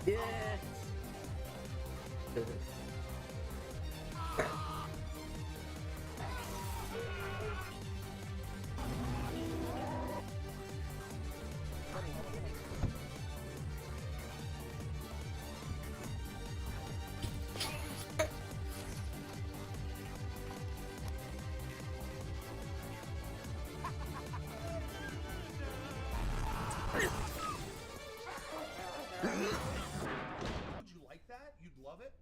Yeah. Would you like that? You'd love it?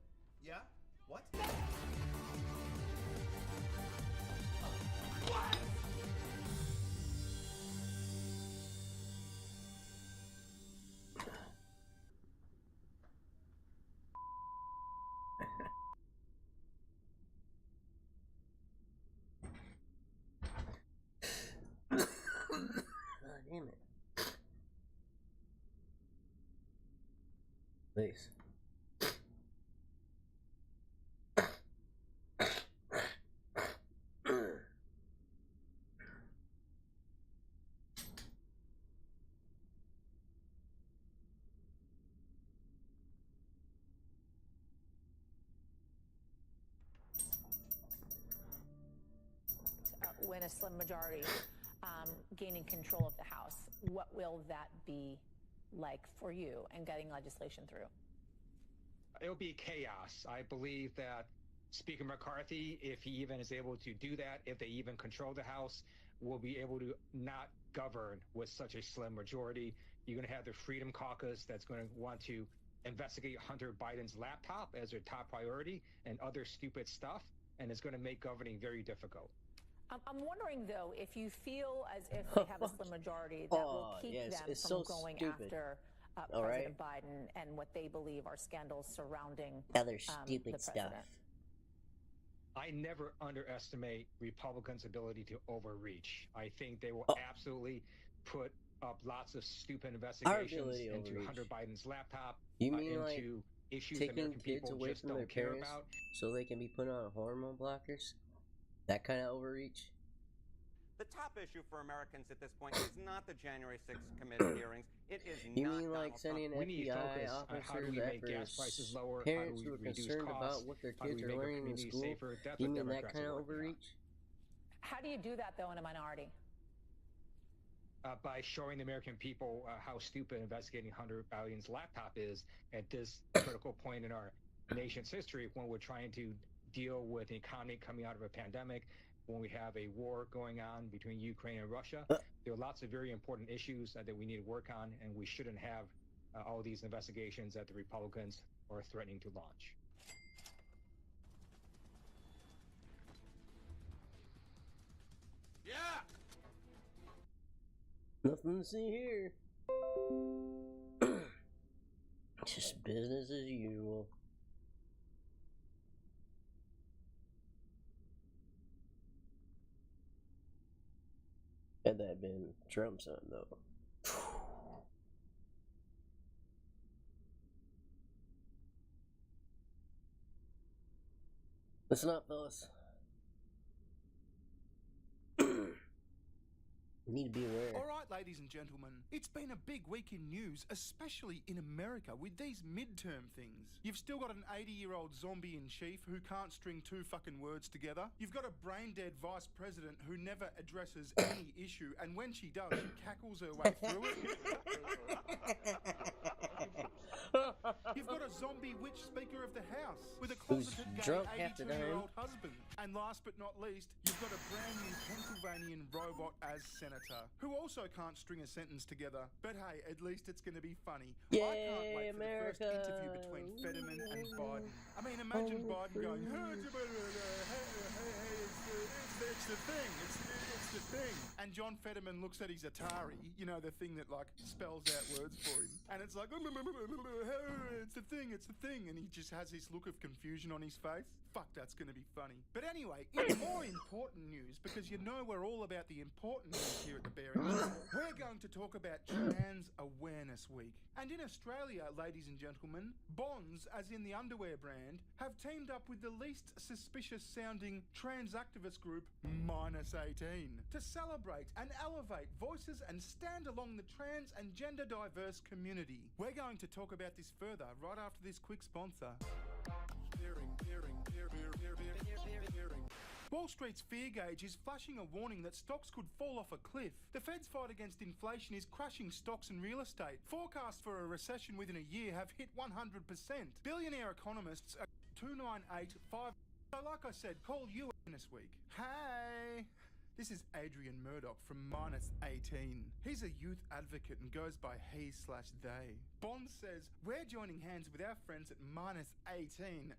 Yeah? What? What? God damn it. Please. Win a slim majority, gaining control of the House. What will that be like for you and getting legislation through? It'll be chaos. I believe that Speaker McCarthy, if he even is able to do that, if they even control the House, will be able to not govern with such a slim majority. You're going to have the Freedom Caucus that's going to want to investigate Hunter Biden's laptop as their top priority and other stupid stuff, and it's going to make governing very difficult. I'm wondering, though, if you feel as if they have a slim majority that will keep them from so going stupid. after President Biden and what they believe are scandals surrounding Other the stupid president. stuff. I never underestimate Republicans' ability to overreach. I think they will absolutely put up lots of stupid investigations into Hunter Biden's laptop, You mean into like issues taking American kids people away just from their don't care parents about? so they can be put on hormone blockers? That kind of overreach? The top issue for Americans at this point is not the January 6th committee hearings. It is You not mean like Donald sending Trump. FBI How do officers we make after gas prices lower? parents How who do are we reduce concerned costs? about what their How do kids we are make our learning in communities school? safer? That's You what mean that Democrats kind are of working on. overreach? How do you do that, though, in a minority? By showing the American people how stupid investigating Hunter Biden's laptop is at this critical point in our nation's history when we're trying to deal with the economy coming out of a pandemic, when we have a war going on between Ukraine and Russia. There are lots of very important issues that we need to work on, and we shouldn't have all these investigations that the Republicans are threatening to launch. Yeah! Nothing to see here. Just business as usual. Had that been Trump's son, though. Listen up, fellas. Need to be aware. All right, ladies and gentlemen, it's been a big week in news, especially in America with these midterm things. You've still got an 80-year-old zombie in chief who can't string two fucking words together. You've got a brain-dead vice president who never addresses any issue, and when she does, she cackles her way through it. You've got a zombie witch Speaker of the House with a closeted gay 82-year-old husband. And last but not least, you've got a brand new Pennsylvanian robot as senator, who also can't string a sentence together. But hey, at least it's going to be funny. Yay, I can't wait America. for the first interview between Fetterman and Biden. I mean, imagine Biden going, hey, it's the thing. It's it's the thing. And John Fetterman looks at his Atari, you know, the thing that like spells out words for him. And it's like, it's the thing, it's the thing. And he just has this look of confusion on his face. Fuck, that's going to be funny. But anyway, in more important news, because you know we're all about the important news here at the Bearing, we're going to talk about Trans Awareness Week. And in Australia, ladies and gentlemen, Bonds, as in the underwear brand, have teamed up with the least suspicious sounding trans activist group, Minus 18, to celebrate and elevate voices and stand along the trans and gender diverse community. We're going to talk about this further right after this quick sponsor. Wall Street's fear gauge is flashing a warning that stocks could fall off a cliff. The Fed's fight against inflation is crashing stocks and real estate. Forecasts for a recession within a year have hit 100%. Billionaire economists are 2985. So like I said, call you this week. Hey! This is Adrian Murdoch from Minus 18. He's a youth advocate and goes by he/they. Bond says, we're joining hands with our friends at Minus 18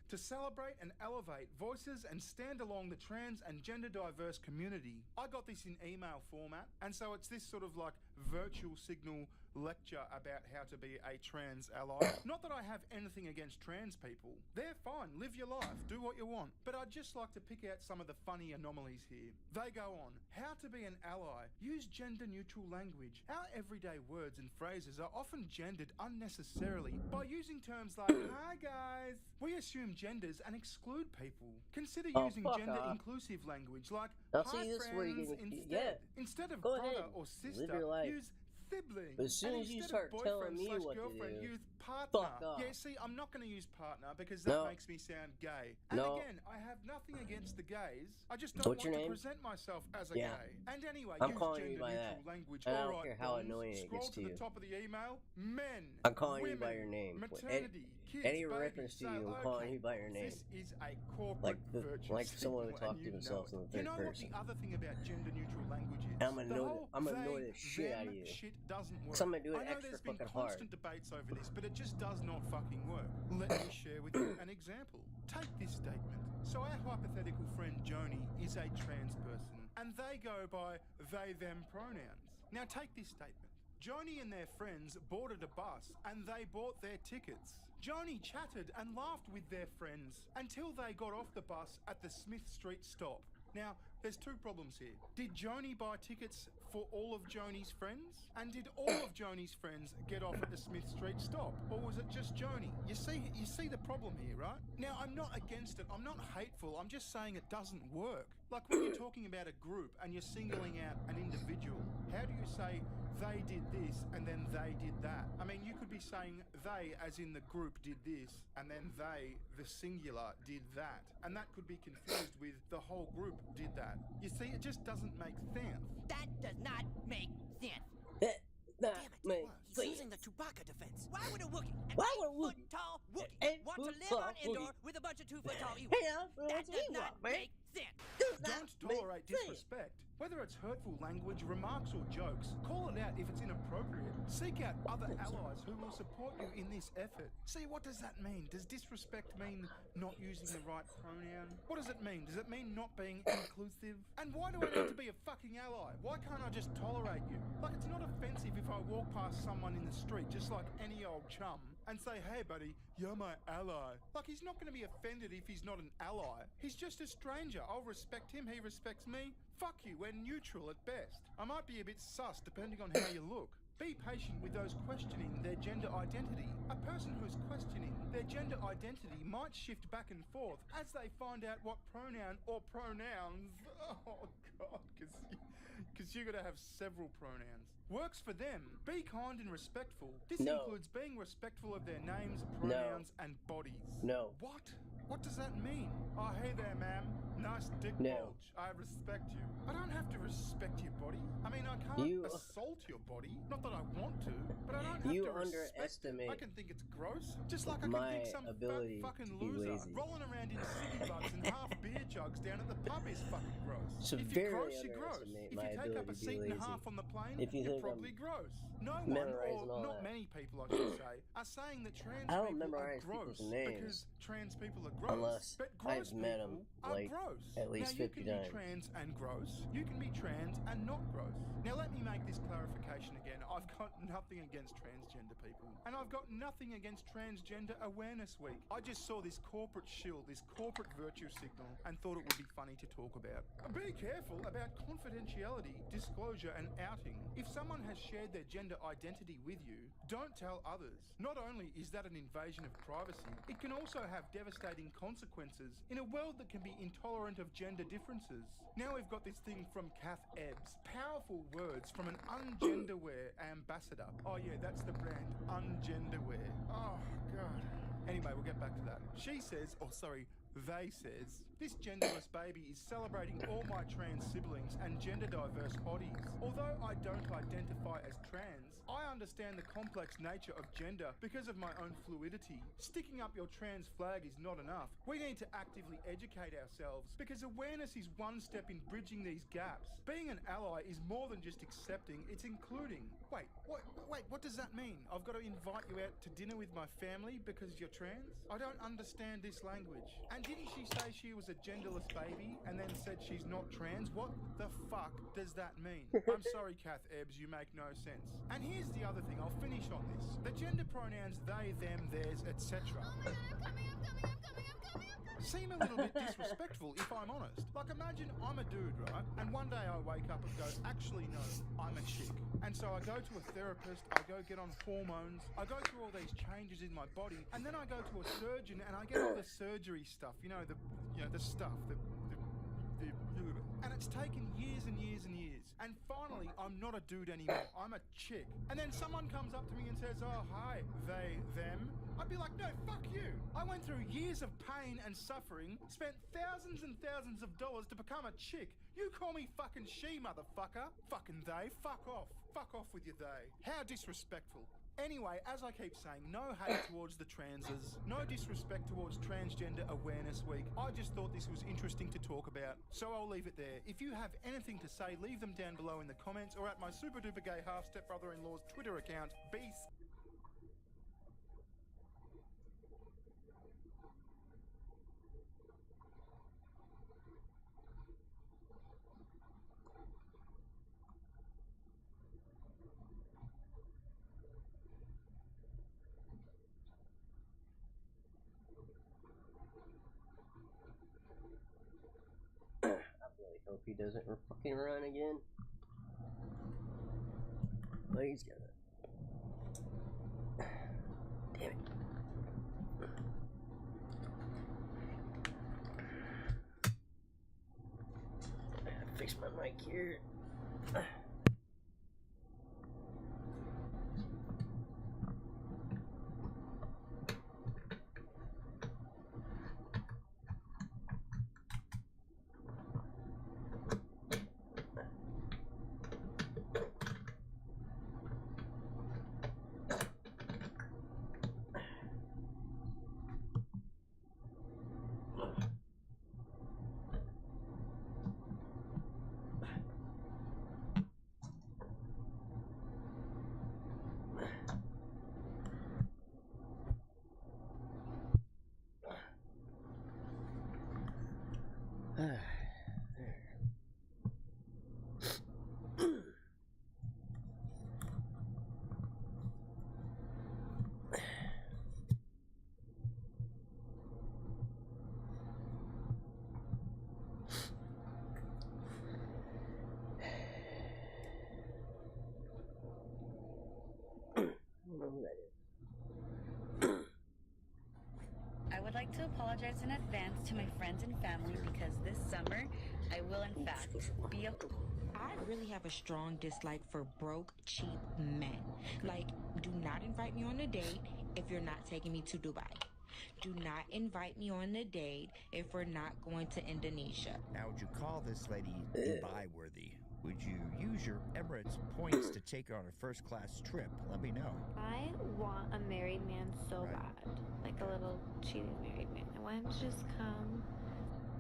to celebrate and elevate voices and stand along the trans and gender diverse community. I got this in email format, and so it's this sort of like virtual signal lecture about how to be a trans ally. Not that I have anything against trans people. They're fine, live your life, do what you want. But I'd just like to pick out some of the funny anomalies here. They go on, how to be an ally, use gender neutral language. Our everyday words and phrases are often gendered unnecessarily by using terms like, hi guys. We assume genders and exclude people. Consider using gender inclusive language like, hi friends instead. Instead of brother or sister, use sibling. But as soon as you start telling me what to do, use partner. fuck off. Yeah, see, I'm not going to use partner because that makes me sound gay. And again, I have nothing against the gays. I just don't want to present myself as a gay. And anyway, I'm use calling you gender by neutral that. language. And I All don't right, care how Bonds, annoying it gets to scroll you. to the top of the email. Men, I'm calling women, you by your name. maternity, kids, Any babies. reference to you, I'm calling you by your name. This is a corporate virtue Like someone would signal, talk and to you themselves know in it. the third You know person. what the other thing about gender neutral language is? I'm gonna annoy the shit out of you. Shit doesn't work. So I'm gonna do it I know extra there's been fucking hard. constant debates over this, but it just does not fucking work. Let me share with you an example. Take this statement. So our hypothetical friend Joni is a trans person, and they go by they/them pronouns. Now take this statement. Joni and their friends boarded a bus and they bought their tickets. Joni chatted and laughed with their friends until they got off the bus at the Smith Street stop. Now, there's two problems here. Did Joni buy tickets for all of Joni's friends? And did all of Joni's friends get off at the Smith Street stop? Or was it just Joni? You see the problem here, right? Now, I'm not against it. I'm not hateful. I'm just saying it doesn't work. Like when you're talking about a group and you're singling out an individual, how do you say they did this and then they did that? I mean, you could be saying they as in the group did this and then they, the singular, did that. And that could be confused with the whole group did that. You see, it just doesn't make sense. That does not make sense. Damn Damn it. He's using the Chewbacca defense. Why would a Wookiee, an Why would a 8-foot-tall Wookiee, an want to 8-foot live on tall Endor Wookiee? with a bunch of 2-foot-tall Ewoks? Hey, That does not make sense. Don't tolerate disrespect. Whether it's hurtful language, remarks, or jokes, call it out if it's inappropriate. Seek out other allies who will support you in this effort. See, what does that mean? Does disrespect mean not using the right pronoun? What does it mean? Does it mean not being inclusive? And why do I need to be a fucking ally? Why can't I just tolerate you? Like, it's not offensive if I walk past someone in the street, just like any old chum, and say, hey buddy, you're my ally. Like, he's not going to be offended if he's not an ally. He's just a stranger. I'll respect him, he respects me. Fuck you, we're neutral at best. I might be a bit sus depending on how you look. Be patient with those questioning their gender identity. A person who's questioning their gender identity might shift back and forth as they find out what pronoun or pronouns, oh god, because you're going to have several pronouns, works for them. Be kind and respectful. This includes being respectful of their names, pronouns, and bodies. No. What? What does that mean? Oh, hey there, ma'am. Nice dick bulge. I respect you. I don't have to respect your body. I mean, I can't assault your body. Not that I want to, but I don't have to underestimate. I can think it's gross. Just like I can think some fat fucking loser rolling around in ciggy butts and half beer jugs down at the pub is fucking gross. If you're gross, you're gross. If you take up a seat and a half on the plane, you're probably gross. No one, Memorizing or all not that. many people, I should say, are saying that trans I don't people are memorize gross people's names. because trans people are gross. Unless but gross I've met 'em, people are like, gross. at least now, you 50 can times. be trans and gross. You can be trans and not gross. Now, let me make this clarification again. I've got nothing against transgender people. And I've got nothing against Transgender Awareness Week. I just saw this corporate shield, this corporate virtue signal, and thought it would be funny to talk about. Be careful about confidentiality, disclosure, and outing. If someone has shared their gender identity with you, don't tell others. Not only is that an invasion of privacy, it can also have devastating consequences in a world that can be intolerant of gender differences. Now we've got this thing from Kath Ebbs. Powerful words from an ungenderwear ambassador. Oh yeah, that's the brand, Ungenderwear. Oh God. Anyway, we'll get back to that. She says, they says, this genderless baby is celebrating all my trans siblings and gender diverse hotties. Although I don't identify as trans, I understand the complex nature of gender because of my own fluidity. Sticking up your trans flag is not enough. We need to actively educate ourselves because awareness is one step in bridging these gaps. Being an ally is more than just accepting, it's including. Wait, what does that mean? I've got to invite you out to dinner with my family because you're trans? I don't understand this language. And didn't she say she was a genderless baby and then said she's not trans? What the fuck does that mean? I'm sorry, Kath Ebbs, you make no sense. And here's the other thing, I'll finish on this. The gender pronouns they, them, theirs, etc. Seem a little bit disrespectful if I'm honest. Like imagine I'm a dude, right? And one day I wake up and go, actually no, I'm a chick. And so I go to a therapist, I go get on hormones, I go through all these changes in my body, and then I go to a surgeon and I get all the surgery stuff, the stuff, and it's taken years and years and years. And finally, I'm not a dude anymore, I'm a chick. And then someone comes up to me and says, oh, hi, they, them. I'd be like, no, fuck you. I went through years of pain and suffering, spent thousands and thousands of dollars to become a chick. You call me fucking she, motherfucker. Fucking they, fuck off. Fuck off with your they. How disrespectful. Anyway, as I keep saying, no hate towards the transes, no disrespect towards Transgender Awareness Week. I just thought this was interesting to talk about, so I'll leave it there. If you have anything to say, leave them down below in the comments or at my super duper gay half stepbrother-in-law's Twitter account, Beast. Hope he doesn't fucking run again. Well, he's gonna. Damn it. I gotta fix my mic here. I would like to apologize in advance to my friends and family because this summer I will in fact be a... I really have a strong dislike for broke, cheap men. Like, do not invite me on a date if you're not taking me to Dubai. Do not invite me on a date if we're not going to Indonesia. Now, would you call this lady Dubai worthy? Would you use your Emirates points to take her on a first-class trip? Let me know. I want a married man so bad. Like a little cheating married man. I want him to just come,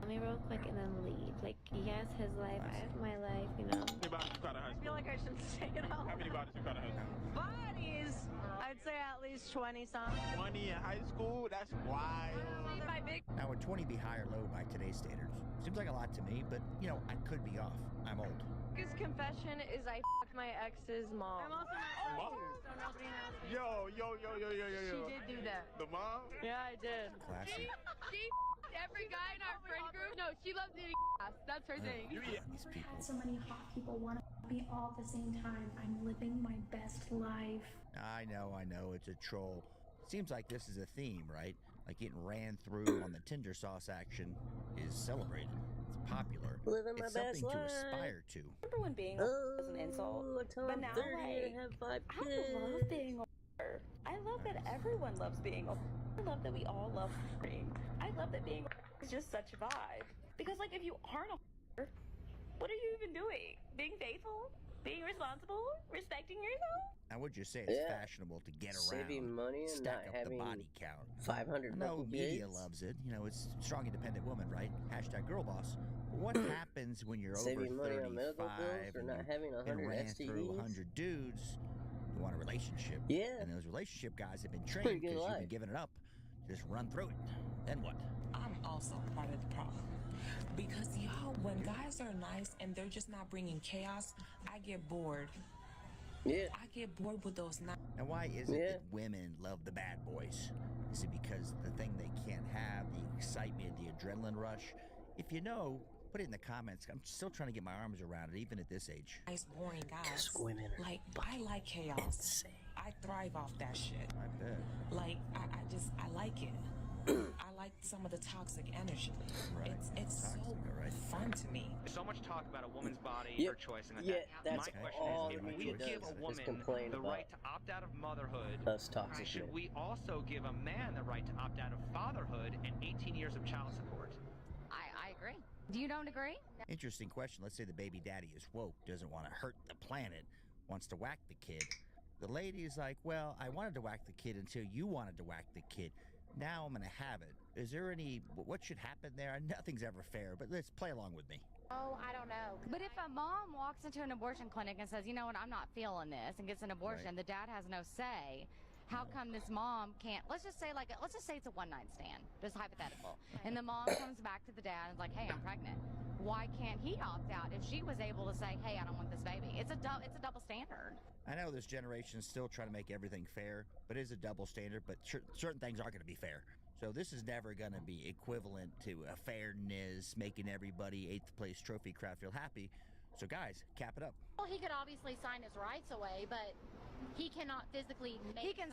Tell me real quick and then leave. Like, he has his life, I have my life, you know. How many bodies you caught in high I school? feel like I shouldn't say it out. How many bodies you caught in high school? Bodies! I'd say at least 20 some. 20 in high school? That's wild. Now, would 20 be high or low by today's standards? Seems like a lot to me, but, you know, I could be off. I'm old. His confession is I f***ed my ex's mom. I'm also not Mom? so nobody knows. Yo. She did do that. The mom? Yeah, I did. Classy. She every guy in our friend group. No, she loves eating ass. That's her thing. You eat. These people. So many hot people want to be all at the same time. I'm living my best life. I know, it's a troll. Seems like this is a theme, right? Like getting ran through on the Tinder sauce action is celebrated. It's popular. Living my It's best something life. to aspire to. Remember when being was an insult? But now, 30 like, and have 5 I kids. love being a whore. I love that everyone loves being a whore. I love that we all love whoring. I love that being a whore is just such a vibe. Because, like, if you aren't a whore, what are you even doing? Being faithful? Being responsible? Respecting yourself? I would just say it's Yeah. fashionable to get around, Saving money and stack not up the having body count. 500 No, fucking media kids. loves it. You know, it's strong, independent woman, right? Hashtag girl boss. But what happens when you're Saving over money on medical 35 bills or and not you've having been 100 ran through STDs? 100 dudes? You want a relationship. Yeah. And those relationship guys have been Pretty trained good because you've life. been giving it up. Just run through it. Then what? I'm also part of the problem. Because, y'all, when guys are nice and they're just not bringing chaos, I get bored. Yeah. I get bored with those nice. And why is it Yeah. that women love the bad boys? Is it because the thing they can't have, the excitement, the adrenaline rush? If you know, put it in the comments. I'm still trying to get my arms around it, even at this age. Nice, boring guys. Women are Like, I like chaos. insane. I thrive off that shit. I bet. Like, I like it. I like some of the toxic energy. Right. It's so Toxic, right. fun to me. There's so much talk about a woman's body, Yep. her choice, and Yeah, that. that's My question all is, the if we media give does a is woman complain the about right to opt out of motherhood, us toxic should men. we also give a man the right to opt out of fatherhood and 18 years of child support? I agree. You don't agree? Interesting question. Let's say the baby daddy is woke, doesn't want to hurt the planet, wants to whack the kid. The lady is like, well, I wanted to whack the kid until you wanted to whack the kid. Now I'm going to have it. Is there what should happen there? Nothing's ever fair, but let's play along with me. Oh, I don't know. But if a mom walks into an abortion clinic and says, you know what, I'm not feeling this, and gets an abortion, Right. the dad has no say. How come this mom can't? Let's just say it's a one-night stand, just hypothetical, and the mom comes back to the dad and is like, hey, I'm pregnant. Why can't he opt out if she was able to say, hey, I don't want this baby? It's a double standard. I know this generation is still trying to make everything fair, but it is a double standard, but certain things aren't going to be fair. So this is never going to be equivalent to a fairness, making everybody 8th place trophy crowd feel happy. So guys, cap it up. Well, he could obviously sign his rights away, but he cannot physically make He can't,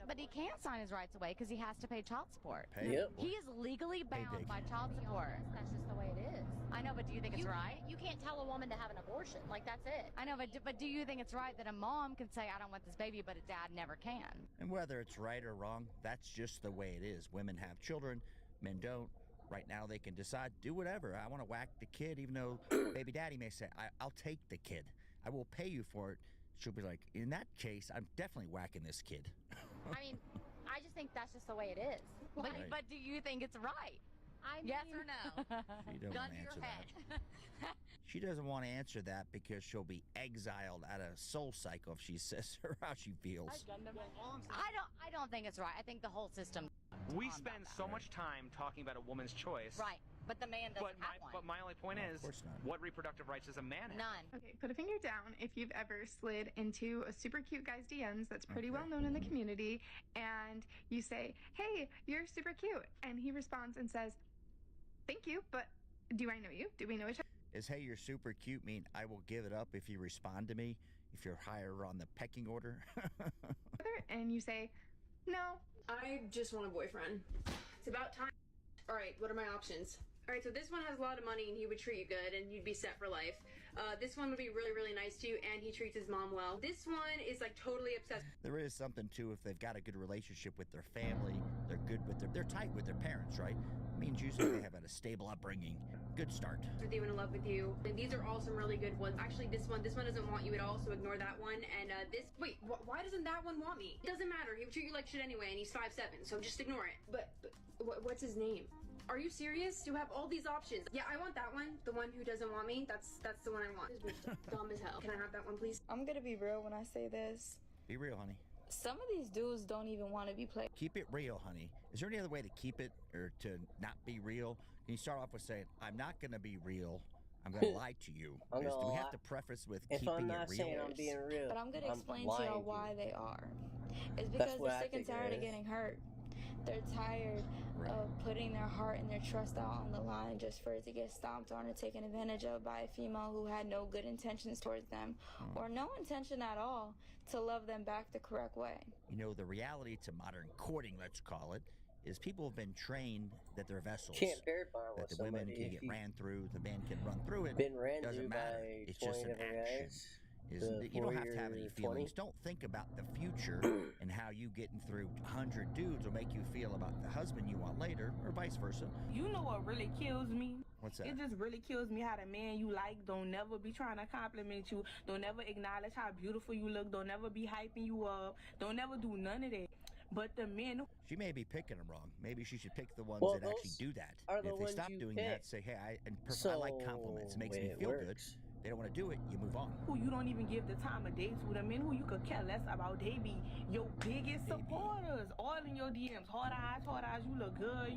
but he can't sign his rights away because he has to pay child support. Pay Yep. He is legally bound big. by child support. That's just the way it is. I know, but do you think it's right? You can't tell a woman to have an abortion. Like, that's it. I know, but do you think it's right that a mom can say, I don't want this baby, but a dad never can? And whether it's right or wrong, that's just the way it is. Women have children, men don't. Right now they can decide, do whatever. I want to whack the kid, even though baby daddy may say, I'll take the kid. I will pay you for it. She'll be like, in that case, I'm definitely whacking this kid. I mean, I just think that's just the way it is. But, Right. but do you think it's right? Yes or no? She doesn't Gun want to to your answer head. that. She doesn't want to answer that because she'll be exiled out of Soul Cycle if she says how she feels. I don't think it's right. I think the whole system. We spend so much time talking about a woman's choice. Right, but the man doesn't have one. But my only point No, of is, course not. what reproductive rights does a man have? None. Okay, put a finger down if you've ever slid into a super cute guy's DMs that's pretty well known in the community, and you say, hey, you're super cute. And he responds and says, thank you, but do I know you? Do we know each other? Is hey, you're super cute mean I will give it up if you respond to me, if you're higher on the pecking order? And you say, no. I just want a boyfriend. It's about time. All right, what are my options? All right, so this one has a lot of money and he would treat you good and you'd be set for life. This one would be really, really nice to you and he treats his mom well. This one is like totally obsessed. There is something too if they've got a good relationship with their family, they're good with they're tight with their parents, right? It means usually they have a stable upbringing. Good start. With you and in love with you. And these are all some really good ones. Actually, this one doesn't want you at all, so ignore that one. And wait, why doesn't that one want me? It doesn't matter. He would treat you like shit anyway, and he's 5'7", so just ignore it. But what's his name? Are you serious? You have all these options. Yeah, I want that one. The one who doesn't want me. That's the one I want. This bitch dumb as hell. Can I have that one, please? I'm gonna be real when I say this. Be real, honey. Some of these dudes don't even want to be played. Keep it real, honey. Is there any other way to keep it or to not be real? Can you start off with saying, I'm not going to be real. I'm going to lie to you. I'm Do gonna we lie. have to preface with If keeping I'm not it real? saying I'm being real, But I'm gonna explain to lying y'all to why you. they are. It's That's because what they're I sick and think it tired of is. getting hurt. They're tired of putting their heart and their trust out on the line just for it to get stomped on or taken advantage of by a female who had no good intentions towards them or no intention at all to love them back the correct way. You know, the reality to modern courting, let's call it, is people have been trained that they're vessels. Can't bear bond that with the women somebody can if get you ran through, the man can run through it. been ran Doesn't through matter. by It's 20 just an different action. guys. You don't have to have any before feelings. you're 20. Don't think about the future and how you getting through 100 dudes will make you feel about the husband you want later, or vice versa. You know what really kills me? What's that? It just really kills me how the man you like don't never be trying to compliment you, don't never acknowledge how beautiful you look, don't never be hyping you up, don't never do none of that. But the men who She may be picking them wrong. Maybe she should pick the ones Well, that actually those do that. are the If they ones stop you doing pick. that, say, hey, I like compliments. It makes So, me way it feel good. works. They don't want to do it, you move on. who you don't even give the time of day to, the men who you could care less about, they be your biggest supporters, all in your DMs, hard eyes, you look good,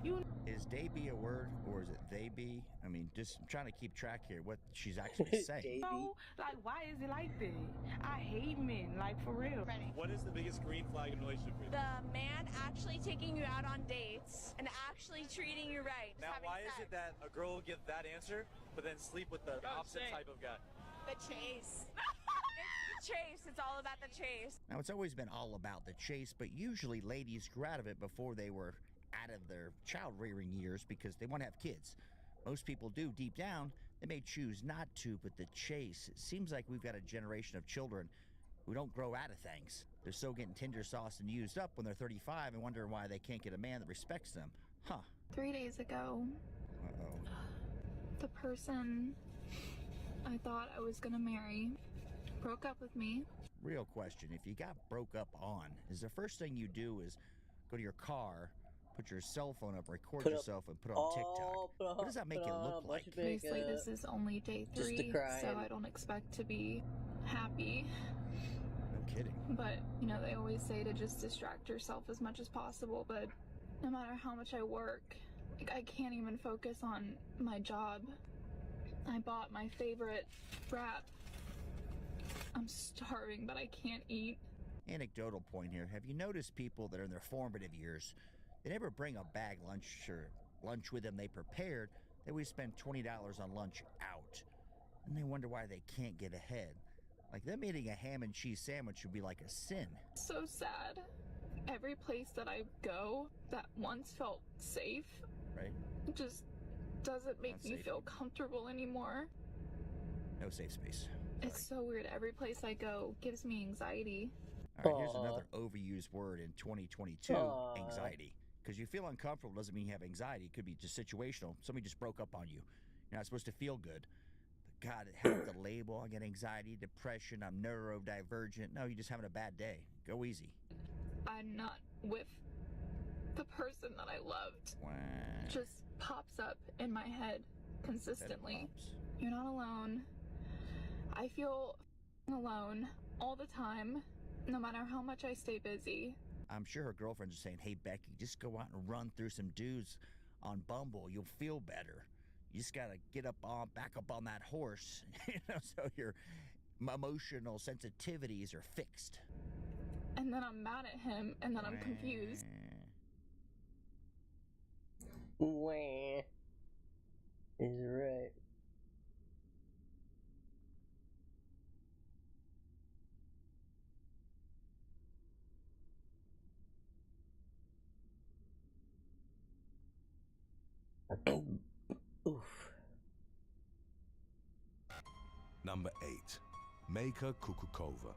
you Is they be a word or is it they be? I mean, just I'm trying to keep track here what she's actually saying. know, like, why is it like that? I hate men, like, for real. What is the biggest green flag in a relationship for you? The man actually taking you out on dates and actually treating you right. Now, why is it that a girl will give that answer, but then sleep with the opposite type of guy? The chase. It's the chase. It's all about the chase. Now, it's always been all about the chase, but usually ladies grew out of it before they were out of their child rearing years because they want to have kids. Most people do deep down. They may choose not to, but the chase, it seems like we've got a generation of children who don't grow out of things. They're still getting Tinder sauce and used up when they're 35 and wondering why they can't get a man that respects them. Huh. 3 days ago, Uh-oh. the person I thought I was gonna marry broke up with me. Real question. If you got broke up on, is the first thing you do is go to your car, put your cell phone up, record Put up yourself, and put on TikTok? What does that make it look like? Basically, this is only day just to 3, cry so and- I don't expect to be happy. No kidding. But, you know, they always say to just distract yourself as much as possible, but no matter how much I work, like, I can't even focus on my job. I bought my favorite wrap. I'm starving, but I can't eat. Anecdotal point here. Have you noticed people that are in their formative years, they never bring a bag lunch or lunch with them they prepared. They always spend $20 on lunch out. And they wonder why they can't get ahead. Like them eating a ham and cheese sandwich would be like a sin. So sad. Every place that I go that once felt safe Right? just doesn't make Not me safe. feel comfortable anymore. No safe space. It's so weird. Every place I go gives me anxiety. All right, here's Aw. another overused word in 2022, Aw. anxiety. Because you feel uncomfortable doesn't mean you have anxiety. It could be just situational. Somebody just broke up on you. You're not supposed to feel good. But God, have the label. I get anxiety, depression, I'm neurodivergent. No, you're just having a bad day. Go easy. I'm not with the person that I loved. Wow. Just pops up in my head consistently. You're not alone. I feel alone all the time, no matter how much I stay busy. I'm sure her girlfriends are saying, hey, Becky, just go out and run through some dudes on Bumble. You'll feel better. You just got to get back up on that horse, so your emotional sensitivities are fixed. And then I'm mad at him, and then I'm confused. Wah. Is right. Oof. Number 8. Maika Kukukova.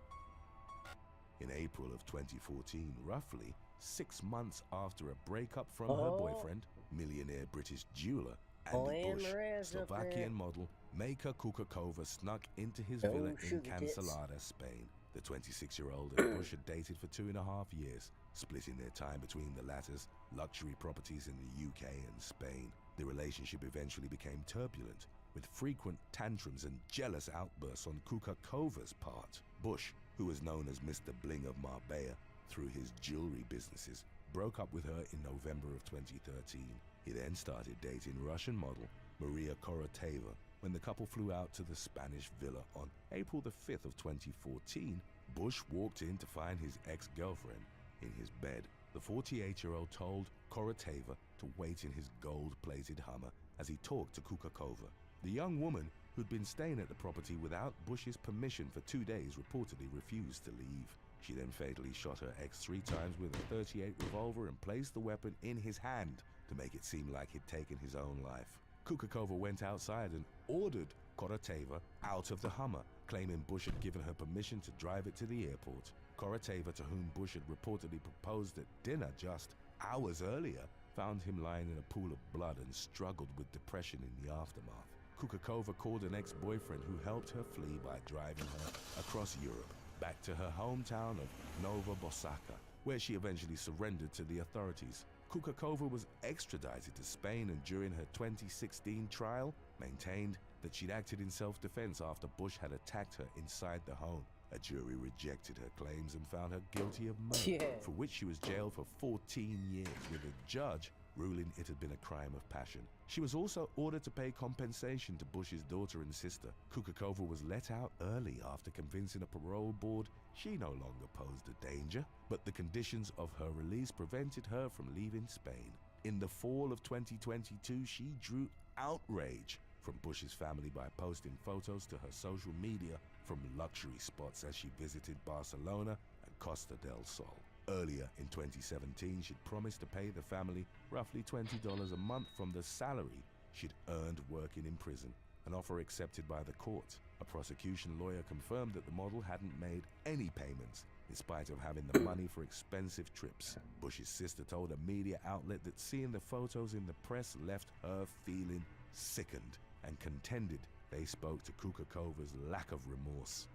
In April of 2014, roughly 6 months after a breakup from her Oh. boyfriend, millionaire British jeweler Andy and Bush, Maria's up there. Slovakian model Maika Kukukova snuck into his Oh, villa in sugar tits. Cancelada, Spain. The 26-year-old and Bush had dated for 2.5 years, splitting their time between the latter's luxury properties in the UK and Spain. The relationship eventually became turbulent, with frequent tantrums and jealous outbursts on Kukakova's part. Bush, who was known as Mr. Bling of Marbella through his jewelry businesses, broke up with her in November of 2013. He then started dating Russian model Maria Koroteva. When the couple flew out to the Spanish villa on April the 5th of 2014, Bush walked in to find his ex-girlfriend in his bed. The 48-year-old told Koroteva to wait in his gold-plated Hummer as he talked to Kukakova. The young woman, who'd been staying at the property without Bush's permission for 2 days, reportedly refused to leave. She then fatally shot her ex 3 times with a .38 revolver and placed the weapon in his hand to make it seem like he'd taken his own life. Kukakova went outside and ordered Koroteva out of the Hummer, claiming Bush had given her permission to drive it to the airport. Koroteva, to whom Bush had reportedly proposed at dinner just hours earlier, found him lying in a pool of blood and struggled with depression in the aftermath. Kukakova called an ex-boyfriend who helped her flee by driving her across Europe, back to her hometown of Nova Bosaka, where she eventually surrendered to the authorities. Kukakova was extradited to Spain and during her 2016 trial maintained that she'd acted in self-defense after Bush had attacked her inside the home. A jury rejected her claims and found her guilty of murder, for which she was jailed for 14 years, with a judge ruling it had been a crime of passion. She was also ordered to pay compensation to Bush's daughter and sister. Kukakova was let out early after convincing a parole board she no longer posed a danger, but the conditions of her release prevented her from leaving Spain. In the fall of 2022, she drew outrage from Bush's family by posting photos to her social media from luxury spots as she visited Barcelona and Costa del Sol. Earlier in 2017, she'd promised to pay the family roughly $20 a month from the salary she'd earned working in prison, an offer accepted by the court. A prosecution lawyer confirmed that the model hadn't made any payments, in spite of having the money for expensive trips. Bush's sister told a media outlet that seeing the photos in the press left her feeling sickened, and contended they spoke to Kukakova's lack of remorse.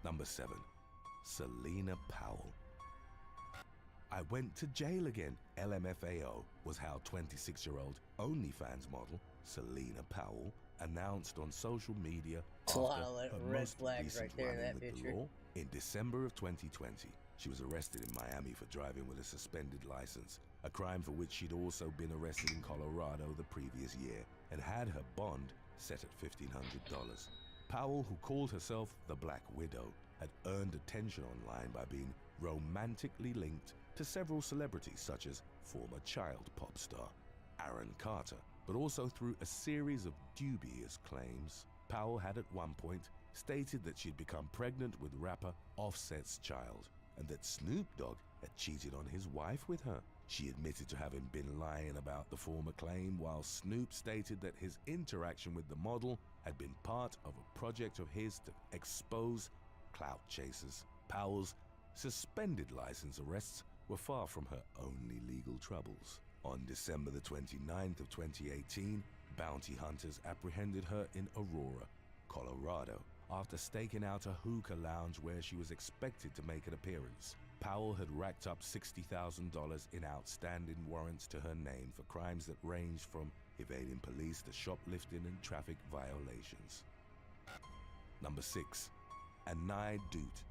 Number 7. Selena Powell. I went to jail again. LMFAO was how 26-year-old OnlyFans model Selena Powell announced on social media It's a lot after of her red most flags recent right there in run-in that with the picture. law. In December of 2020, she was arrested in Miami for driving with a suspended license, a crime for which she'd also been arrested in Colorado the previous year, and had her bond set at $1,500. Powell, who called herself the Black Widow, had earned attention online by being romantically linked to several celebrities such as former child pop star Aaron Carter, but also through a series of dubious claims. Powell had at one point stated that she'd become pregnant with rapper Offset's child, and that Snoop Dogg had cheated on his wife with her. She admitted to having been lying about the former claim, while Snoop stated that his interaction with the model had been part of a project of his to expose clout chasers. Powell's suspended license arrests were far from her only legal troubles. On December the 29th of 2018, bounty hunters apprehended her in Aurora, Colorado, after staking out a hookah lounge where she was expected to make an appearance. Powell had racked up $60,000 in outstanding warrants to her name for crimes that ranged from evading police to shoplifting and traffic violations. Number 6. Anai Dut.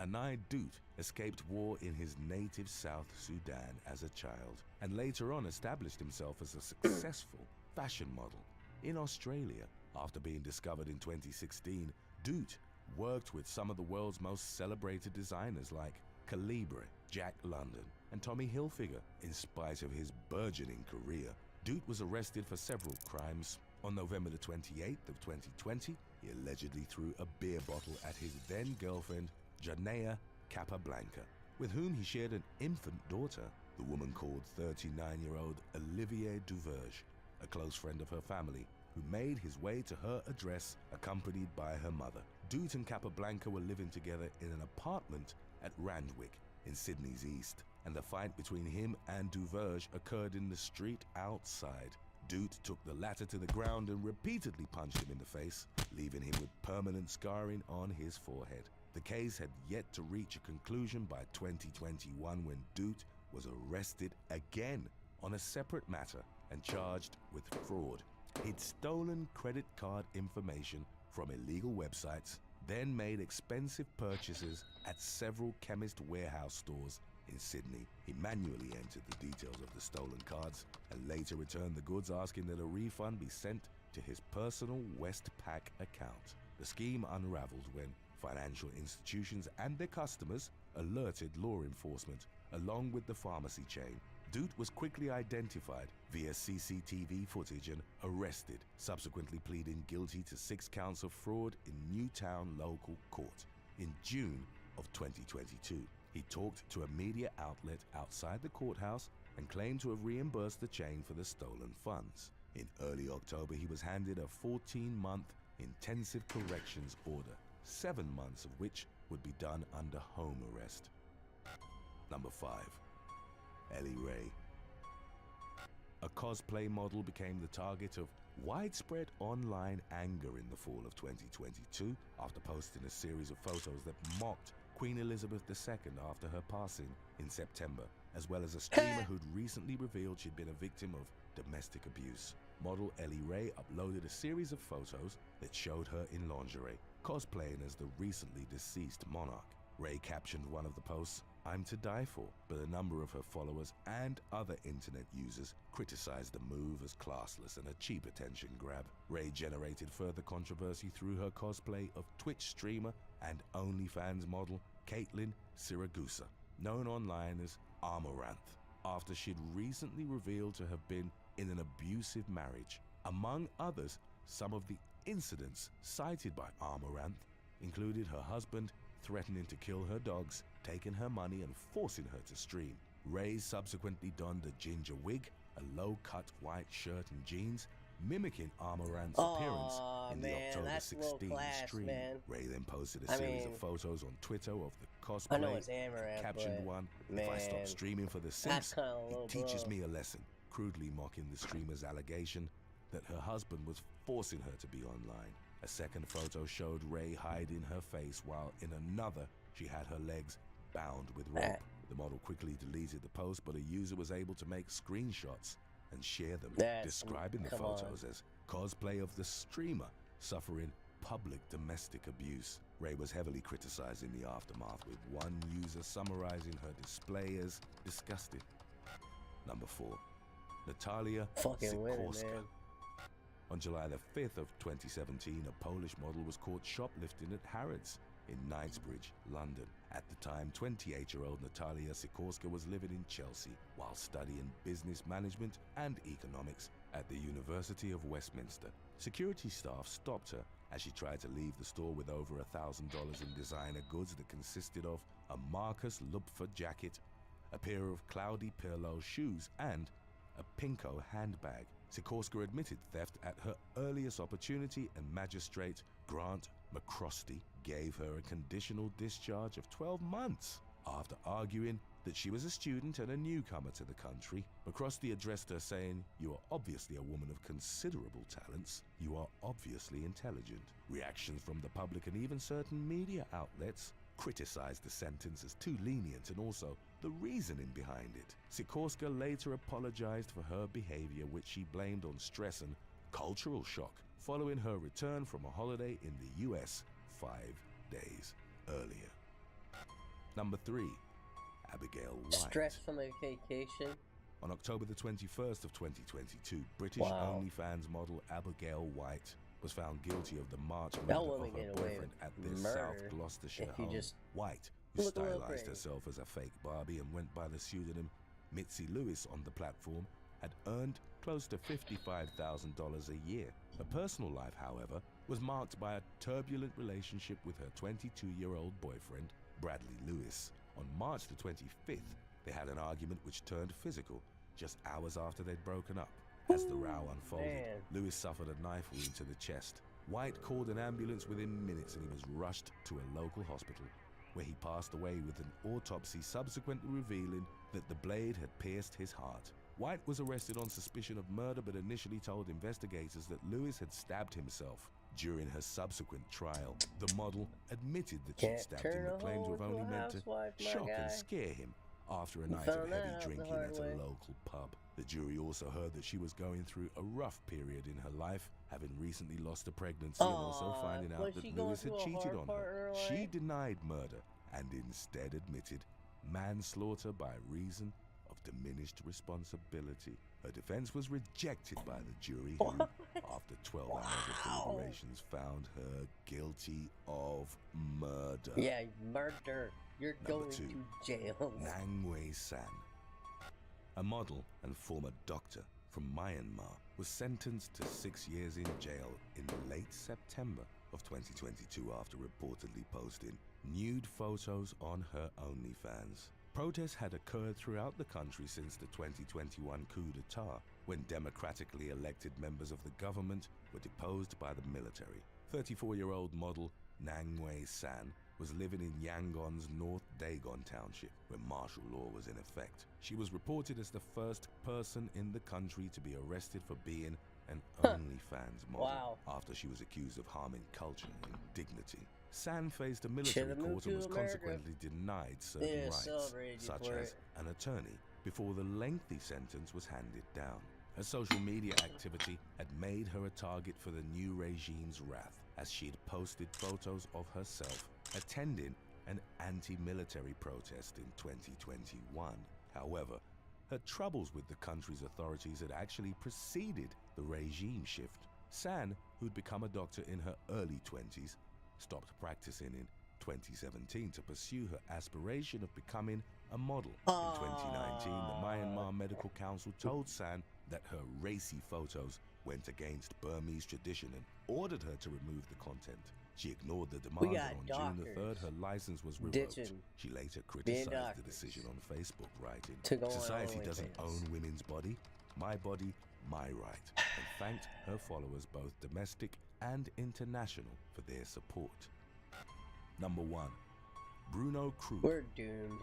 Anai Dut escaped war in his native South Sudan as a child, and later on established himself as a successful fashion model in Australia. After being discovered in 2016, Dut worked with some of the world's most celebrated designers like Calibre, Jack London, and Tommy Hilfiger. In spite of his burgeoning career, Dut was arrested for several crimes. On November the 28th of 2020, he allegedly threw a beer bottle at his then-girlfriend, Janea Capablanca, with whom he shared an infant daughter. The woman called 39-year-old Olivier Duverge, a close friend of her family, who made his way to her address accompanied by her mother. Dut and Capablanca were living together in an apartment at Randwick in Sydney's east, and the fight between him and Duverge occurred in the street outside. Dut took the latter to the ground and repeatedly punched him in the face, leaving him with permanent scarring on his forehead. The case had yet to reach a conclusion by 2021 when Dut was arrested again on a separate matter and charged with fraud. He'd stolen credit card information from illegal websites, then made expensive purchases at several Chemist Warehouse stores in Sydney. He manually entered the details of the stolen cards and later returned the goods, asking that a refund be sent to his personal Westpac account. The scheme unraveled when financial institutions and their customers alerted law enforcement, along with the pharmacy chain. Doot was quickly identified via CCTV footage and arrested, subsequently pleading guilty to 6 counts of fraud in Newtown local court. In June of 2022, he talked to a media outlet outside the courthouse and claimed to have reimbursed the chain for the stolen funds. In early October, he was handed a 14-month intensive corrections order, 7 months of which would be done under home arrest. Number 5. Ellie Ray. A cosplay model became the target of widespread online anger in the fall of 2022 after posting a series of photos that mocked Queen Elizabeth II after her passing in September, as well as a streamer who'd recently revealed she'd been a victim of domestic abuse. Model Ellie Ray uploaded a series of photos that showed her in lingerie, cosplaying as the recently deceased monarch. Ray captioned one of the posts, "I'm to die for," but a number of her followers and other internet users criticized the move as classless and a cheap attention grab. Ray generated further controversy through her cosplay of Twitch streamer and OnlyFans model Caitlin Siragusa, known online as Amaranth, after she'd recently revealed to have been in an abusive marriage. Among others, some of the incidents cited by Amaranth included her husband threatening to kill her dogs, taking her money and forcing her to stream. Ray subsequently donned a ginger wig, a low-cut white shirt and jeans, mimicking Amaranth's appearance in the October 16 stream. Man. Ray then posted a series of photos on Twitter of the cosplay. I know it's Amaranth, captioned one, man, "If I stop streaming for The Sims, it teaches bro. me a lesson," crudely mocking the streamer's allegation that her husband was forcing her to be online. A second photo showed Ray hiding her face, while in another, she had her legs bound with rope. The model quickly deleted the post, but a user was able to make screenshots and share them, describing the photos as cosplay of the streamer suffering public domestic abuse. Ray was heavily criticized in the aftermath, with one user summarizing her display as disgusting. Number 4. Natalia Sikorska. On July the 5th of 2017, a Polish model was caught shoplifting at Harrods in Knightsbridge, London. At the time, 28-year-old Natalia Sikorska was living in Chelsea while studying business management and economics at the University of Westminster. Security staff stopped her as she tried to leave the store with over $1,000 in designer goods that consisted of a Marcus Lupfer jacket, a pair of Cloudy Pirlo shoes, and a Pinko handbag. Sikorska admitted theft at her earliest opportunity, and Magistrate Grant McCrosty gave her a conditional discharge of 12 months after arguing that she was a student and a newcomer to the country. McCrosty addressed her saying, "You are obviously a woman of considerable talents. You are obviously intelligent." Reactions from the public and even certain media outlets criticized the sentence as too lenient and also the reasoning behind it. Sikorska later apologized for her behavior, which she blamed on stress and cultural shock following her return from a holiday in the US 5 days earlier. Number 3. Abigail White. Stress from a vacation. On October the 21st of 2022, British OnlyFans model Abigail White was found guilty of the March murder of her boyfriend at their South Gloucestershire home. White, who stylized herself as a fake Barbie and went by the pseudonym Mitzi Lewis on the platform, had earned close to $55,000 a year. Her personal life, however, was marked by a turbulent relationship with her 22-year-old boyfriend, Bradley Lewis. On March the 25th, they had an argument which turned physical just hours after they'd broken up. As the row unfolded, Lewis suffered a knife wound to the chest. White called an ambulance within minutes and he was rushed to a local hospital, where he passed away with an autopsy subsequently revealing that the blade had pierced his heart. White was arrested on suspicion of murder but initially told investigators that Lewis had stabbed himself. During her subsequent trial, the model admitted that she'd stabbed him but claimed to have only meant to shock and scare him after a night of Found that heavy out the drinking hard at way. a local pub. The jury also heard that she was going through a rough period in her life, having recently lost a pregnancy and also Aw, finding was out that she going Lewis had through a cheated hard on part her. in her She life? denied murder and instead admitted manslaughter by reason of diminished responsibility. Her defense was rejected by the jury, who, after 12 hours of deliberations, found her guilty of murder. Yeah, murder. You're Number going 2. to jail. Nang Wei San, a model and former doctor from Myanmar, was sentenced to 6 years in jail in late September of 2022 after reportedly posting nude photos on her OnlyFans. Protests had occurred throughout the country since the 2021 coup d'etat, when democratically elected members of the government were deposed by the military. 34-year-old model Nang Wei San was living in Yangon's North Dagon township, where martial law was in effect. She was reported as the first person in the country to be arrested for being an OnlyFans model, Wow. after she was accused of harming culture and dignity. San faced a Should've military moved court and to was America. consequently denied certain Yeah, rights, celebrated such for as it. an attorney, before the lengthy sentence was handed down. Her social media activity had made her a target for the new regime's wrath, as she had posted photos of herself attending an anti-military protest in 2021. However, her troubles with the country's authorities had actually preceded the regime shift. San, who'd become a doctor in her early 20s, stopped practicing in 2017 to pursue her aspiration of becoming a model. In 2019, the Myanmar Medical Council told San that her racy photos went against Burmese tradition and ordered her to remove the content. She ignored the demand, got and on June the 3rd, doctors her license was revoked. ditching She later being criticized the doctors decision on Facebook, writing, to go on "Society doesn't OnlyFans. own women's body, my right," and thanked her followers, both domestic and international, for their support. Number 1. Bruno Krupp. We're doomed.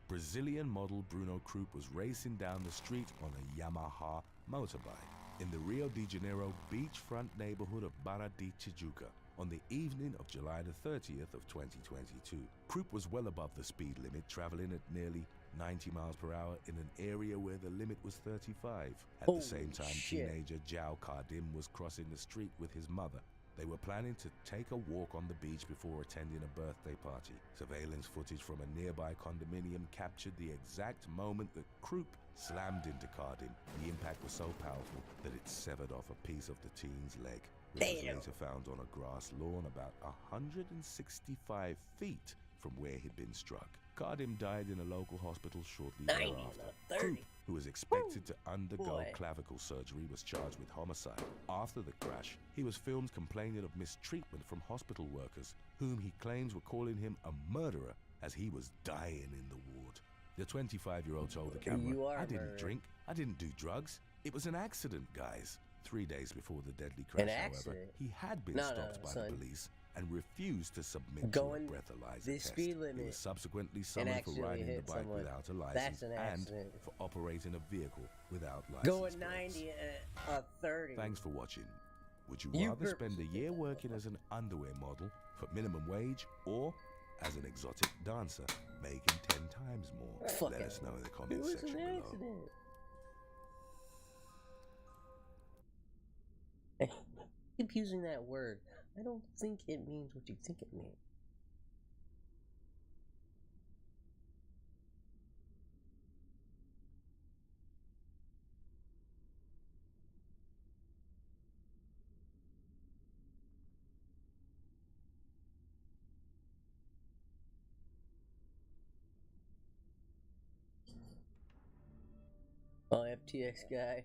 Brazilian model Bruno Krupp was racing down the street on a Yamaha motorbike in the Rio de Janeiro beachfront neighborhood of Barra de Tijuca on the evening of July the 30th of 2022. Krupp was well above the speed limit, traveling at nearly 90 miles per hour in an area where the limit was 35. At Holy the same time, shit. teenager Jao Kardim was crossing the street with his mother. They were planning to take a walk on the beach before attending a birthday party. Surveillance footage from a nearby condominium captured the exact moment that Krupp slammed into Kardim. The impact was so powerful that it severed off a piece of the teen's leg. It was Damn. later found on a grass lawn about 165 feet from where he'd been struck. Kardim died in a local hospital shortly 90, thereafter. not 30. Krupp, who was expected to undergo boy. clavicle surgery, was charged with homicide. After the crash, he was filmed complaining of mistreatment from hospital workers, whom he claims were calling him a murderer as he was dying in the ward. The 25-year-old told the camera, You are "I a didn't murderer." drink, I didn't do drugs. It was an accident, guys." 3 days before the deadly crash, however, accident? he had been No, stopped by son. the police and refused to submit Going to a breathalyzer the test. speed He limit was subsequently and summoned for accidentally riding the hit bike someone. without a license That's an and accident. for operating a vehicle without license Going plates. 90 at 30. Thanks for watching. Would you You rather per- spend a year working as an underwear model for minimum wage or as an exotic dancer making 10 times more? Fuck Let it. us know in the It comments was section an below. accident. Keep using that word. I don't think it means what you think it means. Oh, FTX guy.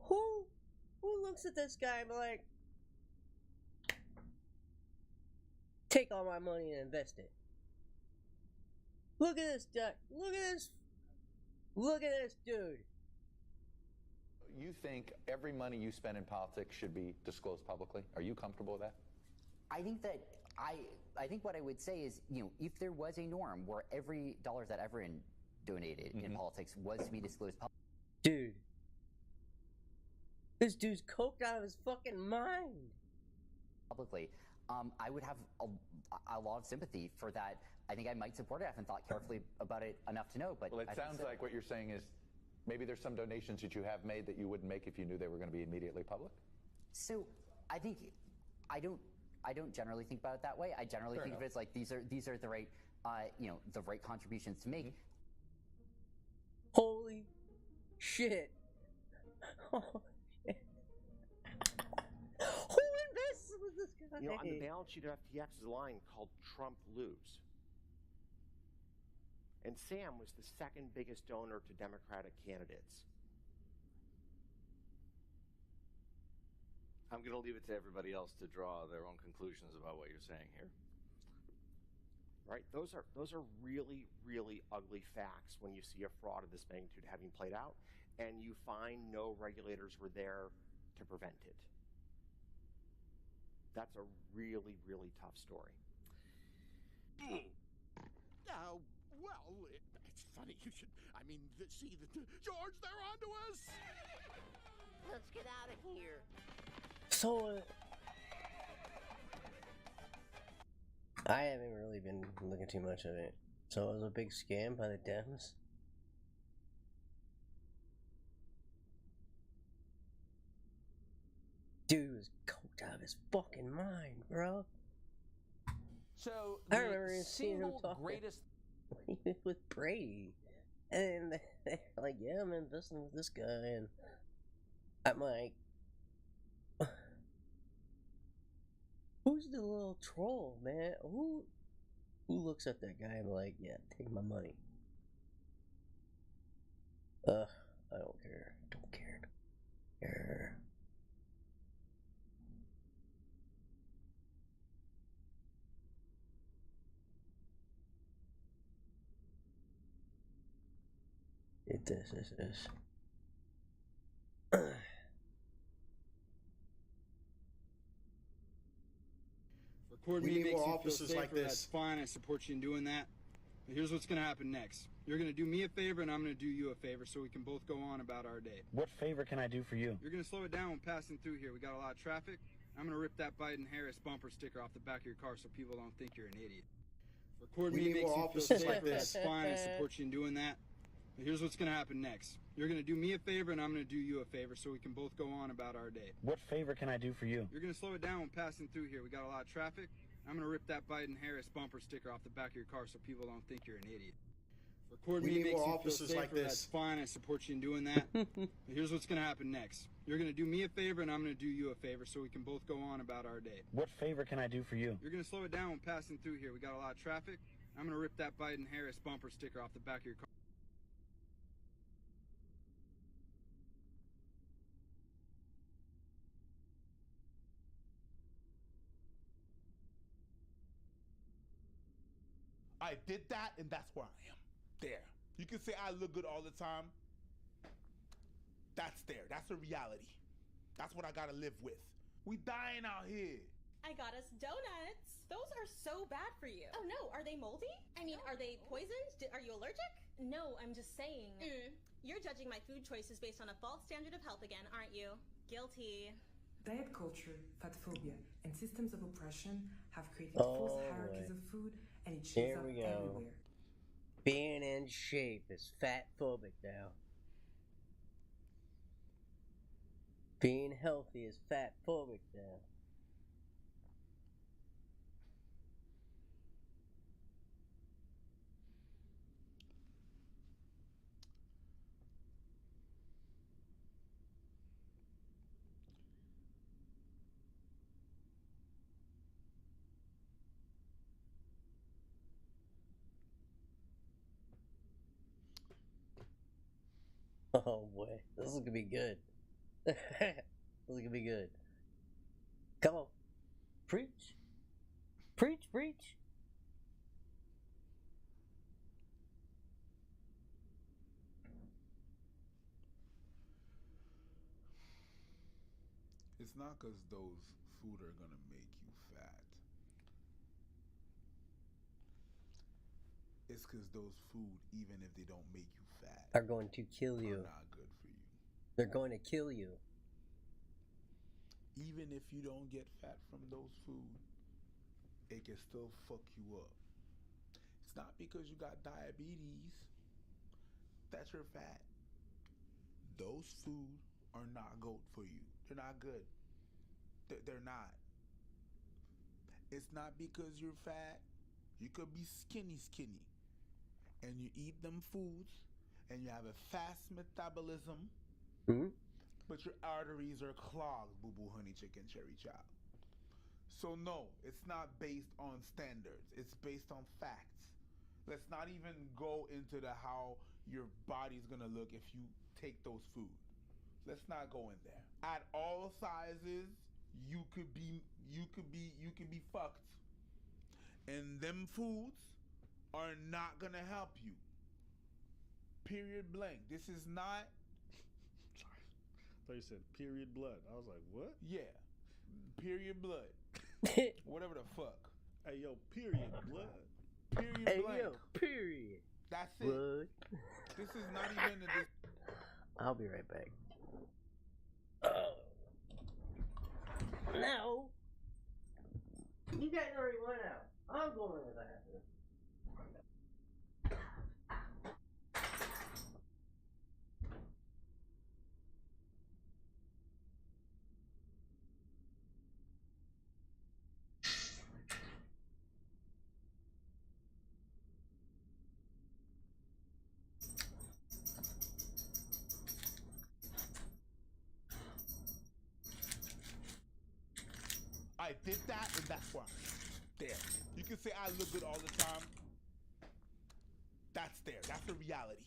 Who looks at this guy and be like, take all my money and invest it? Look at this dude. Look at this dude. You think every money you spend in politics should be disclosed publicly? Are you comfortable with that? I think that I think what I would say is, you know, if there was a norm where every dollar that everyone donated in politics was to be disclosed publicly. Dude. This dude's coked out of his fucking mind. Publicly, I would have a lot of sympathy for that. I think I might support it. I haven't thought carefully about it enough to know. But well, it sounds like what you're saying is maybe there's some donations that you have made that you wouldn't make if you knew they were going to be immediately public. So I think I don't generally think about it that way. I generally think of it as like these are the right the right contributions to make. Holy shit! Oh, shit. Who invests with this guy? You know, on the balance sheet of FTX is a line called Trump Lose. And Sam was the second biggest donor to Democratic candidates. I'm going to leave it to everybody else to draw their own conclusions about what you're saying here. Right? Those are really, really ugly facts when you see a fraud of this magnitude having played out, and you find no regulators were there to prevent it. That's a really, really tough story. Oh, well, it's funny you should. I mean, see, George, they're onto us. Let's get out of here. So, I haven't really been looking too much of it. So it was a big scam by the Dems. Dude was coked out of his fucking mind, bro. So I remember seeing him talking greatest with Brady, and they're like, "Yeah, I'm investing with this guy," and I'm like, "Who's the little troll, man? Who looks at that guy and like, yeah, take my money?" I don't care. Don't care. This is. Recording me makes you feel safer, that's fine. I support you in doing that. But here's what's going to happen next. You're going to do me a favor, and I'm going to do you a favor so we can both go on about our day. What favor can I do for you? You're going to slow it down when passing through here. We got a lot of traffic. I'm going to rip that Biden-Harris bumper sticker off the back of your car so people don't think you're an idiot. Recording me makes you feel safer, that's fine. I support you in doing that. But here's what's going to happen next. You're going to do me a favor, and I'm going to do you a favor so we can both go on about our day. What favor can I do for you? You're going to slow it down when passing through here. We got a lot of traffic. I'm going to rip that Biden-Harris bumper sticker off the back of your car so people don't think you're an idiot. Recording me makes you feel safer, that's fine. I support you in doing that. But here's what's going to happen next. You're going to do me a favor, and I'm going to do you a favor so we can both go on about our day. What favor can I do for you? You're going to slow it down when passing through here. We got a lot of traffic. I'm going to rip that Biden-Harris bumper sticker off the back of your car. I did that, and that's where I am. There. You can say I look good all the time. That's there. That's a reality. That's what I gotta live with. We dying out here. I got us donuts. Those are so bad for you. Oh no, are they moldy? I mean, are they poisoned? Are you allergic? No, I'm just saying. You're judging my food choices based on a false standard of health again, aren't you? Guilty. Diet culture, fat phobia, and systems of oppression have created false hierarchies of food, and it shows up everywhere. Being in shape is fat phobic now. Being healthy is fat phobic now. Oh boy, this is gonna be good. This is gonna be good. Come on. Preach. Preach, preach. It's not because those food are gonna make you fat. It's because those food, even if they don't make you fat, Are going to kill you. are not good for you. They're going to kill you. Even if you don't get fat from those food, it can still fuck you up. It's not because you got diabetes that you're fat. Those food are not good for you. They're not good. They're not. It's not because you're fat. You could be skinny, and you eat them foods, and you have a fast metabolism, but your arteries are clogged, boo-boo honey chicken cherry child. So no, it's not based on standards. It's based on facts. Let's not even go into the how your body's gonna look if you take those foods. Let's not go in there. At all sizes, you could be fucked. And them foods are not gonna help you. Period blank. This is not. Sorry. I thought you said period blood. I was like, what? Yeah. Period blood. Whatever the fuck. Hey yo, period blood. Period Hey blank. yo, period. That's it. Blood. This is not even a. I'll be right back. No. You guys already went out. I'm going to the bathroom. I did that, and that's why. There. You can say I look good all the time. That's there. That's the reality.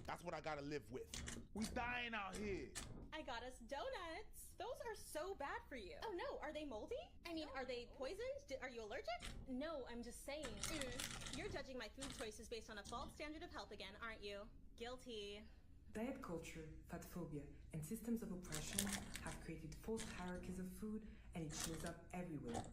That's what I gotta live with. We dying out here. I got us donuts. Those are so bad for you. Oh no, are they moldy? I mean, are they poisoned? Are you allergic? No, I'm just saying. You're judging my food choices based on a false standard of health again, aren't you? Guilty. Diet culture, fat phobia, and systems of oppression have created false hierarchies of food, and it shows up everywhere.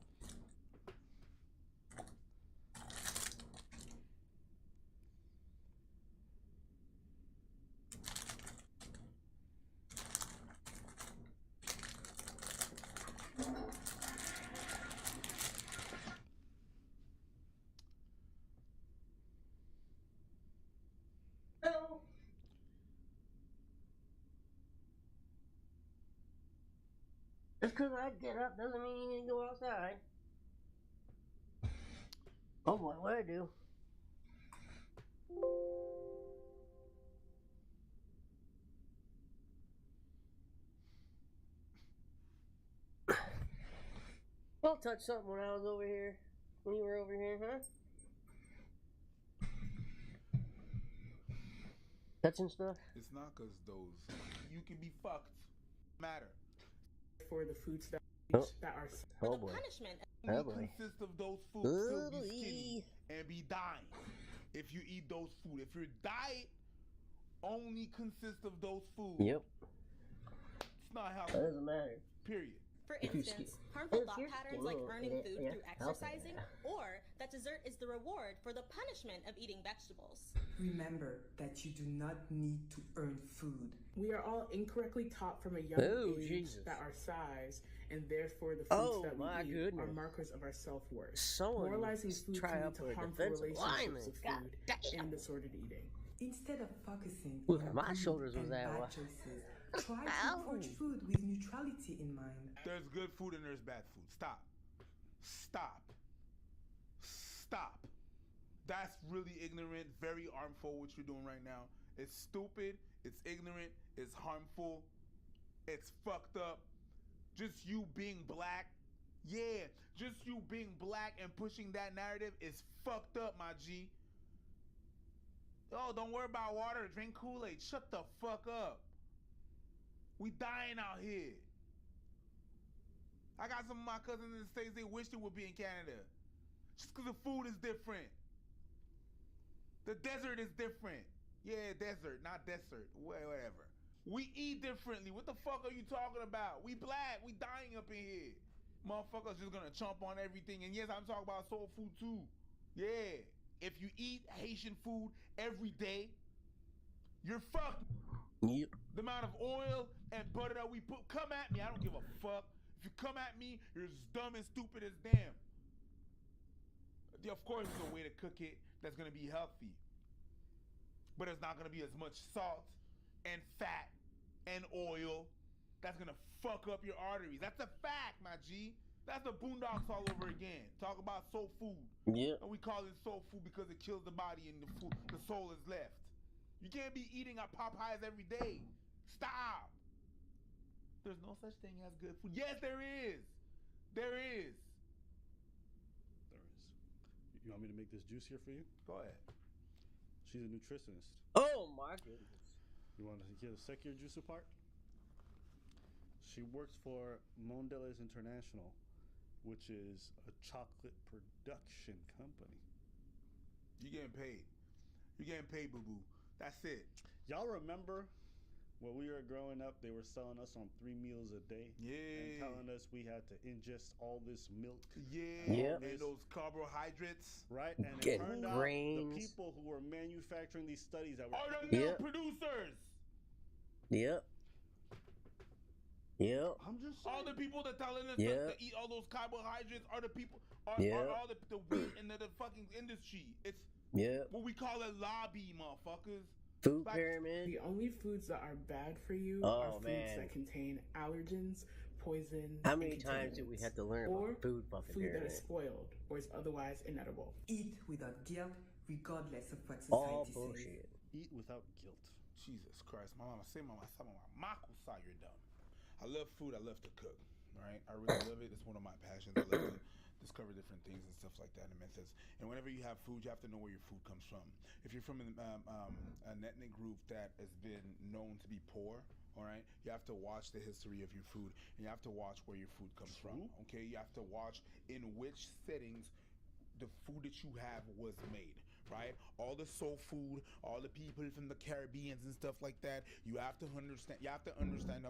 Just because I get up doesn't mean you need to go outside. Oh boy, what I do? I'll touch something when I was over here. When you were over here, huh? Touching stuff? It's not because those. You can be fucked. Matter. For the foods that are oh boy. Punishment. Oh boy. Consist of those foods still be skinny and be dying if you eat those food. If your diet only consists of those foods, yep, it's not healthy. That doesn't matter. Period. For instance, harmful thought patterns like earning food through exercising, or that dessert is the reward for the punishment of eating vegetables. Remember that you do not need to earn food. We are all incorrectly taught from a young age that our size and therefore the foods that we eat are markers of our self-worth. Moralizing food can lead to harmful relationships of food and disordered eating. Instead of focusing on my shoulders was that bad choices, try to approach food with neutrality in mind. There's good food and there's bad food. Stop. Stop. Stop. That's really ignorant, very harmful what you're doing right now. It's stupid, it's ignorant, it's harmful, it's fucked up. Just you being black, yeah, just you being black and pushing that narrative is fucked up, my G. Oh, don't worry about water, drink Kool-Aid. Shut the fuck up. We dying out here. I got some of my cousins in the States, they wish they would be in Canada. Just because the food is different. The desert is different. Yeah, desert, not desert. Whatever. We eat differently. What the fuck are you talking about? We black. We dying up in here. Motherfuckers just gonna chomp on everything. And yes, I'm talking about soul food too. Yeah. If you eat Haitian food every day, you're fucked. Yep. The amount of oil and butter that we put, come at me. I don't give a fuck. If you come at me, you're as dumb and stupid as damn. Of course, there's a way to cook it that's gonna be healthy, but it's not gonna be as much salt and fat and oil. That's gonna fuck up your arteries. That's a fact, my G. That's the Boondocks all over again. Talk about soul food. Yeah. And we call it soul food because it kills the body and the soul is left. You can't be eating at Popeyes every day. Stop. There's no such thing as good food. Yes, there is. There is. You want me to make this juicier for you? Go ahead. She's a nutritionist. Oh my goodness. You want to hear the sexier juicy part? She works for Mondelez International, which is a chocolate production company. You getting paid. You getting paid, boo-boo. That's it. Y'all remember when we were growing up, they were selling us on 3 meals a day? Yeah. And telling us we had to ingest all this milk. Yeah. And those carbohydrates. Right? And it turned out the people who were manufacturing these studies that were... Are the milk producers. Yep. Yep. I'm just saying. All the people that telling us to eat all those carbohydrates are the people, are all the wheat in the fucking industry. It's what we call a lobby, motherfuckers. Food pyramid. The only foods that are bad for you are foods that contain allergens, poison. How many times did we have to learn about food fucking food pyramid? that is spoiled or is otherwise inedible? Eat without guilt, regardless of what All society bullshit. says. Eat without guilt. Jesus Christ, my mama say, mama, Maku saw you're dumb. I love food. I love to cook. Right? I really love it. It's one of my passions. I love to discover different things and stuff like that and methods. And whenever you have food, you have to know where your food comes from. If you're from an ethnic group that has been known to be poor, all right, you have to watch the history of your food, and you have to watch where your food comes from. Okay, you have to watch in which settings the food that you have was made. Right? All the soul food, all the people from the Caribbeans and stuff like that, you have to understand, you have to understand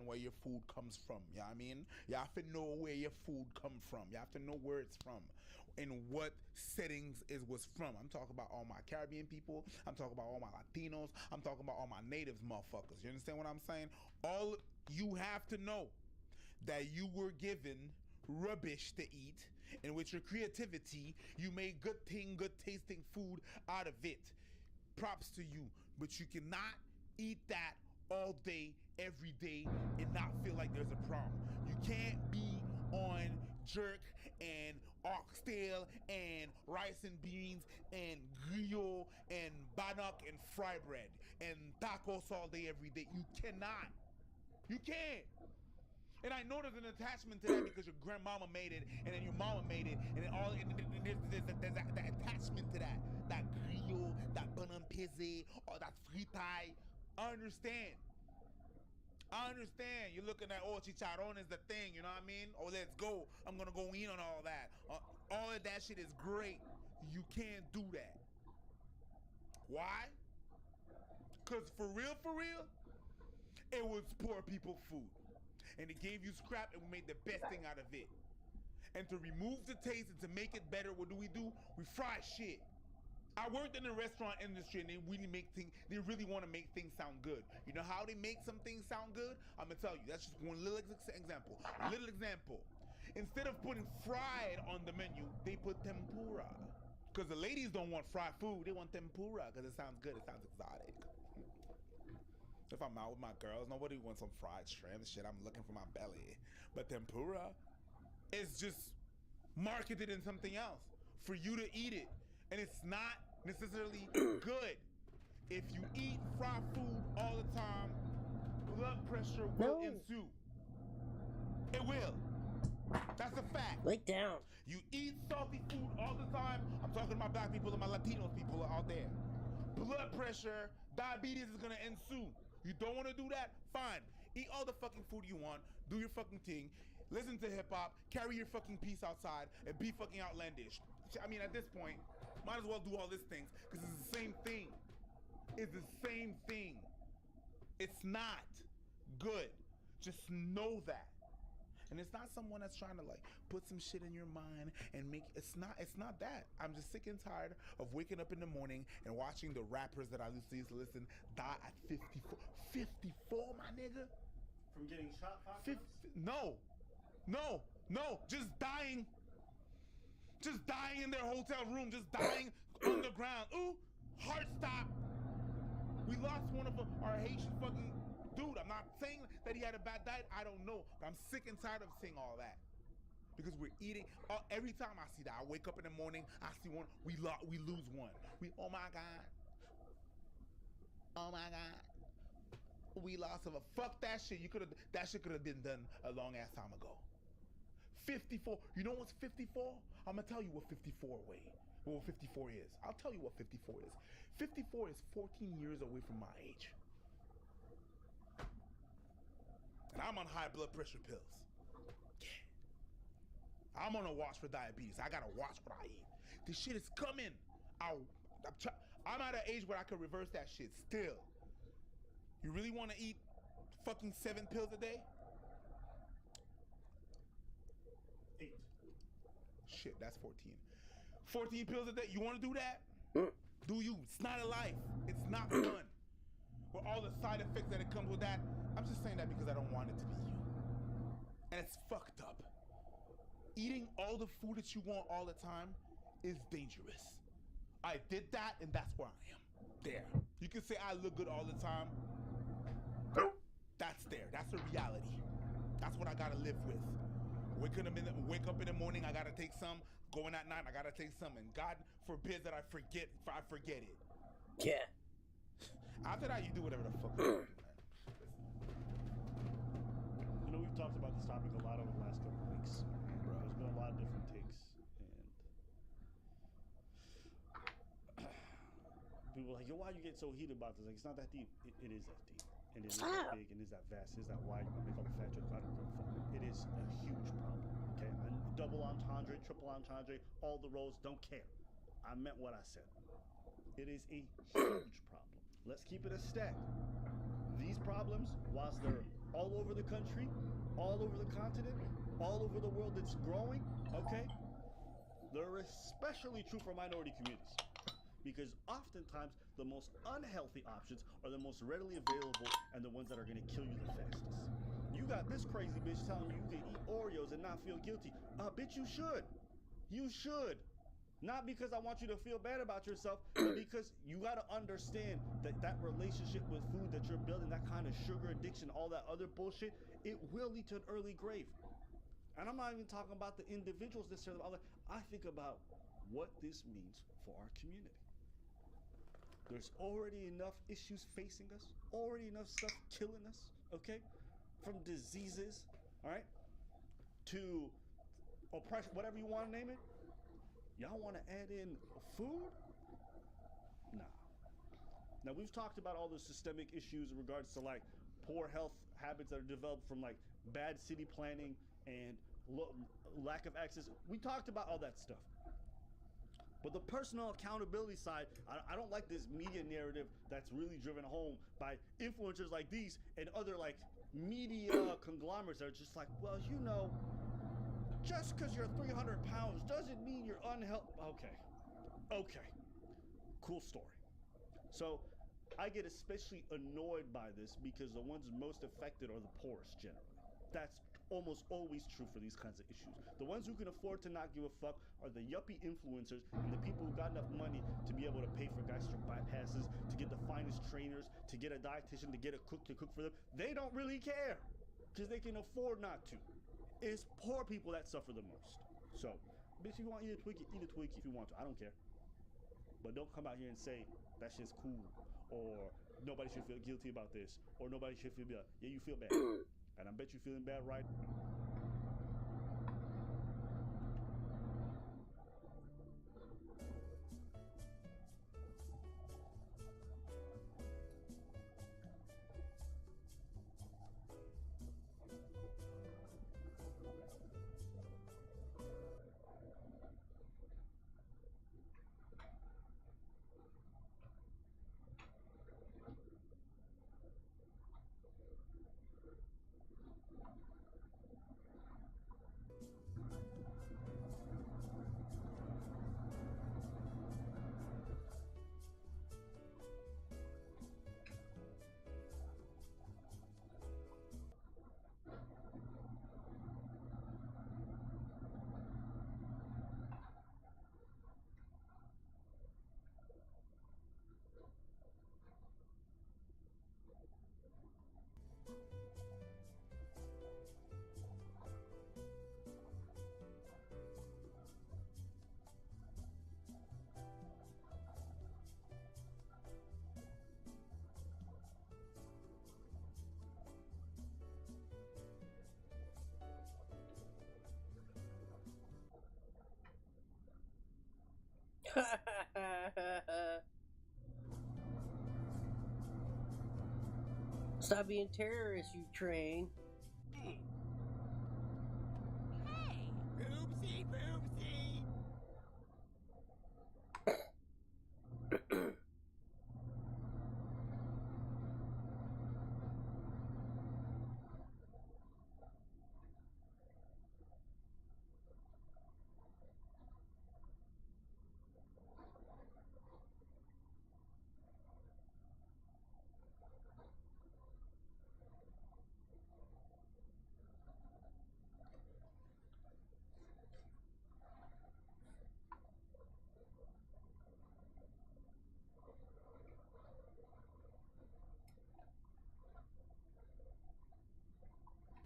where your food comes from. You know what I mean? You have to know where your food comes from. You have to know where it's from and what settings it was from. I'm talking about all my Caribbean people. I'm talking about all my Latinos. I'm talking about all my natives motherfuckers. You understand what I'm saying? All you have to know that you were given rubbish to eat, and with your creativity, you made good tasting food out of it. Props to you, but you cannot eat that all day, every day, and not feel like there's a problem. You can't be on jerk and oxtail and rice and beans and griot and bannock and fry bread and tacos all day, every day. You cannot. You can't. And I know there's an attachment to that because your grandmama made it, and then your mama made it, and then there's that attachment to that griot, that banan pizza, or that fritai. I understand. You're looking at, chicharron is the thing, you know what I mean? Oh, let's go. I'm gonna go in on all that. All of that shit is great. You can't do that. Why? Because for real, it was poor people food. And it gave you scrap, and we made the best thing out of it. And to remove the taste and to make it better, what do? We fry shit. I worked in the restaurant industry, and they really want to make things sound good. You know how they make some things sound good? I'm gonna tell you. That's just one little example. Instead of putting fried on the menu, they put tempura. Because the ladies don't want fried food, they want tempura because it sounds good, it sounds exotic. If I'm out with my girls, nobody wants some fried shrimp and shit. I'm looking for my belly. But tempura is just marketed in something else for you to eat it. And it's not necessarily good. If you eat fried food all the time, blood pressure will ensue. It will. That's a fact. Lay down. You eat salty food all the time. I'm talking about black people and my Latino people out there. Blood pressure, diabetes is gonna ensue. You don't want to do that? Fine. Eat all the fucking food you want. Do your fucking thing. Listen to hip hop. Carry your fucking piece outside and be fucking outlandish. I mean, at this point, might as well do all these things because it's the same thing. It's the same thing. It's not good. Just know that. And it's not someone that's trying to like put some shit in your mind and make it's not that. I'm just sick and tired of waking up in the morning and watching the rappers that I used to listen die at 54. 54, my nigga? From getting shot 5 times? No, just dying. Just dying in their hotel room, just dying on the ground. Ooh, heart stop. We lost one of our Haitian fucking dude. I'm not saying that he had a bad diet. I don't know. But I'm sick and tired of seeing all that. Because we're eating. Every time I see that, I wake up in the morning, I see one, we lose one. Oh my God. Oh my God. We lost of a fuck that shit. That shit could have been done a long ass time ago. 54. You know what's 54? I'm gonna tell you what 54 is. I'll tell you what 54 is. 54 is 14 years away from my age. And I'm on high blood pressure pills. Yeah. I'm on a watch for diabetes. I gotta watch what I eat. This shit is coming. I'm at an age where I can reverse that shit still. You really want to eat fucking 7 pills a day? 8. Shit, that's 14. 14 pills a day. You want to do that? Do you? It's not a life. It's not fun. With all the side effects that it comes with that. I'm just saying that because I don't want it to be you. And it's fucked up. Eating all the food that you want all the time is dangerous. I did that and that's where I am. There. You can say I look good all the time. That's there. That's a reality. That's what I gotta live with. Wake up in the morning, I gotta take some. Going at night, I gotta take some. And God forbid that I forget it. Yeah. After that, you do whatever the fuck you want. You know, we've talked about this topic a lot over the last couple of weeks. There's been a lot of different takes, and people are like, yo, why you get so heated about this? Like, it's not that deep. It is that deep. And it is that big, and it is that vast, it is that wide. You make all the fat jokes, I don't give a fuck. It is a huge problem, okay? And double entendre, triple entendre, all the roads, don't care. I meant what I said. It is a huge problem. Let's keep it a stack. These problems, whilst they're all over the country, all over the continent, all over the world that's growing, okay? They're especially true for minority communities. Because oftentimes, the most unhealthy options are the most readily available and the ones that are going to kill you the fastest. You got this crazy bitch telling you can eat Oreos and not feel guilty. Bitch, you should. You should. Not because I want you to feel bad about yourself, but because you got to understand that relationship with food that you're building, that kind of sugar addiction, all that other bullshit, it will lead to an early grave. And I'm not even talking about the individuals necessarily. I think about what this means for our community. There's already enough issues facing us, already enough stuff killing us, okay? From diseases, all right, to oppression, whatever you want to name it. Y'all want to add in food? Nah. Now, we've talked about all the systemic issues in regards to, like, poor health habits that are developed from, like, bad city planning and lack of access. We talked about all that stuff. But the personal accountability side, I don't like this media narrative that's really driven home by influencers like these and other like media conglomerates that are just like, well, you know, just because you're 300 pounds doesn't mean you're unhealthy. Okay. Cool story. So I get especially annoyed by this because the ones most affected are the poorest generally. That's almost always true for these kinds of issues. The ones who can afford to not give a fuck are the yuppie influencers and the people who got enough money to be able to pay for gastric bypasses, to get the finest trainers, to get a dietitian, to get a cook to cook for them. They don't really care because they can afford not to. It's poor people that suffer the most. So, bitch, if you want to eat a Twinkie if you want to. I don't care. But don't come out here and say that shit's cool or nobody should feel guilty about this or nobody should feel bad. Yeah, you feel bad. And I bet you're feeling bad right now. Stop being terrorists, you train. Hey! Oopsie boopsie!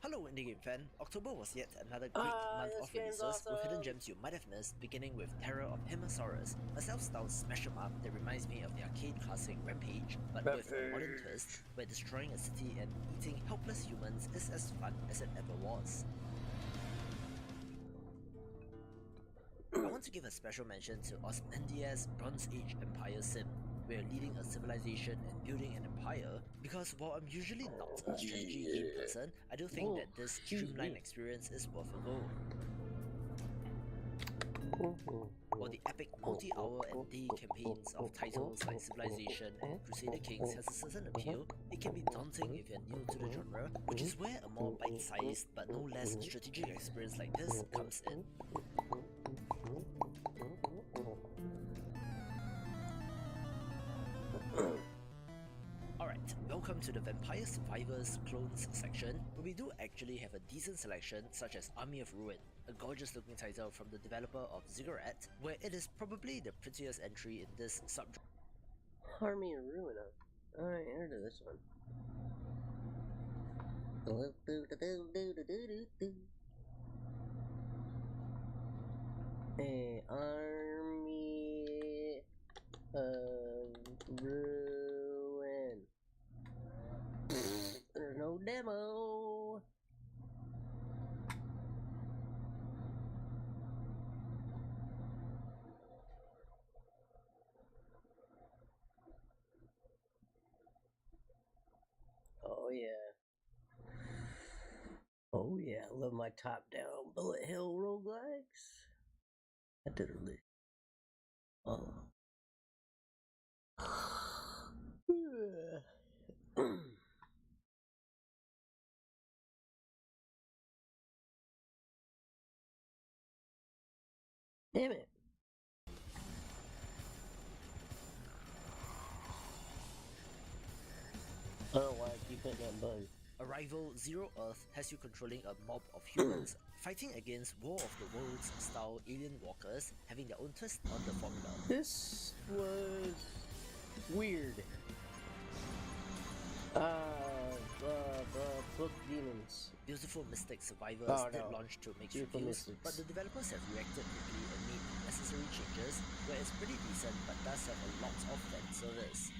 Hello Indie Game fan, October was yet another great month of releases with hidden gems you might have missed, beginning with Terror of Himosaurus, a self-styled smash 'em up that reminds me of the arcade classic Rampage, but with a modern twist, where destroying a city and eating helpless humans is as fun as it ever was. I want to give a special mention to Ozymandias' Bronze Age Empire Sim, where you're leading a civilization and building an empire, because while I'm usually not a strategy game person, I do think that this streamlined experience is worth a go. While the epic multi-hour and day campaigns of titles like Civilization and Crusader Kings has a certain appeal, it can be daunting if you're new to the genre, which is where a more bite-sized but no less strategic experience like this comes in. Alright, welcome to the Vampire Survivors Clones section, where we do actually have a decent selection such as Army of Ruin, a gorgeous looking title from the developer of Ziggurat, where it is probably the prettiest entry in this subgenre. Army of Ruin, Alright, heard of this one. Hey, Army of Ruin. There's no demo. Oh yeah. Oh yeah, I love my top-down bullet hell roguelikes. I did a list. Oh. Damn it. I don't know why I keep hitting that button. Arrival Zero Earth has you controlling a mob of humans, fighting against War of the Worlds style alien walkers, having their own twist on the formula. This was weird. Book demons. Beautiful Mystic Survivors did launch to mixed Beautiful reviews, Mystics. but the developers have reacted quickly and made necessary changes, where it's pretty decent but does have a lot of fan service.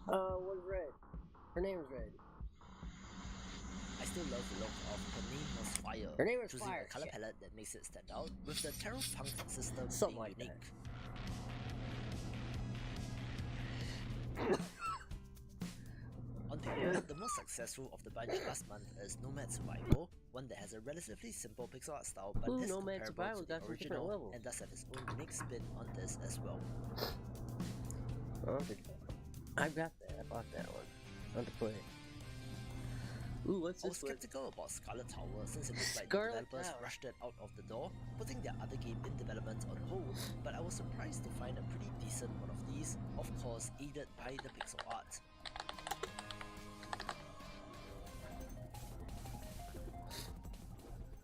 What's red? Her name is Red. I still love the look of Her Name Was Fire, Her Name Was choosing Fire, a color shit. palette that makes it stand out, with the Terror Punk system Something being like that. unique. On paper, the most successful of the bunch last month is Nomad Survival, one that has a relatively simple pixel art style but is Nomad comparable Survival to the got some different original levels. and does have its own unique spin on this as well. I've got that. I bought that one. I want to play it. Ooh, what's I was this one? skeptical about Scarlet Tower since it looked like Scarlet the developers Tower. rushed it out of the door, putting their other game in development on hold, but I was surprised to find a pretty decent one of these, of course aided by the pixel art.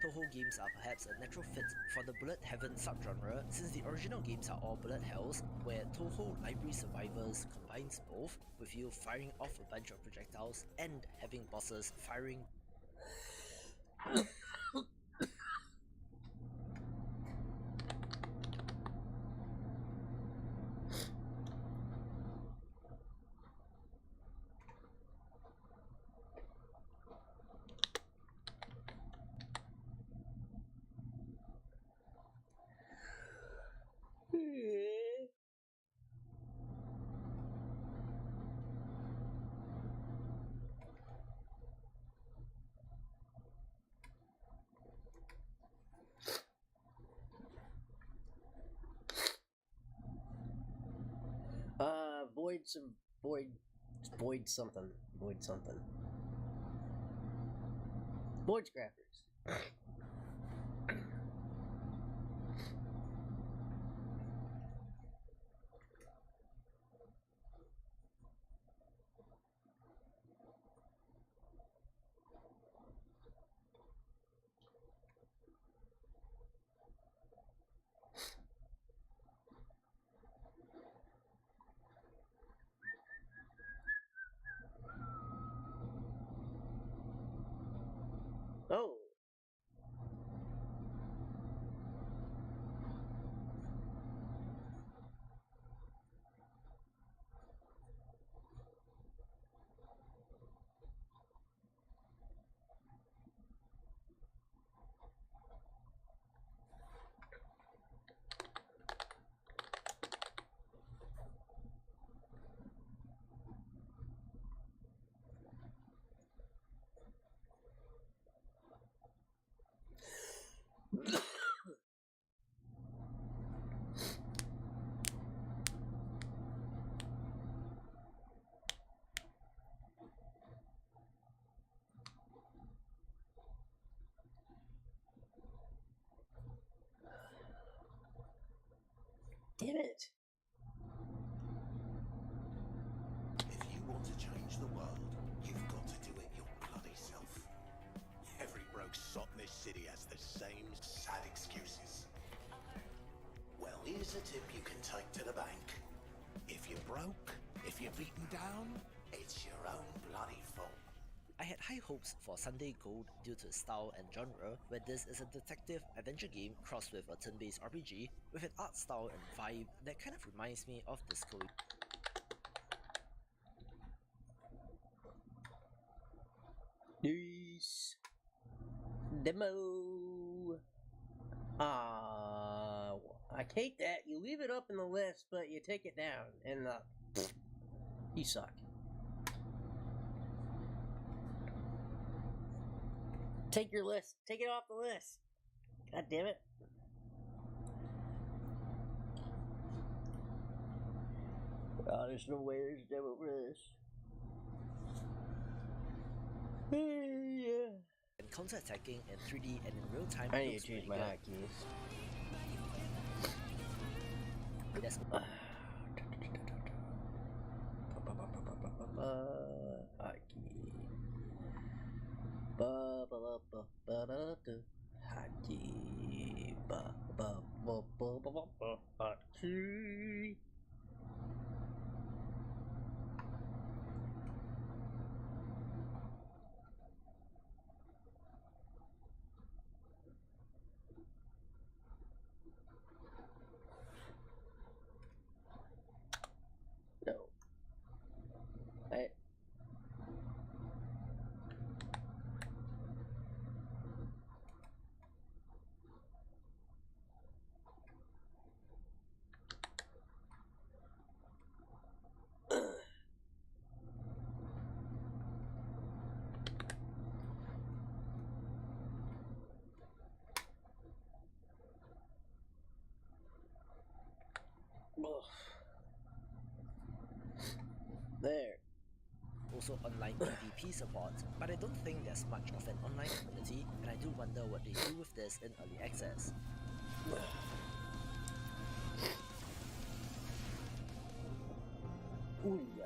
Toho games are perhaps a natural fit for the bullet heaven subgenre, since the original games are all bullet hells, where Toho Library Survivors combines both, with you firing off a bunch of projectiles and having bosses firing something. Void Scrappers. Oh. Damn it. If you want to change the world, you've got to do it your bloody self. Every broke sot in this city has the same sad excuses. Well, here's a tip you can take to the bank. If you're broke, if you're beaten down, it's your own bloody fault. I had high hopes for Sunday Gold due to style and genre, where this is a detective adventure game crossed with a turn-based RPG with an art style and vibe that kind of reminds me of Disco. Nice. Demo. I hate that. You leave it up in the list, but you take it down, and you suck. Take your list. Take it off the list. God damn it. Oh, there's no way there's a demo for this. Yeah. And counter-attacking in 3D and in real time. I need to change my hotkeys. That's No. There. Also online PvP support, but I don't think there's much of an online community, and I do wonder what they do with this in early access. Ooh, yeah.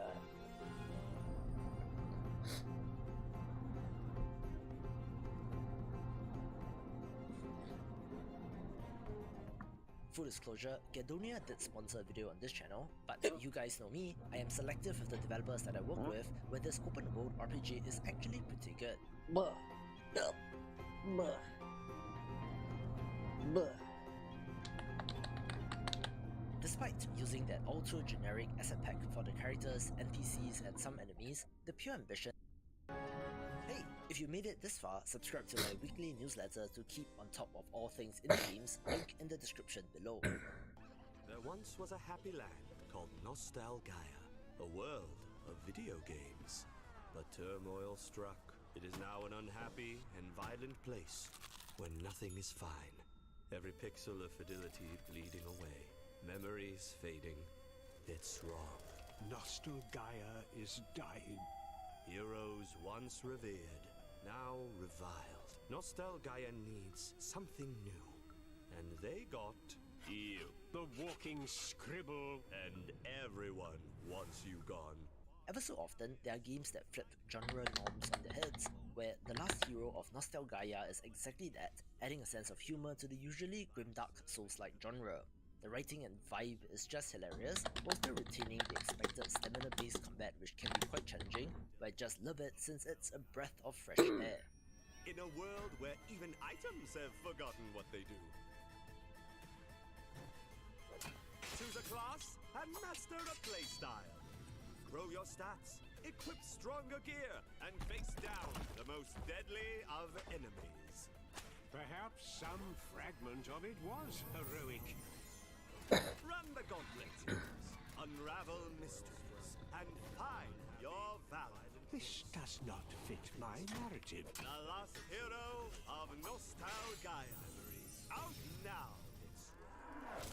Full disclosure, Gadonia did sponsor a video on this channel, but you guys know me, I am selective with the developers that I work with, where this open world RPG is actually pretty good. Buh. Buh. Buh. Despite using that ultra-generic asset pack for the characters, NPCs and some enemies, the pure ambition... Hey, if you made it this far, subscribe to my weekly newsletter to keep on top of all things in the games, link in the description below. There once was a happy land called Nostalgaia, a world of video games. But turmoil struck. It is now an unhappy and violent place where nothing is fine. Every pixel of fidelity bleeding away. Memories fading. It's wrong. Nostal Gaia is dying. Heroes once revered, now reviled. Nostal Gaia needs something new. And they got you. The walking scribble. And everyone wants you gone. Ever so often, there are games that flip genre norms on their heads, where the last hero of Nostal Gaia is exactly that, adding a sense of humor to the usually grimdark Souls-like genre. The writing and vibe is just hilarious, while still retaining the expected stamina-based combat, which can be quite challenging, but I just love it since it's a breath of fresh air. In a world where even items have forgotten what they do. Choose a class and master a playstyle. Grow your stats, equip stronger gear, and face down the most deadly of enemies. Perhaps some fragment of it was heroic. Run the gauntlet, unravel mysteries, and find your valor. This does not fit my narrative. The last hero of Nostal Gaia. Out now.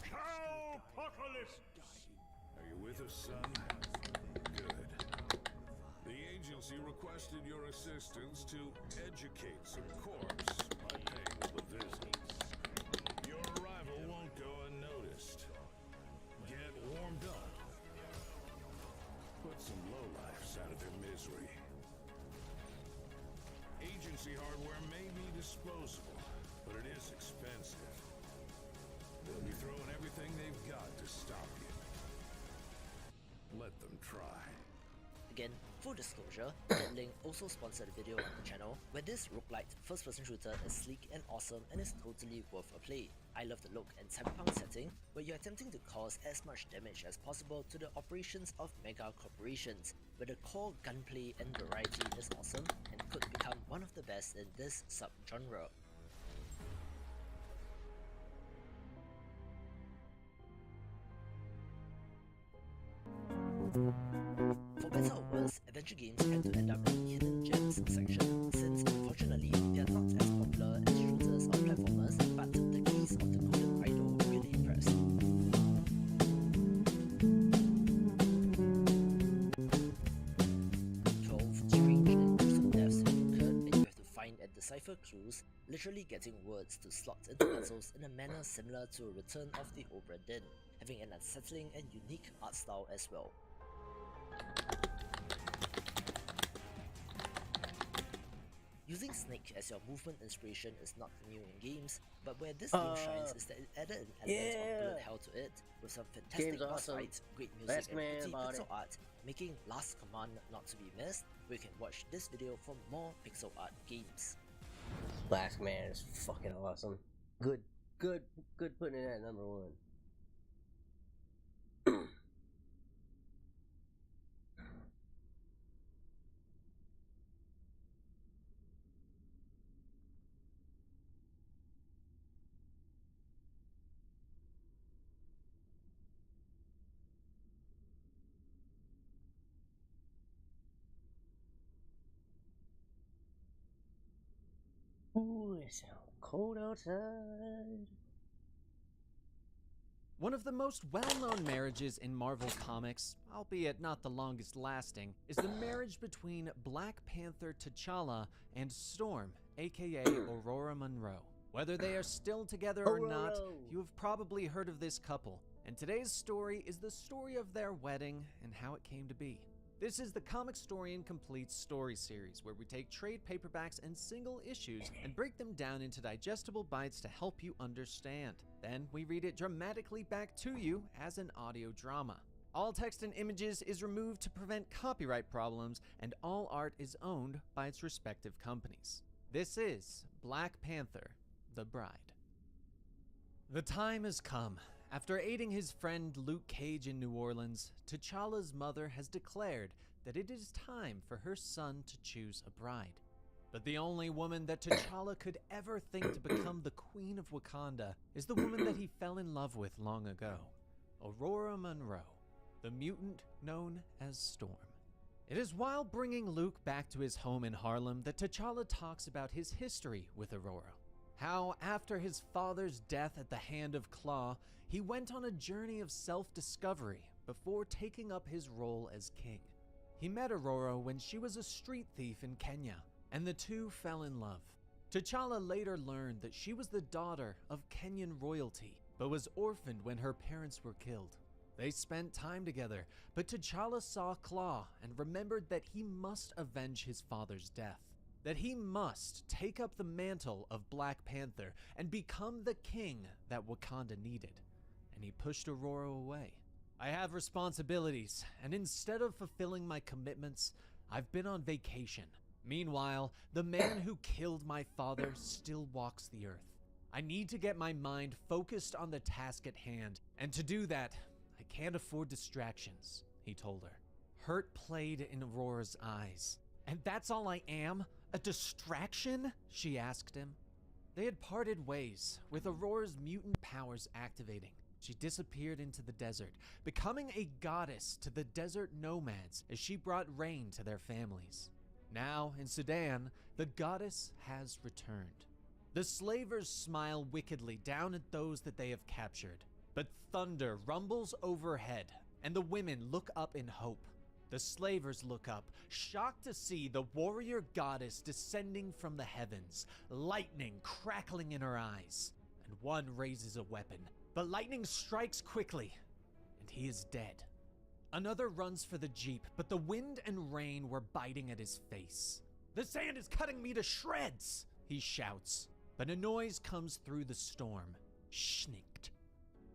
Cowpocalypse! Are you with us, son? Good. The agency requested your assistance to educate some corpse by paying them a visit. Your arrival won't go unnoticed. Get warmed up. Put some lowlifes out of their misery. Agency hardware may be disposable, but it is expensive. They'll be throwing everything they've got to stop you. Let them try. Again, full disclosure, Deadling also sponsored a video on the channel where this roguelite first-person shooter is sleek and awesome and is totally worth a play. I love the look and cyberpunk setting, where you're attempting to cause as much damage as possible to the operations of mega corporations, where the core gunplay and variety is awesome and could become one of the best in this sub-genre. For better or worse, adventure games tend to end up in the hidden gems section, since unfortunately they are not as popular as shooters or platformers, but the keys of the golden idol really impress. 12 strange and gruesome deaths have occurred, and you have to find and decipher clues, literally getting words to slot into puzzles in a manner similar to a Return of the Obra Dinn, having an unsettling and unique art style as well. Using Snake as your movement inspiration is not new in games, but where this game shines is that it added an element of bullet hell to it, with some fantastic boss fights, great music, and pretty pixel art, making Last Command not to be missed. We can watch this video for more pixel art games. Last Command is fucking awesome. Good putting it at number 1. Ooh, it's so cold outside. One of the most well-known marriages in Marvel Comics, albeit not the longest lasting, is the marriage between Black Panther T'Challa and Storm, aka Aurora Monroe. Whether they are still together or not, you have probably heard of this couple, and today's story is the story of their wedding and how it came to be. This is the Comicstorian Complete story series, where we take trade paperbacks and single issues and break them down into digestible bites to help you understand. Then we read it dramatically back to you as an audio drama. All text and images is removed to prevent copyright problems, and all art is owned by its respective companies. This is Black Panther: The Bride. The time has come. After aiding his friend Luke Cage in New Orleans, T'Challa's mother has declared that it is time for her son to choose a bride. But the only woman that T'Challa could ever think to become the Queen of Wakanda is the woman that he fell in love with long ago, Aurora Monroe, the mutant known as Storm. It is while bringing Luke back to his home in Harlem that T'Challa talks about his history with Aurora. How, after his father's death at the hand of Claw, he went on a journey of self-discovery, before taking up his role as king. He met Aurora when she was a street thief in Kenya, and the two fell in love. T'Challa later learned that she was the daughter of Kenyan royalty, but was orphaned when her parents were killed. They spent time together, but T'Challa saw Claw and remembered that he must avenge his father's death, that he must take up the mantle of Black Panther and become the king that Wakanda needed, and he pushed Aurora away. I have responsibilities, and instead of fulfilling my commitments, I've been on vacation. Meanwhile, the man who killed my father still walks the earth. I need to get my mind focused on the task at hand, and to do that, I can't afford distractions, he told her. Hurt played in Aurora's eyes. And that's all I am? A distraction? She asked him. They had parted ways, with Aurora's mutant powers activating. She disappeared into the desert, becoming a goddess to the desert nomads as she brought rain to their families. Now, in Sudan, the goddess has returned. The slavers smile wickedly down at those that they have captured, but thunder rumbles overhead, and the women look up in hope. The slavers look up, shocked to see the warrior goddess descending from the heavens, lightning crackling in her eyes, and one raises a weapon. But lightning strikes quickly, and he is dead. Another runs for the jeep, but the wind and rain were biting at his face. "The sand is cutting me to shreds," he shouts, but a noise comes through the storm. Schnicked.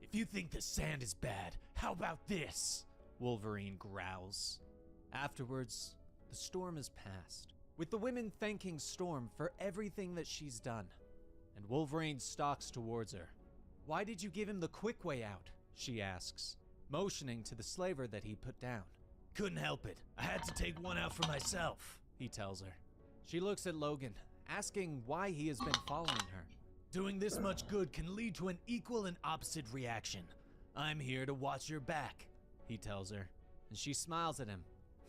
"If you think the sand is bad, how about this?" Wolverine growls. Afterwards, the storm has passed, with the women thanking Storm for everything that she's done, and Wolverine stalks towards her. "Why did you give him the quick way out?" she asks, motioning to the slaver that he put down. "Couldn't help it. I had to take one out for myself," he tells her. She looks at Logan, asking why he has been following her. "Doing this much good can lead to an equal and opposite reaction. I'm here to watch your back," he tells her, and she smiles at him.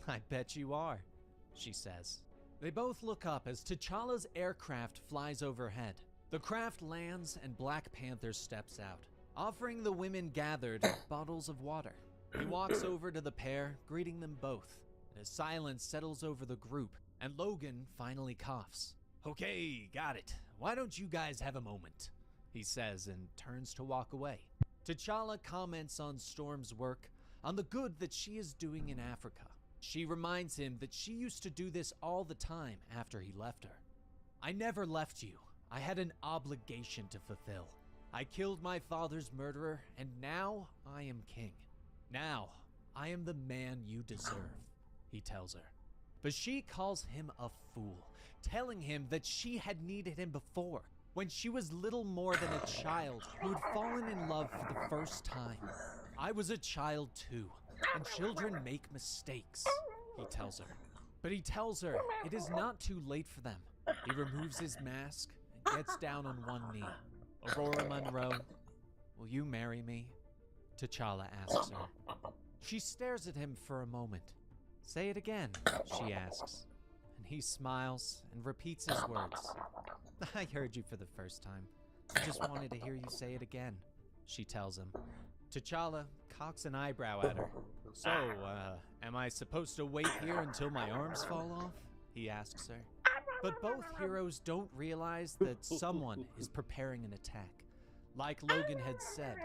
"I bet you are," she says. They both look up as T'Challa's aircraft flies overhead. The craft lands and Black Panther steps out, offering the women gathered bottles of water. He walks over to the pair, greeting them both, and a silence settles over the group, and Logan finally coughs. "Okay, got it. Why don't you guys have a moment?" he says and turns to walk away. T'Challa comments on Storm's work, on the good that she is doing in Africa. She reminds him that she used to do this all the time after he left her. "I never left you. I had an obligation to fulfill. I killed my father's murderer, and now I am king. Now, I am the man you deserve," he tells her. But she calls him a fool, telling him that she had needed him before, when she was little more than a child who had fallen in love for the first time. "I was a child too, and children make mistakes," he tells her. But he tells her it is not too late for them. He removes his mask and gets down on one knee. "Aurora Monroe, will you marry me?" T'Challa asks her. She stares at him for a moment. "Say it again," she asks. And he smiles and repeats his words. "I heard you for the first time. I just wanted to hear you say it again," she tells him. T'Challa cocks an eyebrow at her. "So, am I supposed to wait here until my arms fall off?" he asks her. But both heroes don't realize that someone is preparing an attack. Like Logan had said,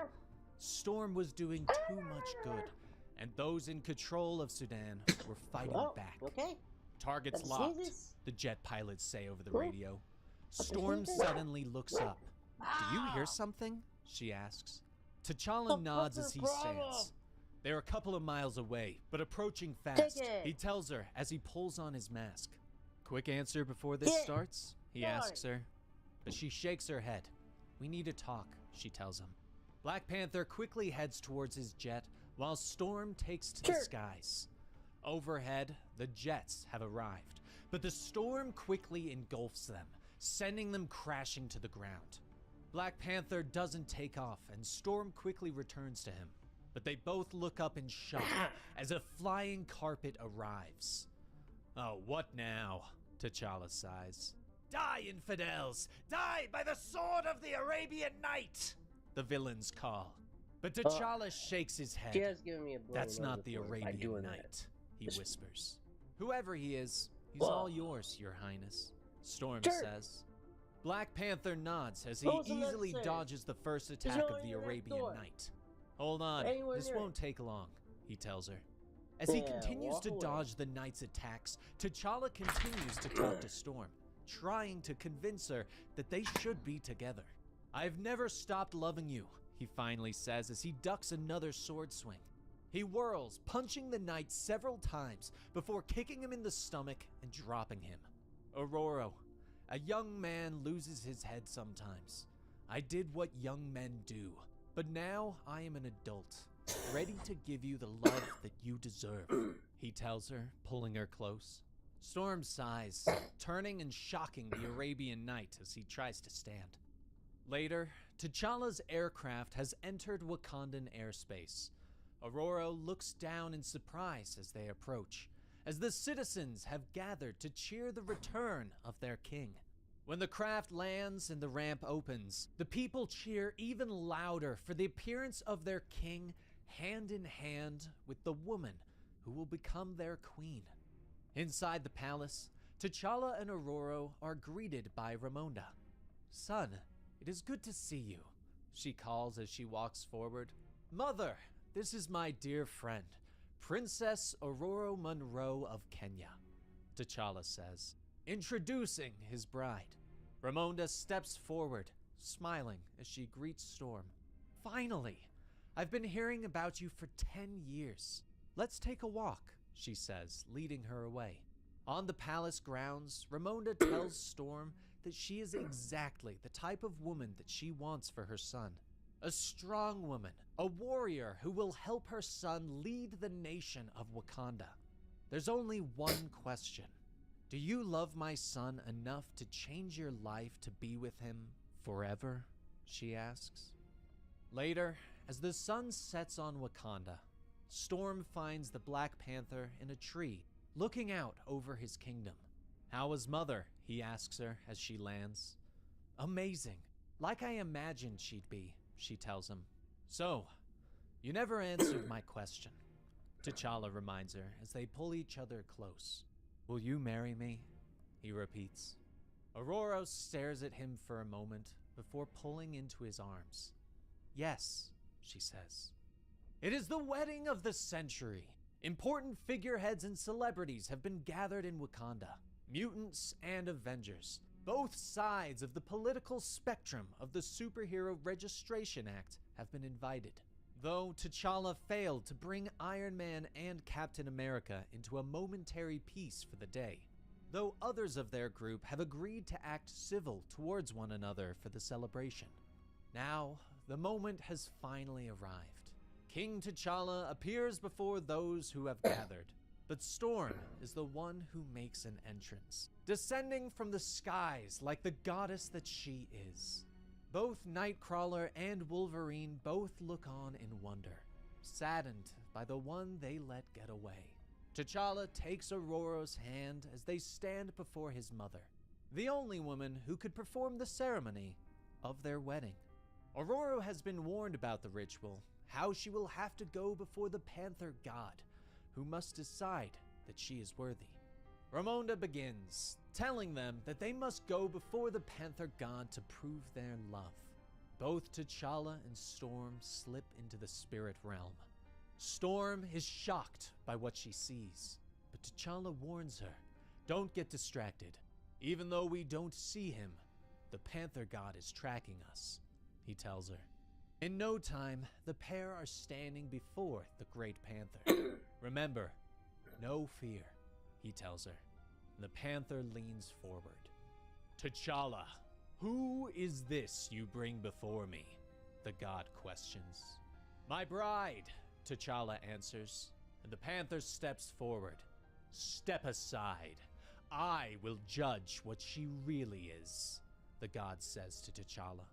Storm was doing too much good, and those in control of Sudan were fighting back. "Targets locked," the jet pilots say over the radio. Storm suddenly looks up. "Do you hear something?" she asks. T'Challa nods as he stands. They're a couple of miles away, but approaching fast. He tells her as he pulls on his mask. "Quick answer before this starts?" he asks her. But she shakes her head. "We need to talk," she tells him. Black Panther quickly heads towards his jet, while Storm takes to the skies. Overhead, the jets have arrived, but the storm quickly engulfs them, sending them crashing to the ground. Black Panther doesn't take off, and Storm quickly returns to him, but they both look up in shock as a flying carpet arrives. "Oh, what now?" T'Challa sighs. "Die, infidels! Die by the sword of the Arabian Night!" the villains call. But T'Challa shakes his head. She has given me a blow That's nose not the before by Arabian doing Knight, that. he whispers. Whoever he is, he's Whoa. all yours, Your Highness, Storm Sure. says. Black Panther nods as he What was easily unnecessary? dodges the first There's attack no of one the in that Arabian door. Knight. Hold on, Anyone this near won't take long, he tells her. As he Yeah, continues walk to away. dodge the Knight's attacks, T'Challa continues to talk to Storm, trying to convince her that they should be together. I've never stopped loving you, he finally says as he ducks another sword swing. He whirls, punching the Knight several times before kicking him in the stomach and dropping him. Ororo, a young man loses his head sometimes. I did what young men do, but now I am an adult, ready to give you the love that you deserve, he tells her, pulling her close. Storm sighs, turning and shocking the Arabian Knight as he tries to stand. Later, T'Challa's aircraft has entered Wakandan airspace. Ororo looks down in surprise as they approach, as the citizens have gathered to cheer the return of their king. When the craft lands and the ramp opens, the people cheer even louder for the appearance of their king hand in hand with the woman who will become their queen. Inside the palace, T'Challa and Ororo are greeted by Ramonda. Son, it is good to see you, she calls as she walks forward. Mother, this is my dear friend, Princess Ororo Monroe of Kenya, T'Challa says, introducing his bride. Ramonda steps forward, smiling as she greets Storm. Finally, I've been hearing about you for 10 years. Let's take a walk, she says, leading her away. On the palace grounds, Ramonda tells Storm that she is exactly the type of woman that she wants for her son. A strong woman, a warrior who will help her son lead the nation of Wakanda. There's only one question. Do you love my son enough to change your life to be with him forever? She asks. Later, as the sun sets on Wakanda, Storm finds the Black Panther in a tree, looking out over his kingdom. How is Mother? He asks her as she lands. Amazing, like I imagined she'd be, she tells him. So, you never answered my question, T'Challa reminds her as they pull each other close. Will you marry me? He repeats. Ororo stares at him for a moment before pulling into his arms. Yes, she says. It is the wedding of the century. Important figureheads and celebrities have been gathered in Wakanda. Mutants and Avengers. Both sides of the political spectrum of the Superhero Registration Act have been invited. Though T'Challa failed to bring Iron Man and Captain America into a momentary peace for the day, though others of their group have agreed to act civil towards one another for the celebration. Now, the moment has finally arrived. King T'Challa appears before those who have gathered, but Storm is the one who makes an entrance, descending from the skies like the goddess that she is. Both Nightcrawler and Wolverine both look on in wonder, saddened by the one they let get away. T'Challa takes Ororo's hand as they stand before his mother, the only woman who could perform the ceremony of their wedding. Ororo has been warned about the ritual, how she will have to go before the Panther God, who must decide that she is worthy. Ramonda begins, telling them that they must go before the Panther God to prove their love. Both T'Challa and Storm slip into the spirit realm. Storm is shocked by what she sees, but T'Challa warns her, don't get distracted. Even though we don't see him, the Panther God is tracking us, he tells her. In no time, the pair are standing before the Great Panther. Remember, no fear, he tells her. The Panther leans forward. T'Challa, who is this you bring before me? The god questions. My bride, T'Challa answers, and the Panther steps forward. Step aside. I will judge what she really is, the god says to T'Challa.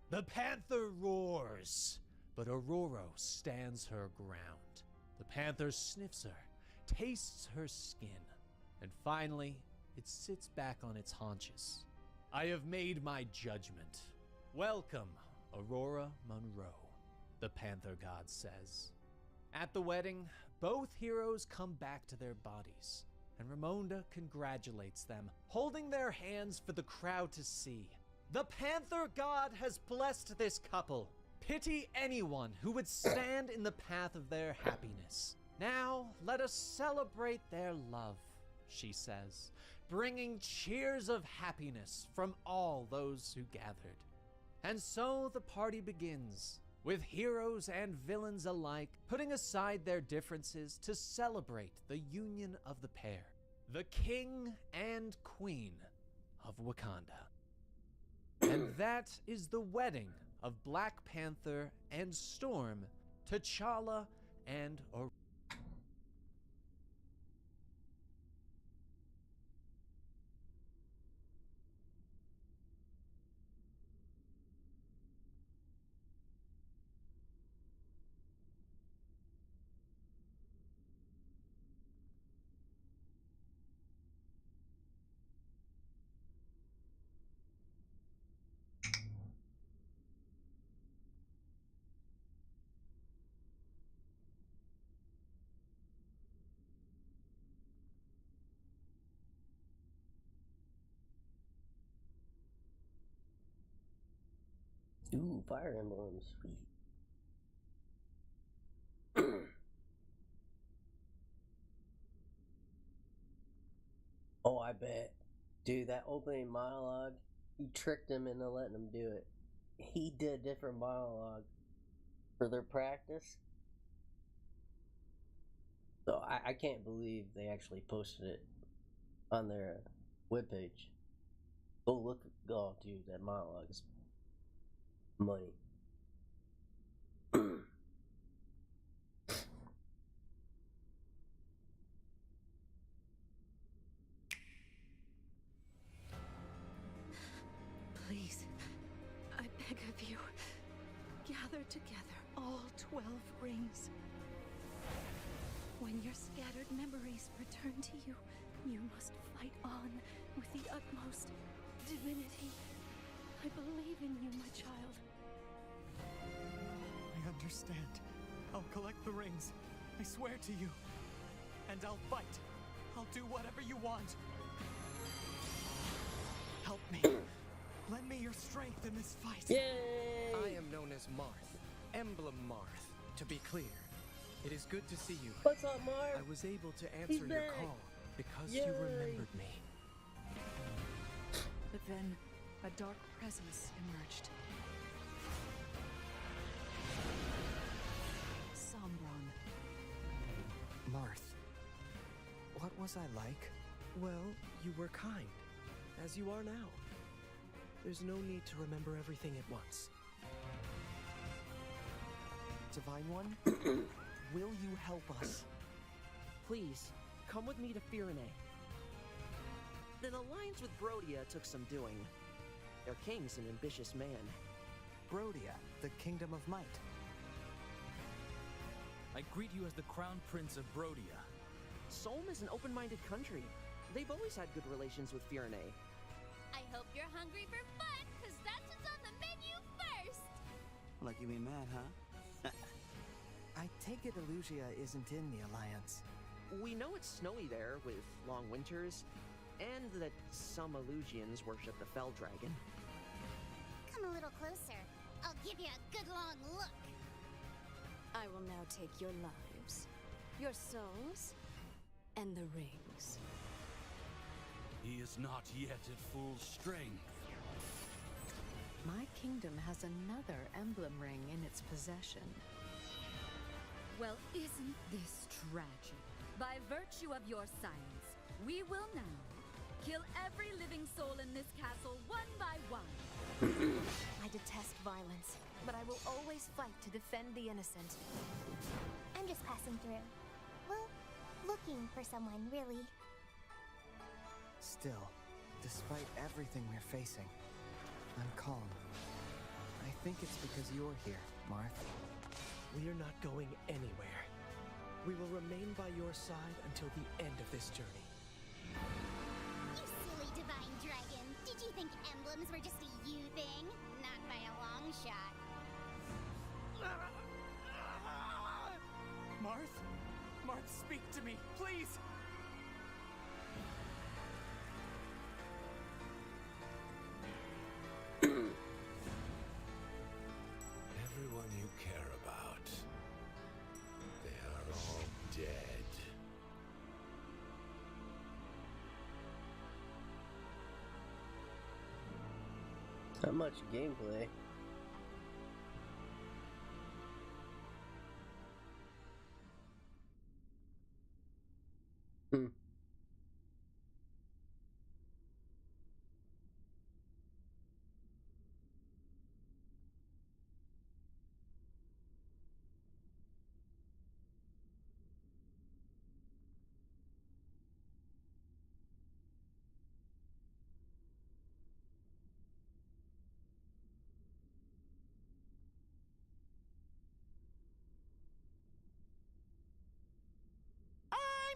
The Panther roars, but Ororo stands her ground. The Panther sniffs her, tastes her skin, and finally, it sits back on its haunches. I have made my judgment. Welcome, Ororo Monroe. the Panther God says. At the wedding, both heroes come back to their bodies, and Ramonda congratulates them, holding their hands for the crowd to see. The Panther God has blessed this couple. Pity anyone who would stand in the path of their happiness. Now, let us celebrate their love, she says, bringing cheers of happiness from all those who gathered. And so the party begins, with heroes and villains alike putting aside their differences to celebrate the union of the pair, the king and queen of Wakanda. And that is the wedding of Black Panther and Storm, T'Challa and Ororo. Ooh, Fire Emblem, sweet. Oh, I bet. Dude, that opening monologue, he tricked him into letting him do it. He did a different monologue for their practice. So I can't believe they actually posted it on their webpage. Go look, oh dude, that monologue is money. Please, I beg of you, gather together all 12 rings. When your scattered memories return to you, you must fight on with the utmost divinity. I believe in you, my child. I understand. I'll collect the rings. I swear to you. And I'll fight. I'll do whatever you want. Help me. Lend me your strength in this fight. Yay! I am known as Marth, Emblem Marth, to be clear. It is good to see you. What's up, Marth? I was able to answer your call because you remembered me. But then, a dark presence emerged. Sombron. Marth, what was I like? Well, you were kind, as you are now. There's no need to remember everything at once. Divine One, will you help us? Please, come with me to Firene. An alliance with Brodia took some doing. Their king's an ambitious man. Brodia, the Kingdom of Might. I greet you as the Crown Prince of Brodia. Solm is an open-minded country. They've always had good relations with Firene. I hope you're hungry for fun, because that's what's on the menu first! Lucky me man, huh? I take it Elusia isn't in the Alliance. We know it's snowy there, with long winters, and that some Elusians worship the Fell Dragon. Come a little closer. I'll give you a good long look. I will now take your lives, your souls, and the rings. He is not yet at full strength. My kingdom has another emblem ring in its possession. Well, isn't this tragic? By virtue of your science, we will now kill every living soul in this castle one by one. I detest violence, but I will always fight to defend the innocent. I'm just passing through. Well, looking for someone, really. Still, despite everything we're facing, I'm calm. I think it's because you're here, Marth. We are not going anywhere. We will remain by your side until the end of this journey. You silly divine dragon. Did you think emblems were just a you thing? Not by a long shot. Marth? Marth, speak to me, please! Everyone you care about, they are all dead. Not much gameplay.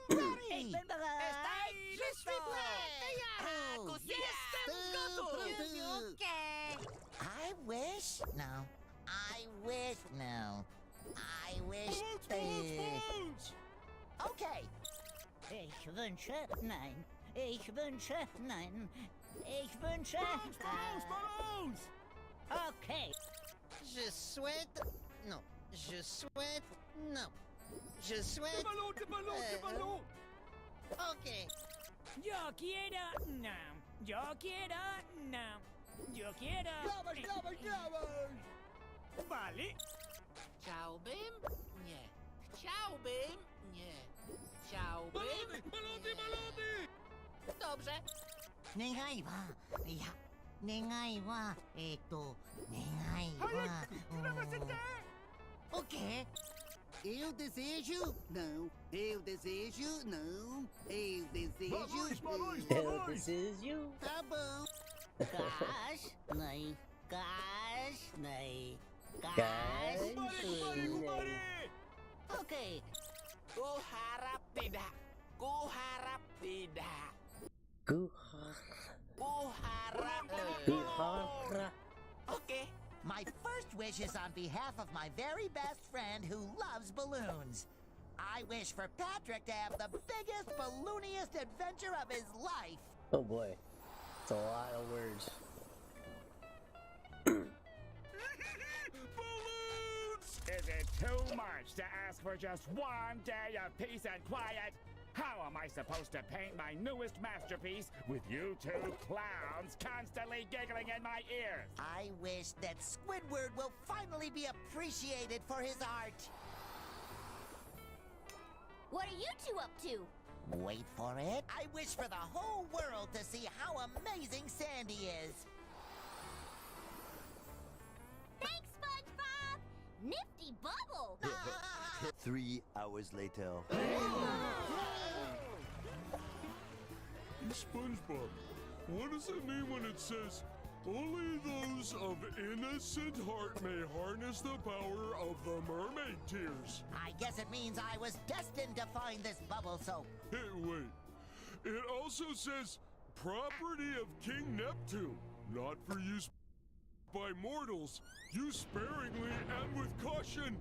Ready! Je suis prêt! Okay. I wish. No. I wish. No. I wish. Okay. Ich wünsche, nein. Ich wünsche, nein. Ich wünsche. Balloons! Okay. Je souhaite. Non. Je souhaite. Non. Je souhaite. Des ballons! Okay. Yo quiero, no. Yo quiero, no. Yo quiero. Globos! Vale. Chciałbym? Nie. Chciałbym? Nie. Chciałbym? Balony! Dobrze. Negaiwa. Ja. Negaiwa. Negaiwa. Ok. Eu desejo, não. Eu desejo, não. Eu desejo. Balões! Tá bom. Gás, nem. Gás, nem. Gás, Ok. Ku harap tidak. Ku harap tidak. Ku harap. Okay. My first wish is on behalf of my very best friend who loves balloons. I wish for Patrick to have the biggest, ballooniest adventure of his life. Oh boy. It's a lot of words. Is it too much to ask for just one day of peace and quiet? How am I supposed to paint my newest masterpiece with you two clowns constantly giggling in my ears? I wish that Squidward will finally be appreciated for his art. What are you two up to? Wait for it. I wish for the whole world to see how amazing Sandy is. Thanks, SpongeBob! Nifty bubble! 3 hours later. SpongeBob, what does it mean when it says, only those of innocent heart may harness the power of the mermaid tears? I guess it means I was destined to find this bubble soap. Hey, wait. It also says, property of King Neptune, not for use by mortals. Use sparingly and with caution.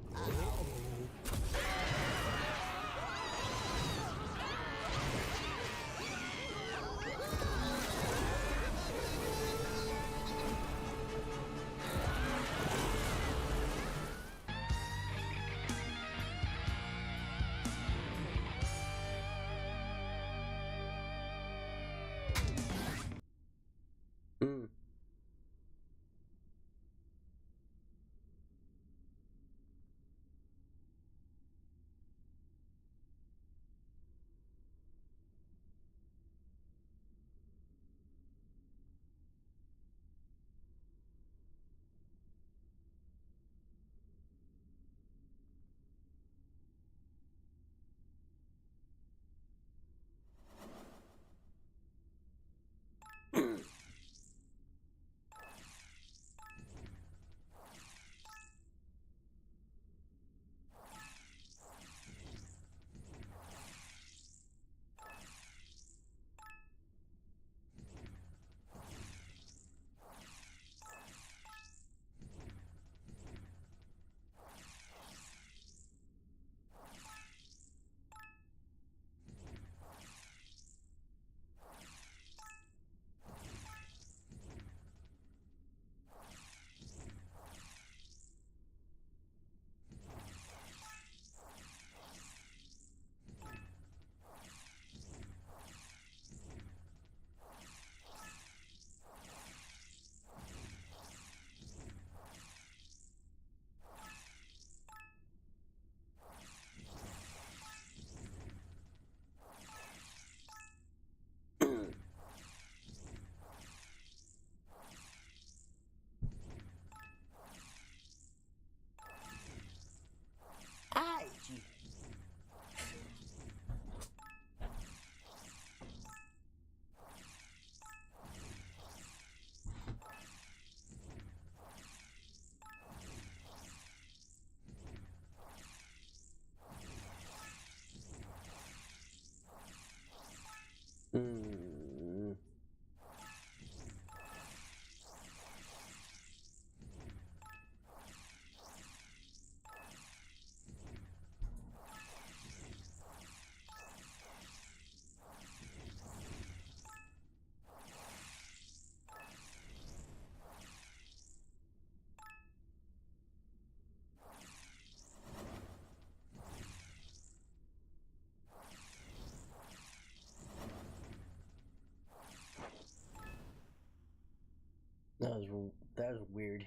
That was weird.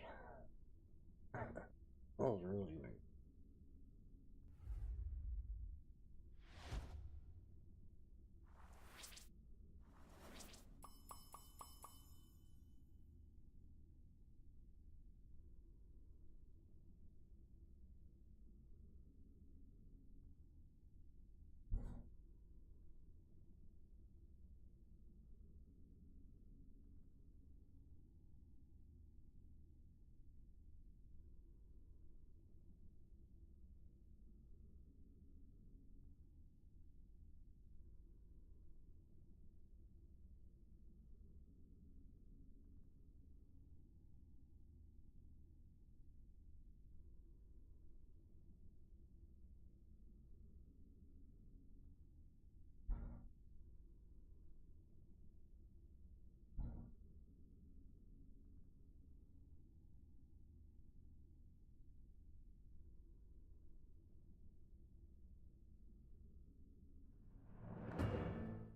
That was really weird.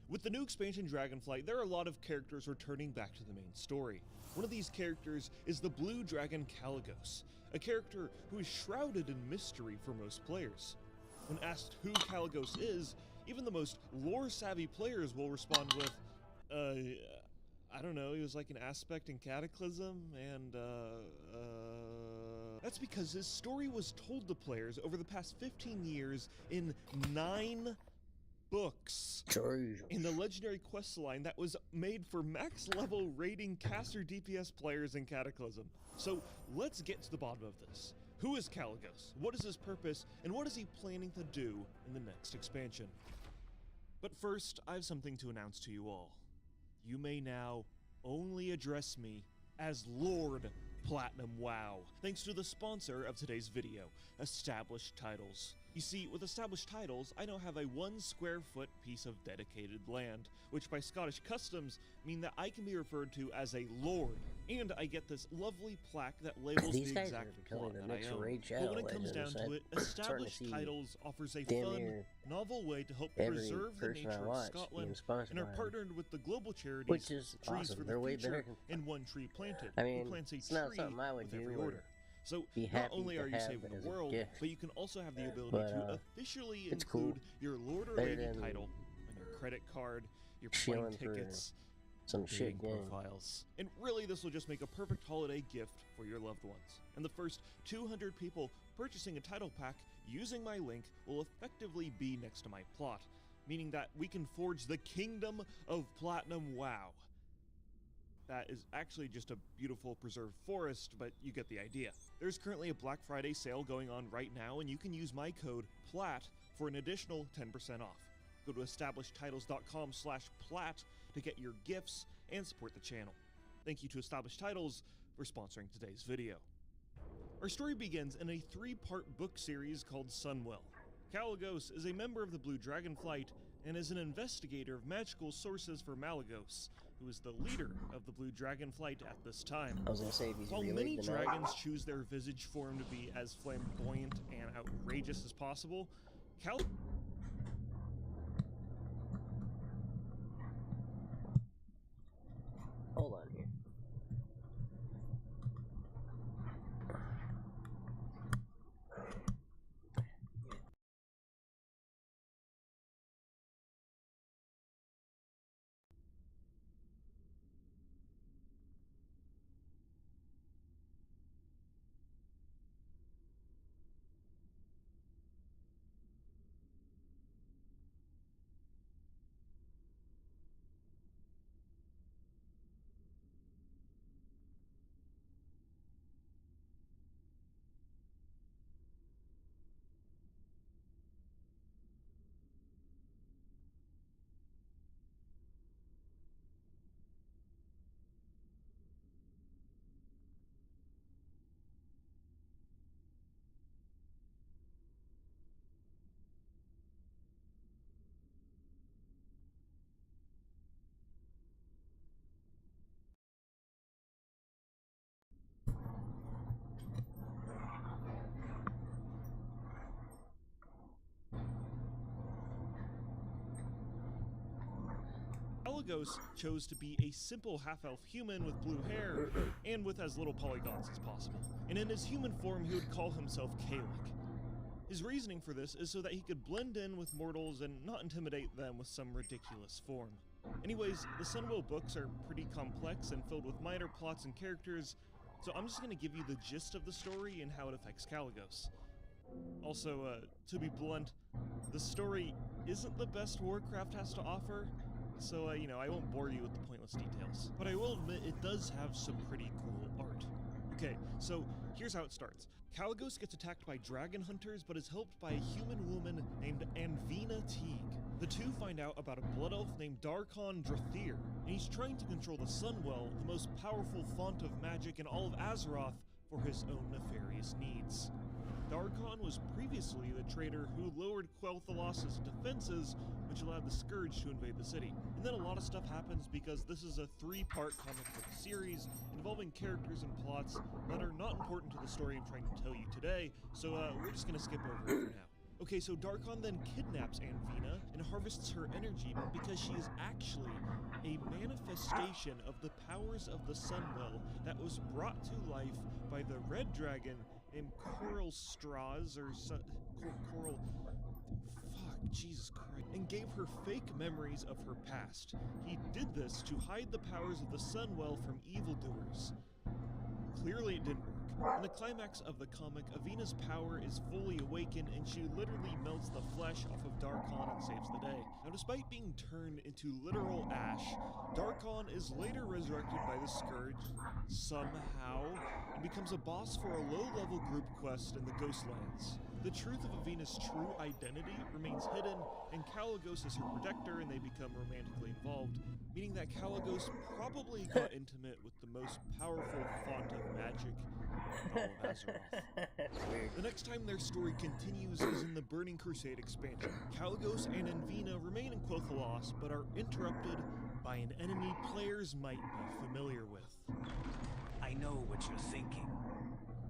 With the new expansion Dragonflight, there are a lot of characters returning back to the main story. One of these characters is the blue dragon Kalecgos, a character who is shrouded in mystery for most players. When asked who Kalecgos is, even the most lore-savvy players will respond with, I don't know, he was like an aspect in Cataclysm, and, That's because his story was told to players over the past 15 years in 9 books in the legendary quest line that was made for max level rating caster DPS players in Cataclysm. So let's get to the bottom of this. Who is Kalecgos? What is his purpose? And what is he planning to do in the next expansion? But first, I have something to announce to you all. You may now only address me as Lord Platinum WoW, thanks to the sponsor of today's video, Established Titles. You see, with Established Titles, I now have a 1 square foot piece of dedicated land, which by Scottish customs mean that I can be referred to as a lord, and I get this lovely plaque that labels the exact plot that I own. But when it comes down to it, Established Titles offers a fun, novel way to help preserve the nature of Scotland, and are partnered with the global charities Trees for the Future and One Tree Planted, who plants a tree with every order. So not only are you saving the world, but you can also have the ability to officially include your Lord or Lady title on your credit card, your plane tickets, some shit profiles. And really, this will just make a perfect holiday gift for your loved ones. And the first 200 people purchasing a title pack using my link will effectively be next to my plot, meaning that we can forge the Kingdom of Platinum WoW. That is actually just a beautiful preserved forest, but you get the idea. There's currently a Black Friday sale going on right now, and you can use my code PLAT for an additional 10% off. Go to establishedtitles.com/plat to get your gifts and support the channel. Thank you to Established Titles for sponsoring today's video. Our story begins in a 3-part book series called Sunwell. Kalecgos is a member of the Blue Dragonflight and is an investigator of magical sources for Malygos, who is the leader of the Blue Dragonflight at this time. I was gonna say, if he's While many dragons choose their visage form to be as flamboyant and outrageous as possible, Hold on here. Kalagos chose to be a simple half-elf human with blue hair and with as little polygons as possible. And in his human form, he would call himself Kalik. His reasoning for this is so that he could blend in with mortals and not intimidate them with some ridiculous form. Anyways, the Sunwell books are pretty complex and filled with minor plots and characters, so I'm just going to give you the gist of the story and how it affects Kalagos. Also, to be blunt, the story isn't the best Warcraft has to offer, so, you know, I won't bore you with the pointless details. But I will admit it does have some pretty cool art. Okay, so here's how it starts. Kalagos gets attacked by dragon hunters, but is helped by a human woman named Anvina Teague. The two find out about a blood elf named Darkon Drathir, and he's trying to control the Sunwell, the most powerful font of magic in all of Azeroth, for his own nefarious needs. Darkon was previously the traitor who lowered Quel'Thas's defenses, which allowed the Scourge to invade the city. And then a lot of stuff happens because this is a 3-part comic book series involving characters and plots that are not important to the story I'm trying to tell you today, so we're just gonna skip over it for now. Okay, so Darkon then kidnaps Anvina and harvests her energy because she is actually a manifestation of the powers of the Sunwell that was brought to life by the red dragon named Coral Straws, or Coral... Fuck, Jesus Christ. And gave her fake memories of her past. He did this to hide the powers of the Sunwell from evildoers. Clearly it didn't work. In the climax of the comic, Avina's power is fully awakened and she literally melts the flesh off of Darkon and saves the day. Now, despite being turned into literal ash, Darkon is later resurrected by the Scourge, somehow, and becomes a boss for a low-level group quest in the Ghostlands. The truth of Avina's true identity remains hidden, and Kalagos is her protector and they become romantically involved, meaning that Kalagos probably got intimate with the most powerful font of magic in all of Azeroth. The next time their story continues is in the Burning Crusade expansion. Kalagos and Anvina remain in Quel'Thalas, but are interrupted by an enemy players might be familiar with. I know what you're thinking,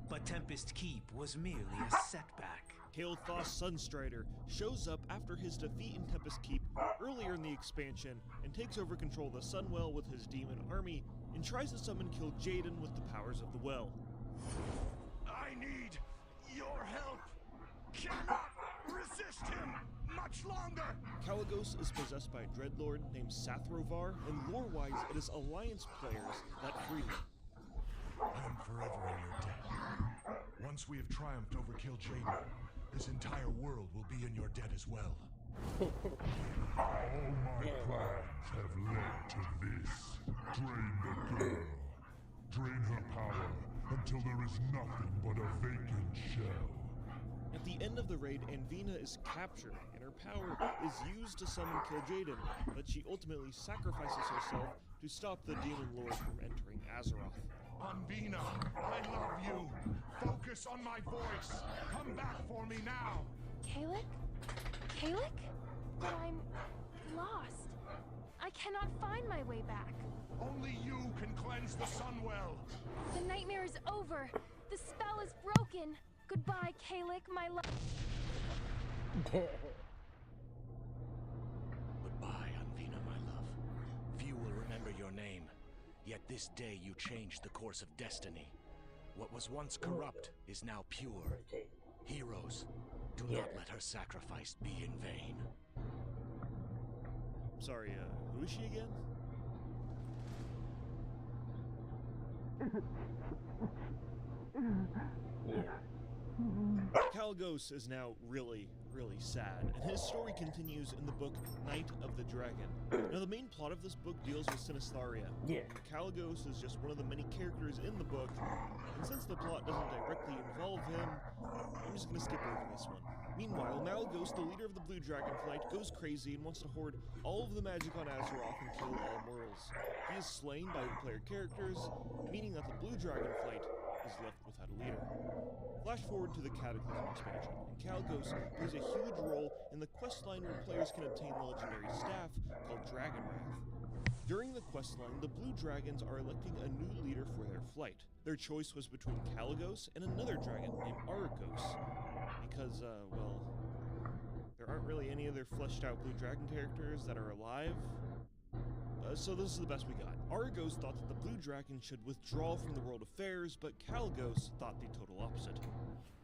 but Tempest Keep was merely a setback. Kael'thas Sunstrider shows up after his defeat in Tempest Keep earlier in the expansion and takes over control of the Sunwell with his demon army and tries to summon Kil'jaeden with the powers of the well. I need your help! Cannot resist him much longer! Kalagos is possessed by a dreadlord named Sathrovar, and lore-wise it is Alliance players that free him. I am forever in your debt. Once we have triumphed over Kil'jaeden, this entire world will be in your debt as well. All my plans have led to this. Drain the girl. Drain her power until there is nothing but a vacant shell. At the end of the raid, Anvina is captured, and her power is used to summon Kil'jaeden, but she ultimately sacrifices herself to stop the Demon Lord from entering Azeroth. Anvina, I love you. Focus on my voice. Come back for me now. Kalik? Kalik? But I'm lost. I cannot find my way back. Only you can cleanse the Sunwell. The nightmare is over. The spell is broken. Goodbye, Kalik, my love. Goodbye, Anvina, my love. Few will remember your name, yet this day you changed the course of destiny. What was once corrupt is now pure. Heroes, do not let her sacrifice be in vain. Sorry, who is she again? Kalagos is now really sad, and his story continues in the book Night of the Dragon. Now, the main plot of this book deals with Sinistharia. Kalagos is just one of the many characters in the book, and since the plot doesn't directly involve him, I'm just gonna skip over this one. Meanwhile, Malygos, the leader of the Blue Dragonflight, goes crazy and wants to hoard all of the magic on Azeroth and kill all mortals. He is slain by the player characters, meaning that the Blue Dragonflight is left without a leader. Flash forward to the Cataclysm expansion, and Kalagos plays a huge role in the questline where players can obtain the legendary staff called Dragonwrath. During the questline, the Blue Dragons are electing a new leader for their flight. Their choice was between Kalagos and another dragon named Aragos, because, well, there aren't really any other fleshed out Blue Dragon characters that are alive. so this is the best we got. Arygos thought that the Blue Dragon should withdraw from the world affairs, but Kalecgos thought the total opposite.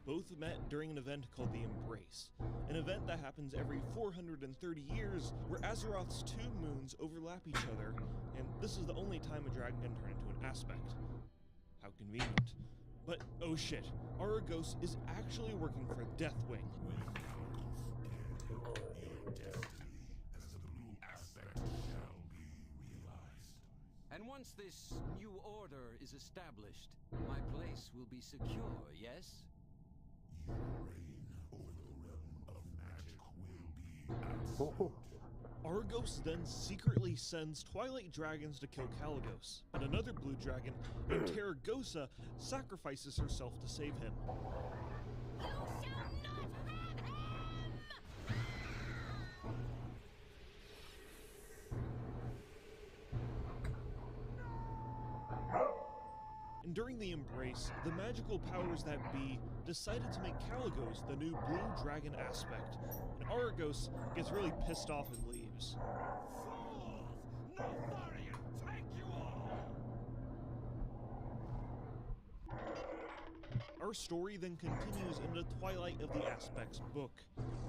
Both met during an event called the Embrace, an event that happens every 430 years where Azeroth's two moons overlap each other, and this is the only time a dragon can turn into an aspect. How convenient. But oh shit, Arygos is actually working for Deathwing. And once this new order is established, my place will be secure, yes? Your reign over the realm of magic will be absolute. Arygos then secretly sends Twilight Dragons to kill Kalecgos, and another blue dragon, named Terragosa, sacrifices herself to save him. And during the Embrace, the magical powers that be decided to make Kalecgos the new blue dragon aspect, and Arygos gets really pissed off and leaves. Our story then continues into Twilight of the Aspects book.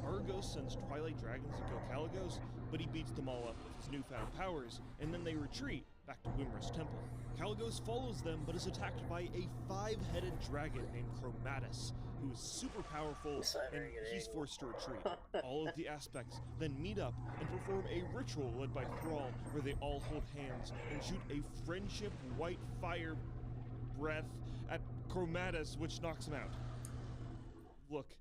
Arygos sends Twilight Dragons to kill Kalecgos, but he beats them all up with his newfound powers, and then they retreat back to Wimmer's temple. Kalecgos follows them, but is attacked by a 5-headed dragon named Chromatus, who is super powerful, and he's forced to retreat. All of the aspects then meet up and perform a ritual led by Thrall, where they all hold hands and shoot a friendship white fire breath at Chromatus, which knocks him out. Look,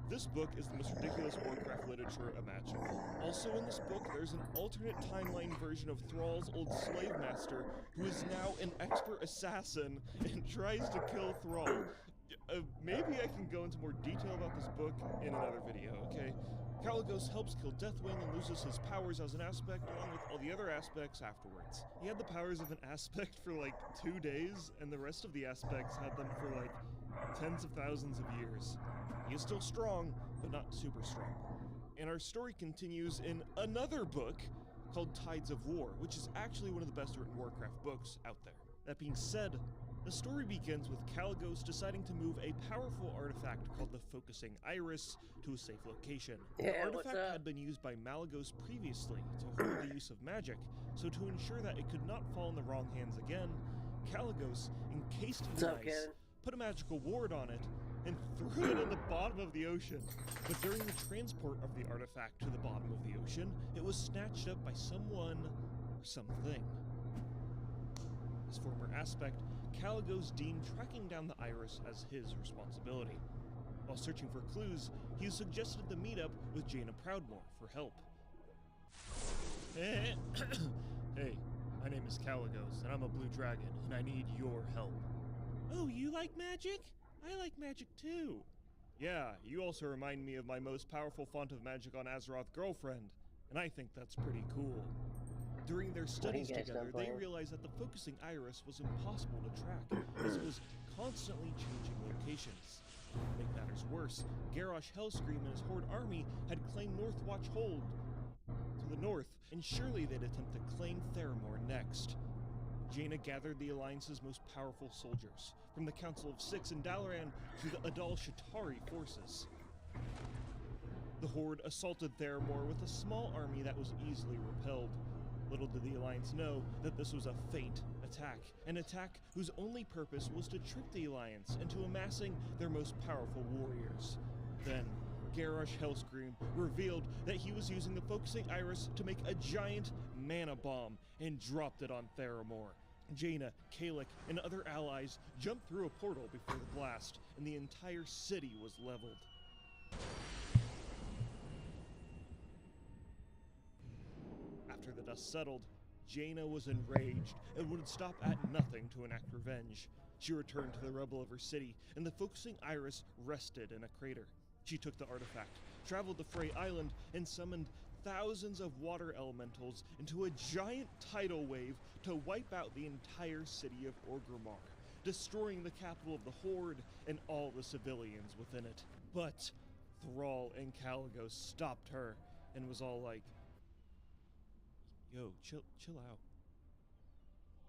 this book is the most ridiculous Warcraft literature imaginable. Also in this book, there's an alternate timeline version of Thrall's old slave master, who is now an expert assassin and tries to kill Thrall. Maybe I can go into more detail about this book in another video, okay? Kalecgos helps kill Deathwing and loses his powers as an aspect, along with all the other aspects afterwards. He had the powers of an aspect for like 2 days, and the rest of the aspects had them for like tens of thousands of years. He is still strong, but not super strong. And our story continues in another book called Tides of War, which is actually one of the best written Warcraft books out there. That being said, the story begins with Kalecgos deciding to move a powerful artifact called the Focusing Iris to a safe location. The artifact had been used by Malygos previously to hold the use of magic, so to ensure that it could not fall in the wrong hands again, Kalecgos encased it in ice, put a magical ward on it, and threw it in the bottom of the ocean. But during the transport of the artifact to the bottom of the ocean, it was snatched up by someone or something. His former aspect, Kalecgos deemed tracking down the iris as his responsibility. While searching for clues, he suggested the meetup with Jaina Proudmoore for help. Hey, my name is Kalecgos, and I'm a blue dragon, and I need your help. Oh, you like magic? I like magic too. Yeah, you also remind me of my most powerful font of magic on Azeroth girlfriend, and I think that's pretty cool. During their studies together, they realized that the Focusing Iris was impossible to track, as it was constantly changing locations. To make matters worse, Garrosh Hellscream and his Horde army had claimed Northwatch Hold to the north, and surely they'd attempt to claim Theramore next. Jaina gathered the Alliance's most powerful soldiers, from the Council of Six in Dalaran to the Adal Shatari forces. The Horde assaulted Theramore with a small army that was easily repelled. Little did the Alliance know that this was a feint attack, an attack whose only purpose was to trick the Alliance into amassing their most powerful warriors. Then, Garrosh Hellscream revealed that he was using the Focusing Iris to make a giant mana bomb and dropped it on Theramore. Jaina, Kalik, and other allies jumped through a portal before the blast, and the entire city was leveled. After the dust settled, Jaina was enraged and would stop at nothing to enact revenge. She returned to the rubble of her city, and the Focusing Iris rested in a crater. She took the artifact, traveled to Frey Island, and summoned thousands of water elementals into a giant tidal wave to wipe out the entire city of Orgrimmar, destroying the capital of the Horde and all the civilians within it. But Thrall and Kalecgos stopped her and was all like, yo, chill out.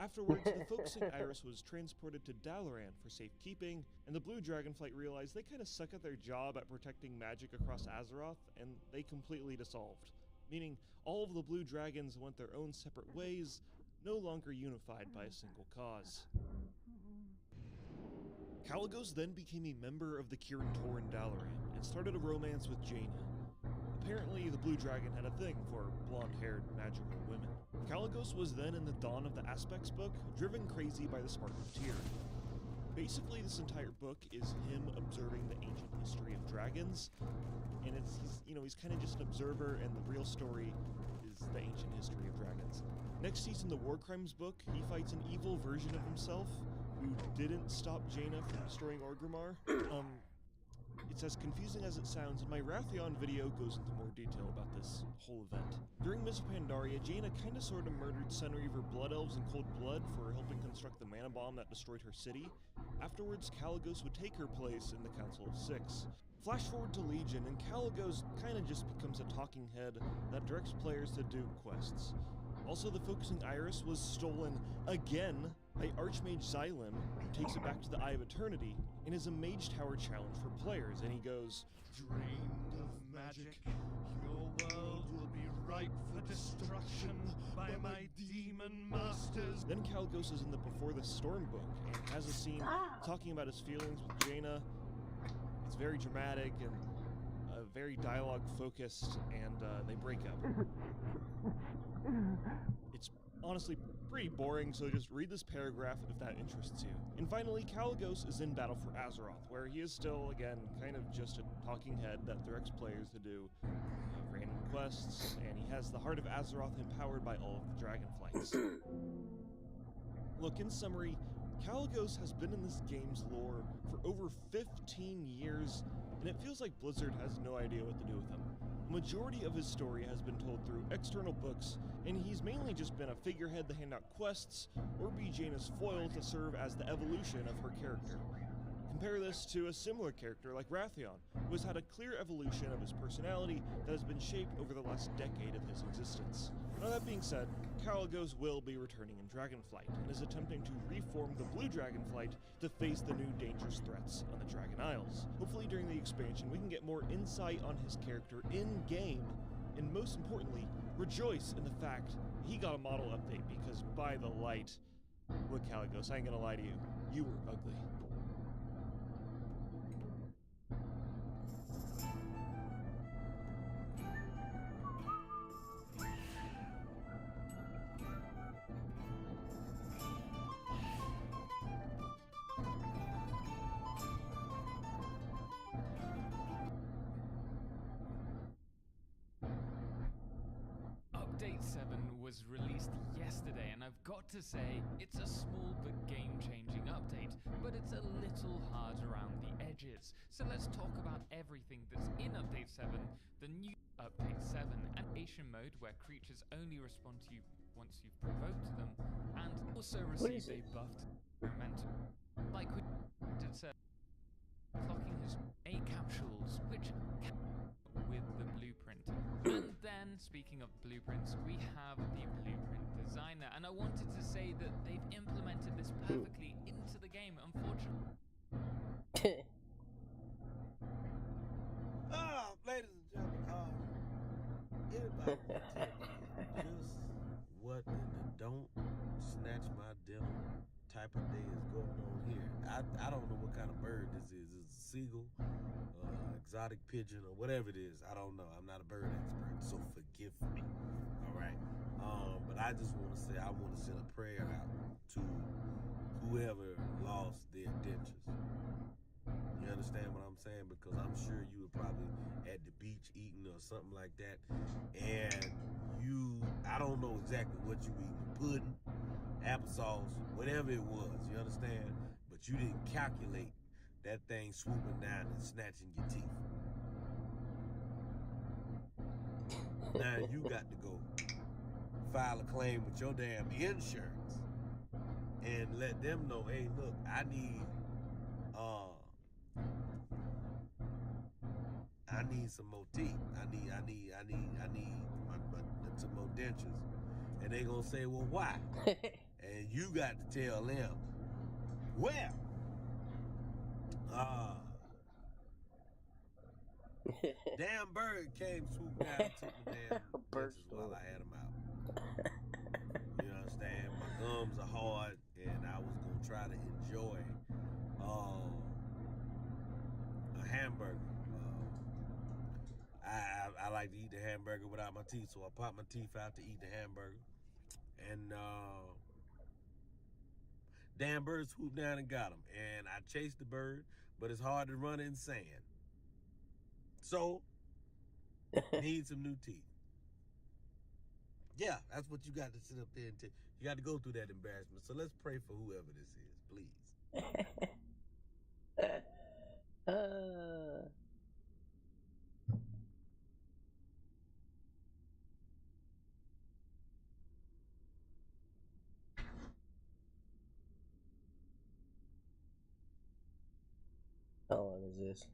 Afterwards, the focusing iris was transported to Dalaran for safekeeping, and the Blue Dragonflight realized they kind of suck at their job at protecting magic across Azeroth, and they completely dissolved. Meaning, all of the Blue Dragons went their own separate ways, no longer unified by a single cause. Kalecgos then became a member of the Kirin Tor in Dalaran, and started a romance with Jaina. Apparently, the Blue Dragon had a thing for blonde-haired magical women. Kalecgos was then in the Dawn of the Aspects book, driven crazy by the Spark of Tyr. Basically, this entire book is him observing the ancient history of dragons, and he's kind of just an observer, and the real story is the ancient history of dragons. Next, he's in the War Crimes book. He fights an evil version of himself who didn't stop Jaina from destroying Orgrimmar. It's as confusing as it sounds, and my Wrathion video goes into more detail about this whole event. During Mists of Pandaria, Jaina kinda sorta murdered Sunreaver Blood Elves in cold blood for helping construct the mana bomb that destroyed her city. Afterwards, Kalecgos would take her place in the Council of Six. Flash forward to Legion, and Kalecgos kinda just becomes a talking head that directs players to do quests. Also, the focusing iris was stolen again by Archmage Xylem, who takes it back to the Eye of Eternity, and is a Mage Tower challenge for players, and he goes, "Drained of magic, your world will be ripe for destruction by my demon masters." Then Kalecgos is in the Before the Storm book, and has a scene talking about his feelings with Jaina. It's very dramatic and very dialogue-focused, and they break up. It's honestly pretty boring, so just read this paragraph if that interests you. And finally, Kalecgos is in Battle for Azeroth, where he is still, again, kind of just a talking head that directs players to do random quests, and he has the Heart of Azeroth empowered by all of the Dragonflights. Look, in summary, Kalecgos has been in this game's lore for over 15 years, and it feels like Blizzard has no idea what to do with him. The majority of his story has been told through external books, and he's mainly just been a figurehead to hand out quests, or be Jaina's foil to serve as the evolution of her character. Compare this to a similar character like Wrathion, who has had a clear evolution of his personality that has been shaped over the last decade of his existence. Now that being said, Kalecgos will be returning in Dragonflight, and is attempting to reform the Blue Dragonflight to face the new dangerous threats on the Dragon Isles. Hopefully during the expansion we can get more insight on his character in-game, and most importantly, rejoice in the fact he got a model update, because by the light, look Kalecgos, I ain't gonna lie to you, you were ugly. Update 7 was released yesterday, and I've got to say, it's a small but game-changing update, but it's a little hard around the edges. So let's talk about everything that's in Update 7, the new Update 7, animation mode where creatures only respond to you once you've provoked them, and also received a buffed momentum. Like we did say, clocking his A capsules, which with the blueprint. And then, speaking of blueprints, we have the blueprint designer, and I wanted to say that they've implemented this perfectly into the game, unfortunately. Ladies and gentlemen, everybody tell me just what in the don't snatch my dinner type of day is going on here. I don't know what kind of bird this is. Is it a seagull, exotic pigeon, or whatever it is? I don't know. I'm not a bird expert, so forgive me. All right. But I just want to say I want to send a prayer out to whoever lost their dentures. You understand what I'm saying? Because I'm sure you were probably at the beach eating or something like that, and I don't know exactly what you eating, pudding, applesauce, whatever it was, you understand? But you didn't calculate that thing swooping down and snatching your teeth. Now you got to go file a claim with your damn insurance and let them know, hey, look, I need some more teeth. I need some more dentures. And they gonna say, well, why? And you got to tell them, well, damn bird came swooped down and took my damn britches while I had them out. You understand? My gums are hard, and I was gonna try to enjoy a hamburger. I like to eat the hamburger without my teeth, so I pop my teeth out to eat the hamburger. And damn bird swooped down and got him. And I chased the bird, but it's hard to run in sand. So, need some new teeth. Yeah, that's what you got to sit up there and you got to go through that embarrassment. So let's pray for whoever this is, please. How long is this?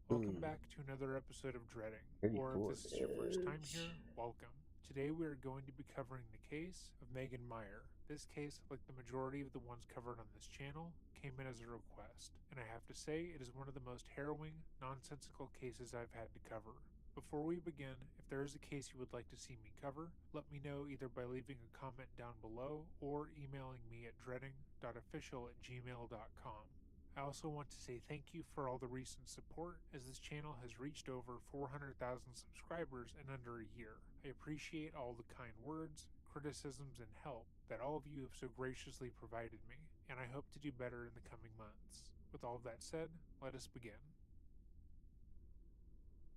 Welcome back to another episode of Dreading, or if this is your first time here, welcome. Today we are going to be covering the case of Megan Meier. This case, like the majority of the ones covered on this channel, came in as a request, and I have to say it is one of the most harrowing, nonsensical cases I've had to cover. Before we begin, if there is a case you would like to see me cover, let me know either by leaving a comment down below or emailing me at dreading.official@gmail.com. I also want to say thank you for all the recent support, as this channel has reached over 400,000 subscribers in under a year. I appreciate all the kind words, criticisms, and help that all of you have so graciously provided me, and I hope to do better in the coming months. With all of that said, let us begin.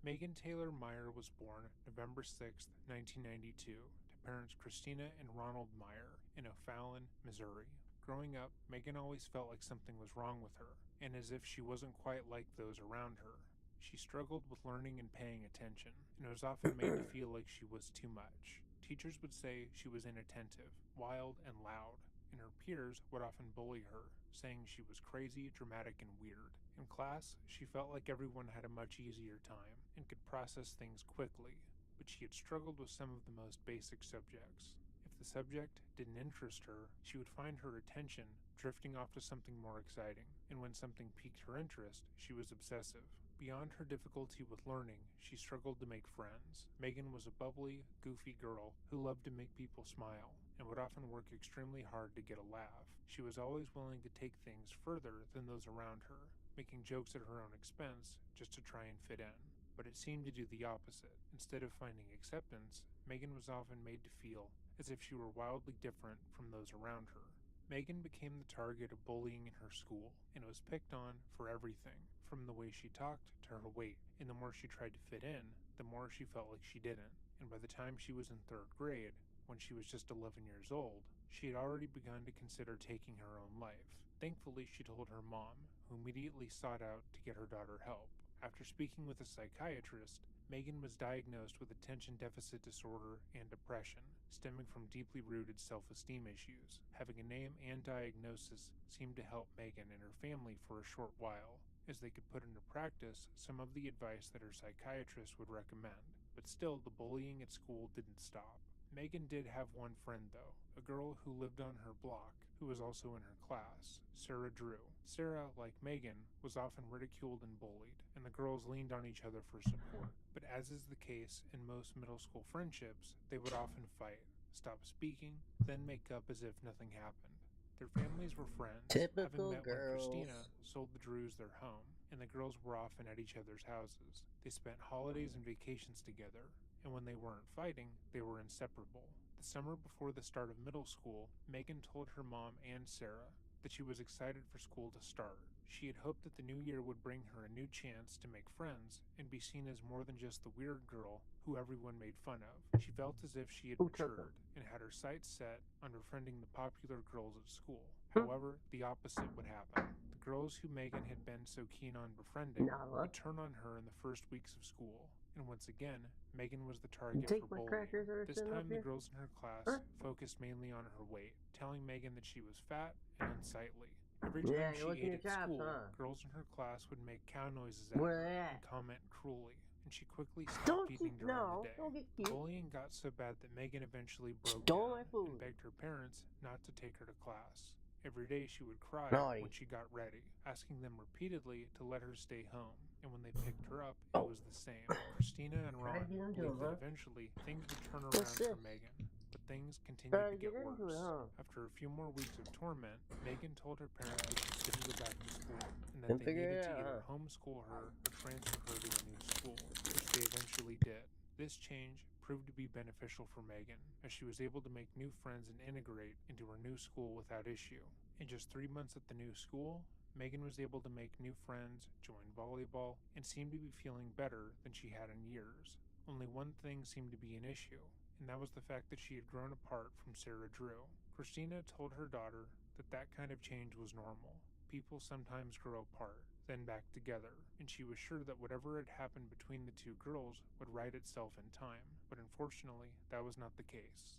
Megan Taylor Meier was born November 6, 1992, to parents Christina and Ronald Meier in O'Fallon, Missouri. Growing up, Megan always felt like something was wrong with her, and as if she wasn't quite like those around her. She struggled with learning and paying attention, and was often made to feel like she was too much. Teachers would say she was inattentive, wild, and loud, and her peers would often bully her, saying she was crazy, dramatic, and weird. In class, she felt like everyone had a much easier time and could process things quickly, but she had struggled with some of the most basic subjects. If the subject didn't interest her, she would find her attention drifting off to something more exciting, and when something piqued her interest, she was obsessive. Beyond her difficulty with learning, she struggled to make friends. Megan was a bubbly, goofy girl who loved to make people smile, and would often work extremely hard to get a laugh. She was always willing to take things further than those around her, making jokes at her own expense just to try and fit in. But it seemed to do the opposite. Instead of finding acceptance, Megan was often made to feel as if she were wildly different from those around her. Megan became the target of bullying in her school, and was picked on for everything, from the way she talked to her weight, and the more she tried to fit in, the more she felt like she didn't. And by the time she was in 3rd grade, when she was just 11 years old, she had already begun to consider taking her own life. Thankfully, she told her mom, who immediately sought out to get her daughter help. After speaking with a psychiatrist, Megan was diagnosed with attention deficit disorder and depression, stemming from deeply rooted self-esteem issues. Having a name and diagnosis seemed to help Megan and her family for a short while, as they could put into practice some of the advice that her psychiatrist would recommend. But still, the bullying at school didn't stop. Megan did have one friend, though, a girl who lived on her block, who was also in her class, Sarah Drew. Sarah, like Megan, was often ridiculed and bullied, and the girls leaned on each other for support. But as is the case in most middle school friendships, they would often fight, stop speaking, then make up as if nothing happened. Their families were friends, Typical having met girls. when Christina sold the Drews their home, and the girls were often at each other's houses. They spent holidays and vacations together, and when they weren't fighting, they were inseparable. The summer before the start of middle school, Megan told her mom and Sarah that she was excited for school to start. She had hoped that the new year would bring her a new chance to make friends and be seen as more than just the weird girl who everyone made fun of. She felt as if she had matured and had her sights set on befriending the popular girls at school. However, the opposite would happen. The girls who Megan had been so keen on befriending would turn on her in the first weeks of school. And once again, Megan was the target for bullying. This time, the girls in her class focused mainly on her weight, telling Megan that she was fat and unsightly. Every time she ate at school, girls in her class would make cow noises at her and comment cruelly. and she quickly stopped Don't eating keep, during no, the day. don't get cute. Bullying got so bad that Megan eventually broke Stole down my food. and begged her parents not to take her to class. Every day she would cry Naughty. when she got ready, asking them repeatedly to let her stay home, and when they picked her up, Oh. it was the same. Christina and Try to Ron get into believed him, that huh? eventually things would turn What's around for this? Megan, but things Try continued to to get get into worse. it, huh? After a few more weeks of torment, Megan told her parents that she couldn't go back to school, and that Then they figure needed it to out, either huh? homeschool her or transfer her to a new school, which they eventually did. This change proved to be beneficial for Megan, as she was able to make new friends and integrate into her new school without issue. In just 3 months at the new school, Megan was able to make new friends, join volleyball, and seemed to be feeling better than she had in years. Only one thing seemed to be an issue, and that was the fact that she had grown apart from Sarah Drew. Christina told her daughter that that kind of change was normal. People sometimes grow apart, then back together, and she was sure that whatever had happened between the two girls would right itself in time, but unfortunately, that was not the case.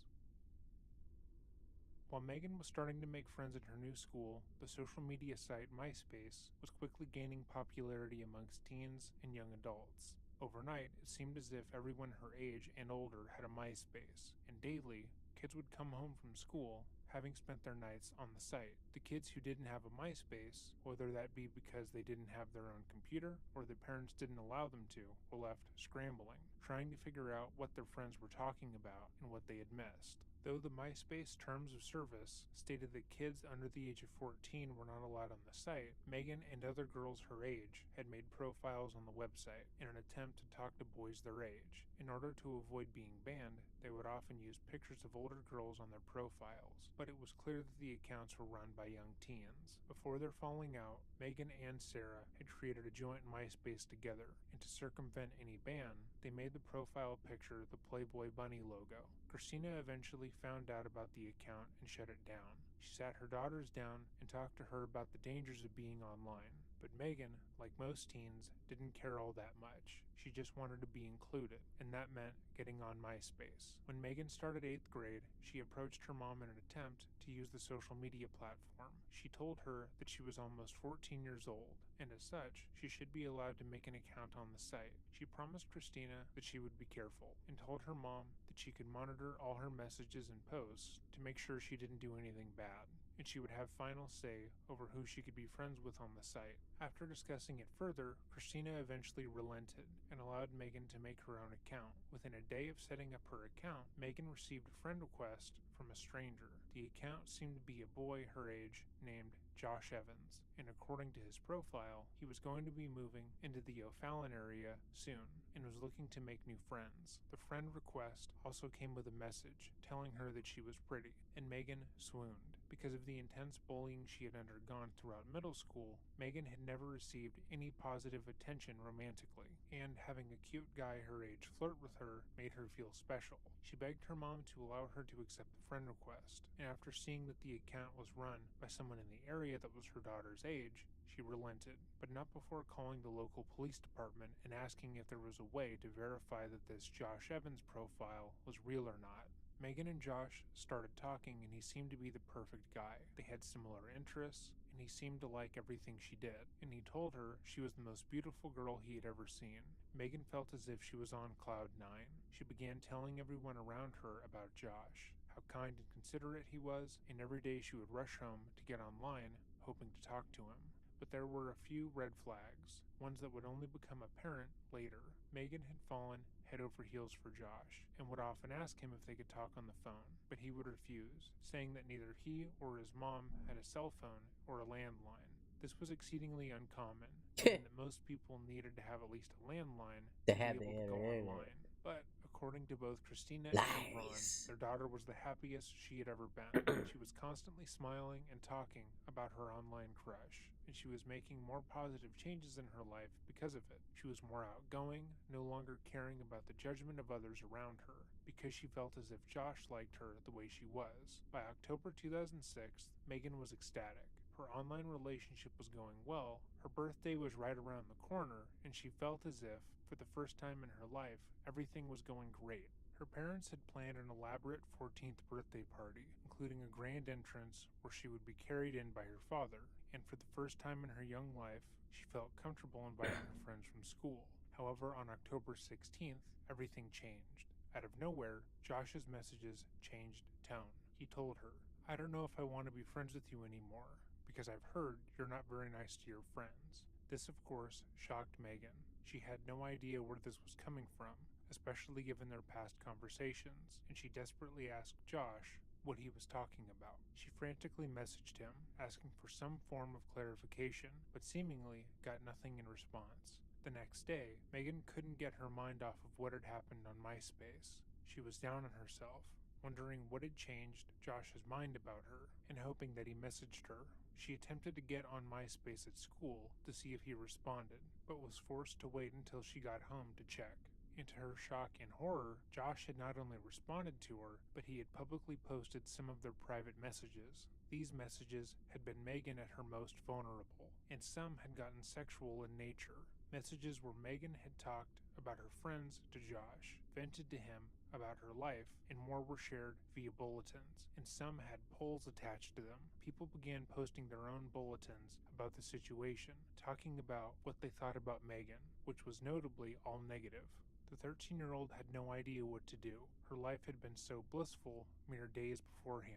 While Megan was starting to make friends at her new school, the social media site MySpace was quickly gaining popularity amongst teens and young adults. Overnight, it seemed as if everyone her age and older had a MySpace, and daily, kids would come home from school having spent their nights on the site. The kids who didn't have a MySpace, whether that be because they didn't have their own computer or their parents didn't allow them to, were left scrambling, trying to figure out what their friends were talking about and what they had missed. Though the MySpace terms of service stated that kids under the age of 14 were not allowed on the site, Megan and other girls her age had made profiles on the website in an attempt to talk to boys their age. In order to avoid being banned, they would often use pictures of older girls on their profiles, but it was clear that the accounts were run by young teens. Before their falling out, Megan and Sarah had created a joint MySpace together, and to circumvent any ban, they made the profile picture the Playboy Bunny logo. Christina eventually found out about the account and shut it down. She sat her daughters down and talked to her about the dangers of being online. But Megan, like most teens, didn't care all that much. She just wanted to be included, and that meant getting on MySpace. When Megan started 8th grade, she approached her mom in an attempt to use the social media platform. She told her that she was almost 14 years old, and as such, she should be allowed to make an account on the site. She promised Christina that she would be careful, and told her mom that she could monitor all her messages and posts to make sure she didn't do anything bad, and she would have final say over who she could be friends with on the site. After discussing it further, Christina eventually relented and allowed Megan to make her own account. Within a day of setting up her account, Megan received a friend request from a stranger. The account seemed to be a boy her age named Josh Evans, and according to his profile, he was going to be moving into the O'Fallon area soon and was looking to make new friends. The friend request also came with a message telling her that she was pretty, and Megan swooned. Because of the intense bullying she had undergone throughout middle school, Megan had never received any positive attention romantically, and having a cute guy her age flirt with her made her feel special. She begged her mom to allow her to accept the friend request, and after seeing that the account was run by someone in the area that was her daughter's age, she relented, but not before calling the local police department and asking if there was a way to verify that this Josh Evans profile was real or not. Megan and Josh started talking, and he seemed to be the perfect guy. They had similar interests, and he seemed to like everything she did, and he told her she was the most beautiful girl he had ever seen. Megan felt as if she was on cloud 9. She began telling everyone around her about Josh, how kind and considerate he was, and every day she would rush home to get online, hoping to talk to him. But there were a few red flags, ones that would only become apparent later. Megan had fallen head over heels for Josh, and would often ask him if they could talk on the phone, but he would refuse, saying that neither he or his mom had a cell phone or a landline. This was exceedingly uncommon, and that most people needed to have at least a landline To to have be the able to go internet. online. But according to both Christina and Ron, their daughter was the happiest she had ever been. She was constantly smiling and talking about her online crush, and she was making more positive changes in her life because of it. She was more outgoing, no longer caring about the judgment of others around her, because she felt as if Josh liked her the way she was. By October 2006, Megan was ecstatic. Her online relationship was going well, her birthday was right around the corner, and she felt as if, for the first time in her life, everything was going great. Her parents had planned an elaborate 14th birthday party, including a grand entrance where she would be carried in by her father, and for the first time in her young life, she felt comfortable inviting her friends from school. However, on October 16th, everything changed. Out of nowhere, Josh's messages changed tone. He told her, "I don't know if I want to be friends with you anymore, because I've heard you're not very nice to your friends." This, of course, shocked Megan. She had no idea where this was coming from, especially given their past conversations, and she desperately asked Josh what he was talking about. She frantically messaged him, asking for some form of clarification, but seemingly got nothing in response. The next day, Megan couldn't get her mind off of what had happened on MySpace. She was down on herself, wondering what had changed Josh's mind about her, and hoping that he messaged her. She attempted to get on MySpace at school to see if he responded, but was forced to wait until she got home to check. And to her shock and horror, Josh had not only responded to her, but he had publicly posted some of their private messages. These messages had been Megan at her most vulnerable, and some had gotten sexual in nature. Messages where Megan had talked about her friends to Josh, vented to him about her life, and more were shared via bulletins, and some had polls attached to them. People began posting their own bulletins about the situation, talking about what they thought about Megan, which was notably all negative. The 13-year-old had no idea what to do. Her life had been so blissful mere days beforehand,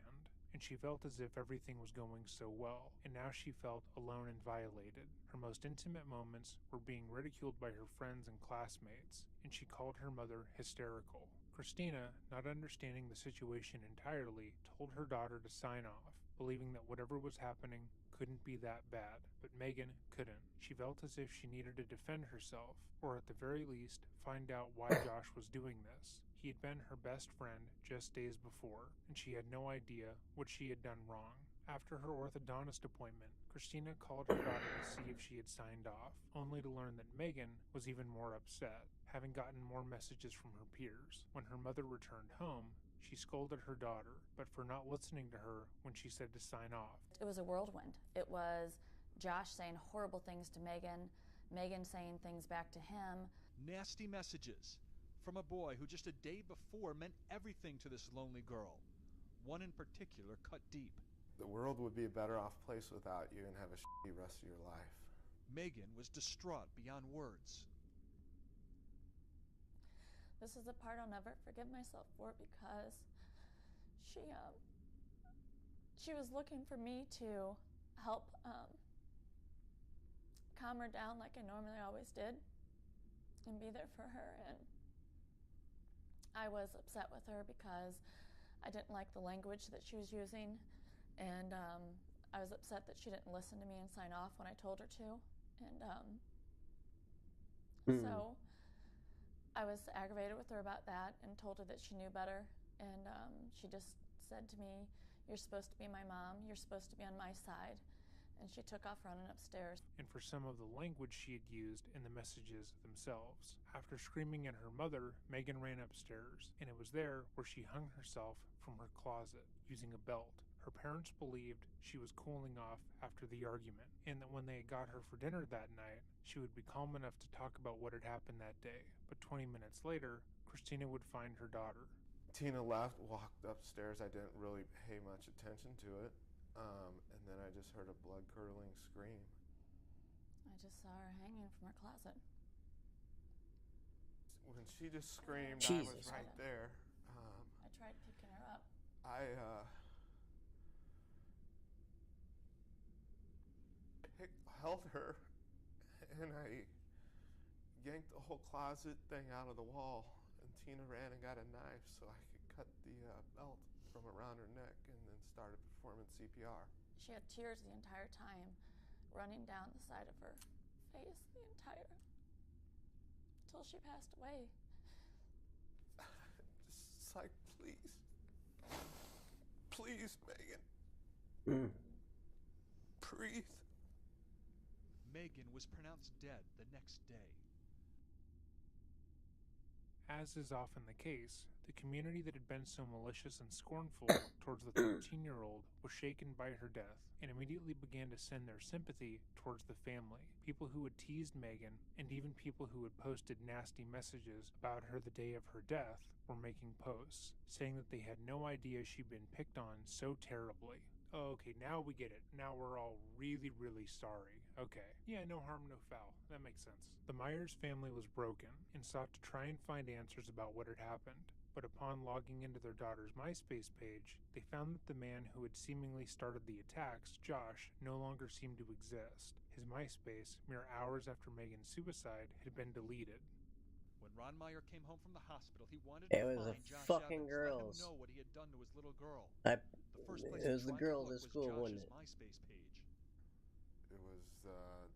and she felt as if everything was going so well, and now she felt alone and violated. Her most intimate moments were being ridiculed by her friends and classmates, and she called her mother hysterical. Christina, not understanding the situation entirely, told her daughter to sign off, believing that whatever was happening couldn't be that bad, but Megan couldn't. She felt as if she needed to defend herself, or at the very least, find out why Josh was doing this. He had been her best friend just days before, and she had no idea what she had done wrong. After her orthodontist appointment, Christina called her daughter to see if she had signed off, only to learn that Megan was even more upset, having gotten more messages from her peers. When her mother returned home, she scolded her daughter, but for not listening to her when she said to sign off. It was a whirlwind. It was Josh saying horrible things to Megan, Megan saying things back to him. Nasty messages from a boy who just a day before meant everything to this lonely girl. One in particular cut deep. The world would be a better off place without you and have a shitty rest of your life. Megan was distraught beyond words. This is the part I'll never forgive myself for, because she was looking for me to help calm her down like I normally always did and be there for her. And I was upset with her because I didn't like the language that she was using, and I was upset that she didn't listen to me and sign off when I told her to. And so I was aggravated with her about that and told her that she knew better. And she just said to me, "You're supposed to be my mom. You're supposed to be on my side." And she took off running upstairs. And for some of the language she had used in the messages themselves. After screaming at her mother, Megan ran upstairs, and it was there where she hung herself from her closet using a belt. Her parents believed she was cooling off after the argument, and that when they got her for dinner that night, she would be calm enough to talk about what had happened that day. But 20 minutes later, Christina would find her daughter. Tina left, walked upstairs. I didn't really pay much attention to it. And then I just heard a blood-curdling scream. I just saw her hanging from her closet. When she just screamed, I was right there. I tried picking her up. I held her, and I yanked the whole closet thing out of the wall, and Tina ran and got a knife so I could cut the belt from around her neck, and then started performing CPR. She had tears the entire time running down the side of her face until she passed away. Just like, please, Megan. Breathe. Megan was pronounced dead the next day. As is often the case, the community that had been so malicious and scornful towards the 13-year-old was shaken by her death and immediately began to send their sympathy towards the family. People who had teased Megan, and even people who had posted nasty messages about her the day of her death, were making posts, saying that they had no idea she'd been picked on so terribly. Oh, okay, now we get it. Now we're all really, really sorry. Okay. Yeah, no harm, no foul. That makes sense. The Myers family was broken and sought to try and find answers about what had happened. But upon logging into their daughter's MySpace page, they found that the man who had seemingly started the attacks, Josh, no longer seemed to exist. His MySpace, mere hours after Megan's suicide, had been deleted. When Ron Meyer came home from the hospital, he wanted to find Josh fucking Evans, girls. let him know what he had done to his little girl. The first place it was he the tried to girls look at school, was wasn't Josh's it? MySpace page. It was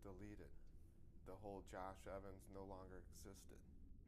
deleted. The whole Josh Evans no longer existed.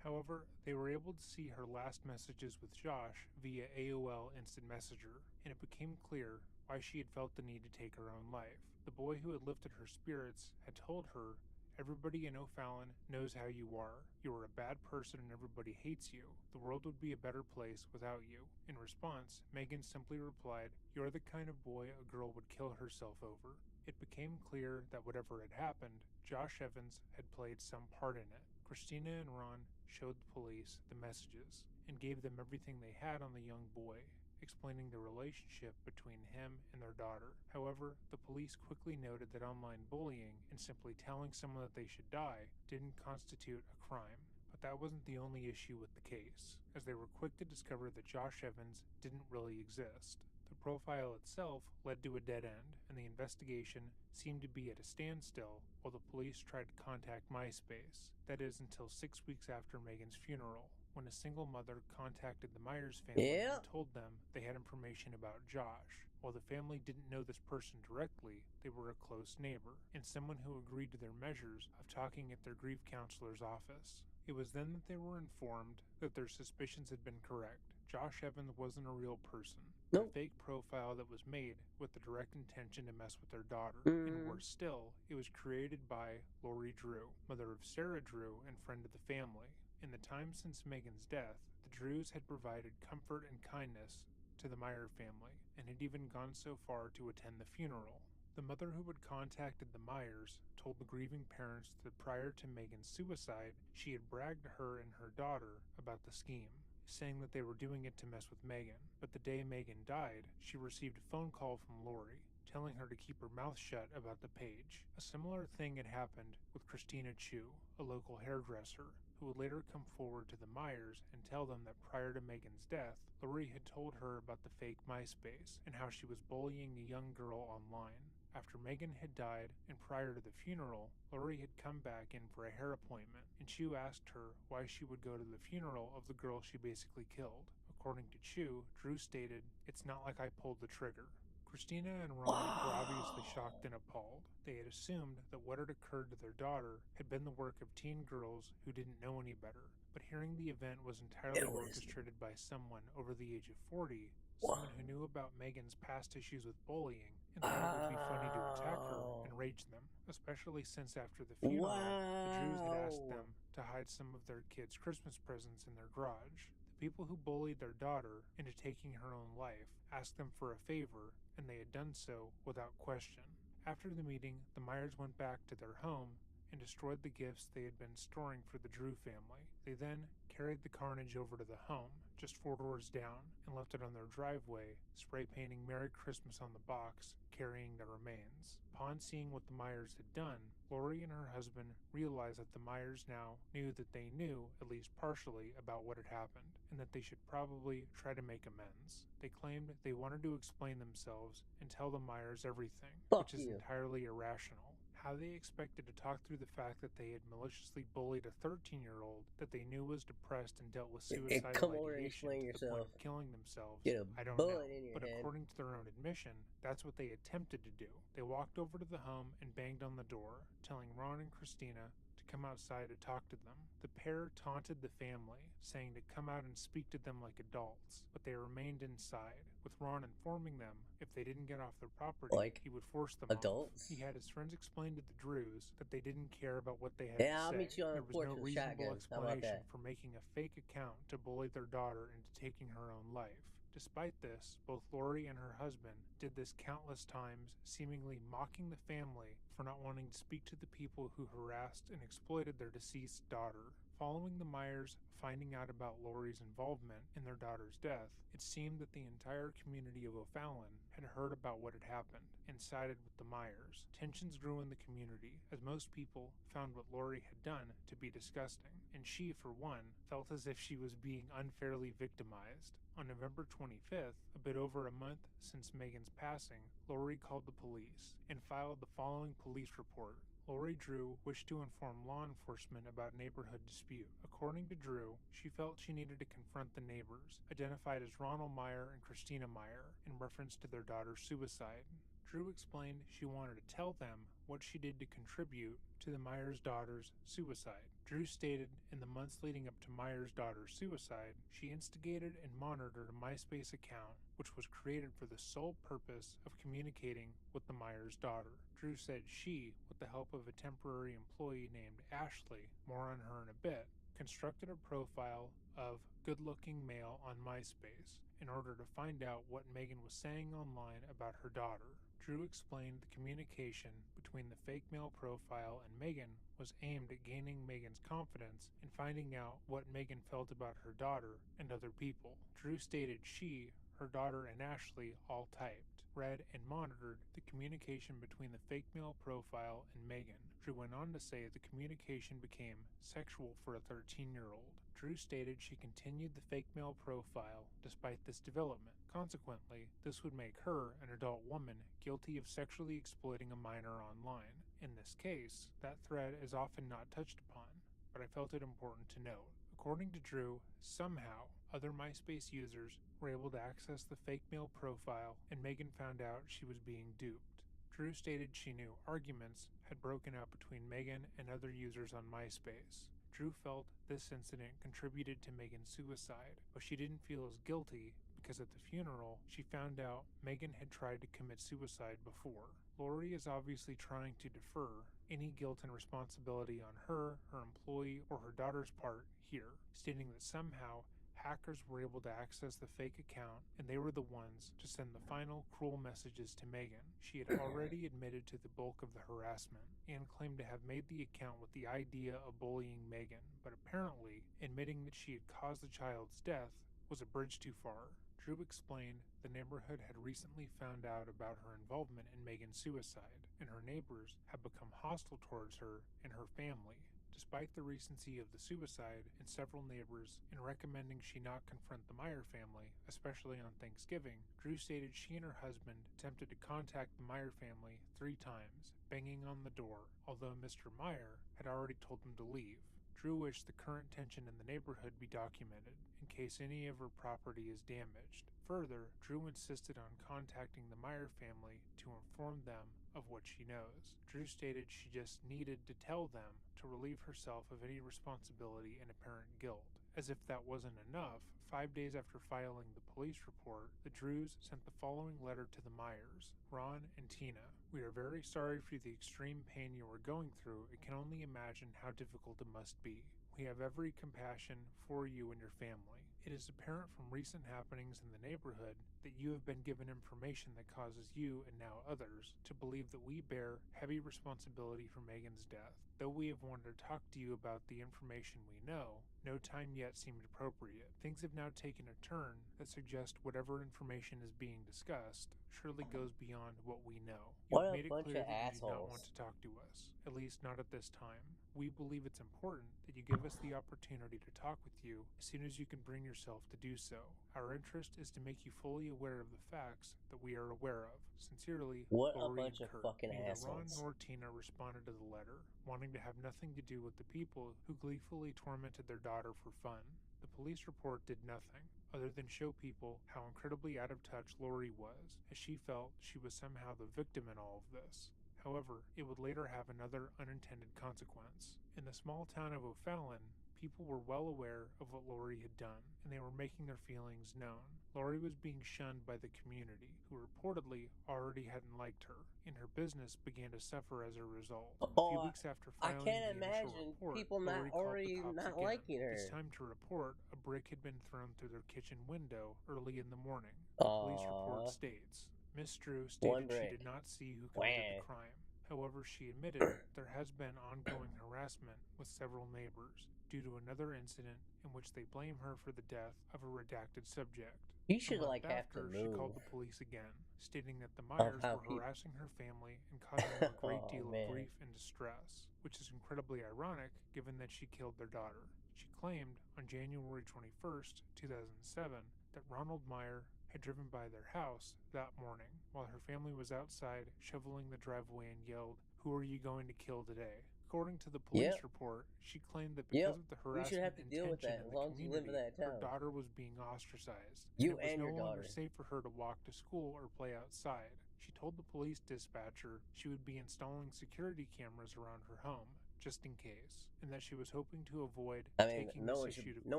However, they were able to see her last messages with Josh via AOL Instant Messenger, and it became clear why she had felt the need to take her own life. The boy who had lifted her spirits had told her, "Everybody in O'Fallon knows how you are. You are a bad person and everybody hates you. The world would be a better place without you." In response, Megan simply replied, "You're the kind of boy a girl would kill herself over." It became clear that whatever had happened, Josh Evans had played some part in it. Christina and Ron showed the police the messages and gave them everything they had on the young boy, explaining the relationship between him and their daughter. However, the police quickly noted that online bullying and simply telling someone that they should die didn't constitute a crime. But that wasn't the only issue with the case, as they were quick to discover that Josh Evans didn't really exist. The profile itself led to a dead end, and the investigation seemed to be at a standstill while the police tried to contact MySpace. That is, until 6 weeks after Megan's funeral, when a single mother contacted the Myers family and told them they had information about Josh. While the family didn't know this person directly, they were a close neighbor, and someone who agreed to their measures of talking at their grief counselor's office. It was then that they were informed that their suspicions had been correct. Josh Evans wasn't a real person, but a fake profile that was made with the direct intention to mess with their daughter. And worse still, it was created by Lori Drew, mother of Sarah Drew and friend of the family. In the time since Megan's death, the Drews had provided comfort and kindness to the Meyer family, and had even gone so far to attend the funeral. The mother who had contacted the Myers told the grieving parents that prior to Megan's suicide, she had bragged to her and her daughter about the scheme, saying that they were doing it to mess with Megan. But the day Megan died, she received a phone call from Lori, telling her to keep her mouth shut about the page. A similar thing had happened with Christina Chu, a local hairdresser, who would later come forward to the Myers and tell them that prior to Megan's death, Lori had told her about the fake MySpace and how she was bullying a young girl online. After Megan had died and prior to the funeral, Lori had come back in for a hair appointment, and Chu asked her why she would go to the funeral of the girl she basically killed. According to Chu, Drew stated, "It's not like I pulled the trigger." Christina and Ron were obviously shocked and appalled. They had assumed that what had occurred to their daughter had been the work of teen girls who didn't know any better, but hearing the event was entirely orchestrated by someone over the age of 40, someone who knew about Megan's past issues with bullying and thought it would be funny to attack her and rage them, especially since after the funeral, the Drews had asked them to hide some of their kids' Christmas presents in their garage. The people who bullied their daughter into taking her own life asked them for a favor, and they had done so without question. After the meeting, the Myers went back to their home and destroyed the gifts they had been storing for the Drew family. They then carried the carnage over to the home, just 4 doors down, and left it on their driveway, spray painting Merry Christmas on the box, carrying the remains. Upon seeing what the Myers had done, Lori and her husband realized that the Myers now knew that they knew, at least partially, about what had happened, and that they should probably try to make amends. They claimed they wanted to explain themselves and tell the Myers everything, which is entirely irrational. How they expected to talk through the fact that they had maliciously bullied a 13-year-old that they knew was depressed and dealt with suicidal ideation to the point of killing themselves, I don't know. But according to their own admission, that's what they attempted to do. They walked over to the home and banged on the door, telling Ron and Christina to come outside to talk to them. The pair taunted the family, saying to come out and speak to them like adults, but they remained inside, with Ron informing them if they didn't get off their property, he would force them off. He had his friends explain to the Drews that they didn't care about what they had to say. I'll meet you on there the was porch no with a reasonable shotgun. How about explanation that? for making a fake account to bully their daughter into taking her own life. Despite this, both Lori and her husband did this countless times, seemingly mocking the family for not wanting to speak to the people who harassed and exploited their deceased daughter. Following the Myers finding out about Lori's involvement in their daughter's death, it seemed that the entire community of O'Fallon had heard about what had happened and sided with the Myers. Tensions grew in the community as most people found what Lori had done to be disgusting, and she, for one, felt as if she was being unfairly victimized. On November 25th, a bit over a month since Megan's passing, Lori called the police and filed the following police report. Lori Drew wished to inform law enforcement about neighborhood dispute. According to Drew, she felt she needed to confront the neighbors, identified as Ronald Meyer and Christina Meyer, in reference to their daughter's suicide. Drew explained she wanted to tell them what she did to contribute to the Myers' daughter's suicide. Drew stated in the months leading up to Myers' daughter's suicide, she instigated and monitored a MySpace account which was created for the sole purpose of communicating with the Myers' daughter. Drew said she, with the help of a temporary employee named Ashley, more on her in a bit, constructed a profile of good-looking male on MySpace in order to find out what Megan was saying online about her daughter. Drew explained the communication between the fake male profile and Megan was aimed at gaining Megan's confidence and finding out what Megan felt about her daughter and other people. Drew stated she, her daughter, and Ashley all typed, read, and monitored the communication between the fake male profile and Megan. Drew went on to say the communication became sexual for a 13-year-old. Drew stated she continued the fake male profile despite this development. Consequently, this would make her, an adult woman, guilty of sexually exploiting a minor online. In this case, that thread is often not touched upon, but I felt it important to note. According to Drew, somehow, other MySpace users were able to access the fake male profile, and Megan found out she was being duped. Drew stated she knew arguments had broken out between Megan and other users on MySpace. Drew felt this incident contributed to Megan's suicide, but she didn't feel as guilty because at the funeral, she found out Megan had tried to commit suicide before. Lori is obviously trying to defer any guilt and responsibility on her employee, or her daughter's part here, stating that somehow hackers were able to access the fake account and they were the ones to send the final cruel messages to Megan. She had already admitted to the bulk of the harassment and claimed to have made the account with the idea of bullying Megan, but apparently admitting that she had caused the child's death was a bridge too far. Drew explained the neighborhood had recently found out about her involvement in Megan's suicide, and her neighbors had become hostile towards her and her family. Despite the recency of the suicide and several neighbors in recommending she not confront the Meyer family, especially on Thanksgiving, Drew stated she and her husband attempted to contact the Meyer family 3 times, banging on the door, although Mr. Meyer had already told them to leave. Drew wished the current tension in the neighborhood be documented, in case any of her property is damaged. Further, Drew insisted on contacting the Meyer family to inform them of what she knows. Drew stated she just needed to tell them to relieve herself of any responsibility and apparent guilt. As if that wasn't enough, 5 days after filing the police report, the Drews sent the following letter to the Myers. Ron and Tina, we are very sorry for the extreme pain you are going through and can only imagine how difficult it must be. We have every compassion for you and your family. It is apparent from recent happenings in the neighborhood that you have been given information that causes you, and now others, to believe that we bear heavy responsibility for Megan's death. Though we have wanted to talk to you about the information we know, no time yet seemed appropriate. Things have now taken a turn that suggest whatever information is being discussed surely goes beyond what we know. You have made it clear that you do not want to talk to us, at least not at this time. We believe it's important that you give us the opportunity to talk with you as soon as you can bring yourself to do so. Our interest is to make you fully aware of the facts that we are aware of. Sincerely, what Lori a bunch of Kurt. fucking Neither assholes. Ron nor Tina responded to the letter, wanting to have nothing to do with the people who gleefully tormented their daughter for fun. The police report did nothing, other than show people how incredibly out of touch Lori was, as she felt she was somehow the victim in all of this. However, it would later have another unintended consequence. In the small town of O'Fallon, people were well aware of what Lori had done, and they were making their feelings known. Lori was being shunned by the community, who reportedly already hadn't liked her, and her business began to suffer as a result. A few weeks after I filing can't the initial imagine report, people not Lori called the already cops not again. liking her. This time to report a brick had been thrown through their kitchen window early in the morning. The police report states, Miss Drew stated she did not see who committed the crime. However, she admitted there has been ongoing harassment with several neighbors. due to another incident in which they blame her for the death of a redacted subject. You should A month like have to after, she called move. the police again, stating that the Myers how were peop- harassing her family and causing them a great Oh, deal man. of grief and distress, which is incredibly ironic given that she killed their daughter. She claimed on January 21st, 2007, that Ronald Meyer had driven by their house that morning while her family was outside shoveling the driveway and yelled, "Who are you going to kill today?" According to the police Yep. report, she claimed that because Yep. of the You harassment should have to and deal with tension that in as the long as you live in community, that her town. daughter was being ostracized. You it was and no your longer daughter. safe for her to walk to school or play outside. She told the police dispatcher she would be installing security cameras around her home, just in case, and that she was hoping to avoid taking no this one issue should, to no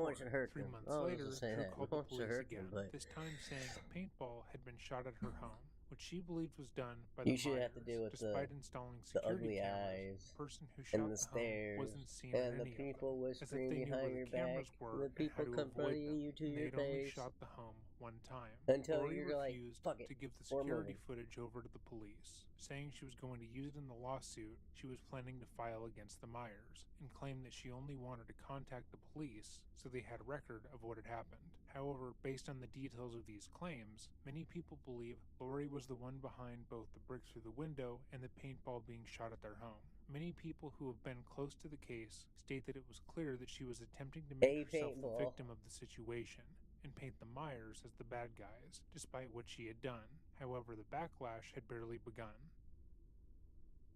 one court. should hurt 3 them. months I was later, just saying Drew that. called No the one should police hurt again, them, but this time saying a paintball had been shot at her home, which she believed was done by you the should Myers. have to deal with Despite installing the security ugly cameras, eyes the person who shot and the the home stares wasn't seen and in the any people of them, as if whispering they knew where behind the your cameras back, were the and how people to avoid confronting them. you to And they your had only face shot the home one time. until Lori you're like, refused fuck it, to give the we're security moving. footage over to the police, saying she was going to use it in the lawsuit she was planning to file against the Myers, and claimed that she only wanted to contact the police so they had record of what had happened. However, based on the details of these claims, many people believe Lori was the one behind both the brick through the window and the paintball being shot at their home. Many people who have been close to the case state that it was clear that she was attempting to make herself the paintball. victim of the situation and paint the Myers as the bad guys, despite what she had done. However, the backlash had barely begun.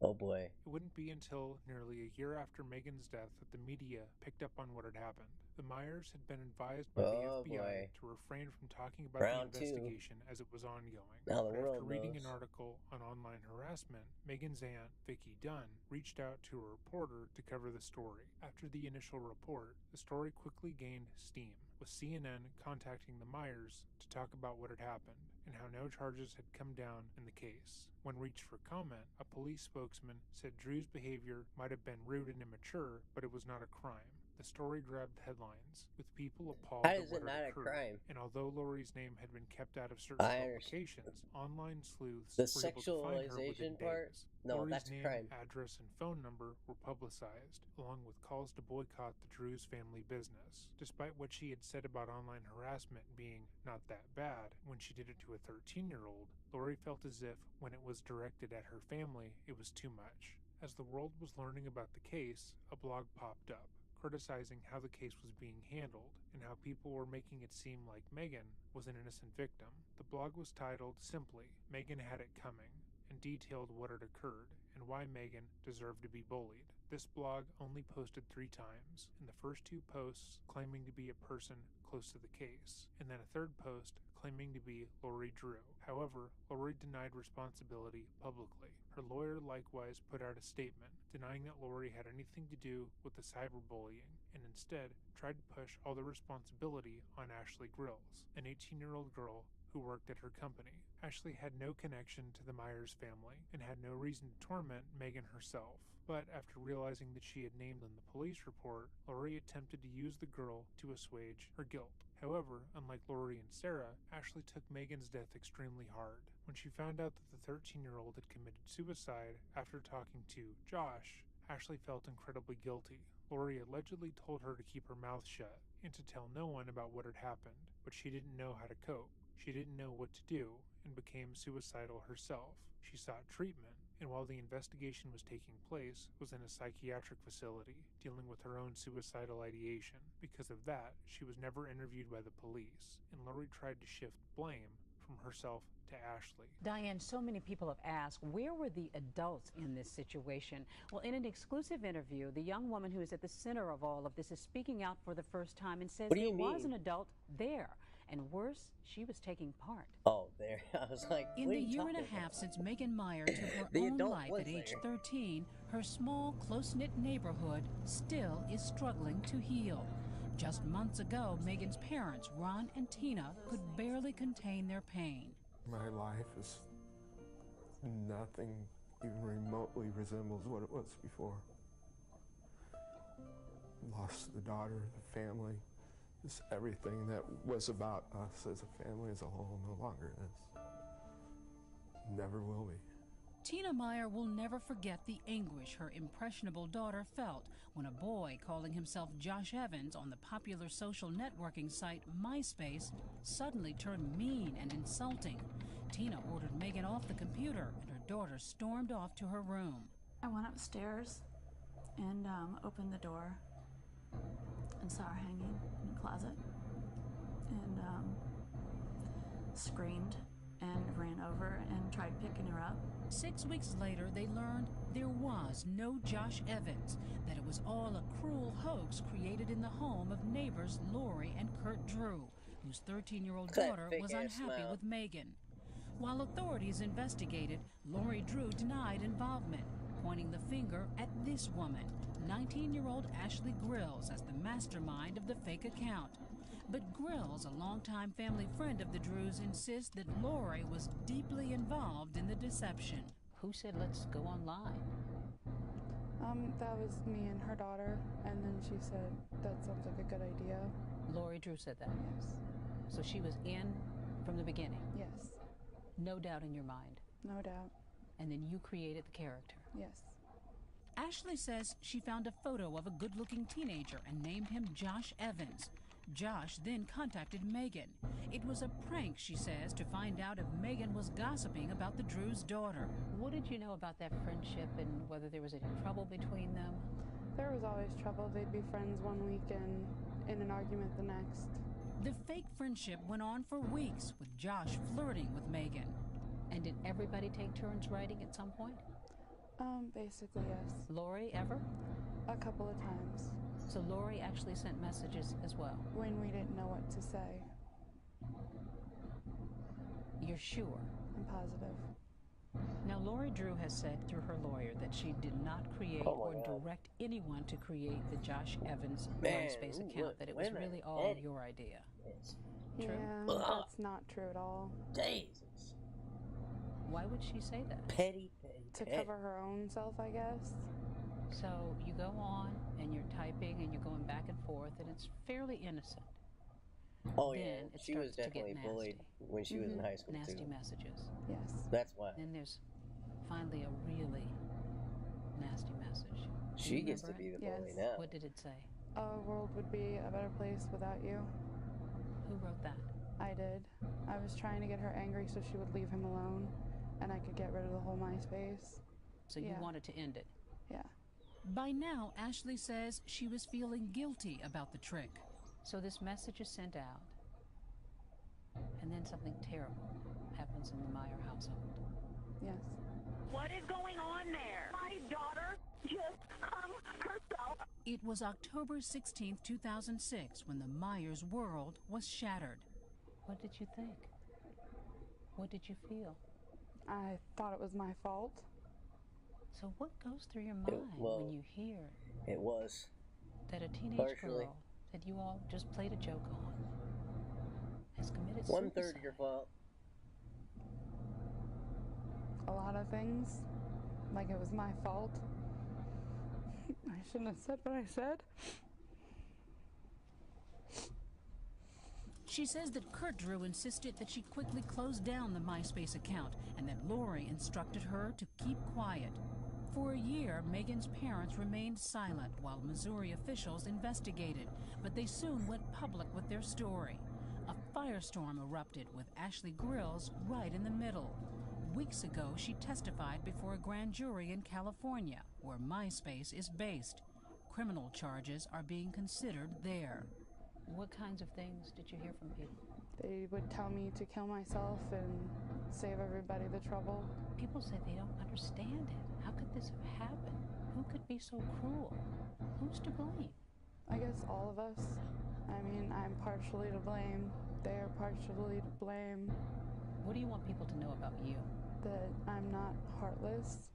Oh boy. It wouldn't be until nearly a year after Megan's death that the media picked up on what had happened. The Myers had been advised by the FBI to refrain from talking about Round the two. investigation as it was ongoing. Now the But world after reading knows. an article on online harassment, Megan's aunt, Vicki Dunn, reached out to a reporter to cover the story. After the initial report, the story quickly gained steam, with CNN contacting the Myers to talk about what had happened and how no charges had come down in the case. When reached for comment, a police spokesman said Drew's behavior might have been rude and immature, but it was not a crime. The story grabbed headlines, with people appalled How at is what it not had a occurred. crime? And although Lori's name had been kept out of certain I understand. publications, online sleuths The were able to find her within sexualization part? days. No, Lori's that's a name, crime. address, and phone number were publicized, along with calls to boycott the Drews family business. Despite what she had said about online harassment being not that bad when she did it to a 13-year-old, Lori felt as if, when it was directed at her family, it was too much. As the world was learning about the case, a blog popped up, criticizing how the case was being handled and how people were making it seem like Megan was an innocent victim. The blog was titled simply, "Megan Had It Coming," and detailed what had occurred and why Megan deserved to be bullied. This blog only posted 3 times, in the first 2 posts claiming to be a person close to the case, and then a third post claiming to be Lori Drew. However, Lori denied responsibility publicly. Her lawyer likewise put out a statement denying that Lori had anything to do with the cyberbullying, and instead tried to push all the responsibility on Ashley Grills, an 18-year-old girl who worked at her company. Ashley had no connection to the Myers family and had no reason to torment Megan herself. But after realizing that she had named in the police report, Lori attempted to use the girl to assuage her guilt. However, unlike Lori and Sarah, Ashley took Megan's death extremely hard. When she found out that the 13-year-old had committed suicide after talking to Josh, Ashley felt incredibly guilty. Lori allegedly told her to keep her mouth shut and to tell no one about what had happened, but she didn't know how to cope. She didn't know what to do and became suicidal herself. She sought treatment, and while the investigation was taking place, was in a psychiatric facility dealing with her own suicidal ideation. Because of that, she was never interviewed by the police, and Lori tried to shift blame from herself to Ashley. Diane, so many people have asked, where were the adults in this situation? Well, in an exclusive interview, the young woman who is at the center of all of this is speaking out for the first time and says What do you there was mean? an adult there. And worse, she was taking part. Oh, there. I was like, In what the are you year and a talking half about? since Megan Meyer took her The own adult life was at age there. 13, her small, close-knit neighborhood still is struggling to heal. Just months ago, Megan's parents, Ron and Tina, could barely contain their pain. My life is nothing even remotely resembles what it was before. Lost the daughter, the family, just everything that was about us as a family as a whole no longer is. Never will be. Tina Meyer will never forget the anguish her impressionable daughter felt when a boy calling himself Josh Evans on the popular social networking site MySpace suddenly turned mean and insulting. Tina ordered Megan off the computer, and her daughter stormed off to her room. I went upstairs and opened the door and saw her hanging in the closet and screamed and ran over and tried picking her up. 6 weeks later, they learned there was no Josh Evans, that it was all a cruel hoax created in the home of neighbors Lori and Kurt Drew, whose 13-year-old daughter was unhappy with Megan. While authorities investigated, Lori Drew denied involvement, pointing the finger at this woman, 19-year-old Ashley Grills, as the mastermind of the fake account. But Grills, a longtime family friend of the Drews, insists that Lori was deeply involved in the deception. Who said, let's go online? That was me and her daughter, and then she said, that sounds like a good idea. Lori Drew said that? Yes. So she was in from the beginning? Yes. No doubt in your mind? No doubt. And then you created the character? Yes. Ashley says she found a photo of a good-looking teenager and named him Josh Evans. Josh then contacted Megan. It was a prank, she says, to find out if Megan was gossiping about the Drew's daughter. What did you know about that friendship and whether there was any trouble between them? There was always trouble. They'd be friends one week and in an argument the next. The fake friendship went on for weeks, with Josh flirting with Megan. And did everybody take turns writing at some point? Basically, yes. Lori, ever? A couple of times. So Lori actually sent messages as well? When we didn't know what to say. You're sure? I'm positive. Now, Lori Drew has said through her lawyer that she did not create or direct anyone to create the Josh Evans MySpace account, that it was really all your idea. True? Yeah, that's not true at all. Jesus. Why would she say that? Petty. To cover her own self, I guess. So you go on and you're typing and you're going back and forth, and it's fairly innocent. Oh, then yeah. She was definitely bullied when she was in high school, nasty too. messages. Yes. That's why. Then there's finally a really nasty message. She gets to be the bully now. What did it say? Our world would be a better place without you. Who wrote that? I did. I was trying to get her angry so she would leave him alone, and I could get rid of the whole MySpace. So you wanted to end it? Yeah. By now, Ashley says she was feeling guilty about the trick. So this message is sent out, and then something terrible happens in the Meyer household. Yes. What is going on there? My daughter just hung herself. It was October 16th, 2006, when the Myers world was shattered. What did you think? What did you feel? I thought it was my fault. So what goes through your mind when you hear it was that a teenage partially girl that you all just played a joke on has committed one suicide? third your fault. A lot of things, like it was my fault. I shouldn't have said what I said. She says that Kurt Drew insisted that she quickly close down the MySpace account and that Lori instructed her to keep quiet. For a year, Megan's parents remained silent while Missouri officials investigated, but they soon went public with their story. A firestorm erupted with Ashley Grills right in the middle. Weeks ago, she testified before a grand jury in California, where MySpace is based. Criminal charges are being considered there. What kinds of things did you hear from people? They would tell me to kill myself and save everybody the trouble. People say they don't understand it. How could this have happened? Who could be so cruel? Who's to blame? I guess all of us. I mean, I'm partially to blame. They are partially to blame. What do you want people to know about you? That I'm not heartless.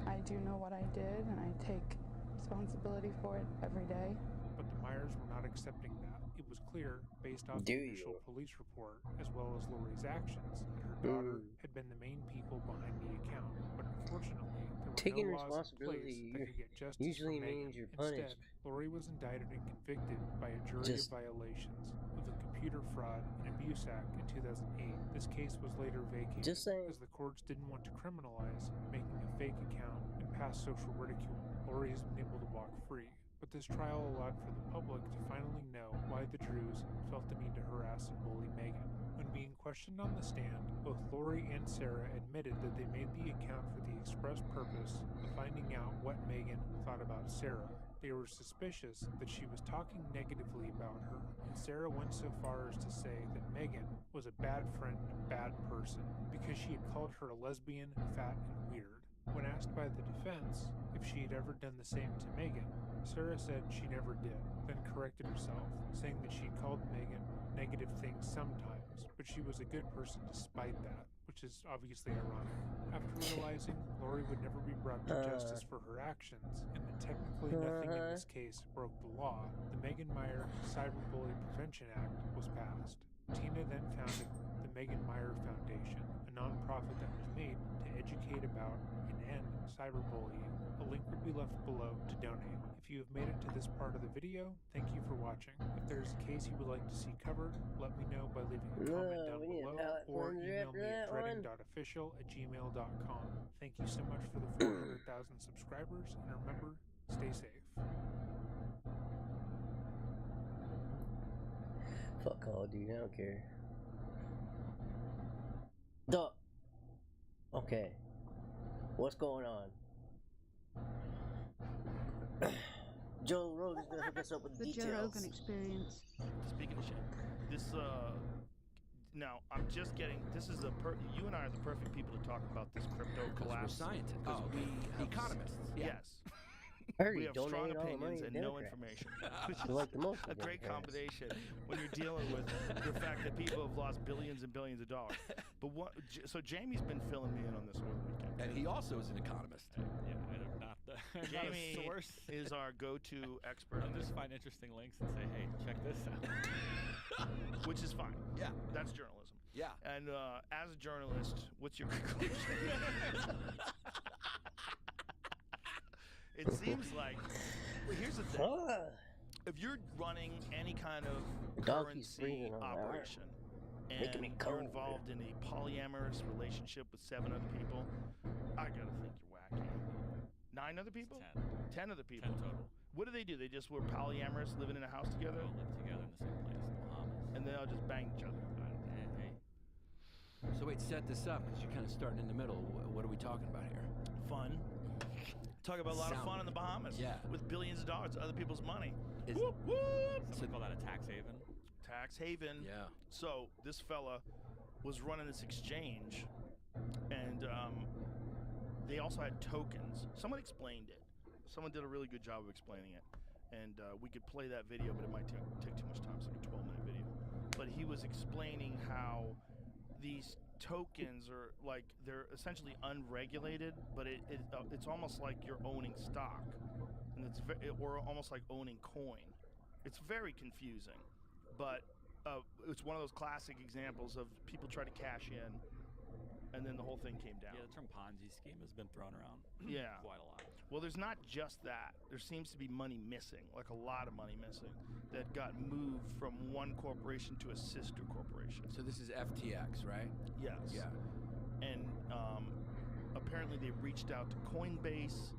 I do know what I did, and I take responsibility for it every day. But the Myers were not accepting that. It was clear, based off the official police report, as well as Lori's actions, that her daughter had been the main people behind the account. But unfortunately, there were taking no laws in responsibility place that could get justice usually for Megan. means you're Instead, punished. Lori was indicted and convicted by a jury of violations of the Computer Fraud and Abuse Act in 2008. This case was later vacated, as the courts didn't want to criminalize making a fake account and past social ridicule, Lori has been able to walk free. But this trial allowed for the public to finally know why the Drews felt the need to harass and bully Megan. When being questioned on the stand, both Lori and Sarah admitted that they made the account for the express purpose of finding out what Megan thought about Sarah. They were suspicious that she was talking negatively about her, and Sarah went so far as to say that Megan was a bad friend and bad person because she had called her a lesbian, fat, and weird. When asked by the defense if she had ever done the same to Megan, Sarah said she never did, then corrected herself, saying that she called Megan negative things sometimes, but she was a good person despite that, which is obviously ironic. After realizing Lori would never be brought to justice for her actions, and that technically nothing in this case broke the law, the Megan Meier Cyberbully Prevention Act was passed. Tina then founded the Megan Meier Foundation, a nonprofit that was made to educate about and end cyberbullying. A link will be left below to donate. If you have made it to this part of the video, thank you for watching. If there is a case you would like to see covered, let me know by leaving a comment down below or email me at dreading.official@gmail.com. Thank you so much for the 400,000 subscribers, and remember, stay safe. Fuck all, dude. I don't care. Duh. Okay. What's going on? Joe Rogan's gonna hook us up with the details. Joe Rogan Experience. Speaking of shit, this now I'm just getting. This is you and I are the perfect people to talk about this crypto collapse. We're scientists. Because we economists. Yeah. Yes. I heard We he have strong donated all the money opinions to and no Democrats. information. You like the most a of great Democrats. combination when you're dealing with the fact that people have lost billions and billions of dollars. But so Jamie's been filling me in on this over the weekend. And he also is an economist. Yeah, I'm not Jamie a source. is our go-to expert. I'll just find interesting links and say, hey, check this out. Which is fine. Yeah. That's journalism. Yeah. And as a journalist, what's your conclusion? It seems like, well, here's the thing. If you're running any kind of currency operation and you're involved in a polyamorous relationship with 7 other people, I gotta think you're wacky. 9 other people? 10 other people. 10 total. What do? They just were polyamorous, living in a house together? They all live together in the same place, in the Bahamas. And they all just bang each other. Hey. So wait, set this up, because you're kind of starting in the middle. What are we talking about here? Fun. Talk about a lot of fun in the Bahamas. Yeah. With billions of dollars of other people's money. Whoop, whoop. Some call that a tax haven. Tax haven. Yeah. So this fella was running this exchange, and they also had tokens. Someone explained it. Someone did a really good job of explaining it. And we could play that video, but it might take too much time. It's like a 12-minute video. But he was explaining how these tokens are like, they're essentially unregulated, but it's almost like you're owning stock, and or almost like owning coin. It's very confusing, but it's one of those classic examples of people try to cash in, and then the whole thing came down. Yeah, the term Ponzi scheme has been thrown around quite a lot. Well, there's not just that. There seems to be money missing, like a lot of money missing, that got moved from one corporation to a sister corporation. So this is FTX, right? Yes. Yeah. And apparently they reached out to Coinbase.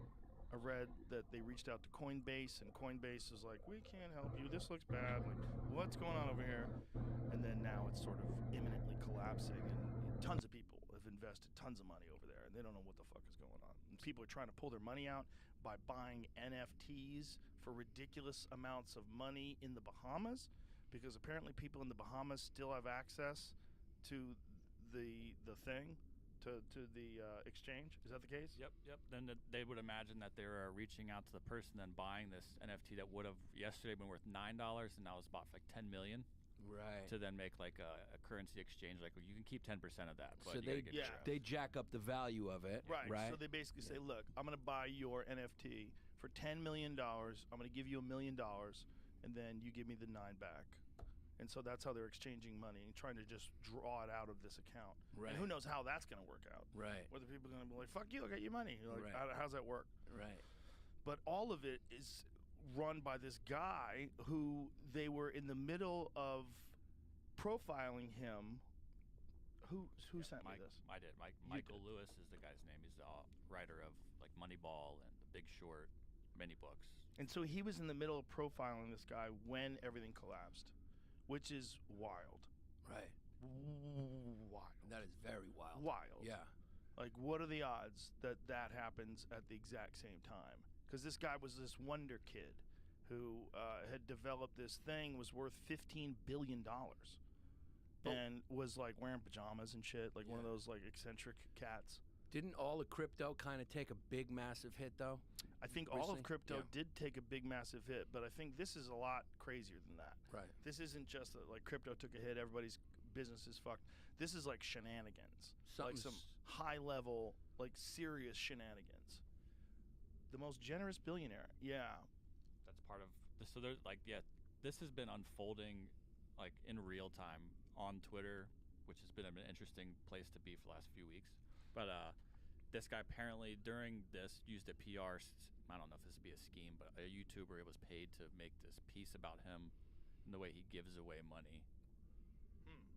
I read that they reached out to Coinbase, and Coinbase is like, we can't help you. This looks bad. Like, what's going on over here? And then now it's sort of imminently collapsing, and tons of people have invested tons of money over there, and they don't know what the fuck is going on. And people are trying to pull their money out by buying NFTs for ridiculous amounts of money in the Bahamas, because apparently people in the Bahamas still have access to the thing. To the exchange? Is that the case? Yep. Then they would imagine that they're reaching out to the person and buying this NFT that would have yesterday been worth $9 and now is bought for like $10 million. Right. To then make like a currency exchange, like you can keep 10% of that, but So you they jack up the value of it. Right. Right. So they basically say, look, I'm going to buy your NFT for $10 million. I'm going to give you $1 million, and then you give me the 9 back. And so that's how they're exchanging money and trying to just draw it out of this account. Right. And who knows how that's going to work out. Right. Whether people are going to be like, fuck you, I got your money. You're like, Right. how's that work? Right. But all of it is run by this guy who they were in the middle of profiling him. Who sent me this? I did. Michael Lewis is the guy's name. He's the writer of Moneyball and The Big Short, many books. And so he was in the middle of profiling this guy when everything collapsed, which is wild. Right. Wild. That is very wild. Wild. Yeah. Like, what are the odds that that happens at the exact same time? Because this guy was this wonder kid who had developed this thing, was worth $15 billion. And was, like, wearing pajamas and shit, like one of those, like, eccentric cats. Didn't all of crypto kind of take a big, massive hit, though? I think all of crypto did take a big, massive hit, but I think this is a lot crazier than that. Right. This isn't just like crypto took a hit, everybody's business is fucked. This is like shenanigans. Like some high-level, like serious shenanigans. The most generous billionaire. Yeah. That's part of this. So there's like, this has been unfolding like in real time on Twitter, which has been an interesting place to be for the last few weeks. But this guy apparently during this used a PR, I don't know if this would be a scheme, but a YouTuber was paid to make this piece about him and the way he gives away money,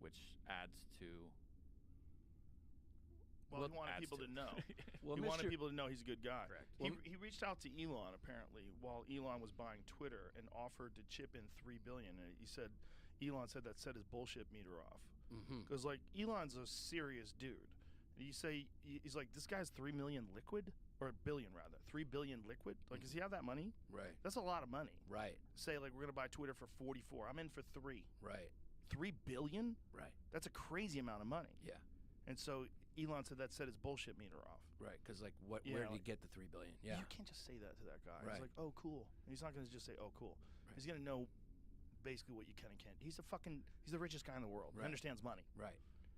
which adds to... Well, he wanted people to know. He wanted people to know he's a good guy. Correct. He reached out to Elon, apparently, while Elon was buying Twitter and offered to chip in $3 billion. And Elon said that set his bullshit meter off. Because, like, Elon's a serious dude. You say, he's like, this guy's $3 million liquid? Or $1 billion, rather. $3 billion liquid? Like, does he have that money? Right. That's a lot of money. Right. Say, like, we're going to buy Twitter for 44. I'm in for 3. Right. $3 billion? Right. That's a crazy amount of money. Yeah. And so Elon said that set his bullshit meter off. Right, because, like, where did he get the $3 billion? Yeah. You can't just say that to that guy. Right. He's like, oh, cool. And he's not going to just say, oh, cool. Right. He's going to know basically what you can and can't. He's the richest guy in the world. Right. He understands money. Right.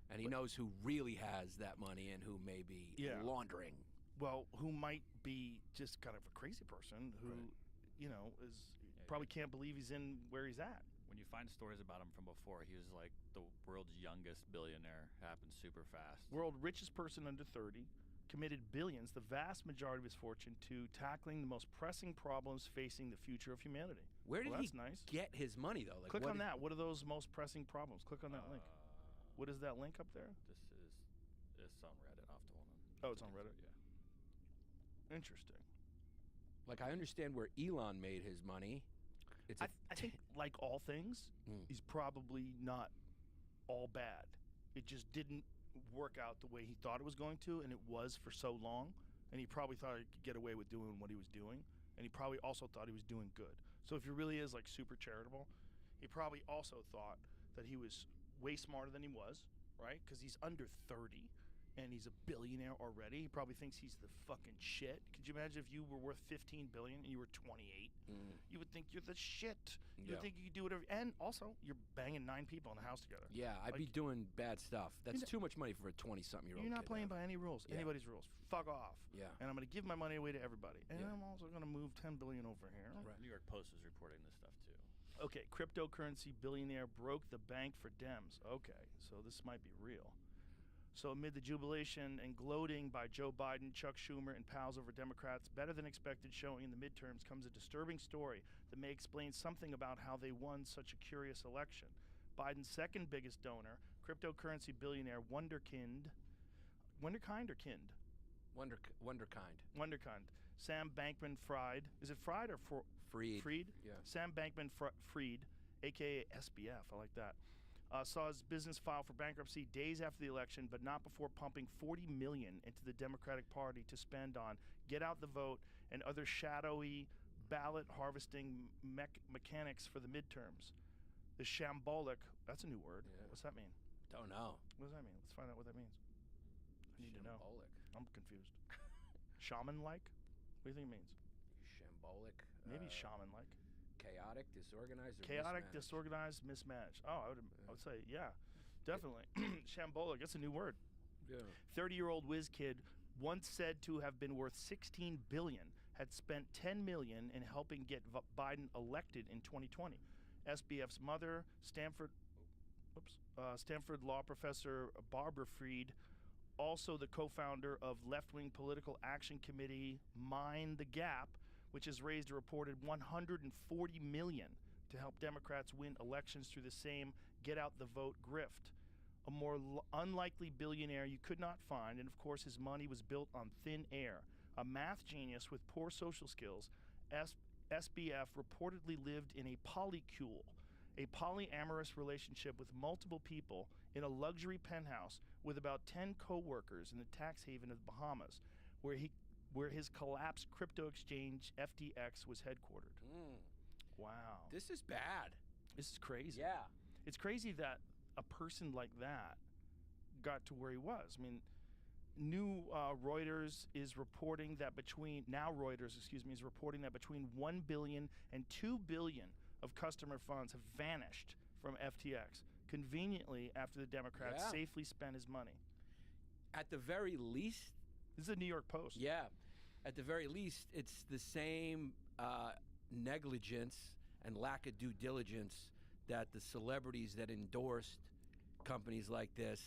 And he knows who really has that money and who may be laundering. Well, who might be just kind of a crazy person who, you know, is probably can't believe he's in where he's at. When you find stories about him from before, he was like the world's youngest billionaire. Happened super fast. World richest person under 30, committed billions, the vast majority of his fortune, to tackling the most pressing problems facing the future of humanity. Where did he nice. get his money, though? Like, click on that. What are those most pressing problems? Click on that link. What is that link up there? It's on Reddit. I'll have to hold on. Oh, it's on Reddit? Yeah. Interesting. Like, I understand where Elon made his money. I think, like all things, he's probably not all bad. It just didn't work out the way he thought it was going to, and it was for so long. And he probably thought he could get away with doing what he was doing. And he probably also thought he was doing good. So if he really is, like, super charitable, he probably also thought that he was way smarter than he was, right? Because he's under 30 and he's a billionaire already. He probably thinks he's the fucking shit. Could you imagine if you were worth $15 billion and you were 28? You would think you're the shit. You would think you could do whatever. And also, you're banging 9 people in a house together. Yeah, I'd be doing bad stuff. That's too much money for a 20-something-year-old You're not playing by any rules, anybody's rules. Fuck off. Yeah. And I'm going to give my money away to everybody. And I'm also going to move $10 billion over here. Right. New York Post is reporting this stuff too. Okay, cryptocurrency billionaire broke the bank for Dems. Okay, so this might be real. So amid the jubilation and gloating by Joe Biden, Chuck Schumer, and pals over Democrats' better-than-expected showing in the midterms comes a disturbing story that may explain something about how they won such a curious election. Biden's second biggest donor, cryptocurrency billionaire Wunderkind or Kind? Wunderkind. Sam Bankman-Fried. Is it Fried or Fried? Fried? Yeah. Sam Bankman-Fried, a.k.a. SBF. I like that. Saw his business file for bankruptcy days after the election, but not before pumping $40 million into the Democratic Party to spend on get out the vote and other shadowy ballot harvesting mechanics for the midterms. The shambolic, that's a new word. Yeah. What's that mean? Don't know. What does that mean? Let's find out what that means. I need to know. Shambolic. I'm confused. Shaman-like? What do you think it means? Shambolic. Maybe shaman-like. Chaotic, disorganized, or chaotic, mismanaged? disorganized, mismanaged. Oh, I would say, yeah, definitely. Shambolic, that's a new word. Yeah. 30-year-old whiz kid, once said to have been worth $16 billion, had spent $10 million in helping get Biden elected in 2020. SBF's mother, Stanford law professor Barbara Fried, also the co-founder of left-wing political action committee Mind the Gap, which has raised a reported $140 million to help Democrats win elections through the same get-out-the-vote grift. A more unlikely billionaire you could not find, and of course his money was built on thin air. a math genius with poor social skills, SBF reportedly lived in a polycule, a polyamorous relationship with multiple people in a luxury penthouse with about 10 co-workers in the tax haven of the Bahamas, where his collapsed crypto exchange FTX was headquartered. Wow. This is bad. This is crazy. Yeah. It's crazy that a person like that got to where he was. I mean, Reuters is reporting that between 1 billion and 2 billion of customer funds have vanished from FTX conveniently after the Democrats safely spent his money. At the very least, this is the New York Post. Yeah. At the very least, it's the same negligence and lack of due diligence that the celebrities that endorsed companies like this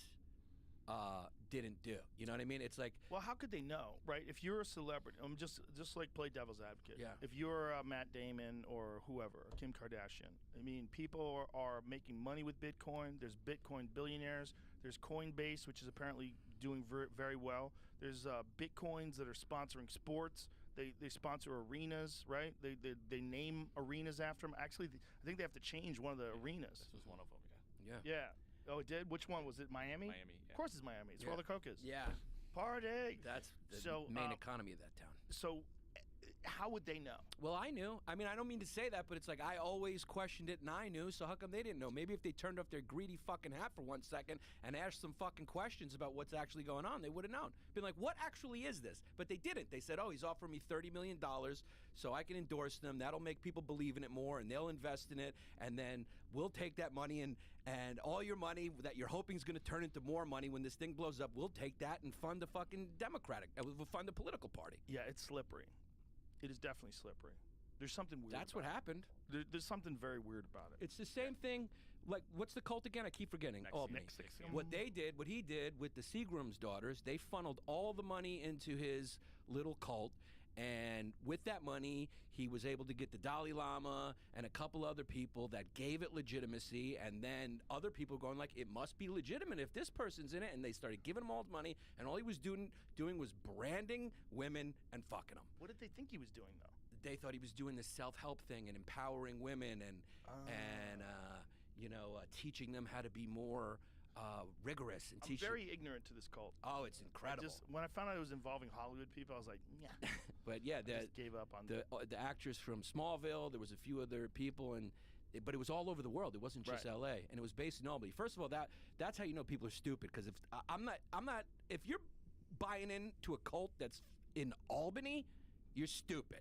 didn't do. You know what I mean? It's like, well, how could they know, right? If you're a celebrity, just like play devil's advocate. Yeah. If you're Matt Damon or whoever, Kim Kardashian, I mean, people are making money with Bitcoin. There's Bitcoin billionaires. There's Coinbase, which is apparently doing very well. There's Bitcoins that are sponsoring sports. They sponsor arenas, right? They name arenas after them. Actually, I think they have to change one of the arenas. This was one of them, yeah. Yeah. Oh, it did? Which one? Was it Miami? Miami, yeah. Of course it's Miami. It's where all the coke is. Yeah. Party. That's the main economy of that town. So how would they know? Well, I knew. I mean, I don't mean to say that, but it's like I always questioned it and I knew, so how come they didn't know? Maybe if they turned off their greedy fucking hat for 1 second and asked some fucking questions about what's actually going on, they would have known. Been like, what actually is this? But they didn't. They said, oh, he's offering me $30 million so I can endorse them. That'll make people believe in it more and they'll invest in it, and then we'll take that money and all your money that you're hoping is going to turn into more money when this thing blows up, we'll take that and fund the fucking we'll fund the political party. Yeah, it's slippery. It is definitely slippery. There's something weird. That's what happened. There's something very weird about it. It's the same thing. Like, what's the cult again? I keep forgetting. Albany. What he did with the Seagram's daughters, they funneled all the money into his little cult. And with that money, he was able to get the Dalai Lama and a couple other people that gave it legitimacy. And then other people going like, it must be legitimate if this person's in it. And they started giving him all the money. And all he was doing was branding women and fucking them. What did they think he was doing, though? They thought he was doing this self-help thing and empowering women and teaching them how to be more rigorous. And I'm very ignorant to this cult. Oh, it's incredible. When I found out it was involving Hollywood people, I was like, yeah. But yeah, I just gave up on the actress from Smallville. There was a few other people, but it was all over the world. It wasn't just L.A. and it was based in Albany. First of all, that's how you know people are stupid. Because if you're buying into a cult that's in Albany, you're stupid.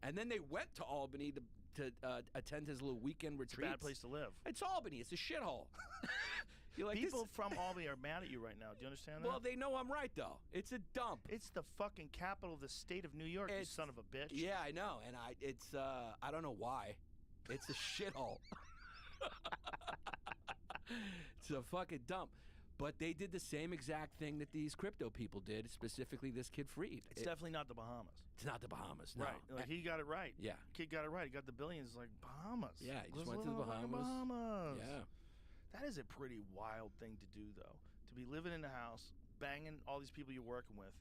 And then they went to Albany to attend his little weekend retreat. It's a bad place to live. It's Albany. It's a shithole. You're like, people from Albany are mad at you right now. Do you understand that? Well, they know I'm right, though. It's a dump. It's the fucking capital of the state of New York, you son of a bitch. Yeah, I know. And I don't know why. It's a shithole. It's a fucking dump. But they did the same exact thing that these crypto people did, specifically this kid Freed. It's definitely not the Bahamas. It's not the Bahamas, no. Right. Like, he got it right. Yeah. Kid got it right. He got the billions, like, Bahamas. Yeah, he just went to the Bahamas. Yeah. That is a pretty wild thing to do, though. To be living in a house, banging all these people you're working with,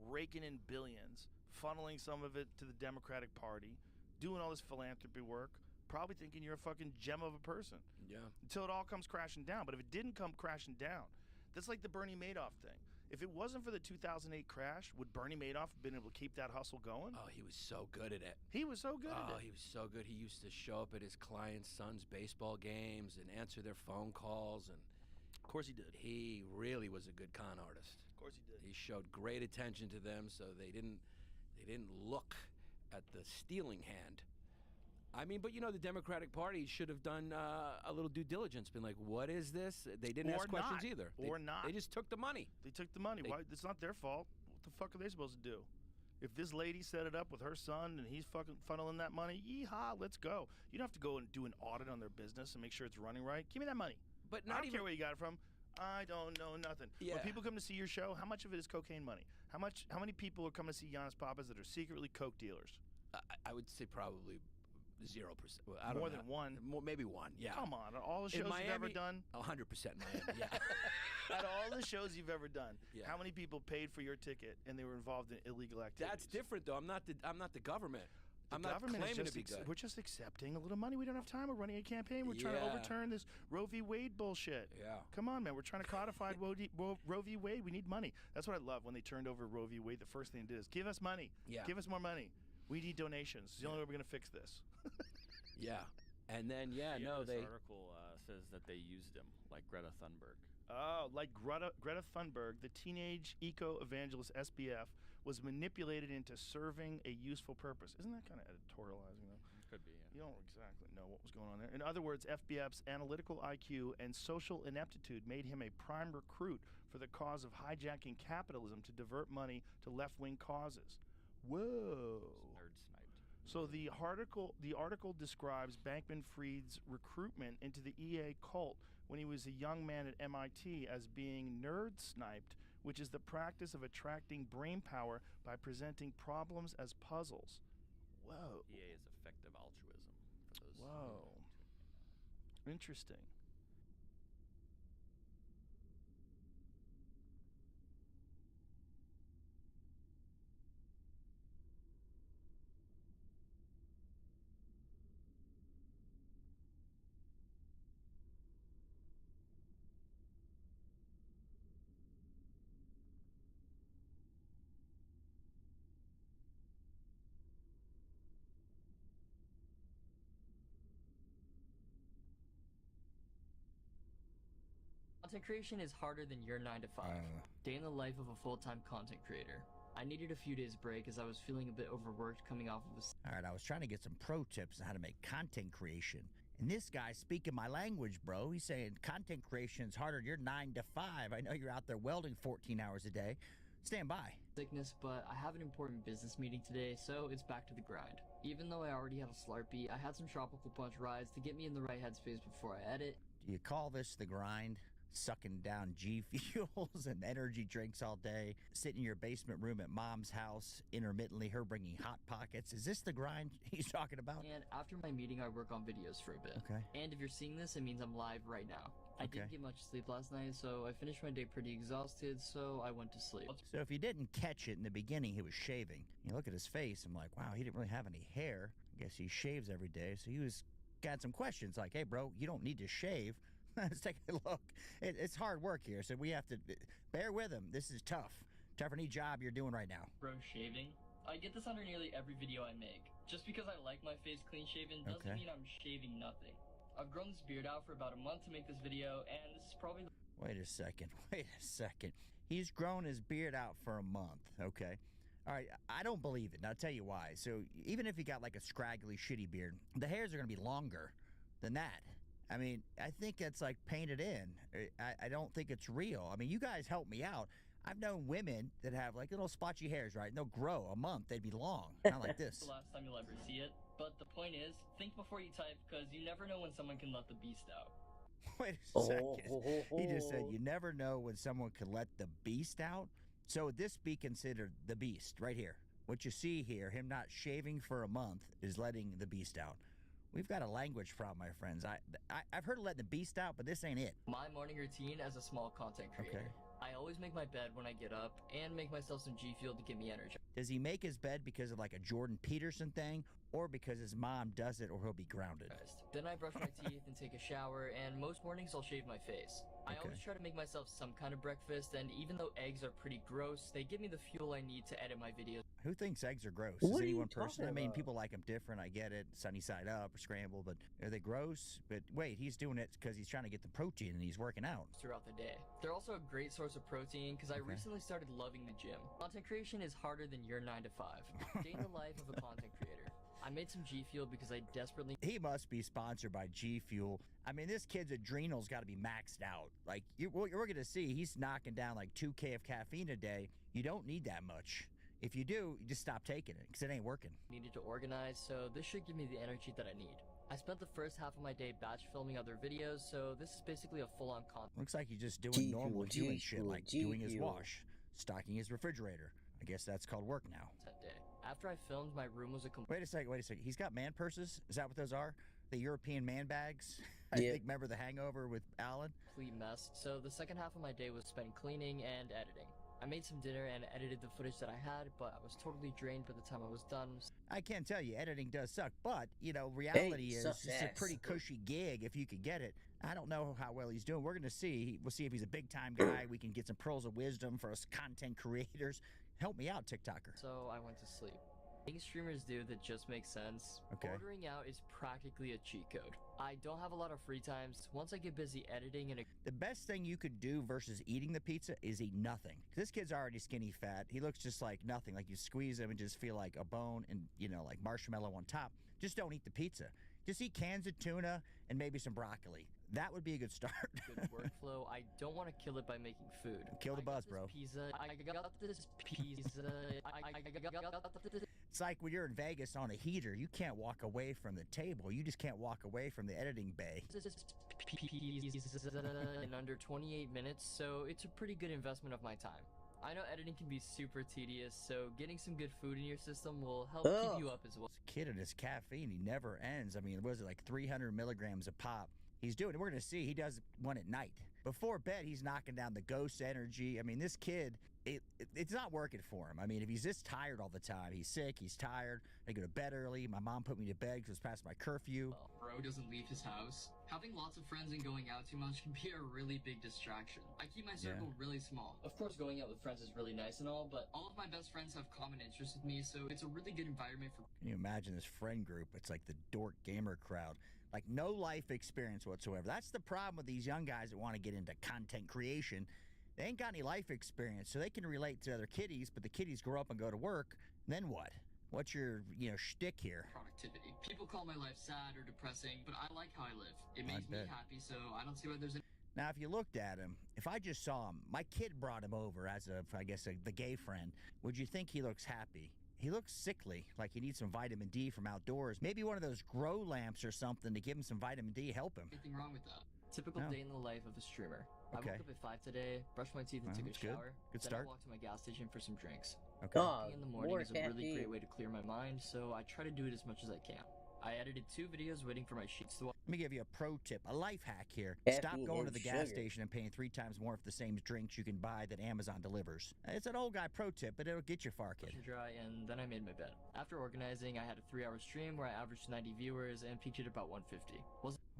raking in billions, funneling some of it to the Democratic Party, doing all this philanthropy work, probably thinking you're a fucking gem of a person. Yeah. Until it all comes crashing down. But if it didn't come crashing down, that's like the Bernie Madoff thing. If it wasn't for the 2008 crash, would Bernie Madoff have been able to keep that hustle going? Oh, he was so good at it. He was so good at it. Oh, he was so good. He used to show up at his clients' sons' baseball games and answer their phone calls. And of course he did. He really was a good con artist. Of course he did. He showed great attention to them, so they didn't look at the stealing hand. I mean, but the Democratic Party should have done a little due diligence, been like, what is this? They didn't ask questions either. They just took the money. They took the money. Why? It's not their fault. What the fuck are they supposed to do? If this lady set it up with her son and he's fucking funneling that money, yeehaw, let's go. You don't have to go and do an audit on their business and make sure it's running right. Give me that money. But I don't care where you got it from. I don't know nothing. Yeah. When people come to see your show, how much of it is cocaine money? How many people are coming to see Giannis Papas that are secretly coke dealers? I would say probably 0%. I don't More know. than one? Maybe one, yeah. Come on, all the In shows you've ever Miami, done? 100% Miami, yeah. Out of all the shows you've ever done, Yeah. how many people paid for your ticket and they were involved in illegal activities? That's different, though. I'm not the government. I'm not government is claiming just to be good. We're just accepting a little money. We don't have time. We're running a campaign. We're trying to Yeah. overturn this Roe v. Wade bullshit. Yeah. Come on, man. We're trying to codify Roe v. Wade. We need money. That's what I love when they turned over Roe v. Wade. The first thing they did is give us money. Yeah. Give us more money. We need donations. It's the only way we're going to fix this. Yeah. And then, This they... article says that they used him, like Greta Thunberg. Oh, like Greta Thunberg, the teenage eco-evangelist SBF, was manipulated into serving a useful purpose. Isn't that kind of editorializing, though? Could be, yeah. You don't exactly know what was going on there. In other words, FBF's analytical IQ and social ineptitude made him a prime recruit for the cause of hijacking capitalism to divert money to left-wing causes. Whoa. Nerd sniped. So the article describes Bankman-Fried's recruitment into the EA cult when he was a young man at MIT as being nerd sniped, which is the practice of attracting brain power by presenting problems as puzzles. Whoa. EA is effective altruism for those. Whoa. Interesting. Content creation is harder than your 9 to 5. Day in the life of a full-time content creator. I needed a few days break as I was feeling a bit overworked coming off of a... Alright, I was trying to get some pro tips on how to make content creation. And this guy's speaking my language, bro. He's saying content creation is harder than your 9 to 5. I know you're out there welding 14 hours a day. Stand by. Sickness, but I have an important business meeting today, so it's back to the grind. Even though I already have a Slurpee, I had some Tropical Punch rides to get me in the right headspace before I edit. Do you call this the grind? Sucking down G Fuels and energy drinks all day, sitting in your basement room at mom's house, intermittently her bringing Hot Pockets. Is this the grind he's talking about? And after my meeting, I work on videos for a bit. Okay. And if you're seeing this, it means I'm live right now. I didn't get much sleep last night, so I finished my day pretty exhausted, so I went to sleep. So if you didn't catch it in the beginning, he was shaving. You look at his face, I'm like, wow, he didn't really have any hair. I guess he shaves every day, so he got some questions like, hey, bro, you don't need to shave. Let's take a look. It's hard work here, so we have to bear with him. This is tough. Tough for any job you're doing right now. Bro, shaving? I get this under nearly every video I make. Just because I like my face clean shaven doesn't mean I'm shaving nothing. I've grown this beard out for about a month to make this video, and this is probably the... Wait a second. He's grown his beard out for a month, okay? All right, I don't believe it, and I'll tell you why. So even if you got like a scraggly, shitty beard, the hairs are going to be longer than that. I mean, I think it's like painted in. I don't think it's real. I mean, you guys help me out. I've known women that have like little spotchy hairs, right? And they'll grow a month. They'd be long, not like this. The last time you'll ever see it. But the point is, think before you type, because you never know when someone can let the beast out. Wait a second. He just said you never know when someone can let the beast out. So would this be considered the beast right here? What you see here, him not shaving for a month, is letting the beast out. We've got a language problem, my friends. I've heard of letting the beast out, but this ain't it. My morning routine as a small content creator. Okay. I always make my bed when I get up and make myself some G Fuel to get me energy. Does he make his bed because of like a Jordan Peterson thing, or because his mom does it, or he'll be grounded? Then I brush my teeth and take a shower, and most mornings I'll shave my face. I always try to make myself some kind of breakfast, and even though eggs are pretty gross, they give me the fuel I need to edit my videos. Who thinks eggs are gross? What Is are any you one person? talking I mean, about? people like them different. I get it. Sunny side up or scrambled, but are they gross? But wait, he's doing it because he's trying to get the protein and he's working out. Throughout the day. They're also a great source of protein because I recently started loving the gym. Content creation is harder than your 9 to 5. Day in the life of a content creator. I made some G Fuel because I desperately... He must be sponsored by G Fuel. I mean, this kid's adrenals got to be maxed out. Like, we're going to see he's knocking down like 2K of caffeine a day. You don't need that much. If you do, you just stop taking it because it ain't working. Needed to organize, so this should give me the energy that I need. I spent the first half of my day batch filming other videos, so this is basically a full-on content. Looks like he's just doing normal human shit like doing his wash, stocking his refrigerator. I guess that's called work now. Day. After I filmed, my room was a complete... Wait a second. He's got man purses? Is that what those are? The European man bags? I Yeah. think, remember The Hangover with Alan? mess, so the second half of my day was spent cleaning and editing. I made some dinner and edited the footage that I had, but I was totally drained by the time I was done. I can't tell you, editing does suck, but, you know, reality is sucks it's a ass. pretty cushy gig if you could get it. I don't know how well he's doing. We're going to see. We'll see if he's a big-time guy. We can get some pearls of wisdom for us content creators. Help me out, TikToker. So I went to sleep. Things streamers do that just makes sense. Okay. Ordering out is practically a cheat code. I don't have a lot of free times. Once I get busy editing and The best thing you could do versus eating the pizza is eat nothing. This kid's already skinny fat. He looks just like nothing. Like you squeeze him and just feel like a bone and, you know, like marshmallow on top. Just don't eat the pizza. Just eat cans of tuna and maybe some broccoli. That would be a good start. good workflow, I don't want to kill it by making food. Kill the buzz, bro. I got this pizza. It's like when you're in Vegas on a heater, you can't walk away from the table. You just can't walk away from the editing bay. In under 28 minutes, so it's a pretty good investment of my time. I know editing can be super tedious, so getting some good food in your system will help keep you up as well. This kid and his caffeine, he never ends. I mean, was it like 300 milligrams a pop? He's doing it. We're going to see. He does one at night. Before bed, he's knocking down the ghost energy. I mean, this kid, it's not working for him. I mean, if he's this tired all the time, he's sick, he's tired, I go to bed early, my mom put me to bed because it was past my curfew. Bro doesn't leave his house. Having lots of friends and going out too much can be a really big distraction. I keep my circle really small. Of course, going out with friends is really nice and all, but all of my best friends have common interests with me, so it's a really good environment for... Can you imagine this friend group? It's like the dork gamer crowd. Like no life experience whatsoever. That's the problem with these young guys that want to get into content creation. They ain't got any life experience, so they can relate to other kiddies, but the kiddies grow up and go to work. Then what? What's your, shtick here? Productivity. People call my life sad or depressing, but I like how I live. It makes me happy, so I don't see why there's any... Now, if you looked at him, if I just saw him, my kid brought him over as the gay friend. Would you think he looks happy? He looks sickly, like he needs some vitamin D from outdoors. Maybe one of those grow lamps or something to give him some vitamin D, help him. Anything wrong with that? Typical day in the life of a streamer. Okay. I woke up at 5 today, brushed my teeth and took a that's good. shower. Good then start. I walked to my gas station for some drinks. Okay. Walking in the morning more is a really caffeine. great way to clear my mind, so I try to do it as much as I can. I edited 2 videos waiting for my sheets to... Let me give you a pro tip, a life hack here. Stop Caffeine going to and the gas sugar. station and paying 3 times more for the same drinks you can buy that Amazon delivers. It's an old guy pro tip, but it'll get you far, kid. Dry, and then I made my bed. After organizing, I had a 3-hour stream where I averaged 90 viewers and peaked at about 150.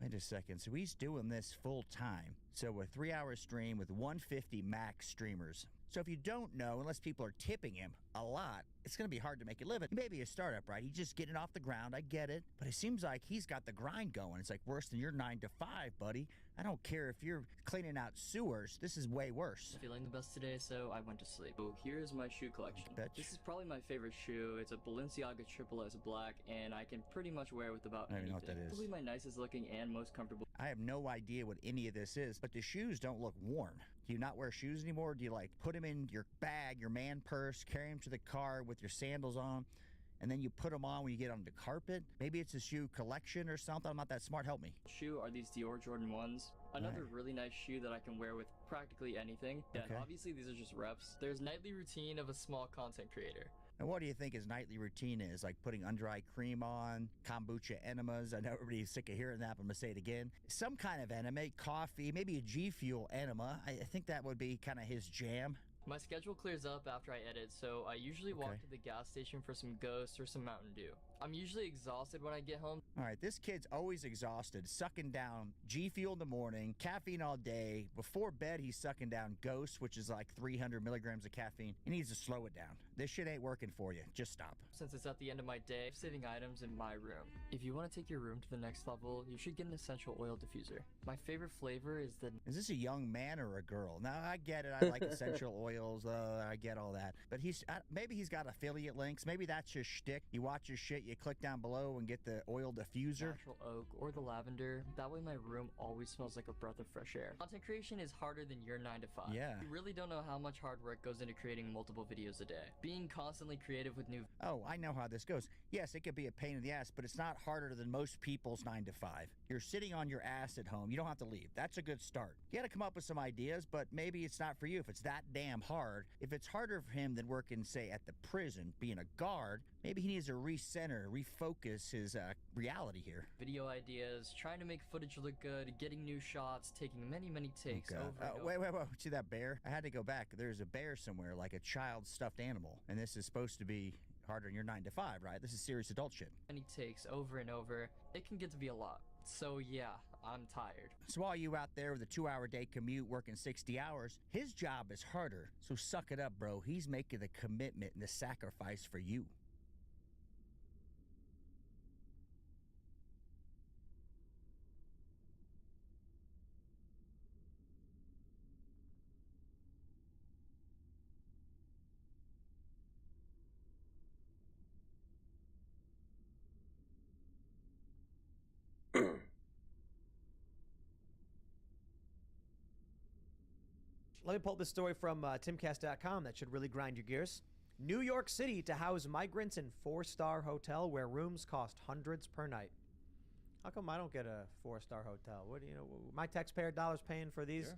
Wait a second. So he's doing this full time. So a 3-hour stream with 150 max streamers. So if you don't know, unless people are tipping him a lot, it's going to be hard to make a living. He may be a startup, right? He's just getting off the ground. I get it. But it seems like he's got the grind going. It's like worse than your 9 to 5, buddy. I don't care if you're cleaning out sewers. This is way worse. Feeling the best today, so I went to sleep. So here's my shoe collection. This is probably my favorite shoe. It's a Balenciaga Triple S Black, and I can pretty much wear it with about I don't even anything. know what that is. Probably my nicest looking and most comfortable. I have no idea what any of this is, but the shoes don't look worn. Do you not wear shoes anymore? Do you like put them in your bag, your man purse, carry them to the car with your sandals on, and then you put them on when you get on the carpet? Maybe it's a shoe collection or something. I'm not that smart. Help me. Shoe are these Dior Jordan 1s. Another really nice shoe that I can wear with practically anything. And obviously these are just reps. There's nightly routine of a small content creator. And what do you think his nightly routine is? Like putting under-eye cream on, kombucha enemas. I know everybody's sick of hearing that, but I'm going to say it again. Some kind of enema, coffee, maybe a G Fuel enema. I think that would be kind of his jam. My schedule clears up after I edit, so I usually walk to the gas station for some Ghost or some Mountain Dew. I'm usually exhausted when I get home. All right, this kid's always exhausted, sucking down G Fuel in the morning, caffeine all day. Before bed, he's sucking down Ghost, which is like 300 milligrams of caffeine. He needs to slow it down. This shit ain't working for you. Just stop. Since it's at the end of my day, I'm saving items in my room. If you want to take your room to the next level, you should get an essential oil diffuser. My favorite flavor is the... Is this a young man or a girl? Now, I get it. I like essential oils. I get all that. But maybe he's got affiliate links. Maybe that's his shtick. You watch his shit, you click down below and get the oil diffuser. Natural oak or the lavender. That way my room always smells like a breath of fresh air. Content creation is harder than your 9 to 5. Yeah. You really don't know how much hard work goes into creating multiple videos a day. Being constantly creative with new... Oh, I know how this goes. Yes, it could be a pain in the ass, but it's not harder than most people's 9 to 5. You're sitting on your ass at home. You don't have to leave. That's a good start. You got to come up with some ideas, but maybe it's not for you if it's that damn hard. If it's harder for him than working, say, at the prison, being a guard, Maybe he needs to recenter, refocus his reality here. Video ideas, trying to make footage look good, getting new shots, taking many, many takes over and over. Wait. See that bear? I had to go back. There's a bear somewhere, like a child stuffed animal. And this is supposed to be harder than your 9 to 5, right? This is serious adult shit. Many takes over and over. It can get to be a lot. So yeah, I'm tired. So all you out there with a 2-hour day commute working 60 hours, his job is harder. So suck it up, bro. He's making the commitment and the sacrifice for you. Let me pull up this story from timcast.com that should really grind your gears. New York City to house migrants in 4-star hotel where rooms cost hundreds per night. How come I don't get a 4-star hotel? What do you know? My taxpayer dollars paying for these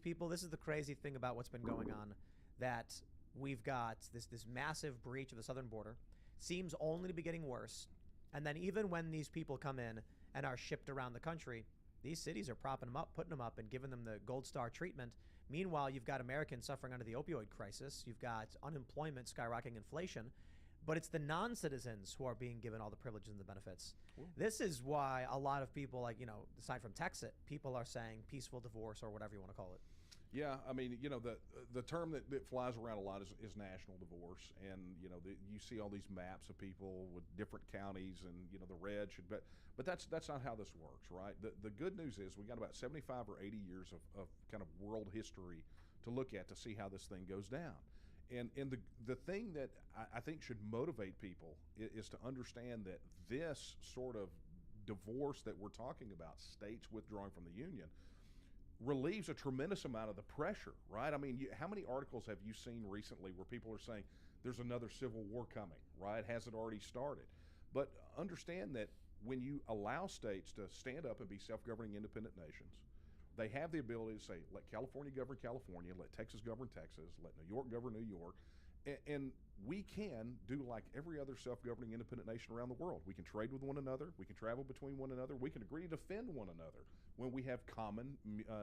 people. This is the crazy thing about what's been going on, that we've got this massive breach of the southern border. Seems only to be getting worse. And then even when these people come in and are shipped around the country, these cities are propping them up, putting them up, and giving them the gold star treatment. Meanwhile, you've got Americans suffering under the opioid crisis. You've got unemployment, skyrocketing inflation. But it's the non-citizens who are being given all the privileges and the benefits. This is why a lot of people, like, aside from Texas, people are saying peaceful divorce or whatever you want to call it. Yeah, I mean, the term that flies around a lot is national divorce, and you see all these maps of people with different counties, and the red should, but that's not how this works, right? The good news is we got about 75 or 80 years of kind of world history to look at to see how this thing goes down, and the thing that I think should motivate people is to understand that this sort of divorce that we're talking about, states withdrawing from the union, relieves a tremendous amount of the pressure, right? I mean, how many articles have you seen recently where people are saying there's another civil war coming, right? Has it already started? But understand that when you allow states to stand up and be self-governing independent nations, they have the ability to say, let California govern California, let Texas govern Texas, let New York govern New York, and we can do like every other self-governing independent nation around the world. We can trade with one another. We can travel between one another. We can agree to defend one another when we have common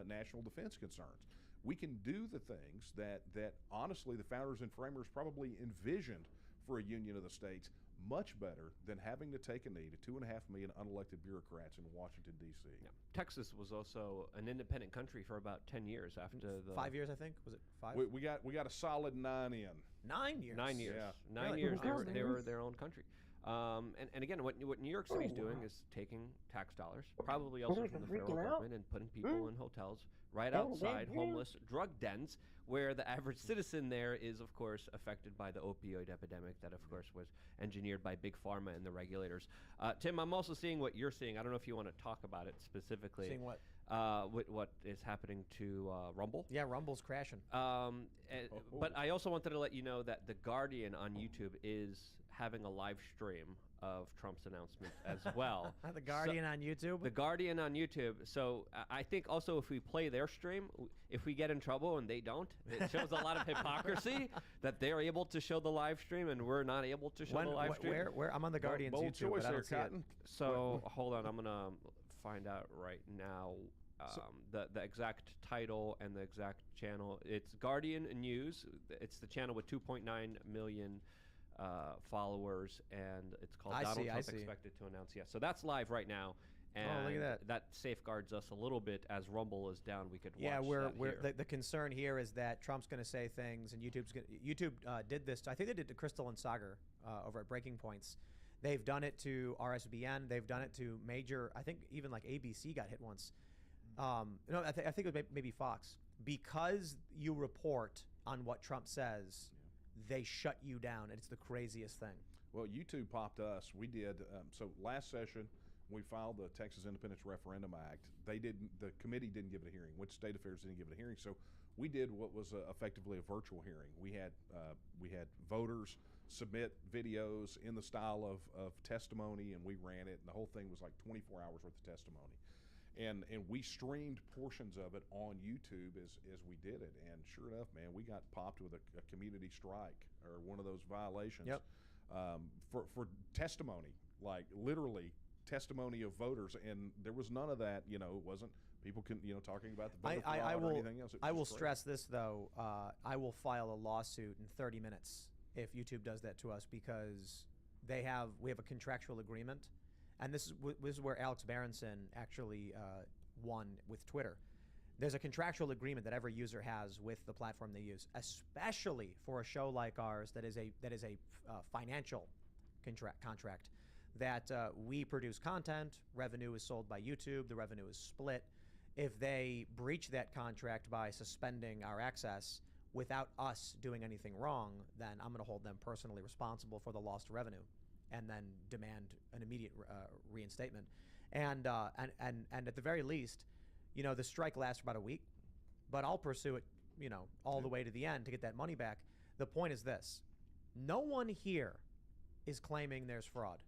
national defense concerns. We can do the things that honestly the founders and framers probably envisioned for a union of the states much better than having to take a knee to 2.5 million unelected bureaucrats in Washington, D.C. Yeah. Texas was also an independent country for about 10 years after the... 5 years, I think. Was it 5? We got a solid 9 in. 9 years? 9 years. Yeah. 9 years they were their own country. And again, what New York City's doing is taking tax dollars, probably also from the federal government, and putting people in hotels right outside homeless drug dens, where the average citizen there is, of course, affected by the opioid epidemic that, of course, was engineered by Big Pharma and the regulators. Tim, I'm also seeing what you're seeing. I don't know if you want to talk about it specifically. Seeing what? What is happening to Rumble. Yeah, Rumble's crashing. But I also wanted to let you know that The Guardian on YouTube is having a live stream of Trump's announcement as well. The Guardian on YouTube? The Guardian on YouTube. So I think also if we play their stream, if we get in trouble and they don't, it shows a lot of hypocrisy that they're able to show the live stream and we're not able to show the live stream. Where? I'm on the Guardian's YouTube, but I don't see it. So hold on, I'm going to find out right now the exact title and the exact channel. It's Guardian News. It's the channel with 2.9 million followers, and it's called Donald Trump expected to announce. Yeah, so that's live right now, and look at that safeguards us a little bit as Rumble is down. We could watch the concern here is that Trump's going to say things, and YouTube did this. I think they did to Crystal and Sagar over at Breaking Points. They've done it to RSBN. They've done it to major. I think even like ABC got hit once. I think it was maybe Fox, because you report on what Trump says. They shut you down, and it's the craziest thing. Well, YouTube popped us. We did. So last session, we filed the Texas Independence Referendum Act. The committee didn't give it a hearing. Which State Affairs didn't give it a hearing. So we did what was effectively a virtual hearing. We had voters submit videos in the style of testimony, and we ran it. And the whole thing was like 24 hours worth of testimony. And we streamed portions of it on YouTube as we did it, and sure enough, man, we got popped with a community strike or one of those violations. Yep. for testimony, like literally testimony of voters, and there was none of that. It wasn't people talking about the voter fraud or anything else. I will stress this though. I will file a lawsuit in 30 minutes if YouTube does that to us, because we have a contractual agreement, and this is where Alex Berenson actually won with Twitter. There's a contractual agreement that every user has with the platform they use, especially for a show like ours that is a financial contract. That we produce content, revenue is sold by YouTube, the revenue is split. If they breach that contract by suspending our access without us doing anything wrong, then I'm going to hold them personally responsible for the lost revenue, and then demand an immediate reinstatement. And at the very least, the strike lasts for about a week, but I'll pursue it, all the way to the end to get that money back. The point is this: no one here is claiming there's fraud.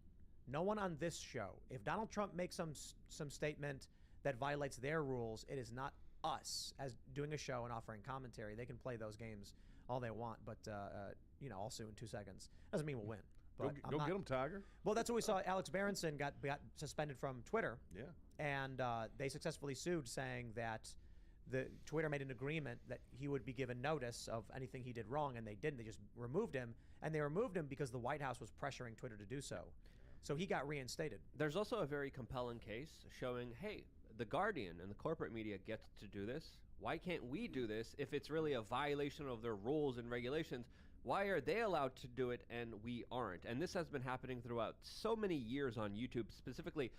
No one on this show. If Donald Trump makes some statement that violates their rules, it is not us as doing a show and offering commentary. They can play those games all they want, but I'll sue in 2 seconds. Doesn't mean we'll win. But go get them, Tiger. Well, that's what we saw. Alex Berenson got suspended from Twitter. Yeah. And they successfully sued, saying that Twitter made an agreement that he would be given notice of anything he did wrong, and they didn't. They just removed him, and they removed him because the White House was pressuring Twitter to do so. So he got reinstated. There's also a very compelling case showing, hey, the Guardian and the corporate media get to do this. Why can't we do this if it's really a violation of their rules and regulations? Why are they allowed to do it and we aren't? And this has been happening throughout so many years on YouTube, specifically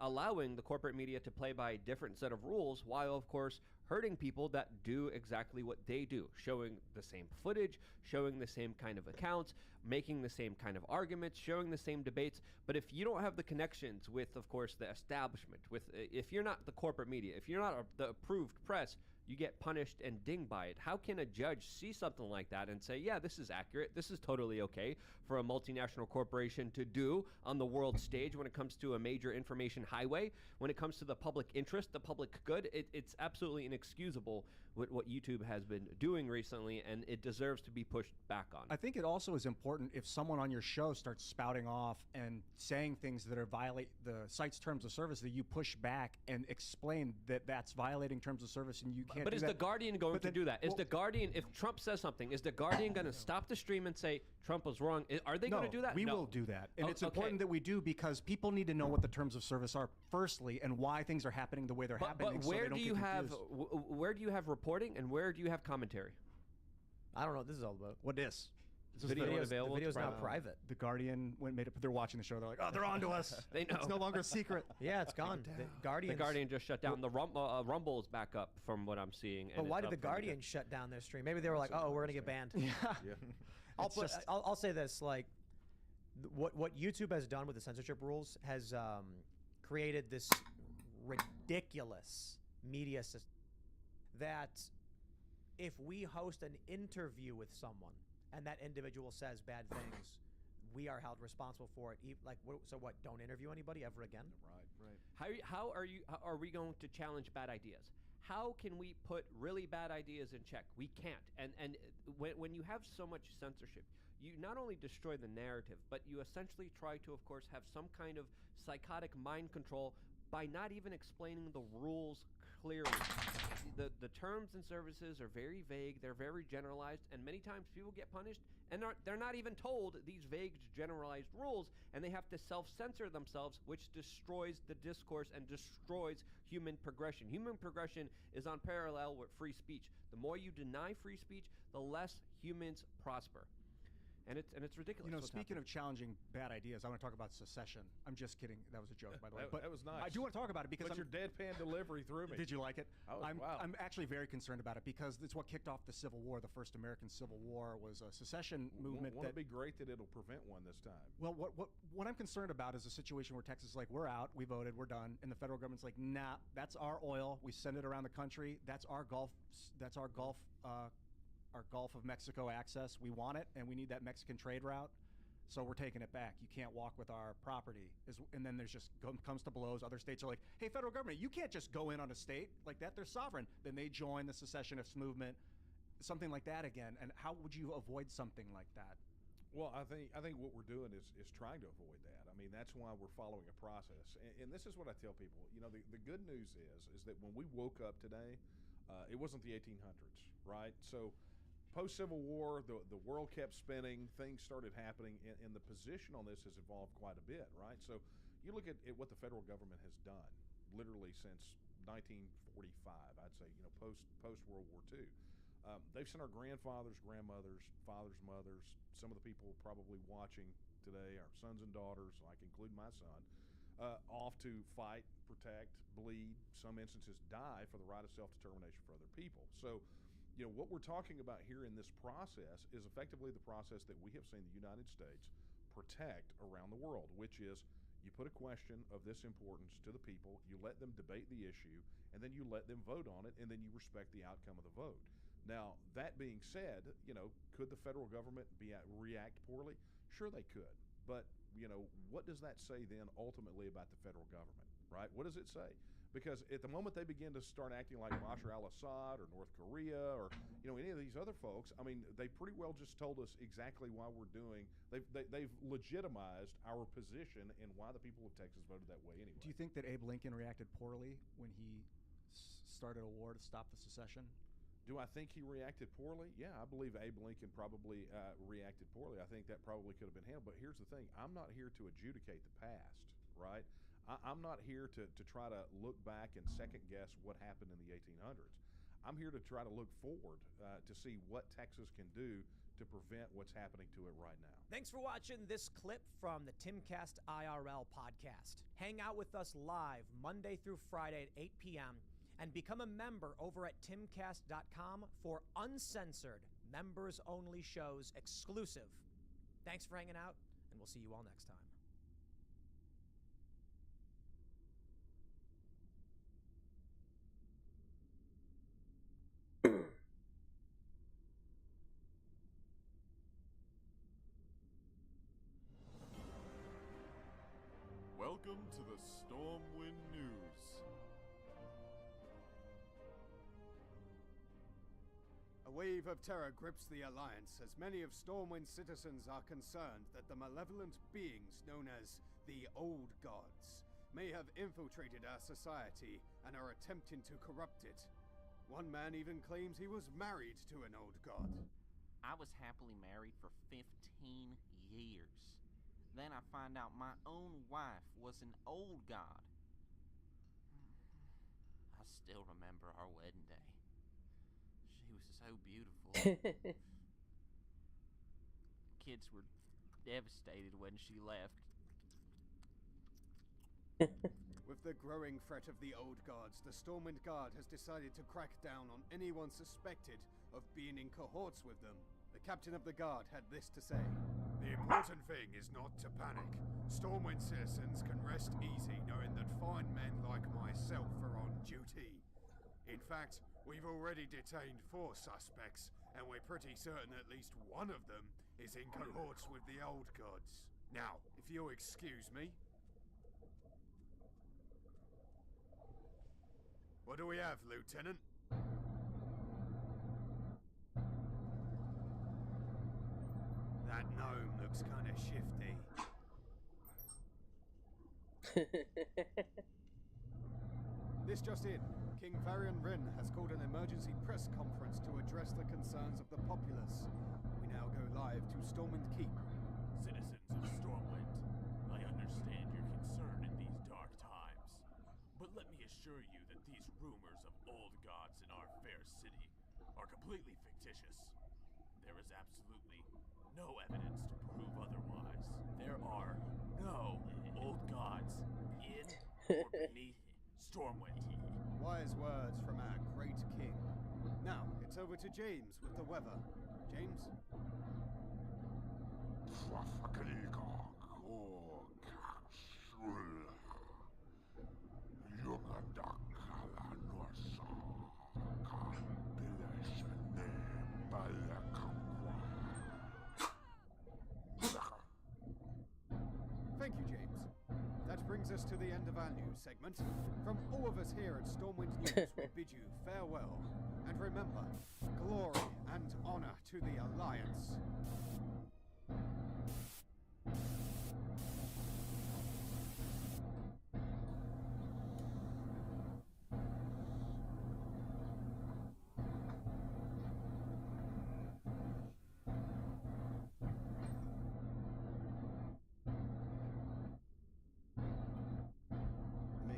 allowing the corporate media to play by a different set of rules, while, of course, hurting people that do exactly what they do, showing the same footage, showing the same kind of accounts, making the same kind of arguments, showing the same debates. But if you don't have the connections with, of course, the establishment, if you're not the corporate media, if you're not the approved press, you get punished and dinged by it. How can a judge see something like that and say, yeah, this is accurate, this is totally okay for a multinational corporation to do on the world stage when it comes to a major information highway, when it comes to the public interest, the public good? It's absolutely inexcusable what YouTube has been doing recently, and it deserves to be pushed back on. I think it also is important if someone on your show starts spouting off and saying things that are violate the site's terms of service, that you push back and explain that that's violating terms of service and you can't But do is that. the Guardian going to do that? Is the Guardian, if Trump says something, is the Guardian going to stop the stream and say Trump was wrong? Are they going to do that? We No. will do that. And Oh, it's important that we do, because people need to know what the terms of service are, firstly, and why things are happening the way they're happening. But so they where don't do get you have confused. where do you have reporting and where do you have commentary? I don't know what this is all about. What is? The video's now private. The Guardian made it. They're watching the show. They're like, oh, they're on to us. They know. It's no longer a secret. Yeah, it's gone. The Guardian just shut down. The Rumble is back up from what I'm seeing. But and why it's did the up from Guardian shut down their stream? Maybe they were like, oh, we're going to get banned. Yeah. I'll say this, like, what YouTube has done with the censorship rules has created this ridiculous media system that if we host an interview with someone and that individual says bad things, we are held responsible for it. So what? Don't interview anybody ever again? Right. How are we going to challenge bad ideas? How can we put really bad ideas in check? We can't. And when you have so much censorship, you not only destroy the narrative, but you essentially try to, of course, have some kind of psychotic mind control by not even explaining the rules clearly. The terms and services are very vague, they're very generalized, and many times people get punished and they're not even told these vague generalized rules, and they have to self-censor themselves, which destroys the discourse and destroys human progression. Human progression is on parallel with free speech. The more you deny free speech, the less humans prosper. And it's ridiculous. You know, speaking of challenging bad ideas, I want to talk about secession. I'm just kidding. That was a joke, by the way. But that was nice. I do want to talk about it because But your deadpan delivery threw me. Did you like it? Wow. I'm actually very concerned about it because it's what kicked off the Civil War. The first American Civil War was a secession movement. Won't it be great that it'll prevent one this time? Well, what I'm concerned about is a situation where Texas is like, we're out, we voted, we're done, and the federal government's like, nah, that's our oil. We send it around the country. That's our Gulf. Our Gulf of Mexico access. We want it, and we need that Mexican trade route, so we're taking it back. You can't walk with our property. And then there's just comes to blows. Other states are like, hey, federal government, you can't just go in on a state like that. They're sovereign. Then they join the secessionist movement, something like that again. And how would you avoid something like that? Well, I think what we're doing is trying to avoid that. I mean, that's why we're following a process. And this is what I tell people. You know, the good news is that when we woke up today, it wasn't the 1800s, right? So post-Civil War, the world kept spinning, things started happening, and the position on this has evolved quite a bit, right? So you look at what the federal government has done literally since 1945, I'd say, you know, post-World War II. They've sent our grandfathers, grandmothers, fathers, mothers, some of the people probably watching today, our sons and daughters, like include my son, off to fight, protect, bleed, some instances die for the right of self-determination for other people. So, you know, what we're talking about here in this process is effectively the process that we have seen the United States protect around the world, which is you put a question of this importance to the people, you let them debate the issue, and then you let them vote on it, and then you respect the outcome of the vote. Now, that being said, you know, could the federal government react poorly? Sure they could. But, you know, what does that say then ultimately about the federal government, right? What does it say? Because at the moment they begin to start acting like Bashar al-Assad or North Korea or, you know, any of these other folks, I mean, they pretty well just told us exactly why we're doing. They've legitimized our position and why the people of Texas voted that way anyway. Do you think that Abe Lincoln reacted poorly when he started a war to stop the secession? Do I think he reacted poorly? Yeah, I believe Abe Lincoln probably reacted poorly. I think that probably could have been handled. But here's the thing. I'm not here to adjudicate the past, right? I'm not here to try to look back and second-guess what happened in the 1800s. I'm here to try to look forward to see what Texas can do to prevent what's happening to it right now. Thanks for watching this clip from the Timcast IRL podcast. Hang out with us live Monday through Friday at 8 p.m., and become a member over at timcast.com for uncensored, members-only shows exclusive. Thanks for hanging out, and we'll see you all next time. Welcome to the Stormwind News. A wave of terror grips the Alliance as many of Stormwind's citizens are concerned that the malevolent beings known as the Old Gods may have infiltrated our society and are attempting to corrupt it. One man even claims he was married to an old god. I was happily married for 15 years. Then I find out my own wife was an old god. I still remember our wedding day. She was so beautiful. Kids were devastated when she left. With the growing threat of the Old Gods, the Stormwind Guard has decided to crack down on anyone suspected of being in cohorts with them. The captain of the guard had this to say. The important thing is not to panic. Stormwind citizens can rest easy knowing that fine men like myself are on duty. In fact, we've already detained 4 suspects, and we're pretty certain at least one of them is in cohorts with the Old Gods. Now, if you'll excuse me. What do we have, Lieutenant? That gnome looks kind of shifty. This just in. King Varian Wrynn has called an emergency press conference to address the concerns of the populace. We now go live to Stormwind Keep. Citizens of Stormwind, I understand your concern in these dark times. But let me assure you that these rumors of old gods in our fair city are completely fictitious. There is absolutely no evidence to prove otherwise. There are no old gods in or beneath Stormwind. Wise words from our great king. Now, it's over to James with the weather. James? Thank you, James. That brings us to the end of our news segment. From all of us here at Stormwind News, we bid you farewell. And remember, glory and honor to the Alliance.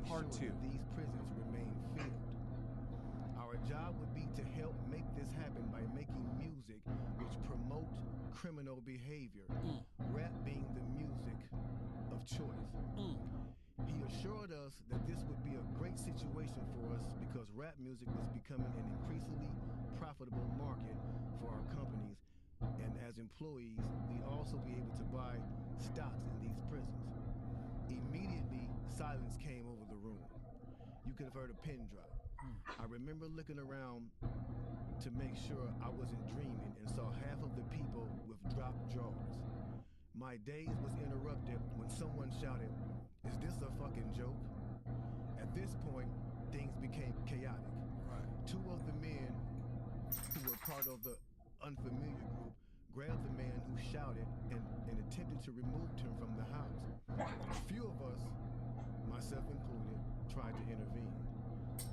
Part 2. These prisons remain filled. Our job would be to help make this happen by making music which promote criminal behavior, rap being the music of choice. He assured us that this would be a great situation for us because rap music was becoming an increasingly profitable market for our companies, and as employees, we'd also be able to buy stocks in these prisons. Immediately, silence came over the room. You could have heard a pin drop. I remember looking around to make sure I wasn't dreaming and saw half of the people with dropped jaws. My daze was interrupted when someone shouted, "Is this a fucking joke?" At this point, things became chaotic. Two of the men who were part of the unfamiliar group grabbed the man who shouted and attempted to remove him from the house. A few of us, myself included, tried to intervene.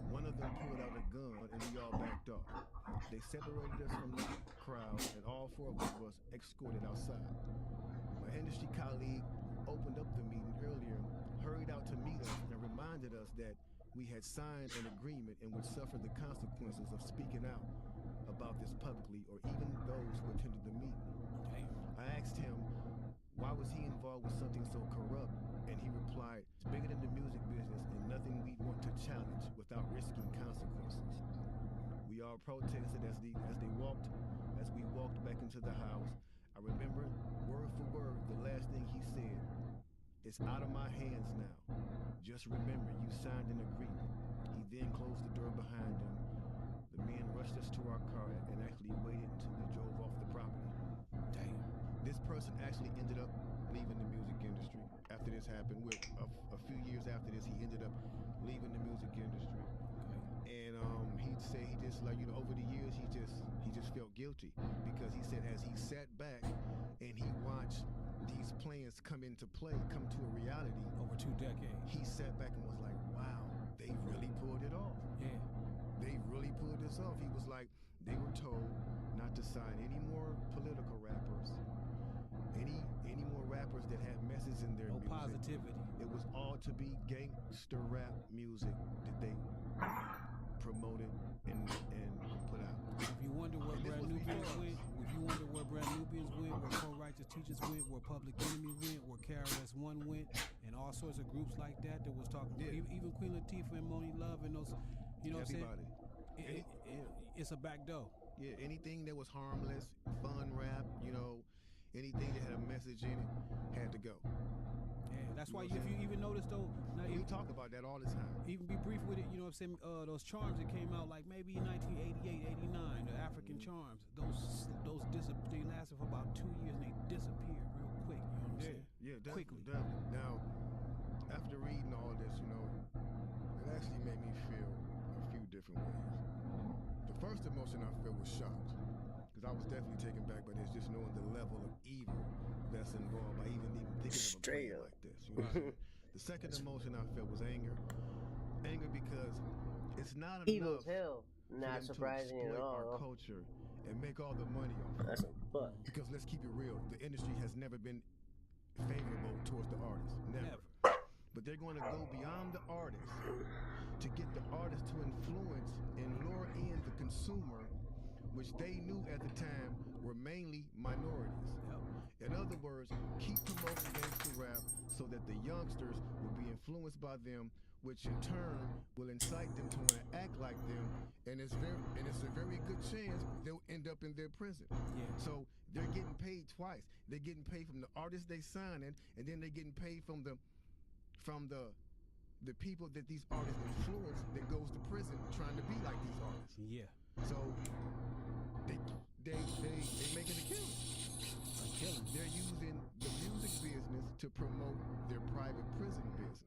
One of them pulled out a gun and we all backed off. They separated us from the crowd and all four of us was escorted outside. My industry colleague who opened up the meeting earlier hurried out to meet us and reminded us that we had signed an agreement and would suffer the consequences of speaking out about this publicly or even those who attended the meeting. I asked him why was he involved with something so corrupt, and he replied, "It's bigger than the music business and nothing we'd want to challenge without risking consequences." We all protested as we walked back into the house. I remember word for word the last thing he said. "It's out of my hands now. Just remember you signed an agreement." He then closed the door behind him. The men rushed us to our car and actually waited until we drove off the property. Damn. This person actually ended up leaving the music industry after this happened. A few years after this, he ended up leaving the music industry. And he'd say he just over the years he just felt guilty because he said as he sat back and he watched these plans come to a reality over 2 decades, he sat back and was like, wow, they really pulled it off. Yeah. They really pulled this off. He was like, they were told not to sign any more political rappers, any more rappers that had messages in their music. Positivity. It was all to be gangster rap music that they promoted and put out. If you wonder where Brand Nubians went, where Pro Righteous Teachers went, where Public Enemy went, where KRS-One went, and all sorts of groups like that was talking. Even Queen Latifah and Moni Love and those, you know everybody. What I'm saying? It's a back door. Yeah, anything that was harmless, fun rap, anything that had a message in it had to go. Yeah, that's why if you even notice though, we talk about that all the time. Even be brief with it, you know what I'm saying? Those charms that came out like maybe in 1988, 89, the African charms, those they lasted for about 2 years and they disappeared real quick. You know what I'm saying? Yeah, definitely. Now, after reading all this, it actually made me feel a few different ways. The first emotion I felt was shocked, because I was definitely taken back by this, just knowing the level of evil that's involved by even thinking of a plan like this. You know what I'm saying? The second emotion I felt was anger. Anger because it's not enough evil as hell. Not surprising at all. Our culture and make all the money off of it. Because let's keep it real, the industry has never been favorable towards the artists. Never. But they're going to go beyond the artist to get the artist to influence and lure in the consumer, which they knew at the time were mainly minorities. In other words, keep promoting gangster rap so that the youngsters will be influenced by them, which in turn will incite them to want to act like them, and it's a very good chance they'll end up in their prison. Yeah. So they're getting paid twice. They're getting paid from the artists they signing, and then they're getting paid from the people that these artists influence that goes to prison trying to be like these artists. Yeah. So they making a killing. They're using the music business to promote their private prison business.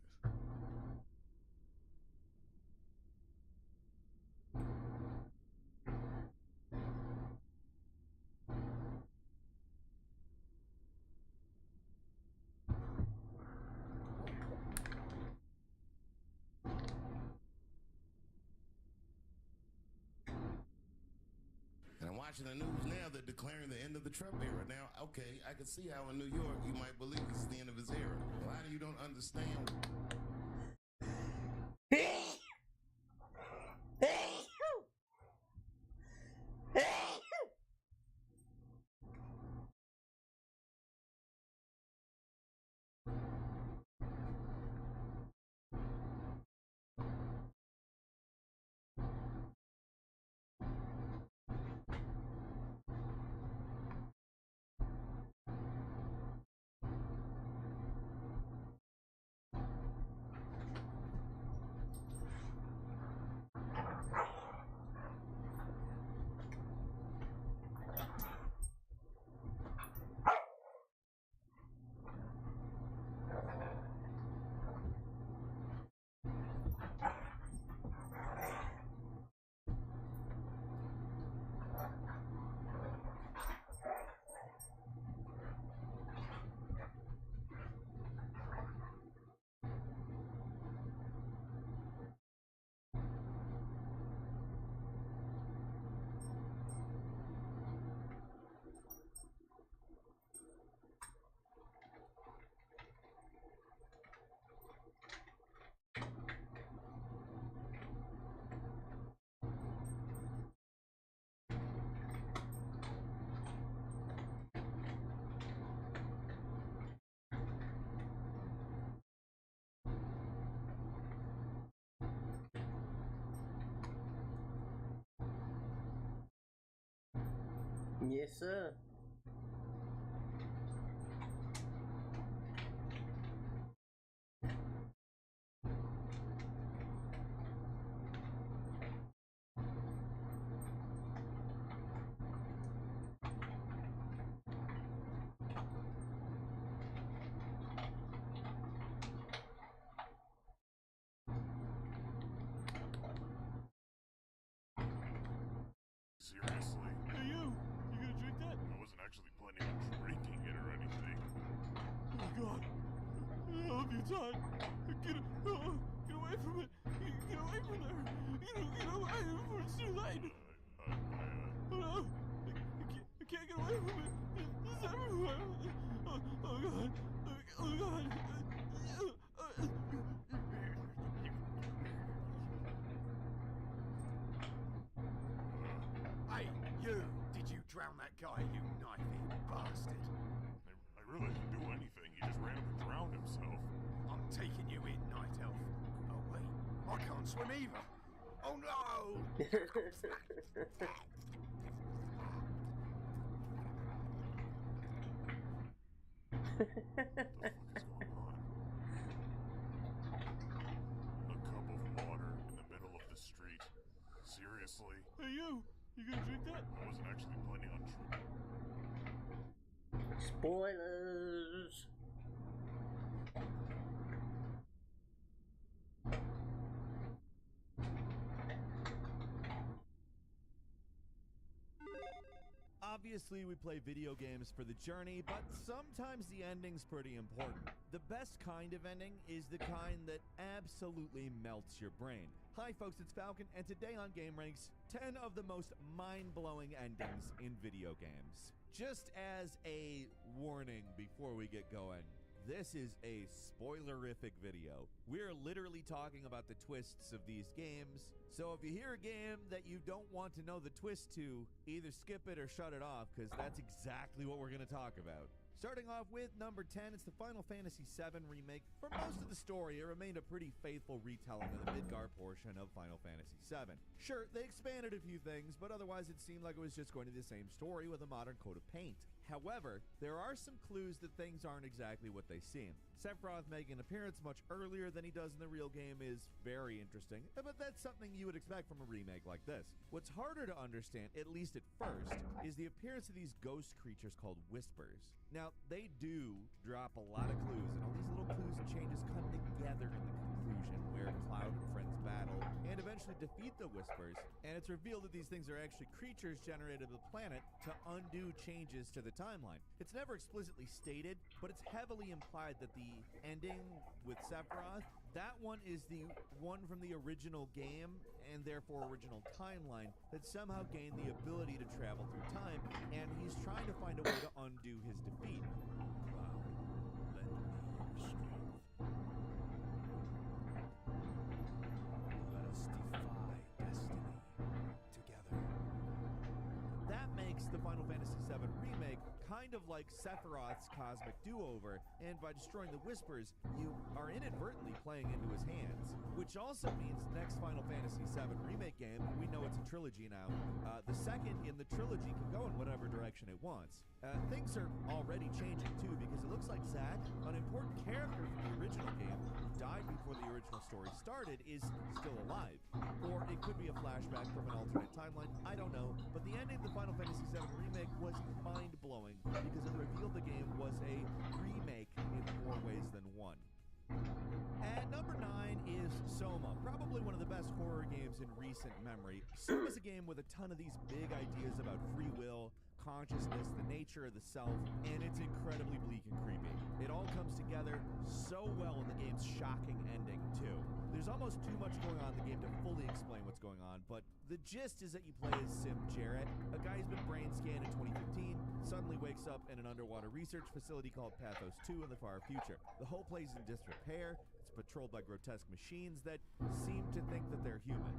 watching the news now, they're declaring the end of the Trump era. Now, okay, I can see how in New York you might believe this is the end of his era. A lot of you don't understand. Yes, sir. Seriously? Hey, you gonna drink that? I wasn't actually planning on drinking it or anything. Oh, God. What have you done? Get away from it. Get away from there. Get away before it's too late. Oh, no. I can't get away from it. It's everywhere. Oh, God. Oh, God. Hey, you! Did you drown that guy, you knife-eating bastard? I really didn't do anything. He just ran up and drowned himself. I'm taking you in, Night Elf. Oh, wait. I can't swim either. Oh, no! A cup of water in the middle of the street. Seriously? Hey, you gonna drink that? I wasn't actually planning on drinking. Spoilers. Obviously, we play video games for the journey, but sometimes the ending's pretty important. The best kind of ending is the kind that absolutely melts your brain. Hi folks, it's Falcon, and today on Game Ranks, 10 of the most mind-blowing endings in video games. Just as a warning before we get going, this is a spoilerific video. We're literally talking about the twists of these games, so if you hear a game that you don't want to know the twist to, either skip it or shut it off, because that's exactly what we're going to talk about. Starting off with number 10, it's the Final Fantasy VII Remake. For most of the story, it remained a pretty faithful retelling of the Midgar portion of Final Fantasy VII. Sure, they expanded a few things, but otherwise it seemed like it was just going to be the same story with a modern coat of paint. However, there are some clues that things aren't exactly what they seem. Sephiroth making an appearance much earlier than he does in the real game is very interesting, but that's something you would expect from a remake like this. What's harder to understand, at least at first, is the appearance of these ghost creatures called Whispers. Now, they do drop a lot of clues, and all these little clues and changes come together in the conclusion, where Cloud and friends battle, and eventually actually defeat the Whispers, and it's revealed that these things are actually creatures generated of the planet to undo changes to the timeline. It's never explicitly stated, but it's heavily implied that the ending with Sephiroth, that one is the one from the original game, and therefore original timeline, that somehow gained the ability to travel through time, and he's trying to find a way to undo his defeat. Wow. Lend me your strength. Let us defy destiny together. That makes the Final Fantasy VII Remake kind of like Sephiroth's Cosmic Do-Over, and by destroying the Whispers, you are inadvertently playing into his hands. Which also means next Final Fantasy VII Remake game, we know it's a trilogy now, the second in the trilogy can go in whatever direction it wants. Things are already changing too, because it looks like Zack, an important character from the original game, who died before the original story started, is still alive. Or it could be a flashback from an alternate timeline, I don't know, but the ending of the Final Fantasy VII Remake was mind-blowing, because it revealed the game was a remake in more ways than one. At number 9 is Soma, probably one of the best horror games in recent memory. Soma is a game with a ton of these big ideas about free will, consciousness, the nature of the self, and it's incredibly bleak and creepy. It all comes together so well in the game's shocking ending, too. There's almost too much going on in the game to fully explain what's going on, but the gist is that you play as Sim Jarrett, a guy who's been brain scanned in 2015, suddenly wakes up in an underwater research facility called Pathos 2 in the far future. The whole place is in disrepair, it's patrolled by grotesque machines that seem to think that they're human.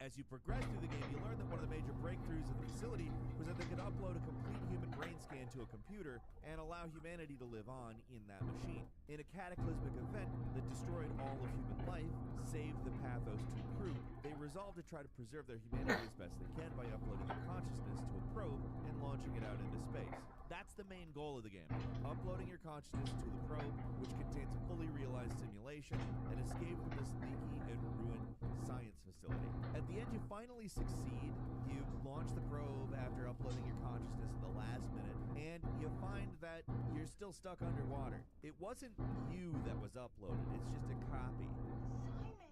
As you progress through the game, you learn that one of the major breakthroughs of the facility was that they could upload a complete human brain scan to a computer and allow humanity to live on in that machine. In a cataclysmic event that destroyed all of human life, save the Pathos 2 crew, they resolved to try to preserve their humanity as best they can by uploading their consciousness to a probe and launching it out into space. That's the main goal of the game, uploading your consciousness to the probe, which contains a fully realized simulation, and escape from this leaky and ruined science facility. At the end, you finally succeed. You launch the probe after uploading your consciousness at the last minute, and you find that you're still stuck underwater. It wasn't you that was uploaded, it's just a copy. Simon, I can't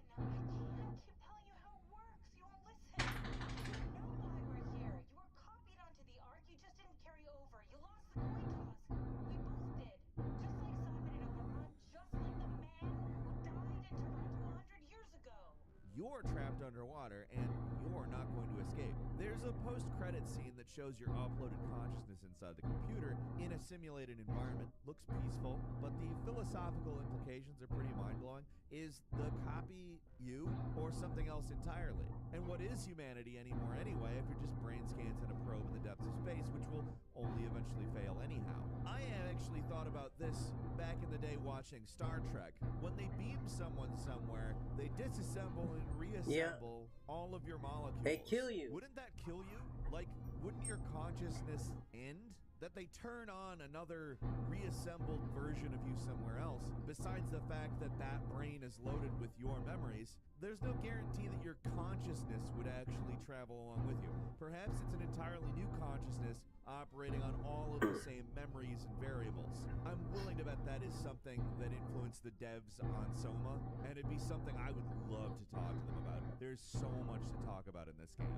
keep telling you how it works. You won't listen. You know why we're here. You were copied onto the Ark. You just didn't carry over. You lost the coin toss. We both did. Just like Simon and Overrun. Just like the man who died in Toronto 100 years ago. You're trapped underwater, and you're not going to escape. There's a post-credit scene that shows your uploaded consciousness inside the computer in a simulated environment. Looks peaceful, but the philosophical implications are pretty mind-blowing. Is the copy you, or something else entirely? And what is humanity anymore anyway if you're just brain scans in a probe in the depths of space, which will only eventually fail anyhow? I actually thought about this back in the day watching Star Trek. When they beam someone somewhere, they disassemble and reassemble all of your molecules. They kill you. Wouldn't that kill you? Like, wouldn't your consciousness end? That they turn on another reassembled version of you somewhere else, besides the fact that that brain is loaded with your memories, there's no guarantee that your consciousness would actually travel along with you. Perhaps it's an entirely new consciousness operating on all of the same memories and variables. I'm willing to bet that is something that influenced the devs on Soma, and it'd be something I would love to talk to them about. There's so much to talk about in this game.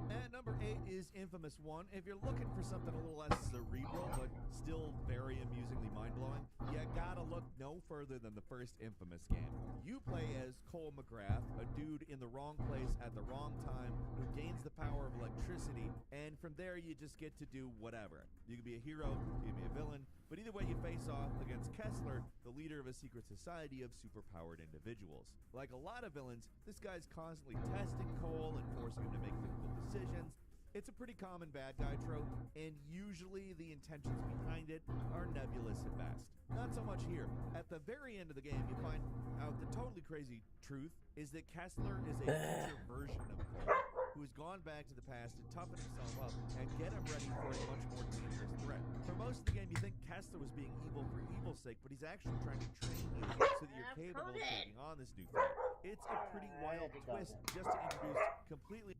At number 8 is Infamous 1. If you're looking for something a little less cerebral, but still very amusingly mind-blowing, you gotta look no further than the first Infamous game. You play as Cole McGrath, a dude in the wrong place at the wrong time who gains the power of electricity, and from there you just get to do whatever. You can be a hero, you can be a villain, but either way you face off against Kessler, the leader of a secret society of superpowered individuals. Like a lot of villains, this guy's constantly testing Cole and forcing him to make difficult decisions. It's a pretty common bad guy trope, and usually the intentions behind it are nebulous at best. Not so much here. At the very end of the game, you find out the totally crazy truth is that Kessler is a future version of Cole, who has gone back to the past to toughen himself up and get him ready for a much more dangerous threat. For most of the game, you think Kessler was being evil for evil's sake, but he's actually trying to train you so that you're capable of taking on this new threat. It's a pretty wild twist just to introduce completely...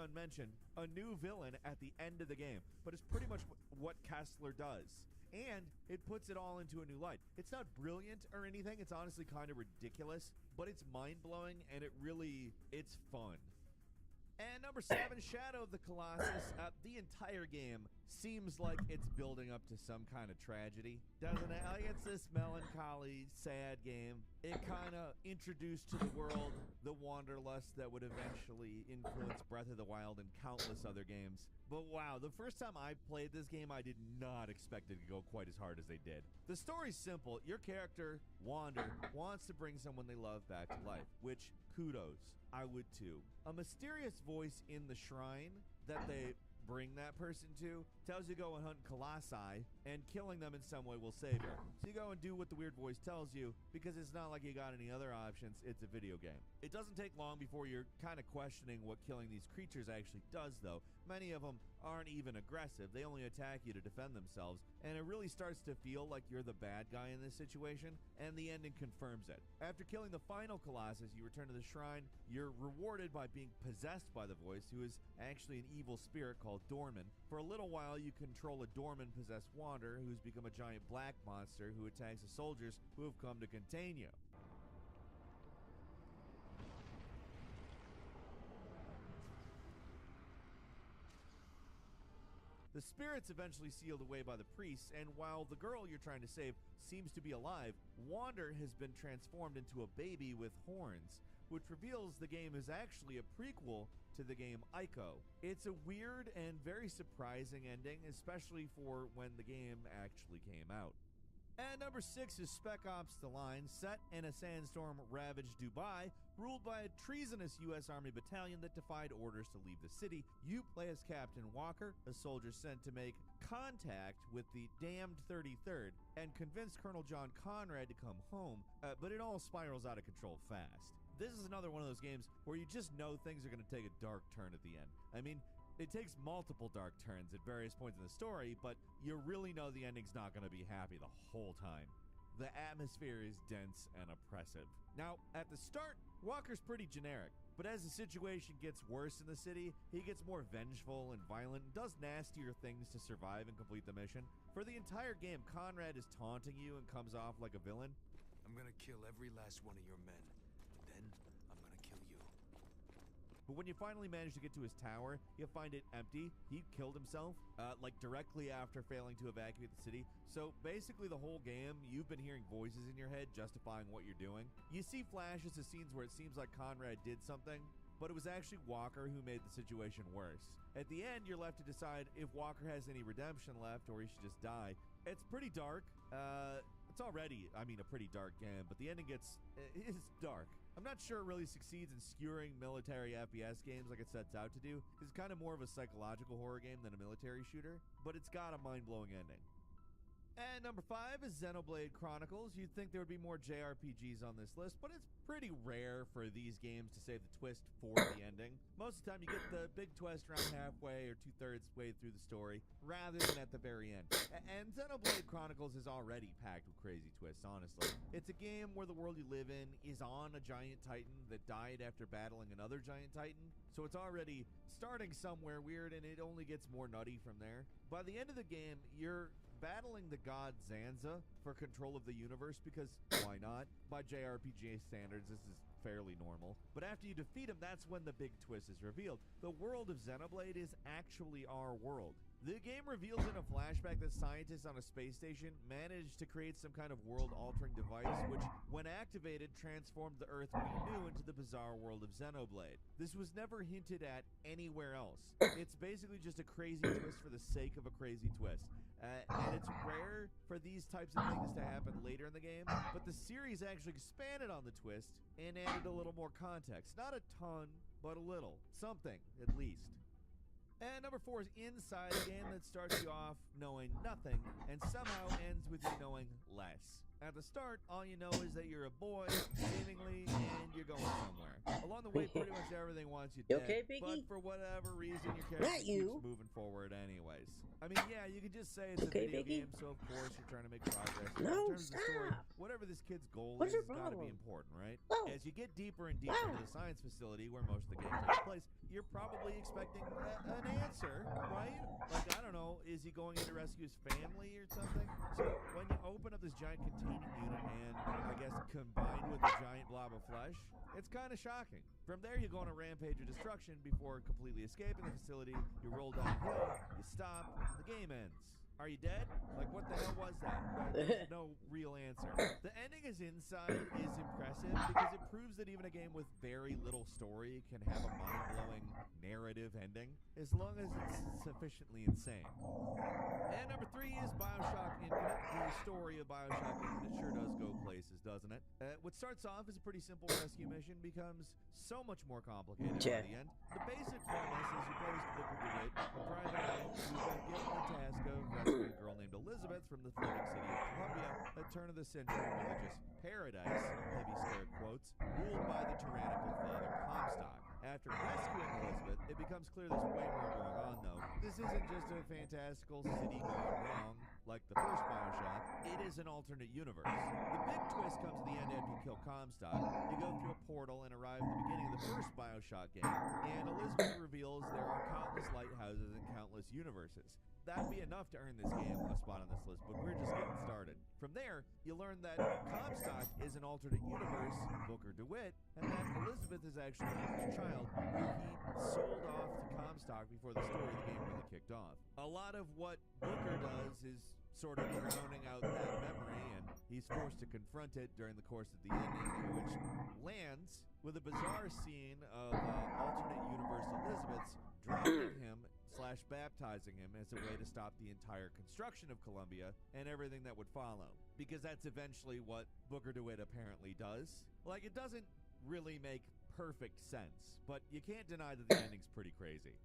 unmentioned, a new villain at the end of the game, but it's pretty much what Kessler does. And it puts it all into a new light. It's not brilliant or anything, it's honestly kind of ridiculous, but it's mind-blowing and it's fun. And number 7, Shadow of the Colossus. The entire game seems like it's building up to some kind of tragedy, doesn't it? Like, it's this melancholy, sad game. It kind of introduced to the world the wanderlust that would eventually influence Breath of the Wild and countless other games. But wow, the first time I played this game, I did not expect it to go quite as hard as they did. The story's simple. Your character, Wander, wants to bring someone they love back to life, which, kudos. I would too. A mysterious voice in the shrine that they bring that person to tells you to go and hunt colossi, and killing them in some way will save you. So you go and do what the weird voice tells you, because it's not like you got any other options. It's a video game. It doesn't take long before you're kind of questioning what killing these creatures actually does, though. Many of them aren't even aggressive. They only attack you to defend themselves, and it really starts to feel like you're the bad guy in this situation, and the ending confirms it. After killing the final Colossus, you return to the shrine. You're rewarded by being possessed by the voice, who is actually an evil spirit called Dorman. For a little while, you control a Dorman-possessed Wander, who's become a giant black monster who attacks the soldiers who have come to contain you. The spirit's eventually sealed away by the priests, and while the girl you're trying to save seems to be alive, Wander has been transformed into a baby with horns, which reveals the game is actually a prequel to the game Ico. It's a weird and very surprising ending, especially for when the game actually came out. And number 6 is Spec Ops: The Line, set in a sandstorm-ravaged Dubai, ruled by a treasonous U.S. Army battalion that defied orders to leave the city. You play as Captain Walker, a soldier sent to make contact with the damned 33rd and convince Colonel John Conrad to come home, but it all spirals out of control fast. This is another one of those games where you just know things are going to take a dark turn at the end. I mean, it takes multiple dark turns at various points in the story, but you really know the ending's not going to be happy the whole time. The atmosphere is dense and oppressive. Now, at the start, Walker's pretty generic, but as the situation gets worse in the city, he gets more vengeful and violent and does nastier things to survive and complete the mission. For the entire game, Conrad is taunting you and comes off like a villain. I'm gonna kill every last one of your men. Then, I'm gonna kill you. But when you finally manage to get to his tower, you find it empty. He killed himself, like directly after failing to evacuate the city. So basically the whole game, you've been hearing voices in your head justifying what you're doing. You see flashes of scenes where it seems like Conrad did something, but it was actually Walker who made the situation worse. At the end, you're left to decide if Walker has any redemption left or he should just die. It's pretty dark. It's already, a pretty dark game, but the ending it's dark. I'm not sure it really succeeds in skewering military FPS games like it sets out to do. It's kind of more of a psychological horror game than a military shooter, but it's got a mind-blowing ending. And number 5 is Xenoblade Chronicles. You'd think there would be more JRPGs on this list, but it's pretty rare for these games to save the twist for the ending. Most of the time you get the big twist around halfway or 2/3 way through the story, rather than at the very end. And Xenoblade Chronicles is already packed with crazy twists, honestly. It's a game where the world you live in is on a giant titan that died after battling another giant titan, so it's already starting somewhere weird, and it only gets more nutty from there. By the end of the game, you're battling the god Zanza for control of the universe, because why not? By JRPG standards, this is fairly normal. But after you defeat him, that's when the big twist is revealed. The world of Xenoblade is actually our world. The game reveals in a flashback that scientists on a space station managed to create some kind of world-altering device which, when activated, transformed the Earth we knew into the bizarre world of Xenoblade. This was never hinted at anywhere else. It's basically just a crazy twist for the sake of a crazy twist. And it's rare for these types of things to happen later in the game, but the series actually expanded on the twist and added a little more context. Not a ton, but a little. Something, at least. And number 4 is Inside, a game that starts you off knowing nothing and somehow ends with you knowing less. At the start, all you know is that you're a boy, seemingly, and you're going somewhere. Along the way, pretty much everything wants you You dead, okay, Biggie? but for whatever reason, your character keeps moving forward anyways. I mean, yeah, you could just say it's a Okay, video Biggie? game, so of course you're trying to make progress. But No, in terms of the story, stop. whatever this kid's goal What's is, your it's got to be problem? important, right? No. As you get deeper and deeper into the science facility where most of the game takes place, you're probably expecting an answer, right? Like, I don't know, is he going in to rescue his family or something? So when you open up this giant containment unit and, I guess, combined with a giant blob of flesh, it's kind of shocking. From there, you go on a rampage of destruction before completely escaping the facility. You roll downhill, you stop, the game ends. Are you dead? Like, what the hell was that? There's no real answer. The ending is inside is impressive because it proves that even a game with very little story can have a mind-blowing narrative ending as long as it's sufficiently insane. And number 3 is BioShock Infinite. The story of BioShock Infinite sure does go places, doesn't it? What starts off as a pretty simple rescue mission becomes so much more complicated by the end. The basic premise is you play as Booker DeWitt, a private eye who's been given the task of rescuing a girl named Elizabeth from the floating city of Columbia, a turn-of-the-century religious paradise, heavy scare quotes, ruled by the tyrannical Father Comstock. After rescuing Elizabeth, it becomes clear there's way more going on, though. This isn't just a fantastical city gone wrong, like the first BioShock. It is an alternate universe. The big twist comes at the end after you kill Comstock. You go through a portal and arrive at the beginning of the first BioShock game, and Elizabeth reveals there are countless lighthouses and countless universes. That'd be enough to earn this game a spot on this list, but we're just getting started. From there, you learn that Comstock is an alternate universe, Booker DeWitt, and that Elizabeth is actually Booker's child, who he sold off to Comstock before the story of the game really kicked off. A lot of what Booker does is sort of drowning out that memory, and he's forced to confront it during the course of the ending, which lands with a bizarre scene of alternate universe Elizabeth's drowning him / baptizing him as a way to stop the entire construction of Columbia and everything that would follow. Because that's eventually what Booker DeWitt apparently does. Like, it doesn't really make perfect sense, but you can't deny that the ending's pretty crazy.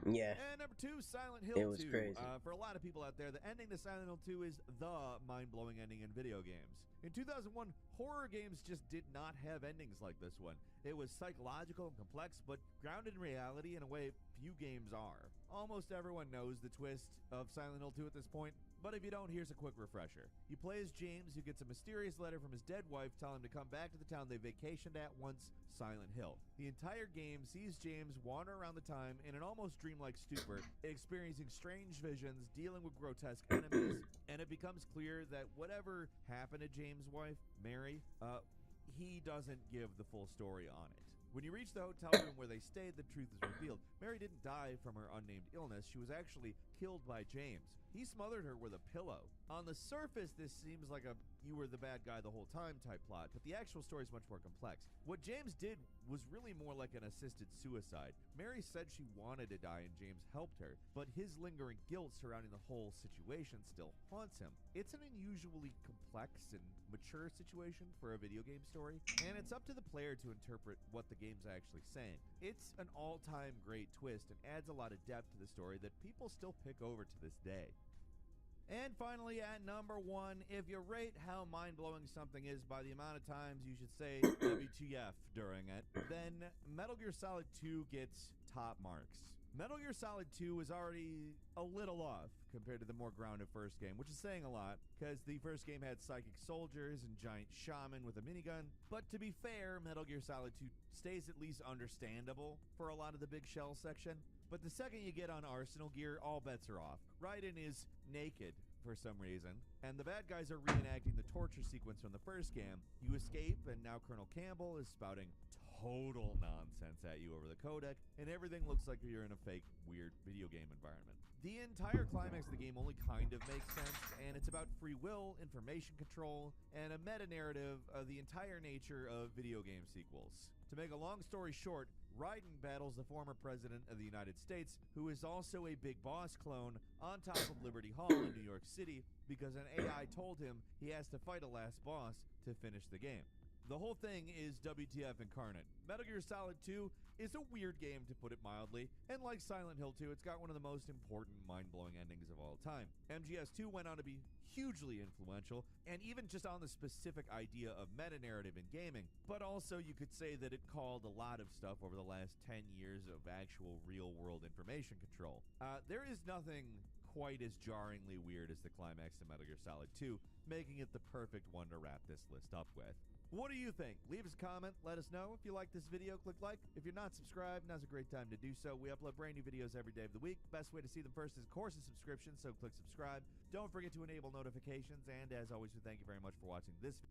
Yeah. And number 2, Silent Hill 2. It was crazy. For a lot of people out there, the ending to Silent Hill 2 is the mind-blowing ending in video games. In 2001, horror games just did not have endings like this one. It was psychological and complex, but grounded in reality in a way few games are. Almost everyone knows the twist of Silent Hill 2 at this point, but if you don't, here's a quick refresher. You play as James, who gets a mysterious letter from his dead wife telling him to come back to the town they vacationed at once, Silent Hill. The entire game sees James wander around the time in an almost dreamlike stupor, experiencing strange visions, dealing with grotesque enemies, and it becomes clear that whatever happened to James' wife, Mary, he doesn't give the full story on it. When you reach the hotel room where they stayed, the truth is revealed. Mary didn't die from her unnamed illness. She was actually killed by James. He smothered her with a pillow. On the surface, this seems like a you were the bad guy the whole time type plot, but the actual story is much more complex. What James did was really more like an assisted suicide. Mary said she wanted to die and James helped her, but his lingering guilt surrounding the whole situation still haunts him. It's an unusually complex and mature situation for a video game story, and it's up to the player to interpret what the game's actually saying. It's an all-time great twist and adds a lot of depth to the story that people still pick over to this day. And finally, at number 1, if you rate how mind-blowing something is by the amount of times you should say WTF during it, then Metal Gear Solid 2 gets top marks. Metal Gear Solid 2 was already a little off compared to the more grounded first game, which is saying a lot, because the first game had psychic soldiers and giant shaman with a minigun. But to be fair, Metal Gear Solid 2 stays at least understandable for a lot of the big shell section. But the second you get on Arsenal gear, all bets are off. Raiden is naked for some reason, and the bad guys are reenacting the torture sequence from the first game. You escape, and now Colonel Campbell is spouting total nonsense at you over the codec, and everything looks like you're in a fake, weird video game environment. The entire climax of the game only kind of makes sense, and it's about free will, information control, and a meta-narrative of the entire nature of video game sequels. To make a long story short, Raiden battles the former president of the United States, who is also a Big Boss clone, on top of Liberty Hall in New York City, because an AI told him he has to fight a last boss to finish the game. The whole thing is WTF incarnate. Metal Gear Solid 2 is a weird game, to put it mildly, and like Silent Hill 2, it's got one of the most important, mind-blowing endings of all time. MGS2 went on to be hugely influential, and even just on the specific idea of meta-narrative in gaming, but also you could say that it called a lot of stuff over the last 10 years of actual real-world information control. There is nothing quite as jarringly weird as the climax to Metal Gear Solid 2, making it the perfect one to wrap this list up with. What do you think? Leave us a comment, let us know. If you like this video, click like. If you're not subscribed, now's a great time to do so. We upload brand new videos every day of the week. Best way to see them first is, of course, a subscription, so click subscribe. Don't forget to enable notifications, and as always, we thank you very much for watching this video.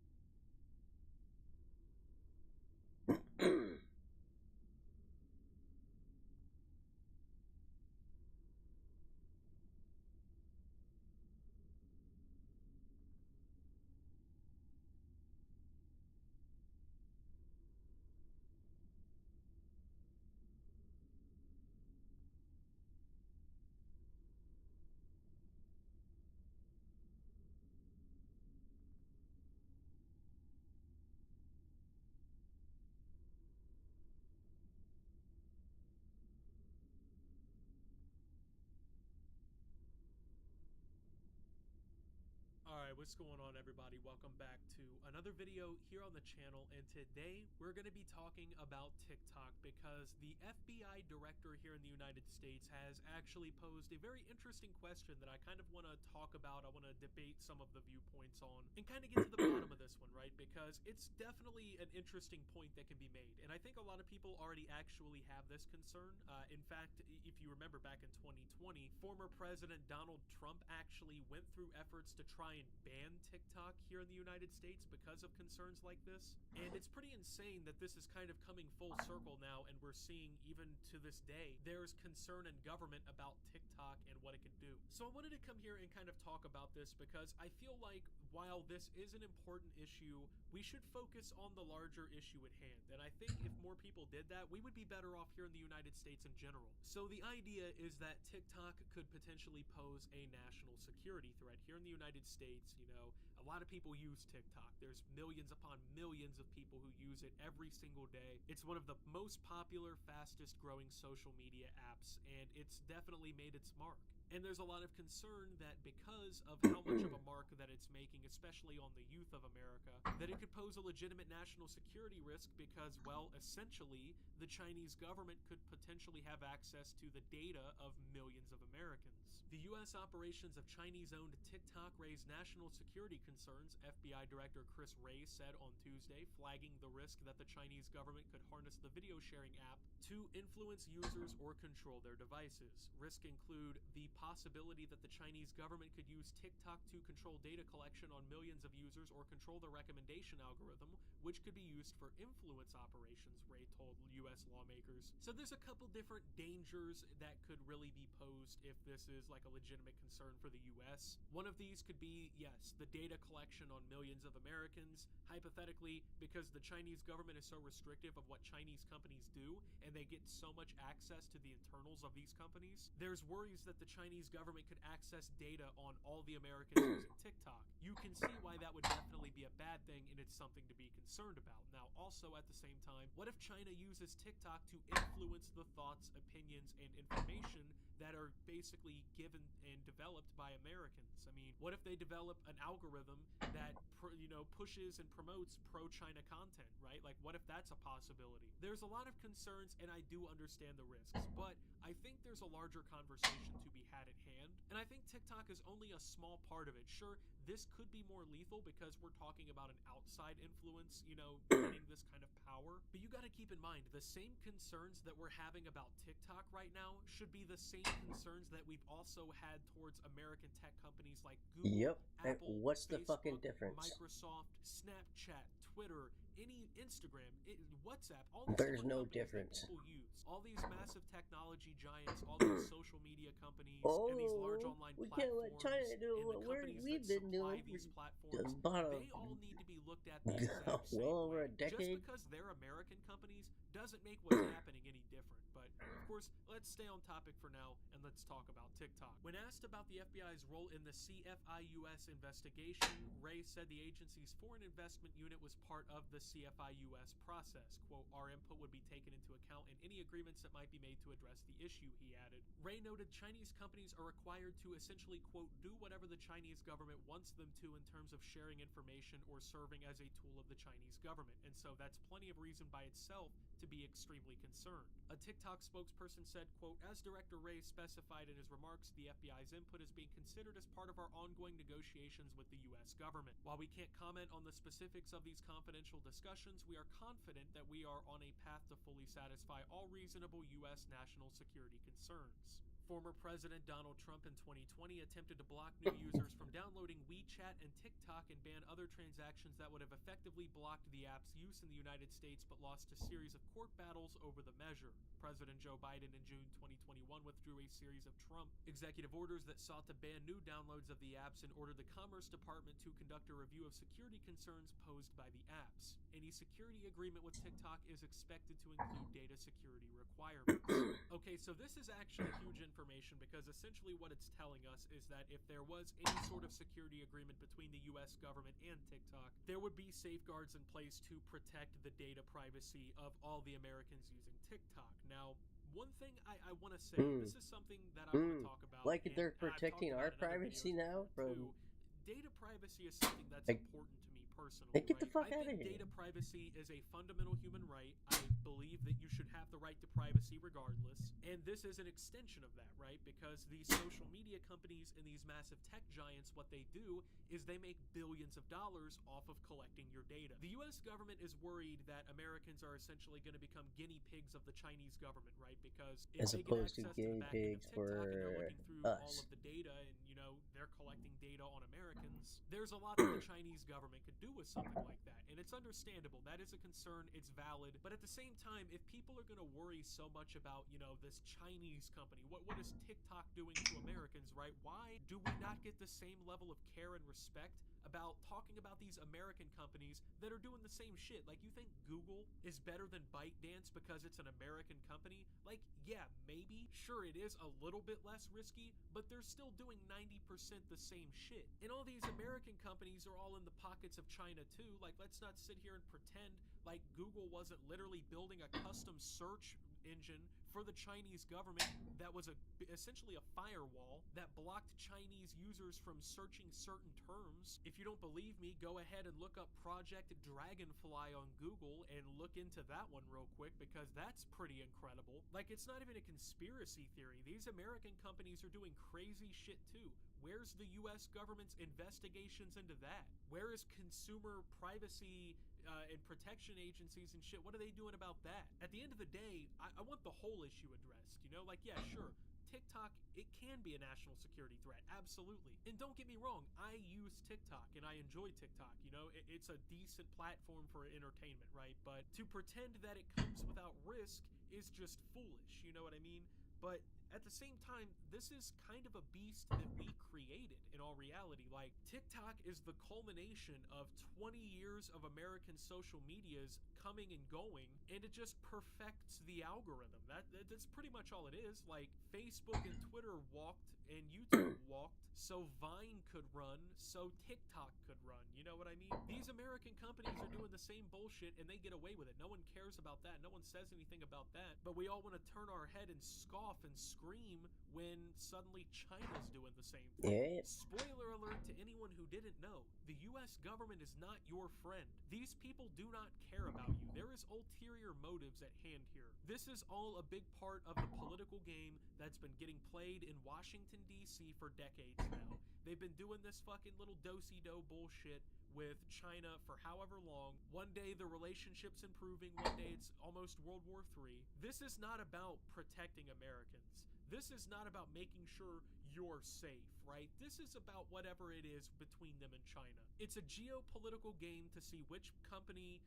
Alright, what's going on, everybody? Welcome back to another video here on the channel, and today we're going to be talking about TikTok because the FBI director here in the United States has actually posed a very interesting question that I kind of want to talk about. I want to debate some of the viewpoints on and kind of get to the bottom of this one, right? Because it's definitely an interesting point that can be made, and I think a lot of people already actually have this concern. In fact, if you remember back in 2020, former President Donald Trump actually went through efforts to try and ban TikTok here in the United States because of concerns like this. And it's pretty insane that this is kind of coming full circle now, and we're seeing, even to this day, there's concern in government about TikTok and what it can do. So I wanted to come here and kind of talk about this because I feel like while this is an important issue, we should focus on the larger issue at hand. And I think if more people did that, we would be better off here in the United States in general. So the idea is that TikTok could potentially pose a national security threat here in the United States. You know, a lot of people use TikTok. There's millions upon millions of people who use it every single day. It's one of the most popular, fastest growing social media apps, and it's definitely made its mark. And there's a lot of concern that because of how much of a mark that it's making, especially on the youth of America, that it could pose a legitimate national security risk because, well, essentially, the Chinese government could potentially have access to the data of millions of Americans. The U.S. operations of Chinese-owned TikTok raised national security concerns, FBI Director Chris Wray said on Tuesday, flagging the risk that the Chinese government could harness the video-sharing app to influence users or control their devices. Risks include the possibility that the Chinese government could use TikTok to control data collection on millions of users or control the recommendation algorithm, which could be used for influence operations, Wray told U.S. lawmakers. So there's a couple different dangers that could really be posed if this is like a legitimate concern for the U.S. One of these could be, yes, the data collection on millions of Americans. Hypothetically, because the Chinese government is so restrictive of what Chinese companies do, and they get so much access to the internals of these companies, there's worries that the Chinese government could access data on all the Americans using TikTok. You can see why that would definitely be a bad thing, and it's something to be concerned about. Now, also at the same time, what if China uses TikTok to influence the thoughts, opinions, and information that are basically given and developed by Americans? I mean, what if they develop an algorithm that pushes and promotes pro-China content, right? Like, what if that's a possibility? There's a lot of concerns, and I do understand the risks, but I think there's a larger conversation to be had at hand, and I think TikTok is only a small part of it. Sure, this could be more lethal because we're talking about an outside influence, gaining this kind of power, but you got to keep in mind, the same concerns that we're having about TikTok right now should be the same concerns that we've also had towards American tech companies like Google, Apple, What's the Facebook, fucking difference? Microsoft, Snapchat, Twitter, any Instagram, WhatsApp, all There's these no companies that difference. people use. All these massive technology giants, all these social media companies, and these large online we platforms, can't let China do and the what companies we've that been supply doing these for platforms, about they all need to be looked at the exact same well over way. a decade. Just because they're American companies doesn't make what's happening any different. But of course, let's stay on topic for now and let's talk about TikTok. When asked about the FBI's role in the CFIUS investigation, Wray said the agency's foreign investment unit was part of the CFI US process. Quote, our input would be taken into account in any agreements that might be made to address the issue, he added. Ray noted Chinese companies are required to essentially, quote, do whatever the Chinese government wants them to in terms of sharing information or serving as a tool of the Chinese government, and so that's plenty of reason by itself to be extremely concerned. A TikTok spokesperson said, quote, as Director Ray specified in his remarks, the FBI's input is being considered as part of our ongoing negotiations with the U.S. government. While we can't comment on the specifics of these confidential discussions, we are confident that we are on a path to fully satisfy all reasonable U.S. national security concerns. Former President Donald Trump in 2020 attempted to block new users from downloading WeChat and TikTok and ban other transactions that would have effectively blocked the app's use in the United States, but lost a series of court battles over the measure. President Joe Biden in June 2021 withdrew a series of Trump executive orders that sought to ban new downloads of the apps and ordered the Commerce Department to conduct a review of security concerns posed by the apps. Any security agreement with TikTok is expected to include data security requirements. Okay, so this is actually huge information because essentially what it's telling us is that if there was any sort of security agreement between the US government and TikTok, there would be safeguards in place to protect the data privacy of all the Americans using TikTok. Now, one thing I want to say, this is something that I want to talk about. Like if they're protecting our privacy now from... Data privacy is something that's important to me personally. Get the fuck out of here. Data privacy is a fundamental human right. I believe that you should have the right to privacy regardless. And this is an extension of that, right? Because these social media companies and these massive tech giants, what they do is they make billions of dollars off of collecting your data. The US government is worried that Americans are essentially going to become guinea pigs of the Chinese government, right? Because if as they opposed get to access guinea to the back end pigs of TikTok and they're for looking through all us. of the data and, you know, they're collecting data on Americans, there's a lot that the Chinese government could do with something like that. And it's understandable. That is a concern. It's valid. But at the same time, if people are going to worry so much about, you know, this Chinese company, what is TikTok doing to Americans, right? Why do we not get the same level of care and respect about talking about these American companies that are doing the same shit? Like, you think Google is better than ByteDance because it's an American company? Like, yeah, maybe. Sure, it is a little bit less risky, but they're still doing 90% the same shit. And all these American companies are all in the pockets of China too. Like, let's not sit here and pretend like Google wasn't literally building a custom search engine for the Chinese government that was essentially a firewall that blocked Chinese users from searching certain terms. If you don't believe me, go ahead and look up Project Dragonfly on Google and look into that one real quick, because that's pretty incredible. Like, it's not even a conspiracy theory. These American companies are doing crazy shit too. Where's the US government's investigations into that? Where is consumer privacy and protection agencies and shit? What are they doing about that? At the end of the day, I want the whole issue addressed, you know? Like, yeah, sure, TikTok, it can be a national security threat, absolutely. And don't get me wrong, I use TikTok and I enjoy TikTok, you know? It's a decent platform for entertainment, right? But to pretend that it comes without risk is just foolish, you know what I mean? But at the same time, this is kind of a beast that we created in all reality. Like, TikTok is the culmination of 20 years of American social medias coming and going, and it just perfects the algorithm. That's pretty much all it is. Like, Facebook and Twitter walked and YouTube walked so Vine could run, so TikTok could run. You know what I mean? These American companies are doing the same bullshit and they get away with it. No one cares about that. No one says anything about that. But we all want to turn our head and scoff and scream when suddenly China's doing the same thing. Yeah. Spoiler alert to anyone who didn't know. The US government is not your friend. These people do not care about you. There is ulterior motives at hand here. This is all a big part of the political game that's been getting played in Washington, D.C. for decades now. They've been doing this fucking little do-si-do bullshit with China for however long. One day the relationship's improving, one day it's almost World War III. This is not about protecting Americans. This is not about making sure you're safe, right? This is about whatever it is between them and China. It's a geopolitical game to see which company,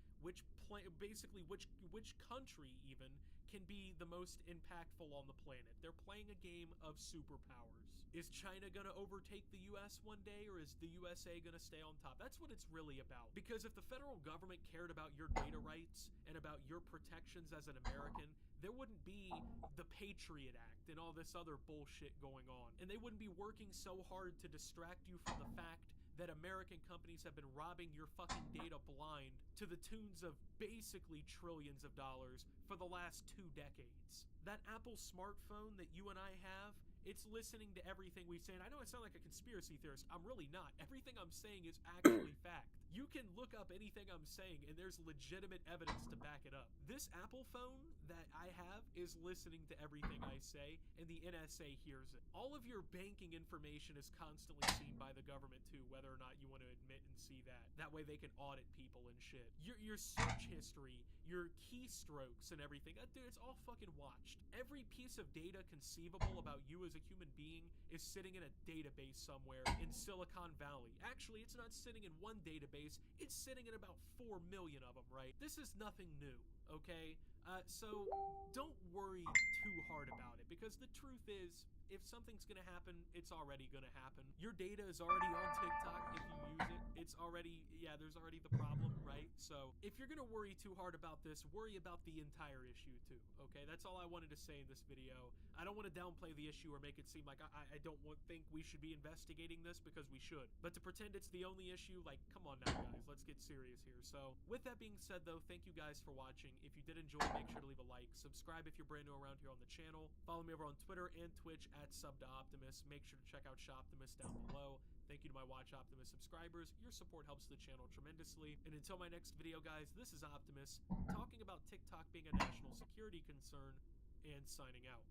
basically which country even can be the most impactful on the planet. They're playing a game of superpowers. Is China gonna overtake the US one day, or is the USA gonna stay on top? That's what it's really about. Because if the federal government cared about your data rights and about your protections as an American, there wouldn't be the Patriot Act and all this other bullshit going on. And they wouldn't be working so hard to distract you from the fact that American companies have been robbing your fucking data blind to the tunes of basically trillions of dollars for the last 2 decades. That Apple smartphone that you and I have, it's listening to everything we say. And I know I sound like a conspiracy theorist. I'm really not. Everything I'm saying is actually fact. You can look up anything I'm saying and there's legitimate evidence to back it up. This Apple phone that I have is listening to everything I say, and the NSA hears it. All of your banking information is constantly seen by the government too, whether or not you want to admit and see that. That way they can audit people and shit. Your search history, your keystrokes and everything, dude, it's all fucking watched. Every piece of data conceivable about you as a human being is sitting in a database somewhere in Silicon Valley. Actually, it's not sitting in one database, it's sitting in about 4 million of them, right? This is nothing new, okay? So don't worry too hard about it, because the truth is, if something's gonna happen, it's already gonna happen. Your data is already on TikTok. If you use it, it's already, there's already the problem, right? So if you're gonna worry too hard about this, worry about the entire issue too, okay? That's all I wanted to say in this video. I don't want to downplay the issue or make it seem like I don't think we should be investigating this, because we should. But to pretend it's the only issue, like, come on now, guys, let's get serious here. So with that being said though, thank you guys for watching. If you did enjoy, make sure to leave a like, subscribe if you're brand new around here on the channel, follow me over on Twitter and Twitch at SubToOptimus. Make sure to check out Shoptimus down below. Thank you to my Watch Optimus subscribers. Your support helps the channel tremendously. And until my next video, guys, this is Optimus, talking about TikTok being a national security concern, and signing out.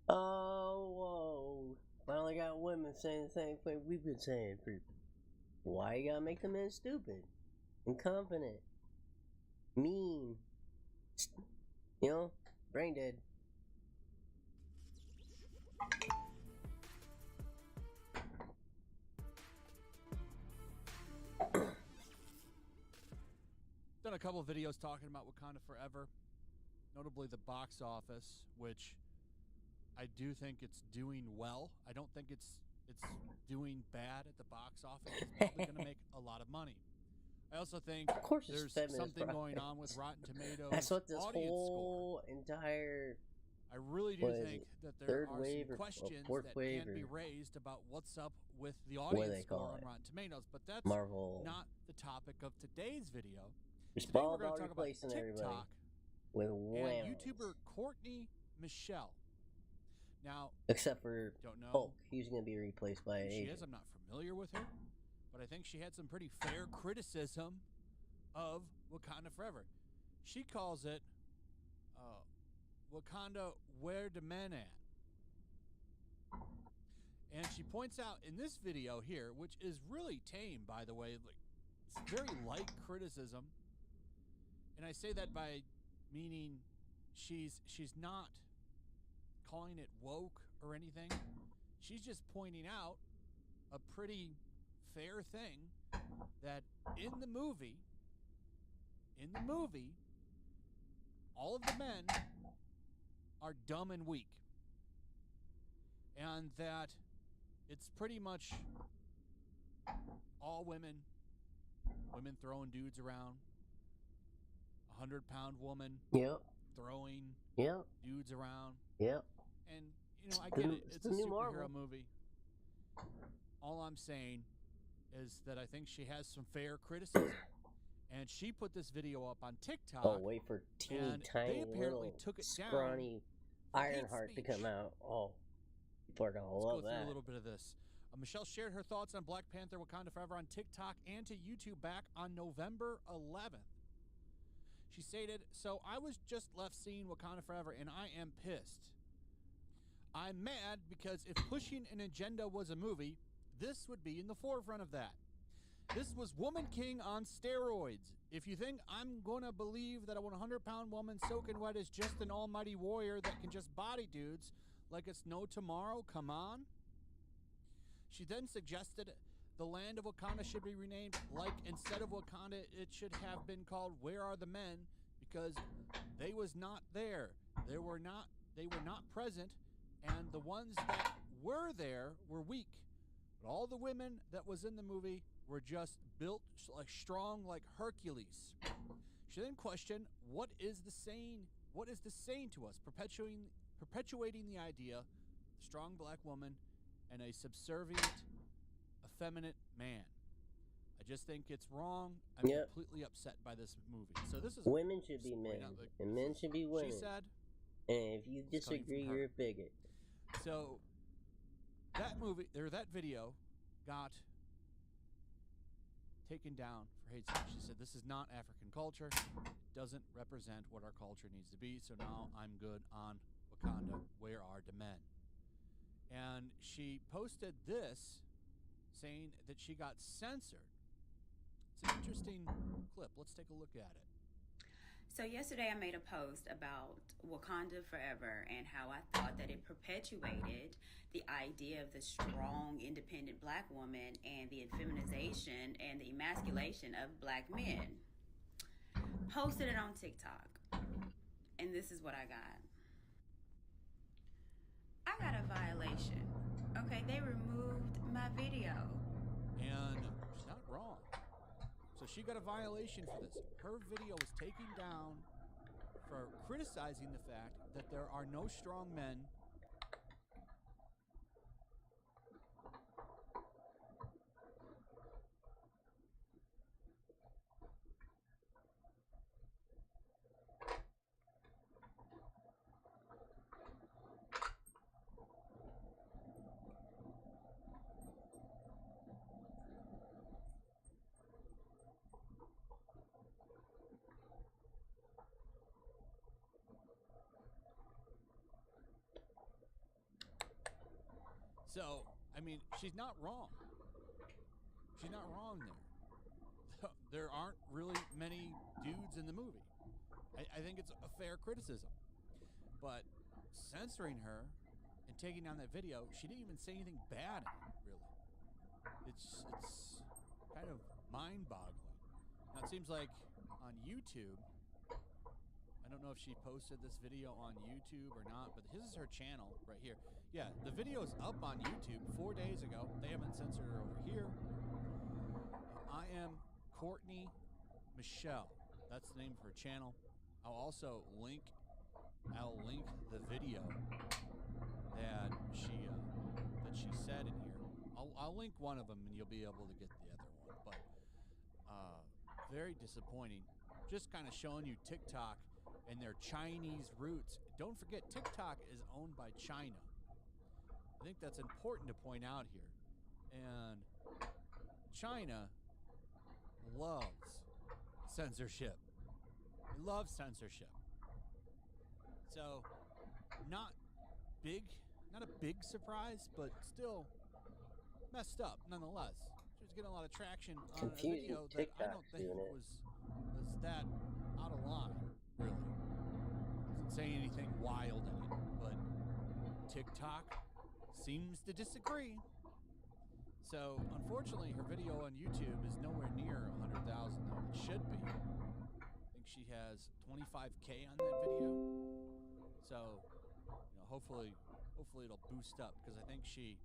Oh, whoa. Finally got women saying the same thing we've been saying for... Why you gotta make the men stupid? Incompetent. Mean. You know? Brain dead. Done a couple of videos talking about Wakanda Forever, notably the box office, which I do think it's doing well. I don't think it's doing bad at the box office. It's probably going to make a lot of money. I also think of course there's something going on with Rotten Tomatoes. That's what this audience whole score. entire... I really do think that there are some questions that wave can be raised about what's up with the audience score on Rotten Tomatoes, but that's Marvel. not the topic of today's video. It's Today all we're going about to talk about replacing TikTok everybody with and whales. YouTuber Courtney Michelle. Now, Except for don't know Hulk. He's going to be replaced by who she Asian. is. I'm not familiar with her, but I think she had some pretty fair criticism of Wakanda Forever. She calls it Wakanda Where the Men At. And she points out in this video here, which is really tame, by the way, like it's very light criticism. And I say that by meaning she's not calling it woke or anything. She's just pointing out a pretty fair thing that in the movie, all of the men are dumb and weak. And that it's pretty much all women throwing dudes around, 100-pound woman throwing dudes around. Yep. And, you know, I get it. It's a superhero movie. All I'm saying is that I think she has some fair criticism. And she put this video up on TikTok. Oh, wait for teeny and tiny they apparently little took it scrawny down Ironheart to come out. Oh, people are gonna Let's love go through that. a little bit of this. Michelle shared her thoughts on Black Panther Wakanda Forever on TikTok and to YouTube back on November 11th. She stated, "So I was just left seeing Wakanda Forever and I am pissed. I'm mad because if pushing an agenda was a movie, this would be in the forefront of that. This was Woman King on steroids. If you think I'm going to believe that a 100-pound woman soaking wet is just an almighty warrior that can just body dudes like it's no tomorrow, come on." She then suggested the land of Wakanda should be renamed, like instead of Wakanda, it should have been called Where Are the Men, because they was not there. They were not present, and the ones that were there were weak. But all the women that was in the movie were just built like strong like Hercules. She then questioned, what is this saying to us, perpetuating the idea of a strong black woman and a subservient, effeminate man. I just think it's wrong. I'm completely upset by this movie. So this is women should be men, and men should be women. She said, and if you disagree, you're a bigot. So that movie or that video got taken down for hate speech. She said, "This is not African culture. It doesn't represent what our culture needs to be. So now I'm good on Wakanda. Where are the men?" And she posted this saying that she got censored. It's an interesting clip. Let's take a look at it. So yesterday I made a post about Wakanda Forever and how I thought that it perpetuated the idea of the strong, independent black woman and the feminization and the emasculation of black men. Posted it on TikTok. And this is what I got. I got a violation. Okay, they removed my video. And she's not wrong. So she got a violation for this. Her video was taken down for criticizing the fact that there are no strong men So, I mean, she's not wrong. She's not wrong there. There aren't really many dudes in the movie. I think it's a fair criticism. But censoring her and taking down that video, she didn't even say anything bad, really. It's kind of mind-boggling. Now, it seems like on YouTube, I don't know if she posted this video on YouTube or not, but this is her channel right here. Yeah, the video is up on YouTube 4 days ago. They haven't censored her over here. I am Courtney Michelle. That's the name of her channel. I'll link the video that she said in here. I'll link one of them and you'll be able to get the other one. But very disappointing. Just kind of showing you TikTok and their Chinese roots. Don't forget, TikTok is owned by China. I think that's important to point out here. And China loves censorship. They love censorship. So, not a big surprise, but still messed up nonetheless. She was getting a lot of traction on a video that I don't think was that out of line, really. Doesn't say anything wild in it, but TikTok seems to disagree. So, unfortunately, her video on YouTube is nowhere near 100,000, though it should be. I think she has 25K on that video. So, hopefully it'll boost up, because I think she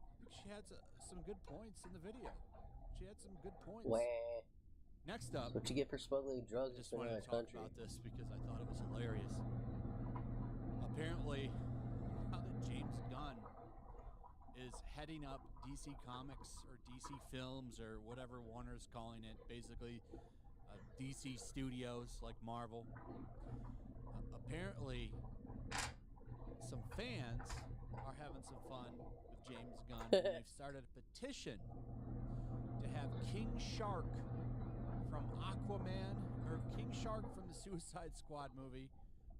had some good points in the video. She had some good points. Wah. Next up, what you get for smuggling drugs I just in wanted another to talk country. about this because I thought it was hilarious. Apparently, now that James Gunn is heading up DC Comics or DC Films or whatever Warner's calling it, basically DC Studios like Marvel. Apparently, some fans are having some fun with James Gunn, and they've started a petition to have King Shark from Aquaman, or King Shark from the Suicide Squad movie,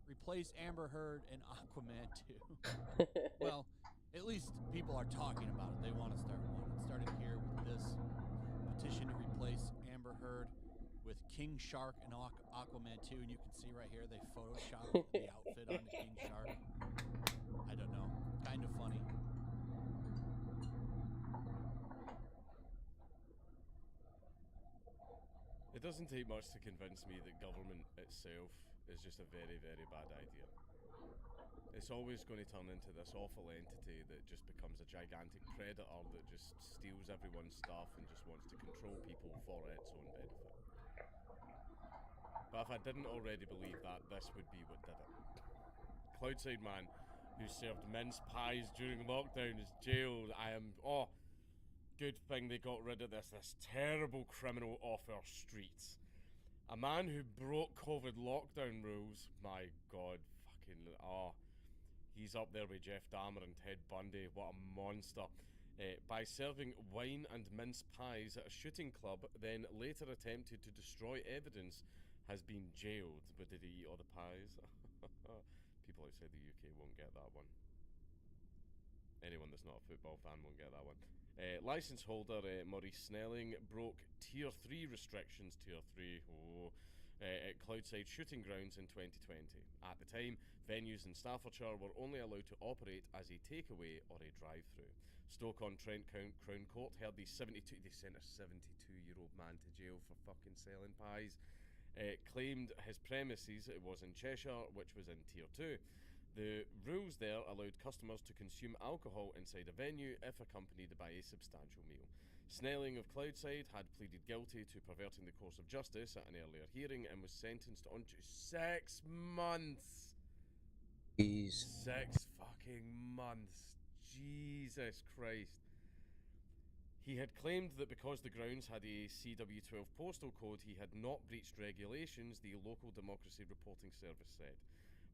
replace Amber Heard in Aquaman 2. Well, at least people are talking about it. They want to start one. It started here with this petition to replace Amber Heard with King Shark in Aquaman 2, and you can see right here they photoshopped the outfit onto King Shark. I don't know. Kind of funny. It doesn't take much to convince me that government itself is just a very, very bad idea. It's always going to turn into this awful entity that just becomes a gigantic predator that just steals everyone's stuff and just wants to control people for its own benefit. But if I didn't already believe that, this would be what did it. Cloudside Man, who served mince pies during lockdown, is jailed. Good thing they got rid of this terrible criminal off our streets. A man who broke COVID lockdown rules, my God, he's up there with Jeff Dahmer and Ted Bundy. What a monster. By serving wine and mince pies at a shooting club, then later attempted to destroy evidence, has been jailed. But did he eat all the pies? People outside the UK won't get that one. Anyone that's not a football fan won't get that one. License holder Maurice Snelling broke Tier 3 restrictions, at Cloudside shooting grounds in 2020. At the time, venues in Staffordshire were only allowed to operate as a takeaway or a drive-through. Stoke-on-Trent Crown Court held they sent a 72-year-old man to jail for fucking selling pies. Claimed his premises was in Cheshire, which was in Tier 2. The rules there allowed customers to consume alcohol inside a venue if accompanied by a substantial meal. Snelling of Cloudside had pleaded guilty to perverting the course of justice at an earlier hearing and was sentenced on 6 months. Jeez. 6 fucking months. Jesus Christ. He had claimed that because the grounds had a CW12 postal code, he had not breached regulations, the local democracy reporting service said.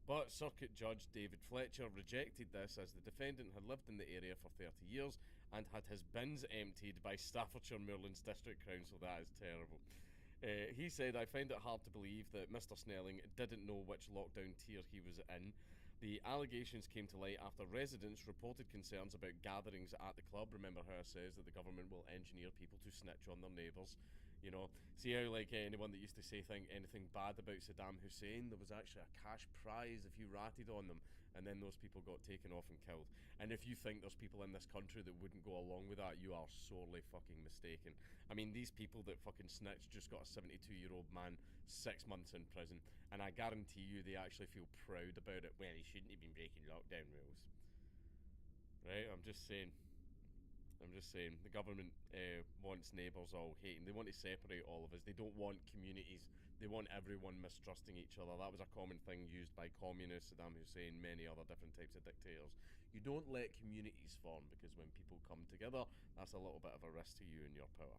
But Circuit Judge David Fletcher rejected this as the defendant had lived in the area for 30 years and had his bins emptied by Staffordshire Moorlands District Council. That is terrible. He said, I find it hard to believe that Mr. Snelling didn't know which lockdown tier he was in. The allegations came to light after residents reported concerns about gatherings at the club. Remember how it says that the government will engineer people to snitch on their neighbours? You know, see how like anyone that used to say anything bad about Saddam Hussein, there was actually a cash prize if you ratted on them, and then those people got taken off and killed. And if you think there's people in this country that wouldn't go along with that, you are sorely fucking mistaken. I mean, these people that fucking snitched just got a 72-year-old man 6 months in prison, and I guarantee you they actually feel proud about it. Well, he shouldn't have been breaking lockdown rules. Right? I'm just saying. The government wants neighbours all hating. They want to separate all of us. They don't want communities. They want everyone mistrusting each other. That was a common thing used by communists, Saddam Hussein, many other different types of dictators. You don't let communities form, because when people come together, that's a little bit of a risk to you and your power.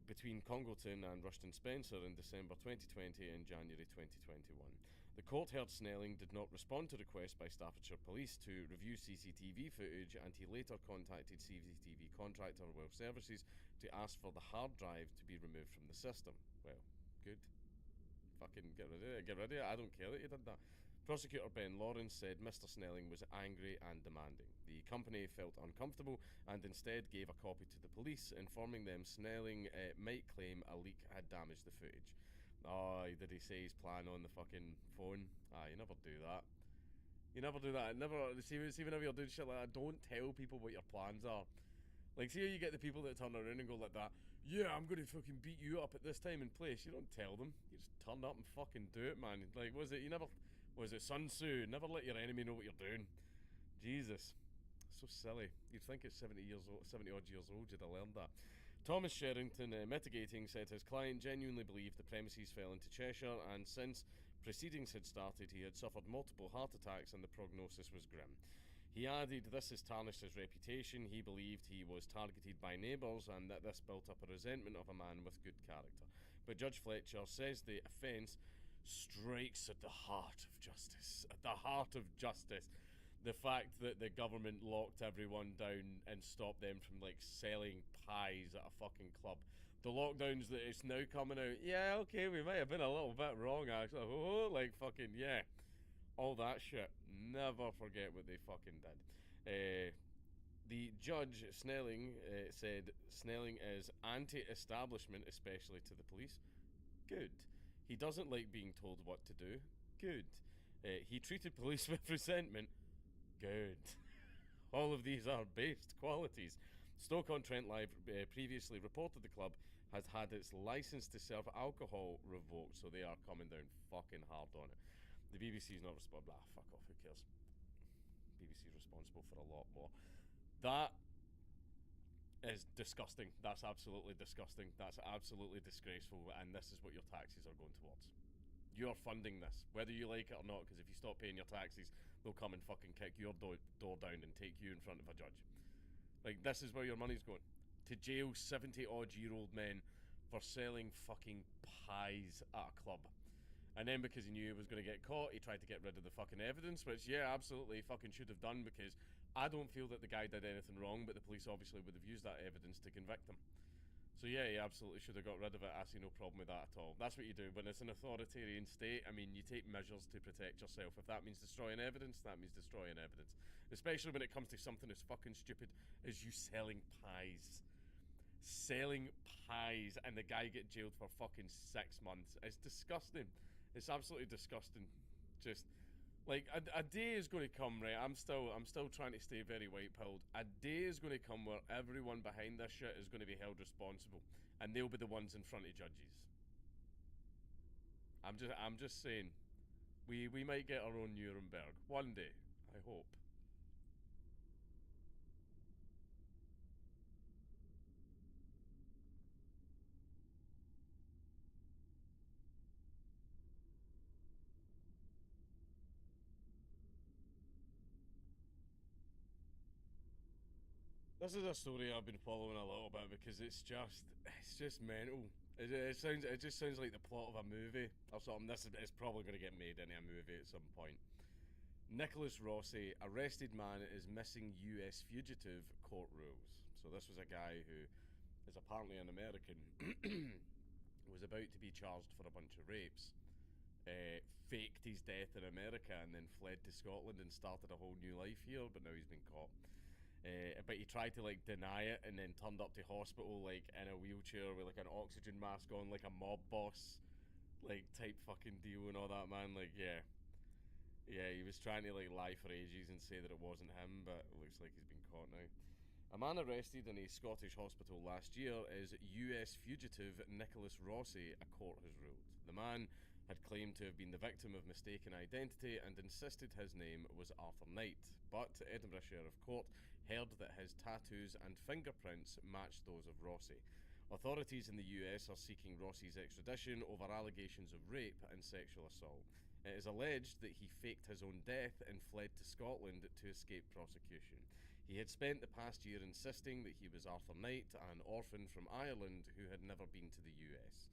Between Congleton and Rushton Spencer in December 2020 and January 2021. The court heard Snelling did not respond to requests by Staffordshire Police to review CCTV footage, and he later contacted CCTV contractor Well Services to ask for the hard drive to be removed from the system. Well, good. Fucking get rid of it. I don't care that you did that. Prosecutor Ben Lawrence said Mr. Snelling was angry and demanding. The company felt uncomfortable and instead gave a copy to the police, informing them Snelling might claim a leak had damaged the footage. Oh, did he say his plan on the fucking phone? You never do that. You never do that. See whenever you're doing shit like that, don't tell people what your plans are. Like, see how you get the people that turn around and go like that, yeah, I'm going to fucking beat you up at this time and place. You don't tell them. You just turn up and fucking do it, man. Like, was it Sun Tzu? Never let your enemy know what you're doing. Jesus. So silly. You'd think at 70 odd years old you'd have learned that. Thomas Sherrington, mitigating, said his client genuinely believed the premises fell into Cheshire, and since proceedings had started, he had suffered multiple heart attacks and the prognosis was grim. He added this has tarnished his reputation. He believed he was targeted by neighbours and that this built up a resentment of a man with good character. But Judge Fletcher says the offence strikes at the heart of justice. At the heart of justice. The fact that the government locked everyone down and stopped them from, like, selling pies at a fucking club. The lockdowns that it's now coming out, yeah, okay, we might have been a little bit wrong, actually. Oh, like, fucking, yeah. All that shit. Never forget what they fucking did. The judge, Snelling, said Snelling is anti-establishment, especially to the police. Good. He doesn't like being told what to do. Good. He treated police with resentment. Good. All of these are based qualities. Stoke-on-Trent Live previously reported the club has had its license to serve alcohol revoked, so they are coming down fucking hard on it. The BBC is not responsible. Fuck off, who cares? BBC is responsible for a lot more. That is disgusting. That's absolutely disgusting. That's absolutely disgraceful, and this is what your taxes are going towards. You're funding this, whether you like it or not, because if you stop paying your taxes, they'll come and fucking kick your door down and take you in front of a judge. Like, this is where your money's going. To jail 70-odd-year-old men for selling fucking pies at a club. And then because he knew he was going to get caught, he tried to get rid of the fucking evidence, which, yeah, absolutely he fucking should have done, because I don't feel that the guy did anything wrong, but the police obviously would have used that evidence to convict him. So yeah, he absolutely should have got rid of it. I see no problem with that at all. That's what you do. When it's an authoritarian state, I mean, you take measures to protect yourself. If that means destroying evidence, that means destroying evidence. Especially when it comes to something as fucking stupid as you selling pies. Selling pies, and the guy get jailed for fucking 6 months. It's disgusting. It's absolutely disgusting. Just, like, a day is going to come, right? I'm still trying to stay very white-pilled. A day is going to come where everyone behind this shit is going to be held responsible, and they'll be the ones in front of judges. I'm just saying, we might get our own Nuremberg one day. I hope. This is a story I've been following a little bit because it's just mental. It just sounds like the plot of a movie or something. It's probably going to get made into a movie at some point. Nicholas Rossi, arrested man is missing U.S. fugitive, court rules. So this was a guy who is apparently an American, was about to be charged for a bunch of rapes, faked his death in America and then fled to Scotland and started a whole new life here, but now he's been caught. But he tried to, like, deny it and then turned up to hospital, like, in a wheelchair with, like, an oxygen mask on, like a mob boss, like, type fucking deal and all that, man. Like, yeah, he was trying to, like, lie for ages and say that it wasn't him, but it looks like he's been caught now. A man arrested in a Scottish hospital last year is US fugitive Nicholas Rossi, a court has ruled. The man had claimed to have been the victim of mistaken identity and insisted his name was Arthur Knight, but Edinburgh Sheriff Court heard that his tattoos and fingerprints matched those of Rossi. Authorities in the US are seeking Rossi's extradition over allegations of rape and sexual assault. It is alleged that he faked his own death and fled to Scotland to escape prosecution. He had spent the past year insisting that he was Arthur Knight, an orphan from Ireland who had never been to the US.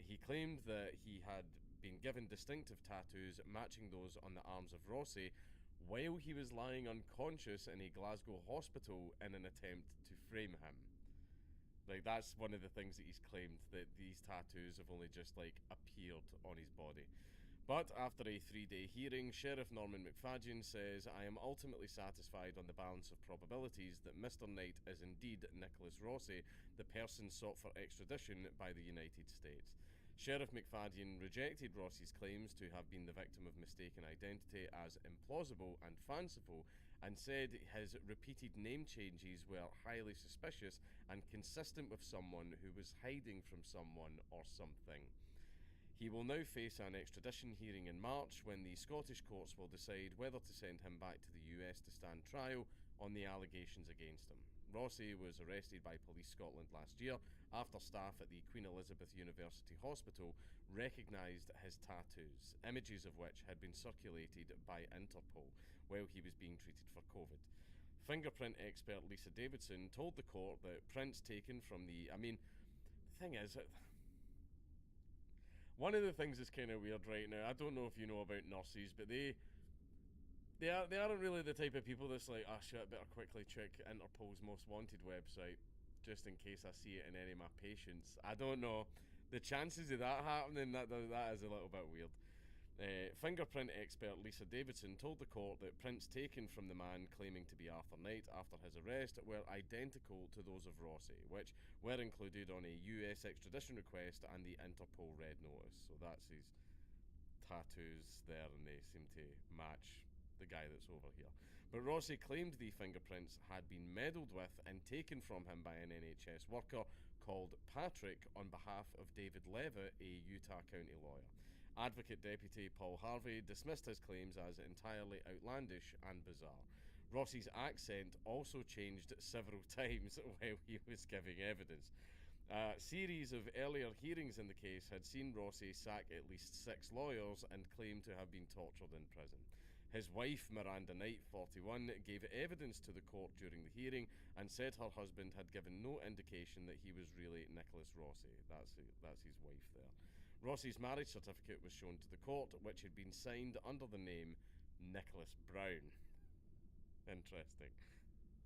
He claimed that he had been given distinctive tattoos matching those on the arms of Rossi while he was lying unconscious in a Glasgow hospital in an attempt to frame him. Like, that's one of the things that he's claimed, that these tattoos have only just, like, appeared on his body. But after a 3-day hearing, Sheriff Norman McFadden says, "I am ultimately satisfied on the balance of probabilities that Mr. Knight is indeed Nicholas Rossi, the person sought for extradition by the United States." Sheriff McFadden rejected Rossi's claims to have been the victim of mistaken identity as implausible and fanciful, and said his repeated name changes were highly suspicious and consistent with someone who was hiding from someone or something. He will now face an extradition hearing in March when the Scottish courts will decide whether to send him back to the US to stand trial on the allegations against him. Rossi was arrested by Police Scotland last year after staff at the Queen Elizabeth University Hospital recognised his tattoos, images of which had been circulated by Interpol while he was being treated for COVID. Fingerprint expert Lisa Davidson told the court that prints taken from the... I mean, the thing is... One of the things that's kind of weird right now, I don't know if you know about nurses, but they aren't really the type of people that's like, oh shit, I better quickly check Interpol's most wanted website just in case I see it in any of my patients. I don't know. The chances of that happening, that is a little bit weird. Fingerprint expert Lisa Davidson told the court that prints taken from the man claiming to be Arthur Knight after his arrest were identical to those of Rossi, which were included on a US extradition request and the Interpol Red Notice. So that's his tattoos there, and they seem to match the guy that's over here. But Rossi claimed the fingerprints had been meddled with and taken from him by an NHS worker called Patrick on behalf of David Levitt, a Utah County lawyer. Advocate Deputy Paul Harvey dismissed his claims as entirely outlandish and bizarre. Rossi's accent also changed several times while he was giving evidence. A series of earlier hearings in the case had seen Rossi sack at least 6 lawyers and claim to have been tortured in prison. His wife, Miranda Knight, 41, gave evidence to the court during the hearing and said her husband had given no indication that he was really Nicholas Rossi. That's his wife there. Rossi's marriage certificate was shown to the court, which had been signed under the name Nicholas Brown. Interesting.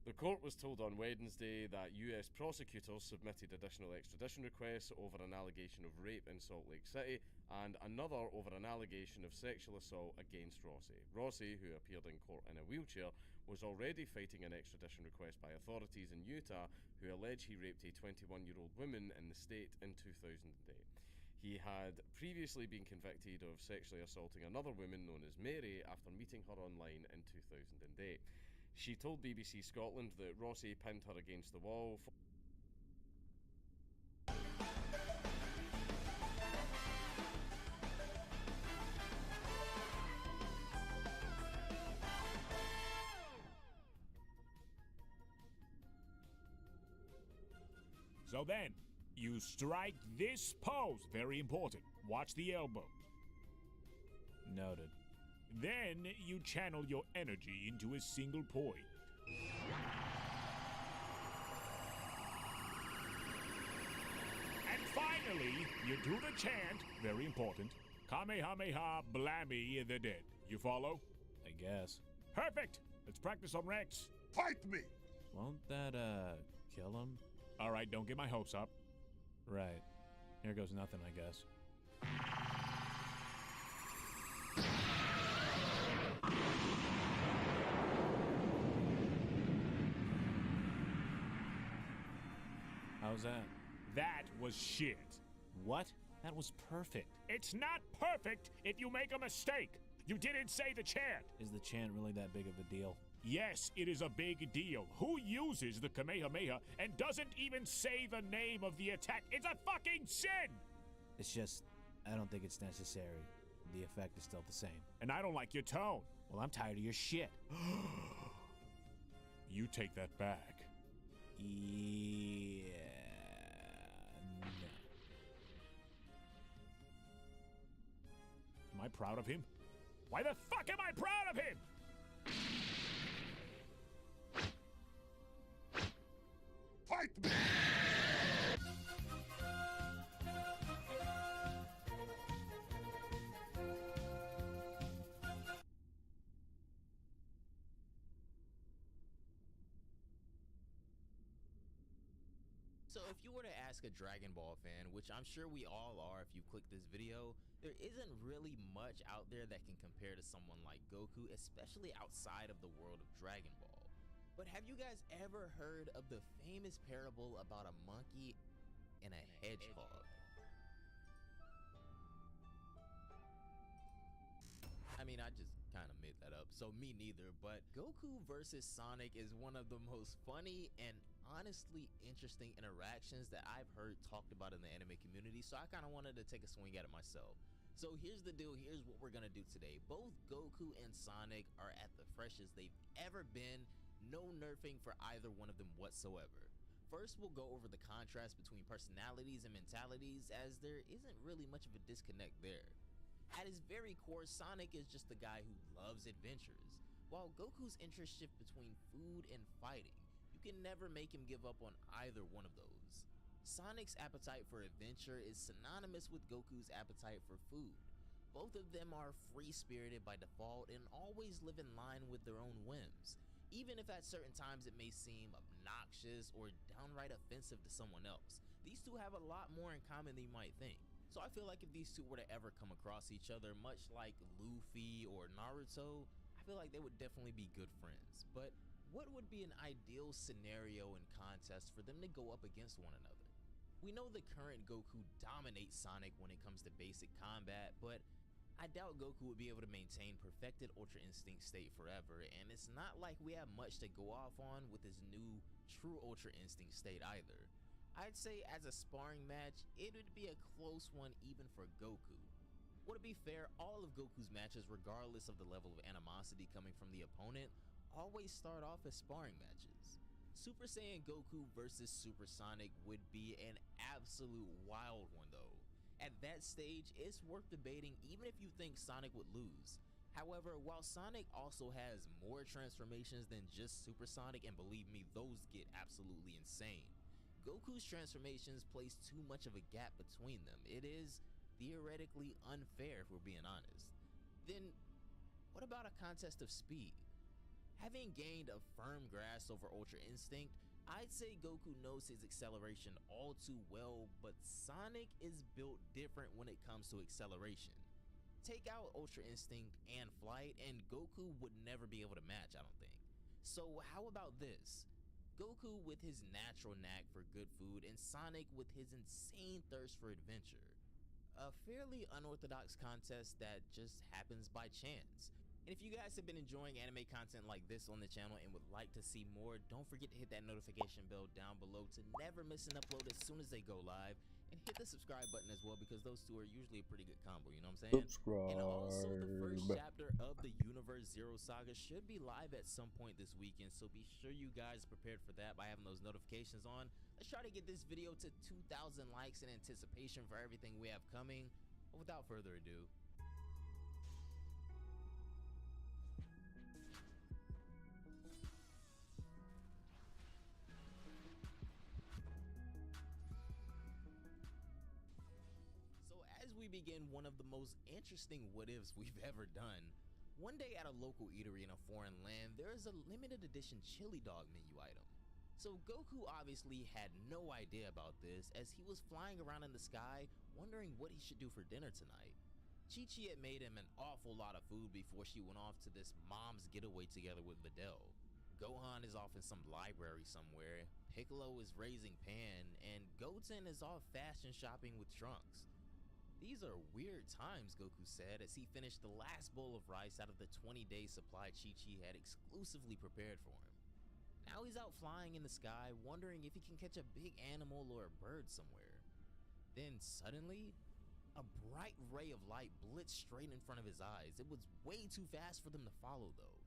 The court was told on Wednesday that US prosecutors submitted additional extradition requests over an allegation of rape in Salt Lake City and another over an allegation of sexual assault against Rossi. Rossi, who appeared in court in a wheelchair, was already fighting an extradition request by authorities in Utah who allege he raped a 21-year-old woman in the state in 2008. He had previously been convicted of sexually assaulting another woman known as Mary after meeting her online in 2008. She told BBC Scotland that Rossi pinned her against the wall. So then, you strike this pose. Very important. Watch the elbow. Noted. Then you channel your energy into a single point. And finally, you do the chant, very important, Kamehameha Blammy the Dead. You follow? I guess. Perfect! Let's practice on Rex. Fight me! Won't that, kill him? All right, don't get my hopes up. Right. Here goes nothing, I guess. How's that? That was shit. What? That was perfect. It's not perfect if you make a mistake. You didn't say the chant. Is the chant really that big of a deal? Yes, it is a big deal. Who uses the Kamehameha and doesn't even say the name of the attack? It's a fucking sin! It's just, I don't think it's necessary. The effect is still the same. And I don't like your tone. Well, I'm tired of your shit. You take that back. Yeah. No. Am I proud of him? Why the fuck am I proud of him? Fight me! So if you were to ask a Dragon Ball fan, which I'm sure we all are if you click this video, there isn't really much out there that can compare to someone like Goku, especially outside of the world of Dragon Ball. But have you guys ever heard of the famous parable about a monkey and a hedgehog? I mean, I just kind of made that up, so me neither, but Goku versus Sonic is one of the most funny and honestly interesting interactions that I've heard talked about in the anime community, so I kind of wanted to take a swing at it myself. So here's the deal, here's what we're gonna do today. Both Goku and Sonic are at the freshest they've ever been, no nerfing for either one of them whatsoever. First, we'll go over the contrast between personalities and mentalities, as there isn't really much of a disconnect there. At his very core, Sonic is just the guy who loves adventures, while Goku's interests shift between food and fighting. You can never make him give up on either one of those. Sonic's appetite for adventure is synonymous with Goku's appetite for food. Both of them are free-spirited by default and always live in line with their own whims, even if at certain times it may seem obnoxious or downright offensive to someone else. These two have a lot more in common than you might think. So I feel like if these two were to ever come across each other, much like Luffy or Naruto, I feel like they would definitely be good friends. But what would be an ideal scenario and contest for them to go up against one another? We know the current Goku dominates Sonic when it comes to basic combat, but I doubt Goku would be able to maintain perfected Ultra Instinct state forever, and it's not like we have much to go off on with his new true Ultra Instinct state either. I'd say as a sparring match, it would be a close one even for Goku. Well, to be fair, all of Goku's matches, regardless of the level of animosity coming from the opponent, always start off as sparring matches. Super Saiyan Goku versus Super Sonic would be an absolute wild one though. At that stage, it's worth debating even if you think Sonic would lose. However, while Sonic also has more transformations than just Super Sonic, and believe me, those get absolutely insane, Goku's transformations place too much of a gap between them. It is theoretically unfair if we're being honest. Then, what about a contest of speed? Having gained a firm grasp over Ultra Instinct, I'd say Goku knows his acceleration all too well, but Sonic is built different when it comes to acceleration. Take out Ultra Instinct and Flight, and Goku would never be able to match, I don't think. So how about this? Goku with his natural knack for good food, and Sonic with his insane thirst for adventure. A fairly unorthodox contest that just happens by chance. And if you guys have been enjoying anime content like this on the channel and would like to see more, don't forget to hit that notification bell down below to never miss an upload as soon as they go live. And hit the subscribe button as well, because those two are usually a pretty good combo, you know what I'm saying? Subscribe. And also the first chapter of the Universe Zero Saga should be live at some point this weekend, so be sure you guys are prepared for that by having those notifications on. Let's try to get this video to 2,000 likes in anticipation for everything we have coming. But without further ado, begin one of the most interesting what-ifs we've ever done. One day at a local eatery in a foreign land, there is a limited edition chili dog menu item. So Goku obviously had no idea about this, as he was flying around in the sky wondering what he should do for dinner tonight. Chi-Chi had made him an awful lot of food before she went off to this mom's getaway together with Videl. Gohan is off in some library somewhere, Piccolo is raising Pan, and Goten is off fashion shopping with Trunks. These are weird times, Goku said as he finished the last bowl of rice out of the 20-day supply Chi-Chi had exclusively prepared for him. Now he's out flying in the sky, wondering if he can catch a big animal or a bird somewhere. Then suddenly, a bright ray of light blitzed straight in front of his eyes. It was way too fast for them to follow though.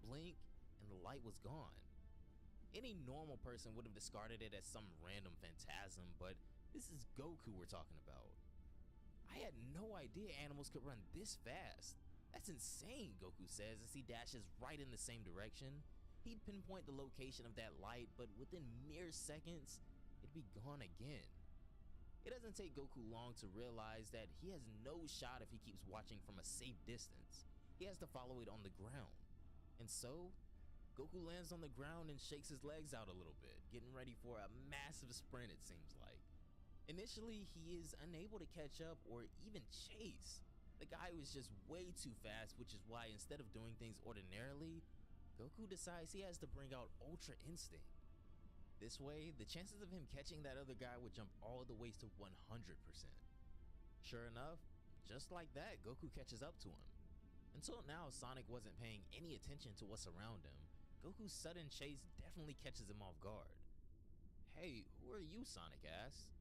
Blink, and the light was gone. Any normal person would have discarded it as some random phantasm, but this is Goku we're talking about. I had no idea animals could run this fast. That's insane, Goku says as he dashes right in the same direction. He'd pinpoint the location of that light, but within mere seconds, it'd be gone again. It doesn't take Goku long to realize that he has no shot if he keeps watching from a safe distance. He has to follow it on the ground. And so, Goku lands on the ground and shakes his legs out a little bit, getting ready for a massive sprint, it seems like. Initially, he is unable to catch up or even chase. The guy was just way too fast, which is why instead of doing things ordinarily, Goku decides he has to bring out Ultra Instinct. This way, the chances of him catching that other guy would jump all the way to 100%. Sure enough, just like that, Goku catches up to him. Until now, Sonic wasn't paying any attention to what's around him. Goku's sudden chase definitely catches him off guard. "Hey, who are you?" Sonic asks.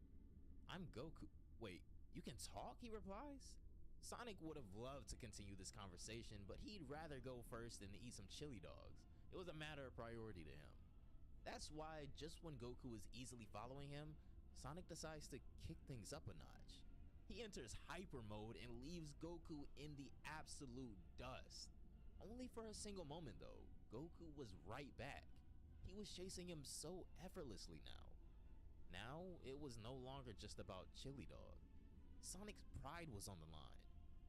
"I'm Goku." "Wait, you can talk?" he replies. Sonic would have loved to continue this conversation, but he'd rather go first than to eat some chili dogs. It was a matter of priority to him. That's why, just when Goku is easily following him, Sonic decides to kick things up a notch. He enters hyper mode and leaves Goku in the absolute dust. Only for a single moment though, Goku was right back. He was chasing him so effortlessly now. Now, it was no longer just about Chili Dog. Sonic's pride was on the line.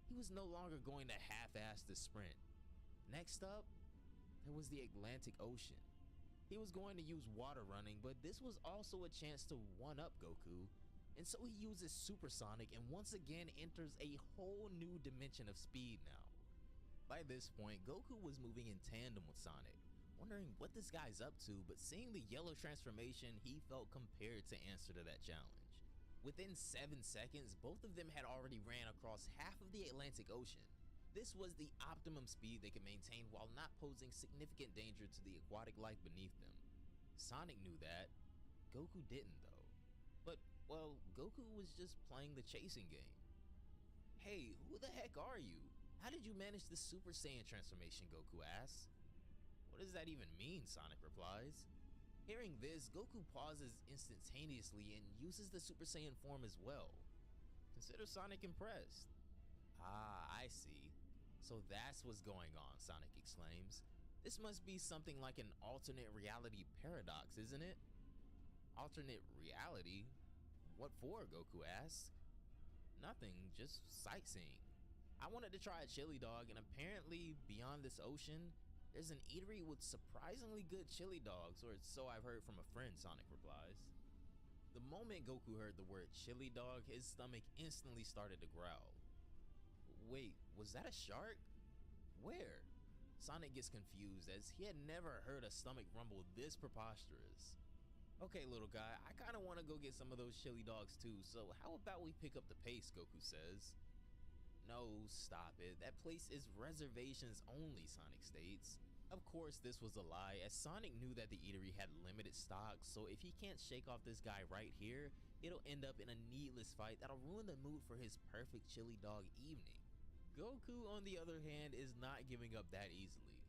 He was no longer going to half-ass the sprint. Next up, there was the Atlantic Ocean. He was going to use water running, but this was also a chance to one-up Goku. And so he uses Supersonic and once again enters a whole new dimension of speed now. By this point, Goku was moving in tandem with Sonic, wondering what this guy's up to, but seeing the yellow transformation, he felt compared to answer to that challenge. Within 7 seconds, both of them had already ran across half of the Atlantic Ocean. This was the optimum speed they could maintain while not posing significant danger to the aquatic life beneath them. Sonic knew that. Goku didn't though. But, well, Goku was just playing the chasing game. Hey, who the heck are you? How did you manage the Super Saiyan transformation, Goku asks. What does that even mean, Sonic replies. Hearing this, Goku pauses instantaneously and uses the Super Saiyan form as well. Consider Sonic impressed. Ah, I see. So that's what's going on, Sonic exclaims. This must be something like an alternate reality paradox, isn't it? Alternate reality? What for, Goku asks. Nothing, just sightseeing. I wanted to try a chili dog, and apparently beyond this ocean, there's an eatery with surprisingly good chili dogs, or so I've heard from a friend, Sonic replies. The moment Goku heard the word chili dog, his stomach instantly started to growl. Wait, was that a shark? Where? Sonic gets confused as he had never heard a stomach rumble this preposterous. Okay, little guy, I kinda wanna go get some of those chili dogs too, so how about we pick up the pace, Goku says. No, stop it. That place is reservations only, Sonic states. Of course, this was a lie, as Sonic knew that the eatery had limited stock, so if he can't shake off this guy right here, it'll end up in a needless fight that'll ruin the mood for his perfect chili dog evening. Goku, on the other hand, is not giving up that easily.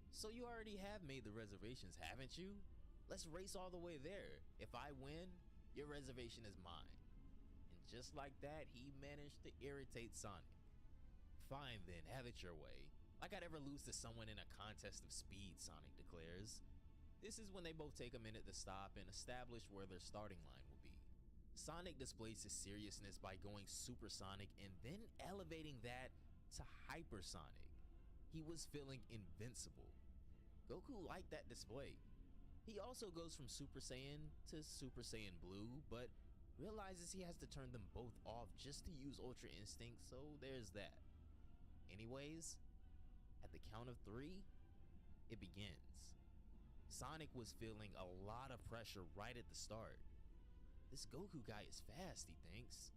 So you already have made the reservations, haven't you? Let's race all the way there. If I win, your reservation is mine. And just like that, he managed to irritate Sonic. Fine then, have it your way. Like I'd ever lose to someone in a contest of speed, Sonic declares. This is when they both take a minute to stop and establish where their starting line will be. Sonic displays his seriousness by going supersonic and then elevating that to hypersonic. He was feeling invincible. Goku liked that display. He also goes from Super Saiyan to Super Saiyan Blue, but realizes he has to turn them both off just to use Ultra Instinct, so there's that. Anyways, at the count of 3, it begins. Sonic was feeling a lot of pressure right at the start. This Goku guy is fast, he thinks.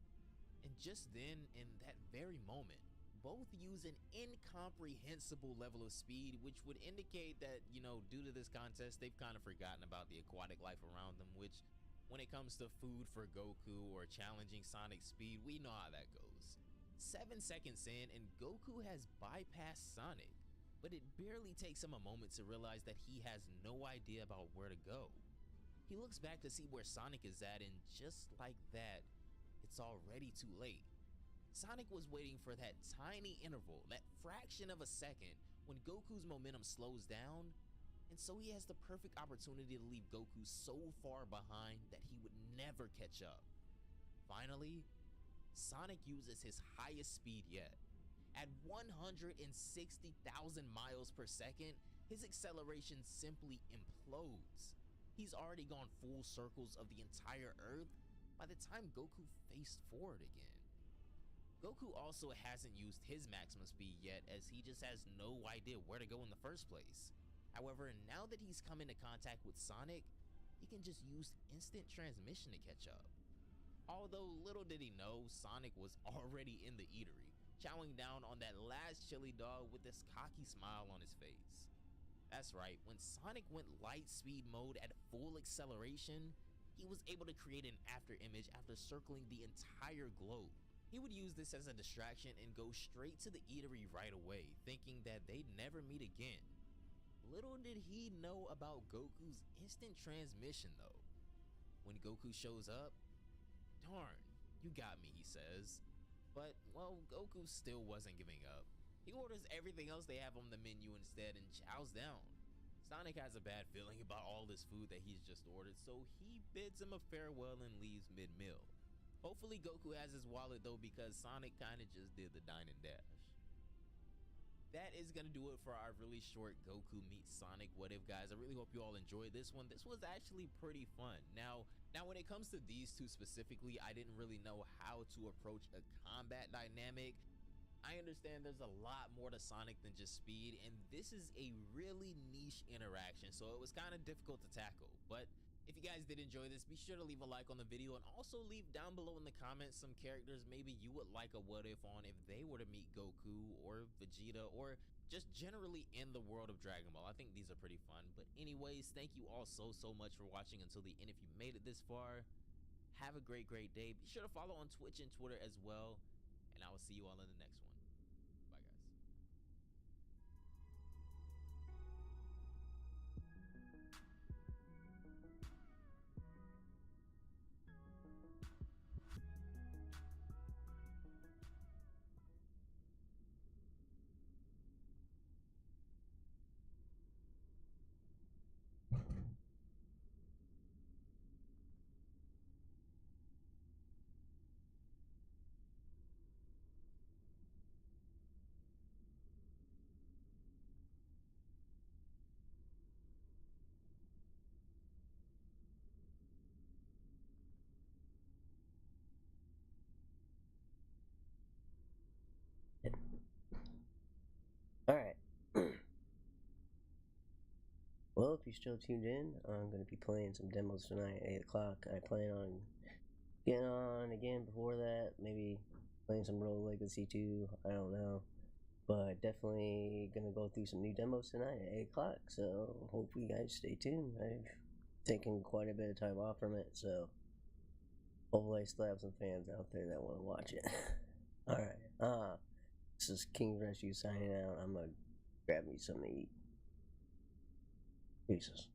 And just then, in that very moment, both use an incomprehensible level of speed, which would indicate that, due to this contest, they've kind of forgotten about the aquatic life around them, which, when it comes to food for Goku or challenging Sonic's speed, we know how that goes. 7 seconds in, and Goku has bypassed Sonic, but it barely takes him a moment to realize that he has no idea about where to go. He looks back to see where Sonic is at, and just like that, it's already too late. Sonic was waiting for that tiny interval, that fraction of a second, when Goku's momentum slows down, and so he has the perfect opportunity to leave Goku so far behind that he would never catch up. Finally, Sonic uses his highest speed yet. At 160,000 miles per second, his acceleration simply implodes. He's already gone full circles of the entire Earth by the time Goku faced forward again. Goku also hasn't used his maximum speed yet, as he just has no idea where to go in the first place. However, now that he's come into contact with Sonic, he can just use instant transmission to catch up. Although little did he know, Sonic was already in the eatery, chowing down on that last chili dog with this cocky smile on his face. That's right, when Sonic went light speed mode at full acceleration, he was able to create an after image after circling the entire globe. He would use this as a distraction and go straight to the eatery right away, thinking that they'd never meet again. Little did he know about Goku's instant transmission though. When Goku shows up, darn, you got me, he says. But, well, Goku still wasn't giving up. He orders everything else they have on the menu instead and chows down. Sonic has a bad feeling about all this food that he's just ordered, so he bids him a farewell and leaves mid-meal. Hopefully Goku has his wallet though, because Sonic kinda just did the dine and dash. That is gonna do it for our really short Goku meets Sonic what if, guys. I really hope you all enjoyed this one. This was actually pretty fun. Now when it comes to these two specifically, I didn't really know how to approach a combat dynamic. I understand there's a lot more to Sonic than just speed, and this is a really niche interaction, so it was kind of difficult to tackle. But if you guys did enjoy this, be sure to leave a like on the video, and also leave down below in the comments some characters maybe you would like a what if on if they were to meet Goku or Vegeta, or just generally in the world of Dragon Ball. I think these are pretty fun. But anyways, thank you all so much for watching until the end. If you made it this far, have a great day. Be sure to follow on Twitch and Twitter as well, and I will see you all in the next one. Alright. Well, if you're still tuned in, I'm going to be playing some demos tonight at 8 o'clock. I plan on getting on again before that, maybe playing some Rogue Legacy 2, I don't know. But definitely going to go through some new demos tonight at 8 o'clock, so hope you guys stay tuned. I've taken quite a bit of time off from it, so hopefully I still have some fans out there that want to watch it. Alright, this is King Rescue signing out. I'm gonna grab me something to eat. Peace.